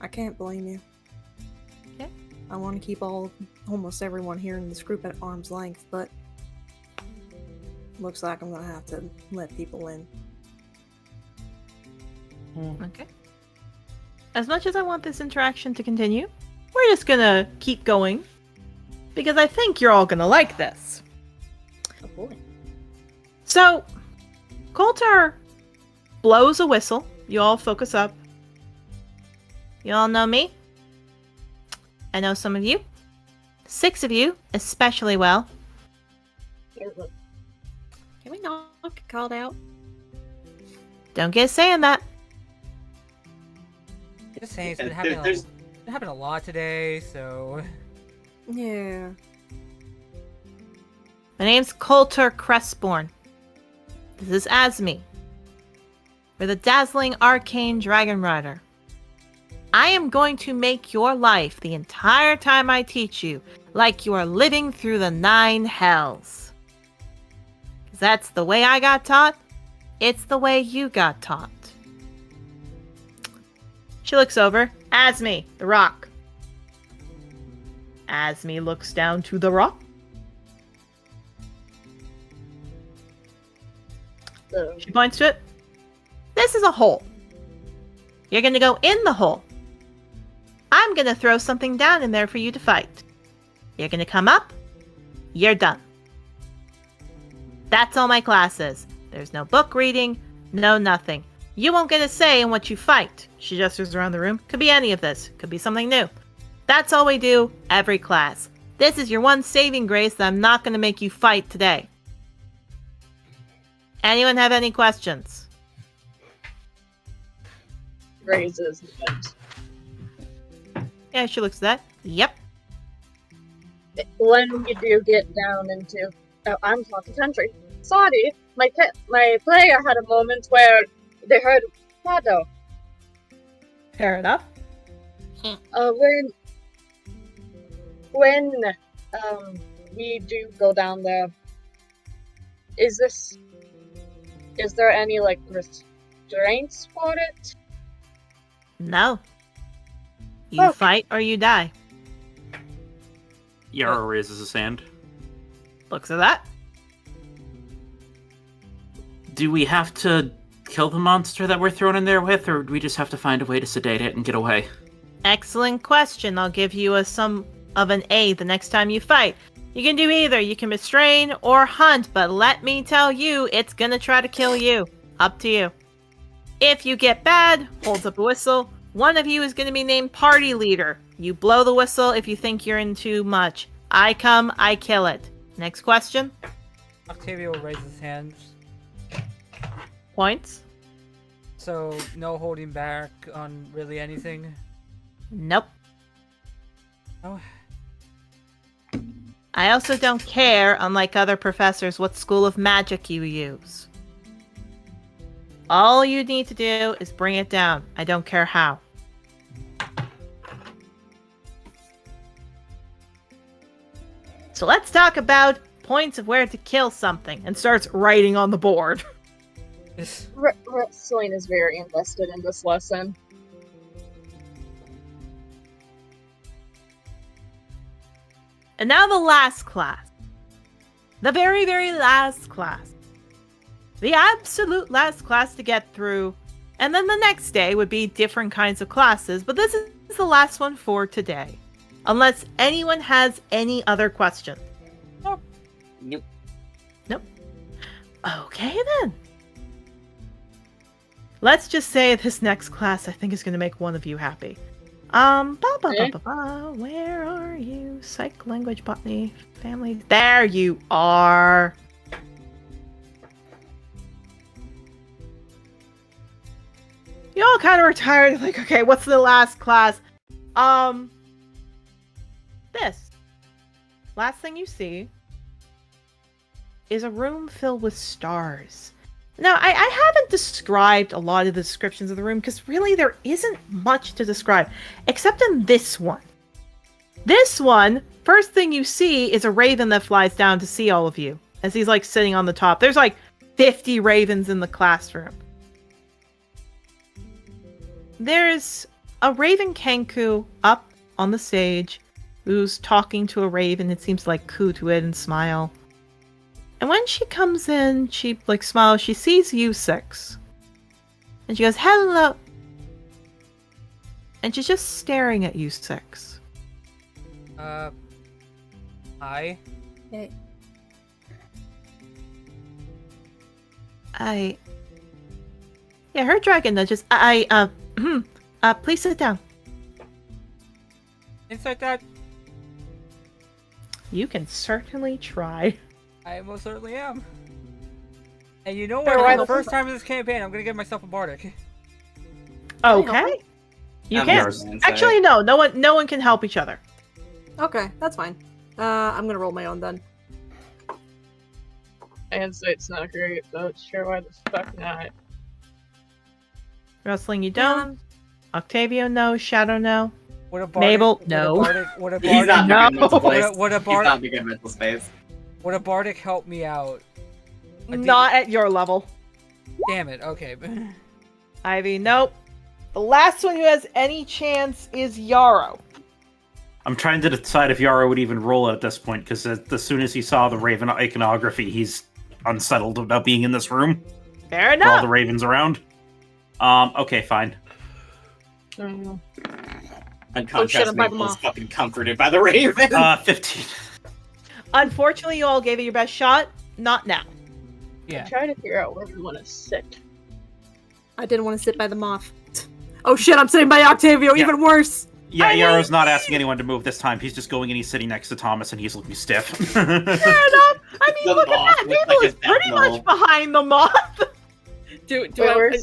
I can't blame you. Okay. I want to keep almost everyone here in this group at arm's length, but looks like I'm gonna have to let people in. Okay. As much as I want this interaction to continue, we're just gonna keep going. Because I think you're all gonna like this. Oh boy. So, Coulter blows a whistle. You all focus up. You all know me. I know some of you. 6 of you especially well. Can we not get called out? Don't get saying that. Just saying, it's Yeah, been happening, there's- been happening a lot today, so... Yeah. My name's Coulter Crestborn. This is Asmi. We're the dazzling arcane dragon rider. I am going to make your life the entire time I teach you like you are living through the 9 hells. 'Cause that's the way I got taught. It's the way you got taught. She looks over. Asmi, the rock. Asmi looks down to the rock. She points to it. This is a hole. You're going to go in the hole. I'm going to throw something down in there for you to fight. You're going to come up. You're done. That's all my class is. There's no book reading, no nothing. You won't get a say in what you fight. She gestures around the room. Could be any of this. Could be something new. That's all we do every class. This is your one saving grace that I'm not going to make you fight today. Anyone have any questions? Raises hands. Yeah, she looks at that. Yep. When you do get down into... Oh, I'm talking country. Sorry, my player had a moment where they heard shadow. Fair enough. When we do go down there, is there any like restraints for it? No. You fight or you die. Yarrow raises his hand. Looks at that. Do we have to kill the monster that we're thrown in there with, or do we just have to find a way to sedate it and get away? Excellent question. I'll give you a sum of an A the next time you fight. You can do either. You can restrain or hunt, but let me tell you, it's gonna try to kill you. Up to you. If you get bad, holds up a whistle, one of you is gonna be named party leader. You blow the whistle if you think you're in too much. I come, I kill it. Next question. Octavio will raise his hands. Points? So, no holding back on really anything? Nope. Oh. I also don't care, unlike other professors, what school of magic you use. All you need to do is bring it down. I don't care how. So let's talk about points of where to kill something, and starts writing on the board. Wrestling is very invested in this lesson. And now the last class. The very, very last class. The absolute last class to get through. And then the next day would be different kinds of classes, but this is the last one for today. Unless anyone has any other questions. Nope. Nope. Okay then. Let's just say this next class I think is going to make one of you happy. Where are you? Psych, language, botany, family. There you are. You all kind of retired. Like, okay, what's the last class? This. Last thing you see is a room filled with stars. Now, I haven't described a lot of the descriptions of the room because really there isn't much to describe, except in this one. This one, first thing you see is a raven that flies down to see all of you as he's like sitting on the top. There's like 50 ravens in the classroom. There's a raven Kenku up on the stage who's talking to a raven. It seems like coo to it and smile. And when she comes in, she like smiles. She sees you 6. And she goes, hello. And she's just staring at you 6. Hi. Hey. Yeah, her dragon nudges. Please sit down. Inside that. You can certainly try. I most certainly am. And you know Sure, what? why For the the first time in this campaign, I'm gonna give myself a bardic. Okay. You I'm can. yours, Actually, no. No one can help each other. Okay, that's fine. I'm gonna roll my own then. Insight's not great, but sure, why the fuck not? Wrestling, you don't. Octavio, no. Shadow, no. Would a bardic, Mabel, would no. A bardic, would a He's bardic, not in a good mental place. Would a He's not bardic, in a good mental space. would a bardic help me out? Not at your level. Damn it. Okay. Ivy, nope. The last one who has any chance is Yarrow. I'm trying to decide if Yarrow would even roll at this point, because as soon as he saw the Raven iconography, he's unsettled about being in this room. Fair For all enough. the ravens around. Okay, fine. And shit, contrast, I'm by the Mabel is moth. fucking comforted by the raven. 15. Unfortunately, you all gave it your best shot. Not now. Yeah. I'm trying to figure out where we want to sit. I didn't want to sit by the moth. Oh shit, I'm sitting by Octavio, Yeah. even worse! Yeah, Yarrow's not asking anyone to move this time. He's just going and he's sitting next to Thomas and he's looking stiff. Fair enough. I mean, The look at moth that. looks Mabel like is a pretty death much behind the moth. Do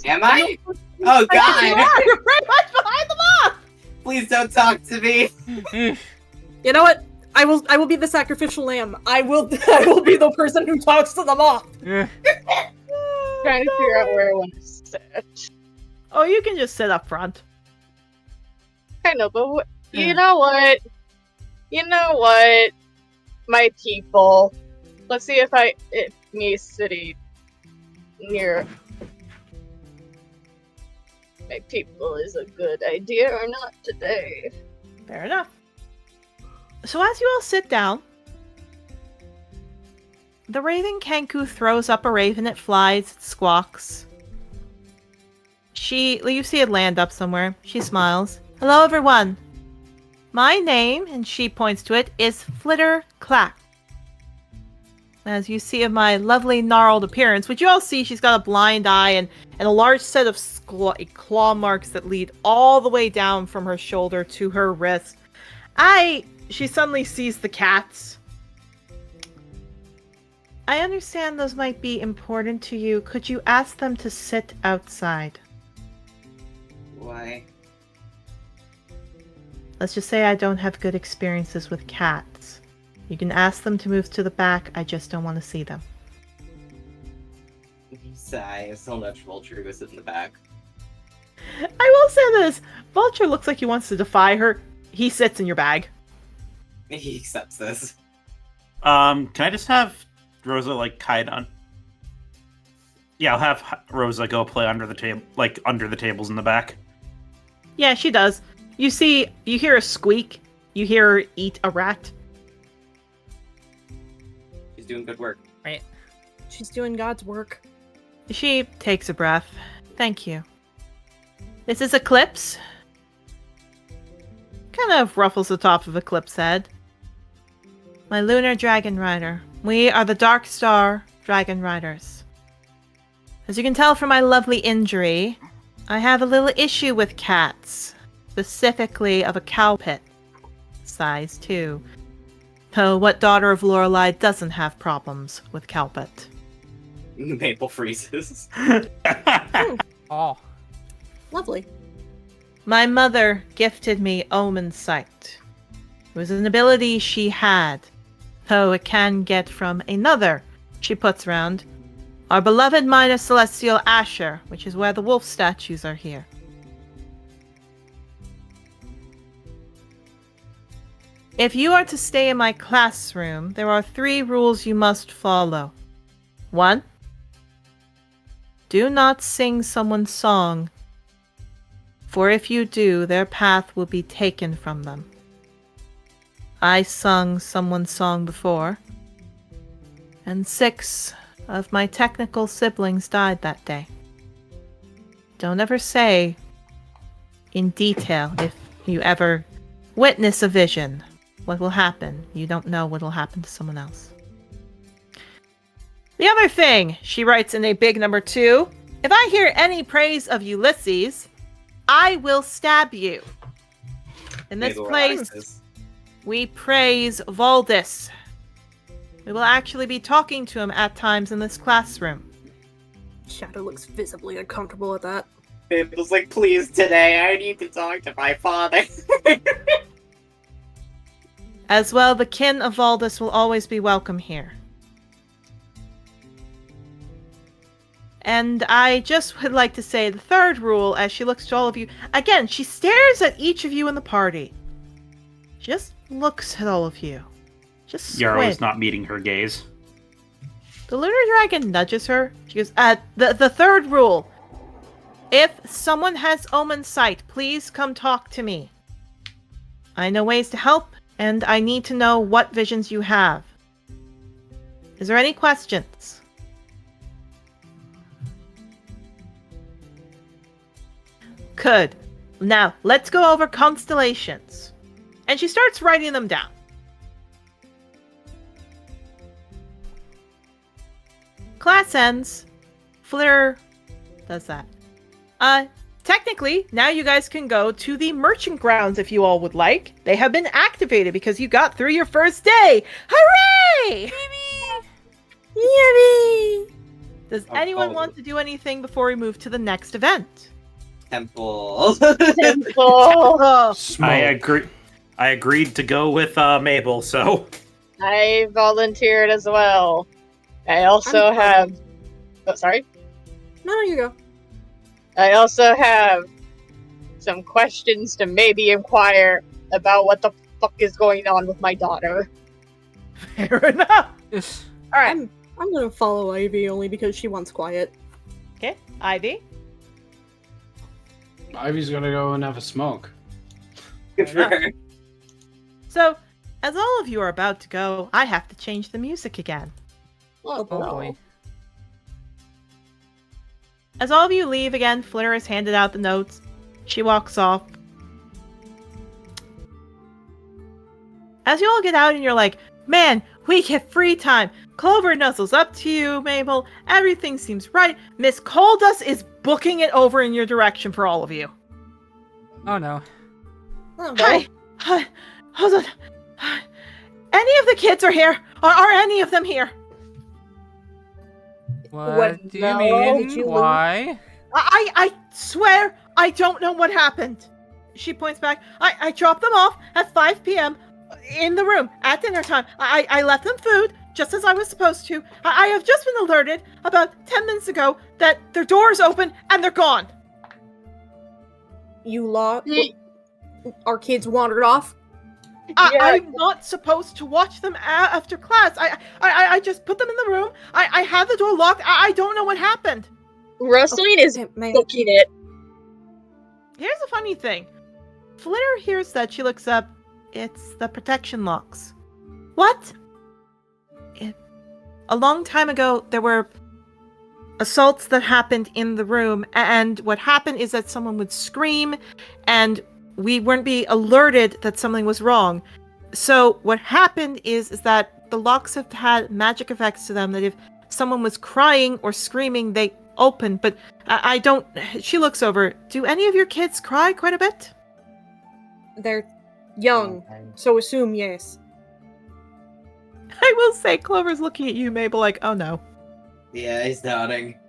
Am I? Oh You god! are. You're pretty much behind the moth. Please don't talk to me. You know what? I will be the sacrificial lamb. I will be the person who talks to the moth. Trying to figure out where I want to sit. Oh, you can just sit up front. I know, but you know what? You know what? My people. Let's see if me sitting near my people is a good idea or not today. Fair enough. So as you all sit down, the Raven Kenku throws up a raven. It flies, it squawks. You see it land up somewhere. She smiles. Hello, everyone. My name, and she points to it, is Flitter Clack. As you see of my lovely gnarled appearance, which you all see, she's got a blind eye and a large set of claw marks that lead all the way down from her shoulder to her wrist. She suddenly sees the cats. I understand those might be important to you. Could you ask them to sit outside? Why? Let's just say I don't have good experiences with cats. You can ask them to move to the back. I just don't want to see them. Sigh. I still nudge Vulture to go sit in the back. I will say this. Vulture looks like he wants to defy her. He sits in your bag. He accepts this. Can I just have Rosa, hide on... Yeah, I'll have Rosa go play under the table, under the tables in the back. Yeah, she does. You hear a squeak. You hear her eat a rat. She's doing good work. Right. She's doing God's work. She takes a breath. Thank you. This is Eclipse. Kind of ruffles the top of Eclipse's head. My lunar dragon rider. We are the Dark Star Dragon Riders. As you can tell from my lovely injury, I have a little issue with cats. Specifically of a cow pit. Size 2. Oh, what daughter of Lorelei doesn't have problems with cowpit? Maple freezes. Oh. Lovely. My mother gifted me Omen Sight. It was an ability she had, though it can get from another she puts round. Our beloved minor celestial Asher, which is where the wolf statues are here. If you are to stay in my classroom, there are 3 rules you must follow. 1. Do not sing someone's song, for if you do, their path will be taken from them. I sung someone's song before, and 6 of my technical siblings died that day. Don't ever say in detail if you ever witness a vision what will happen. You don't know what will happen to someone else. The other thing, she writes in a big number 2, if I hear any praise of Ulysses, I will stab you. In this Mabel place, relaxes. we praise Valdis, We will actually be talking to him at times in this classroom. Shadow looks visibly uncomfortable at that. Mabel's like, please, today, I need to talk to my father. As well, the kin of Valdis will always be welcome here. And I just would like to say the third rule, as she looks to all of you. Again, she stares at each of you in the party. She just looks at all of you. Just Yarrow squint. is not meeting her gaze. The lunar dragon nudges her. She goes, the third rule. If someone has omen sight, please come talk to me. I know ways to help, and I need to know what visions you have. Is there any questions? Good. Now, let's go over constellations. And she starts writing them down. Class ends. Flitter does that. Technically, now you guys can go to the merchant grounds if you all would like. They have been activated because you got through your first day. Hooray! Yippee! Does anyone want to do anything before we move to the next event? Temple. Temple. I agreed to go with Mabel, so I volunteered as well. I also have. Oh, sorry. No, you go. I also have some questions to maybe inquire about what the fuck is going on with my daughter. Fair enough. All right. I'm gonna follow Ivy only because she wants quiet. Okay, Ivy. Ivy's gonna go and have a smoke. Good for her. So, as all of you are about to go, I have to change the music again. Oh boy. As all of you leave again, Flitter has handed out the notes. She walks off. As you all get out and you're like, man, we get free time. Clover nuzzles up to you, Mabel. Everything seems right. Miss Coldust is booking it over in your direction for all of you. Oh no. Hi. Hold on. Any of the kids are here? Are any of them here? What do you no, mean? did you Why? I swear I don't know what happened. She points back. I dropped them off at 5 p.m. in the room at dinner time. I left them food just as I was supposed to. I have just been alerted about 10 minutes ago that their door is open and they're gone. You our kids wandered off? I'm not supposed to watch them after class. I just put them in the room. I had the door locked. I don't know what happened. Rustling is booking it. Here's a funny thing. Flitter hears that. She looks up. It's the protection locks. What? A long time ago, there were assaults that happened in the room, and what happened is that someone would scream, and we wouldn't be alerted that something was wrong. So what happened is that the locks have had magic effects to them, that if someone was crying or screaming, they open. But I don't... She looks over. Do any of your kids cry quite a bit? They're young, so assume yes. I will say Clover's looking at you, Mabel, like, oh no. Yeah, he's nodding.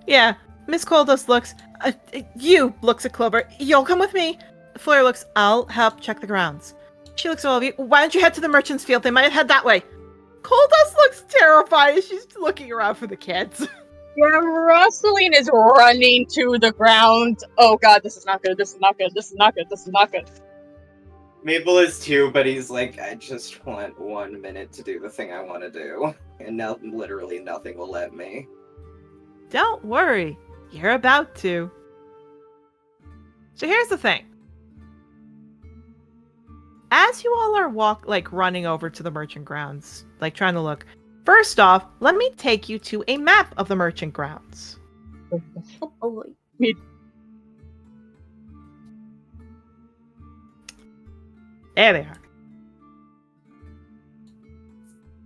Yeah, Miss Coldust looks... you looks at Clover. You'll come with me. Fleur looks, I'll help check the grounds. She looks at all of you. Why don't you head to the merchant's field? They might have head that way. Coldust looks terrified as she's looking around for the kids. Yeah, Rustling is running to the ground. Oh god, this is not good. This is not good. This is not good. This is not good. Mabel is too, but he's like, I just want 1 minute to do the thing I want to do. And now literally nothing will let me. Don't worry. You're about to. So here's the thing. As you all are running over to the merchant grounds, trying to look, first off, let me take you to a map of the merchant grounds. Oh, There they are.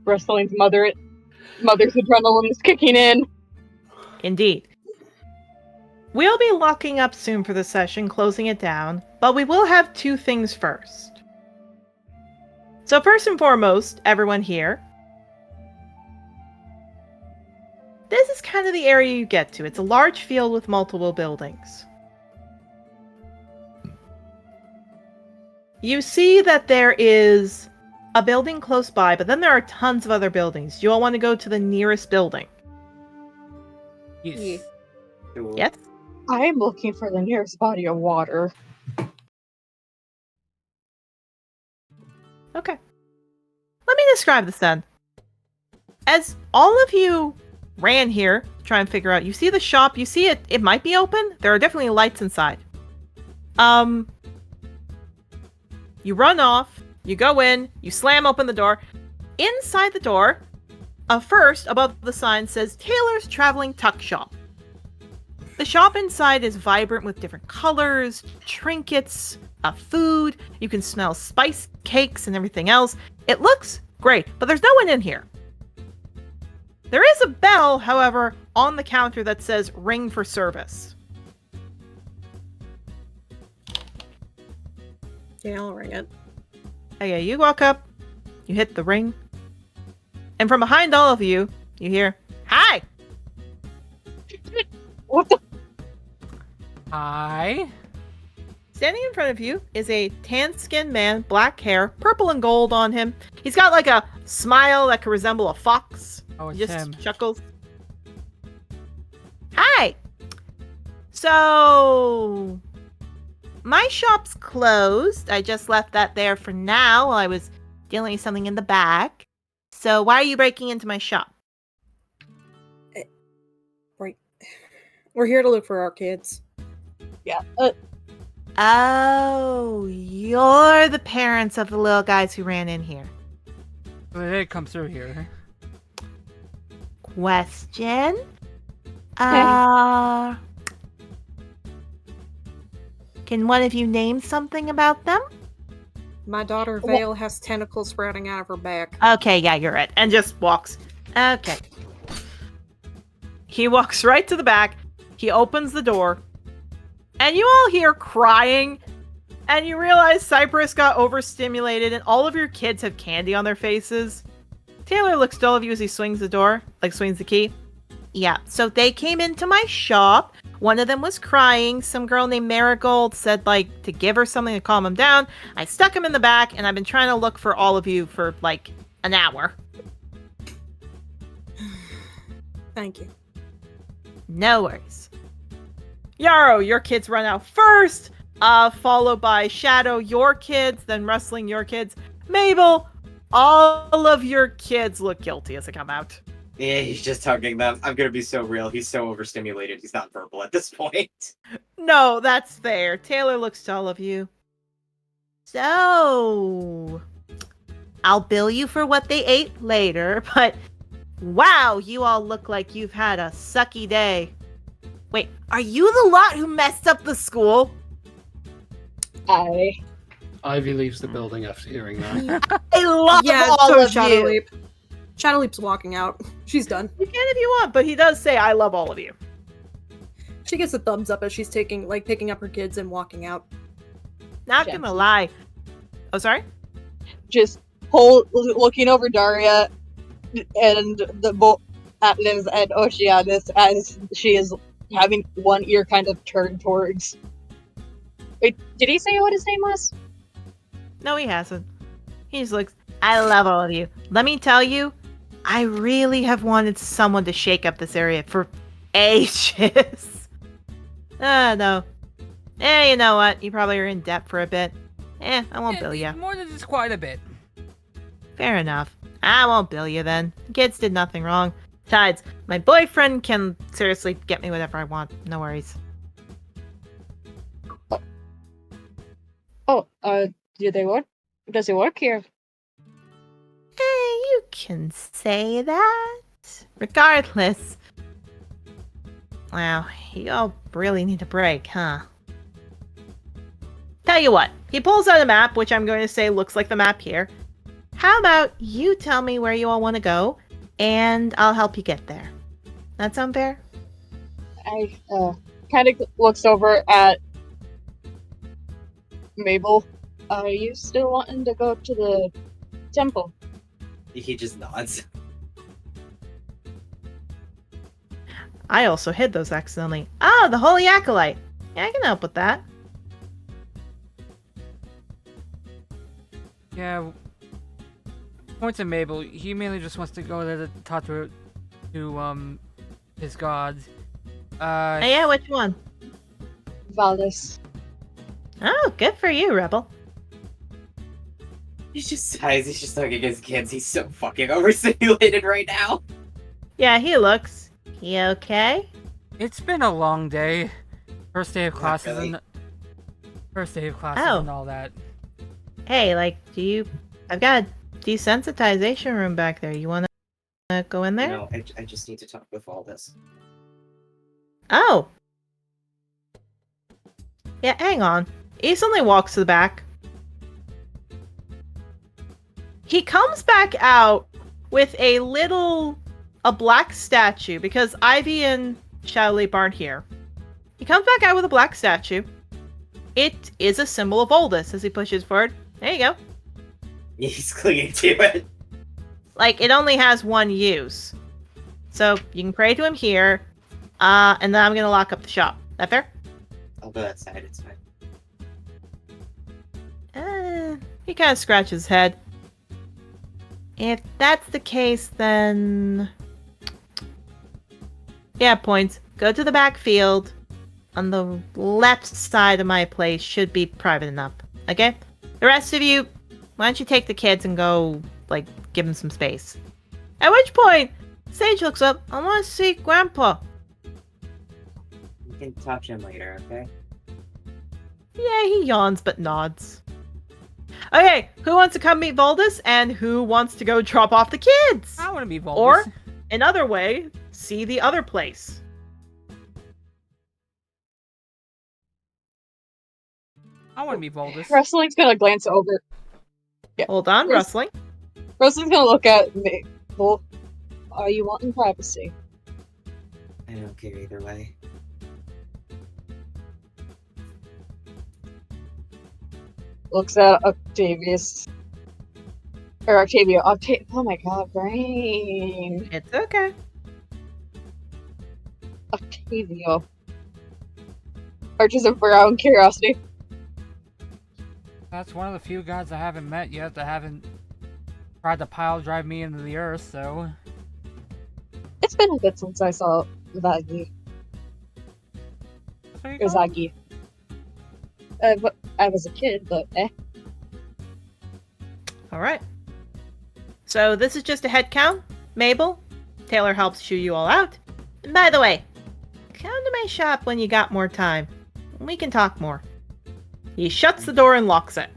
Rustling's mother's adrenaline is kicking in. Indeed. We'll be locking up soon for the session, closing it down, but we will have two things first. So first and foremost, everyone here, this is kind of the area you get to. It's a large field with multiple buildings. You see that there is a building close by, but then there are tons of other buildings. Do you all want to go to the nearest building? Yes. Yes? I am looking for the nearest body of water. Okay. Let me describe this then. As all of you ran here to try and figure out, you see the shop, you see it might be open. There are definitely lights inside. You run off, you go in, you slam open the door. Inside the door, first, above the sign says Taylor's Traveling Tuck Shop. The shop inside is vibrant with different colors, trinkets, food. You can smell spice cakes and everything else. It looks great, but there's no one in here. There is a bell, however, on the counter that says ring for service. Yeah, I'll ring it. Okay, you walk up, you hit the ring, and from behind all of you, you hear, "Hi!" What the? Hi. Standing in front of you is a tan-skinned man, black hair, purple and gold on him. He's got like a smile that could resemble a fox. Oh, it's He just him. chuckles. Hi! So, my shop's closed. I just left that there for now while I was dealing with something in the back. So why are you breaking into my shop? Right. We're here to look for our kids. Yeah. Oh, you're the parents of the little guys who ran in here. So they did come through here. Question? Can one of you name something about them? My daughter Vale has tentacles sprouting out of her back. Okay, yeah, you're right. And just walks. Okay. He walks right to the back. He opens the door. And you all hear crying. And you realize Cypress got overstimulated and all of your kids have candy on their faces. Taylor looks to all of you as he swings the door, swings the key. Yeah, so they came into my shop. One of them was crying. Some girl named Marigold said, to give her something to calm him down. I stuck him in the back, and I've been trying to look for all of you for, an hour. Thank you. No worries. Yarrow, your kids run out first, followed by Shadow, your kids, then Rustling, your kids. Mabel, all of your kids look guilty as they come out. Yeah, he's just hugging them. I'm gonna be so real. He's so overstimulated. He's not verbal at this point. No, that's fair. Taylor looks to all of you. So, I'll bill you for what they ate later, but wow, you all look like you've had a sucky day. Wait, are you the lot who messed up the school? Ivy leaves the building after hearing that. I love all so of Shadowleap. you. Shadowleap's walking out. She's done. You can if you want, but he does say, "I love all of you." She gets a thumbs up as she's picking up her kids and walking out. Not gonna lie. Oh, sorry? Just looking over Daria and Atlas and Oceanus as she is having one ear kind of turned towards. Wait, did he say what his name was? No, he hasn't. He just looks, "I love all of you. Let me tell you, I really have wanted someone to shake up this area for ages." No. You know what? You probably are in debt for a bit. I won't bill you. More than just quite a bit. Fair enough. I won't bill you then. The kids did nothing wrong. Besides, my boyfriend can seriously get me whatever I want. No worries. Do they work? Does he work here? You can say that. Regardless. Wow, you all really need a break, huh? Tell you what, he pulls out a map, which I'm going to say looks like the map here. How about you tell me where you all want to go, and I'll help you get there. That sound fair? I kind of looks over at Mabel. Are you still wanting to go to the temple. He just nods. I also hid those accidentally. Ah, the Holy Acolyte. Yeah, I can help with that. Yeah. Points to Mabel. He mainly just wants to go there to talk to his gods. Yeah, which one? Valdis. Oh, good for you, Rebel. He's just sighs. He's just hugging his kids. He's so fucking overstimulated right now. Yeah, he looks. He okay? It's been a long day. First day of classes really. and all that. Hey, like, I've got a desensitization room back there. You wanna go in there? No, I just need to talk with all this. Oh. Yeah, hang on. He suddenly walks to the back. He comes back out with a black statue, because Ivy and Shadowleap aren't here. He comes back out with a black statue. It is a symbol of Oldest as he pushes forward. There you go. He's clinging to it. Like, it only has one use. So, you can pray to him here, and then I'm gonna lock up the shop. That fair? I'll go outside, it's fine. He kind of scratches his head. If that's the case, then... Yeah, points. Go to the back field. On the left side of my place should be private enough. Okay? The rest of you, why don't you take the kids and go, like, give them some space. At which point, Sage looks up. I want to see Grandpa. We can talk to him later, okay? Yeah, he yawns but nods. Okay, who wants to come meet Voldus, and who wants to go drop off the kids? I want to meet Voldus. Or, another way, see the other place. I want to meet Voldus. Wrestling's gonna glance over. Yeah. Hold on, Rustling. Wrestling's gonna look at me. Well, are you wanting privacy? I don't care either way. Looks at Octavius. Or Octavia. Oh my god, brain. It's okay. Octavio. Arches a brow in curiosity. That's one of the few gods I haven't met yet that haven't tried to pile drive me into the earth, so... It's been a bit since I saw Vagi. Or Zagi. But I was a kid, but eh. Alright. So this is just a head count. Mabel, Taylor helps shoo you all out. And by the way, come to my shop when you got more time. We can talk more. He shuts the door and locks it.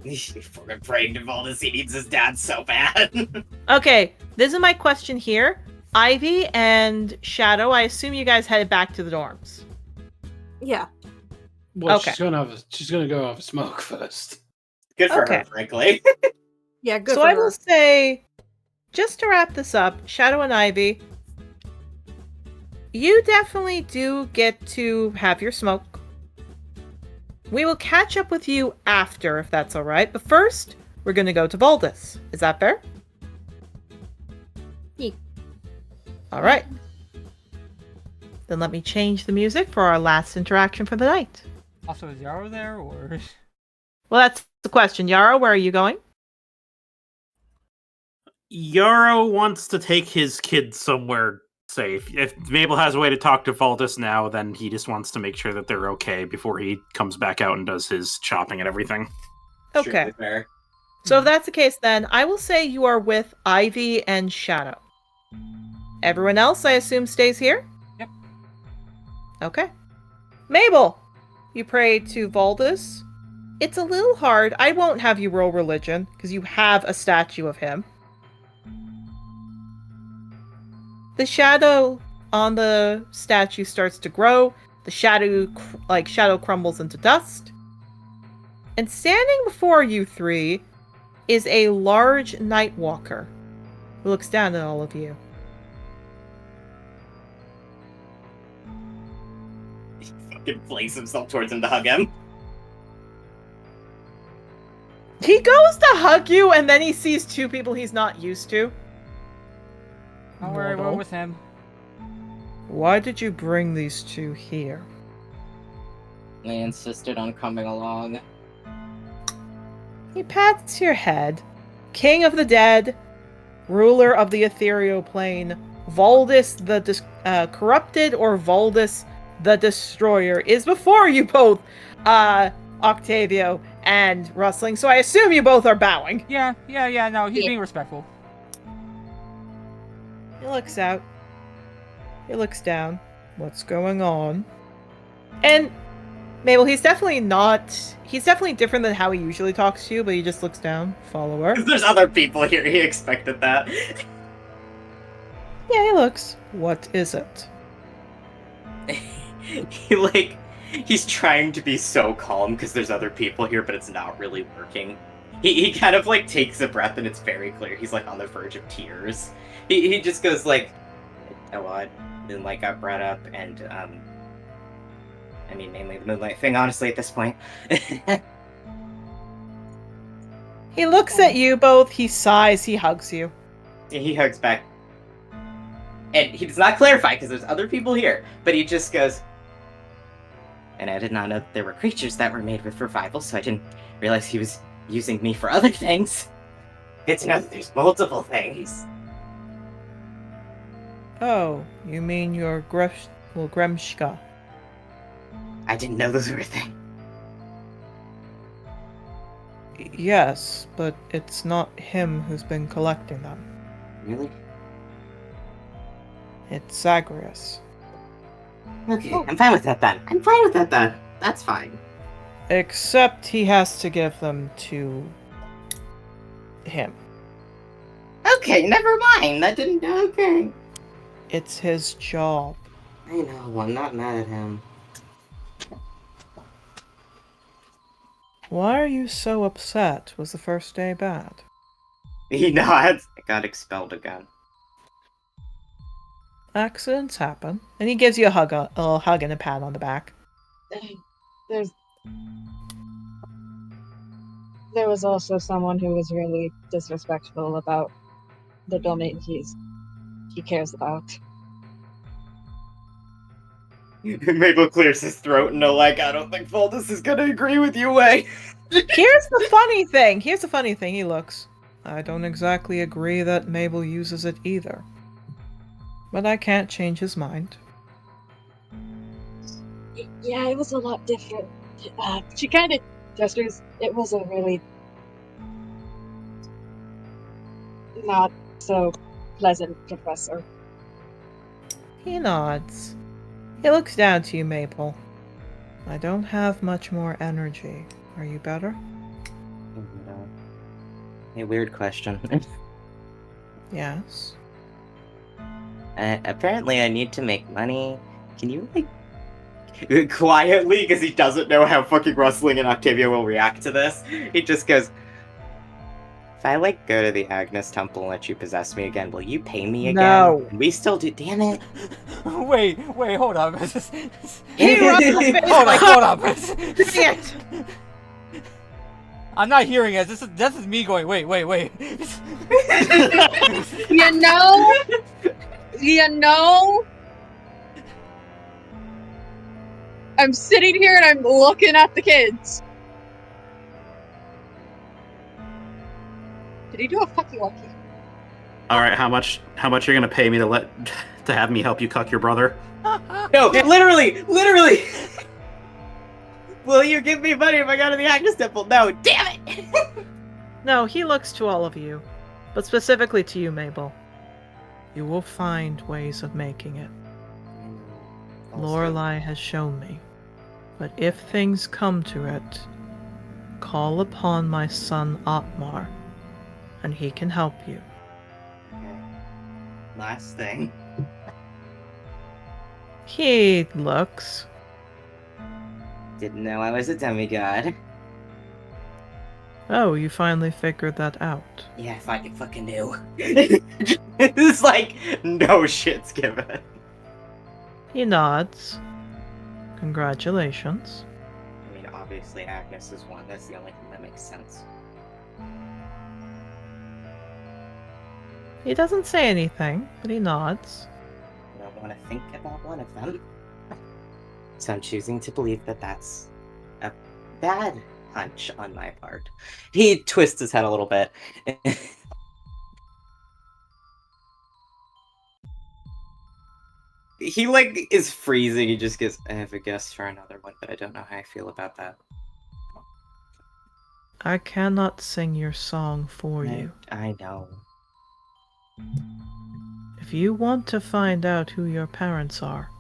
He's fucking praying to Voldus. He needs his dad so bad. Okay, this is my question here. Ivy and Shadow, I assume you guys headed back to the dorms. Yeah. Well, Okay. she's gonna go have a smoke first. Good for Okay. her, frankly. Yeah, good So for I her. will say, just to wrap this up, Shadow and Ivy, you definitely do get to have your smoke. We will catch up with you after, if that's alright. But first, we're going to go to Voldus. Is that fair? Yeah. Alright. Then let me change the music for our last interaction for the night. Also, is Yarrow there, or...? Well, that's the question. Yarrow, where are you going? Yarrow wants to take his kids somewhere safe. If Mabel has a way to talk to Valdis now, then he just wants to make sure that they're okay before he comes back out and does his chopping and everything. Okay. Strictly fair. So if that's the case, then I will say you are with Ivy and Shadow. Everyone else, I assume, stays here? Yep. Okay. Mabel, you pray to Voldus. It's a little hard. I won't have you roll religion, because you have a statue of him. The shadow on the statue starts to grow. The shadow crumbles into dust. And standing before you three is a large night walker who looks down at all of you. He fucking flings himself towards him to hug him. He goes to hug you, and then he sees two people he's not used to. Don't worry, we're Mortal. with him. Why did you bring these two here? They insisted on coming along. He pats your head. King of the dead, ruler of the ethereal plane, Valdis the corrupted, or Valdis the destroyer, is before you both, Octavio and Rustling. So I assume you both are bowing. Yeah, no, he's being respectful. He looks out. He looks down. What's going on? And Mabel, he's definitely different than how he usually talks to you, but he just looks down. Follower. There's other people here, he expected that. Yeah, he looks. What is it? He's trying to be so calm because there's other people here, but it's not really working. He kind of takes a breath, and it's very clear he's on the verge of tears. He just goes oh, I didn't got brought up, and I mean, mainly the moonlight thing, honestly, at this point. He looks at you both, he sighs, he hugs you. He hugs back. And he does not clarify, because there's other people here, but he just goes, and I did not know that there were creatures that were made with revival, so I didn't realize he was using me for other things. It's not that there's multiple things. Oh, you mean your Gremshka? I didn't know those were a thing. Yes, but it's not him who's been collecting them. Really? It's Zagreus. Okay, I'm fine with that then. That's fine. Except he has to give them to him. Okay, never mind. That didn't... Okay. It's his job. I know, I'm not mad at him. Why are you so upset? Was the first day bad? He nods. I got expelled again. Accidents happen. And he gives you a little hug and a pat on the back. There was also someone who was really disrespectful about the domain he cares about. Mabel clears his throat and I don't think Valdis is gonna agree with you, Way. Here's the funny thing. He looks. I don't exactly agree that Mabel uses it either. But I can't change his mind. Yeah, it was a lot different. She kind of gestures. It was a really not so pleasant professor. He nods. He looks down to you, Maple. I don't have much more energy. Are you better? A weird question. Yes. Apparently I need to make money. Can you, quietly, because he doesn't know how fucking Rustling and Octavia will react to this, he just goes, if I, go to the Agnes Temple and let you possess me again, will you pay me again? No. We still do, damn it. Wait, hold on. He rubs his face hold on. Dang it! I'm not hearing it. This is me going, wait. You know, I'm sitting here and I'm looking at the kids. Did he do a fucking lucky? All right, how much you're gonna pay me to have me help you cuck your brother? No, literally. Will you give me money if I go to the Agnes Temple? No, damn it. No, he looks to all of you. But specifically to you, Mabel. You will find ways of making it. Lorelei has shown me. But if things come to it, call upon my son Otmar, and he can help you. Okay. Last thing. He looks. Didn't know I was a demigod. Oh, you finally figured that out. Yeah, if I fucking knew. It's no shit's given. He nods. Congratulations. I mean, obviously Agnes is one. That's the only thing that makes sense. He doesn't say anything, but he nods. I don't want to think about one of them. So I'm choosing to believe that that's a bad hunch on my part. He twists his head a little bit. He, is freezing. He just goes, I have a guess for another one, but I don't know how I feel about that. I cannot sing your song for you. I know. If you want to find out who your parents are,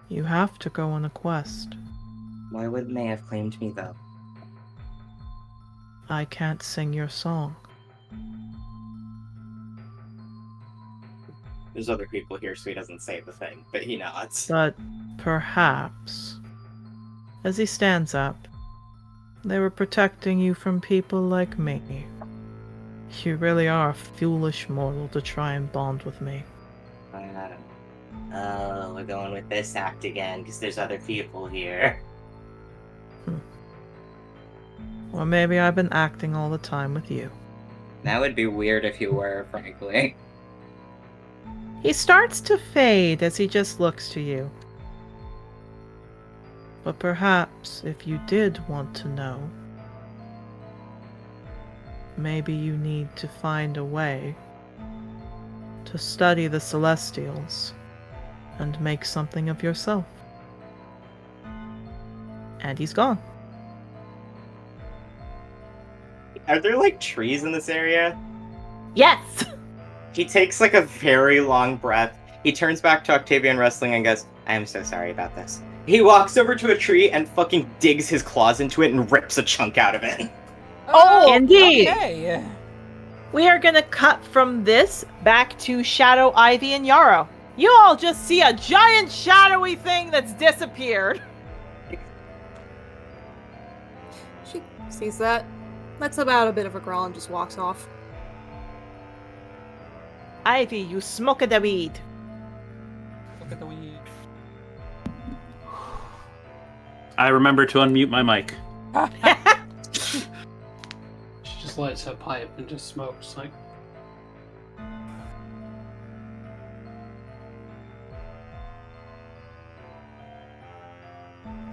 you have to go on a quest. Why wouldn't they have claimed me, though? I can't sing your song. There's other people here, so he doesn't say the thing, but he nods. But perhaps, as he stands up, they were protecting you from people like me. You really are a foolish mortal to try and bond with me. Oh, we're going with this act again, because there's other people here. Or maybe I've been acting all the time with you. That would be weird if you were, frankly. He starts to fade as he just looks to you. But perhaps if you did want to know, maybe you need to find a way to study the Celestials and make something of yourself. And he's gone. Are there, trees in this area? Yes! He takes, a very long breath. He turns back to Octavian Wrestling and goes, I am so sorry about this. He walks over to a tree and fucking digs his claws into it and rips a chunk out of it. Oh, indeed! Okay. We are gonna cut from this back to Shadow, Ivy, and Yarrow. You all just see a giant shadowy thing that's disappeared. She sees that, lets about a bit of a growl, and just walks off. Ivy, you smoke the weed. Look at the weed. I remember to unmute my mic. She just lights her pipe and just smokes,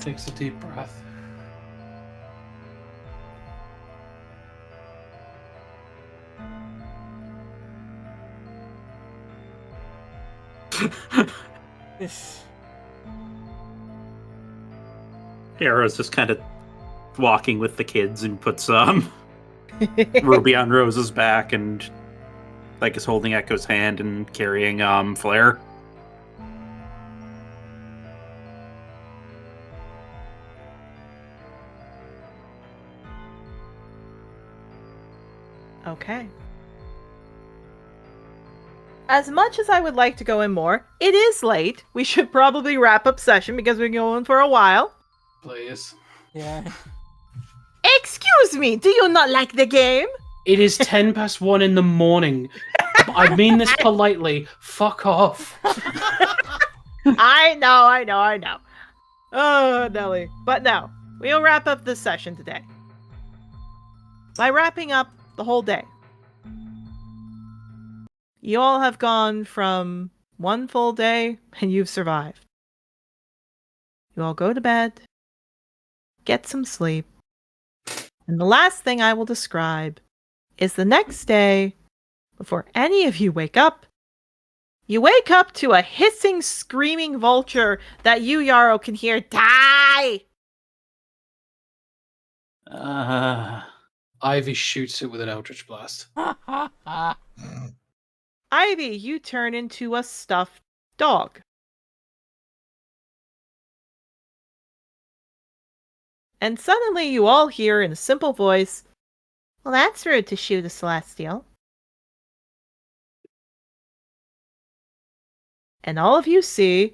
Takes a deep breath. Heroe's just kind of walking with the kids and puts Ruby on Rose's back and is holding Echo's hand and carrying Flare. Okay. As much as I would like to go in more, it is late. We should probably wrap up session because we're going for a while. Please. Yeah. Excuse me, do you not like the game? It is 1:10 in the morning. I mean this politely. Fuck off. I know. Oh, Nelly. But no, we'll wrap up this session today by wrapping up the whole day. You all have gone from one full day and you've survived. You all go to bed, get some sleep, and the last thing I will describe is the next day, before any of you wake up, you wake up to a hissing, screaming vulture that you, Yarrow, can hear die! Ivy shoots it with an Eldritch Blast. Ivy, you turn into a stuffed dog. And suddenly you all hear in a simple voice, well, that's rude to shoot a Celestial. And all of you see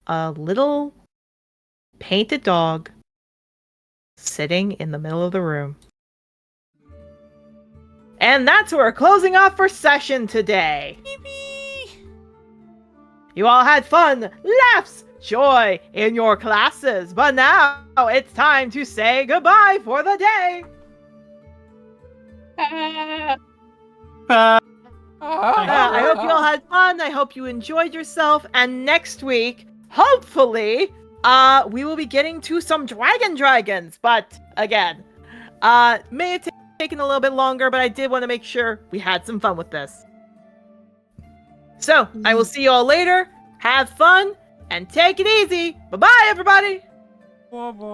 a little painted dog sitting in the middle of the room. And that's where we're closing off for session today. Yippee! You all had fun, laughs, joy in your classes, but now it's time to say goodbye for the day. I hope you all had fun. I hope you enjoyed yourself. And next week, hopefully, we will be getting to some dragons. But again, may have taken a little bit longer, but I did want to make sure we had some fun with this. So I will see you all later. Have fun and take it easy. Bye-bye, everybody. Bye-bye.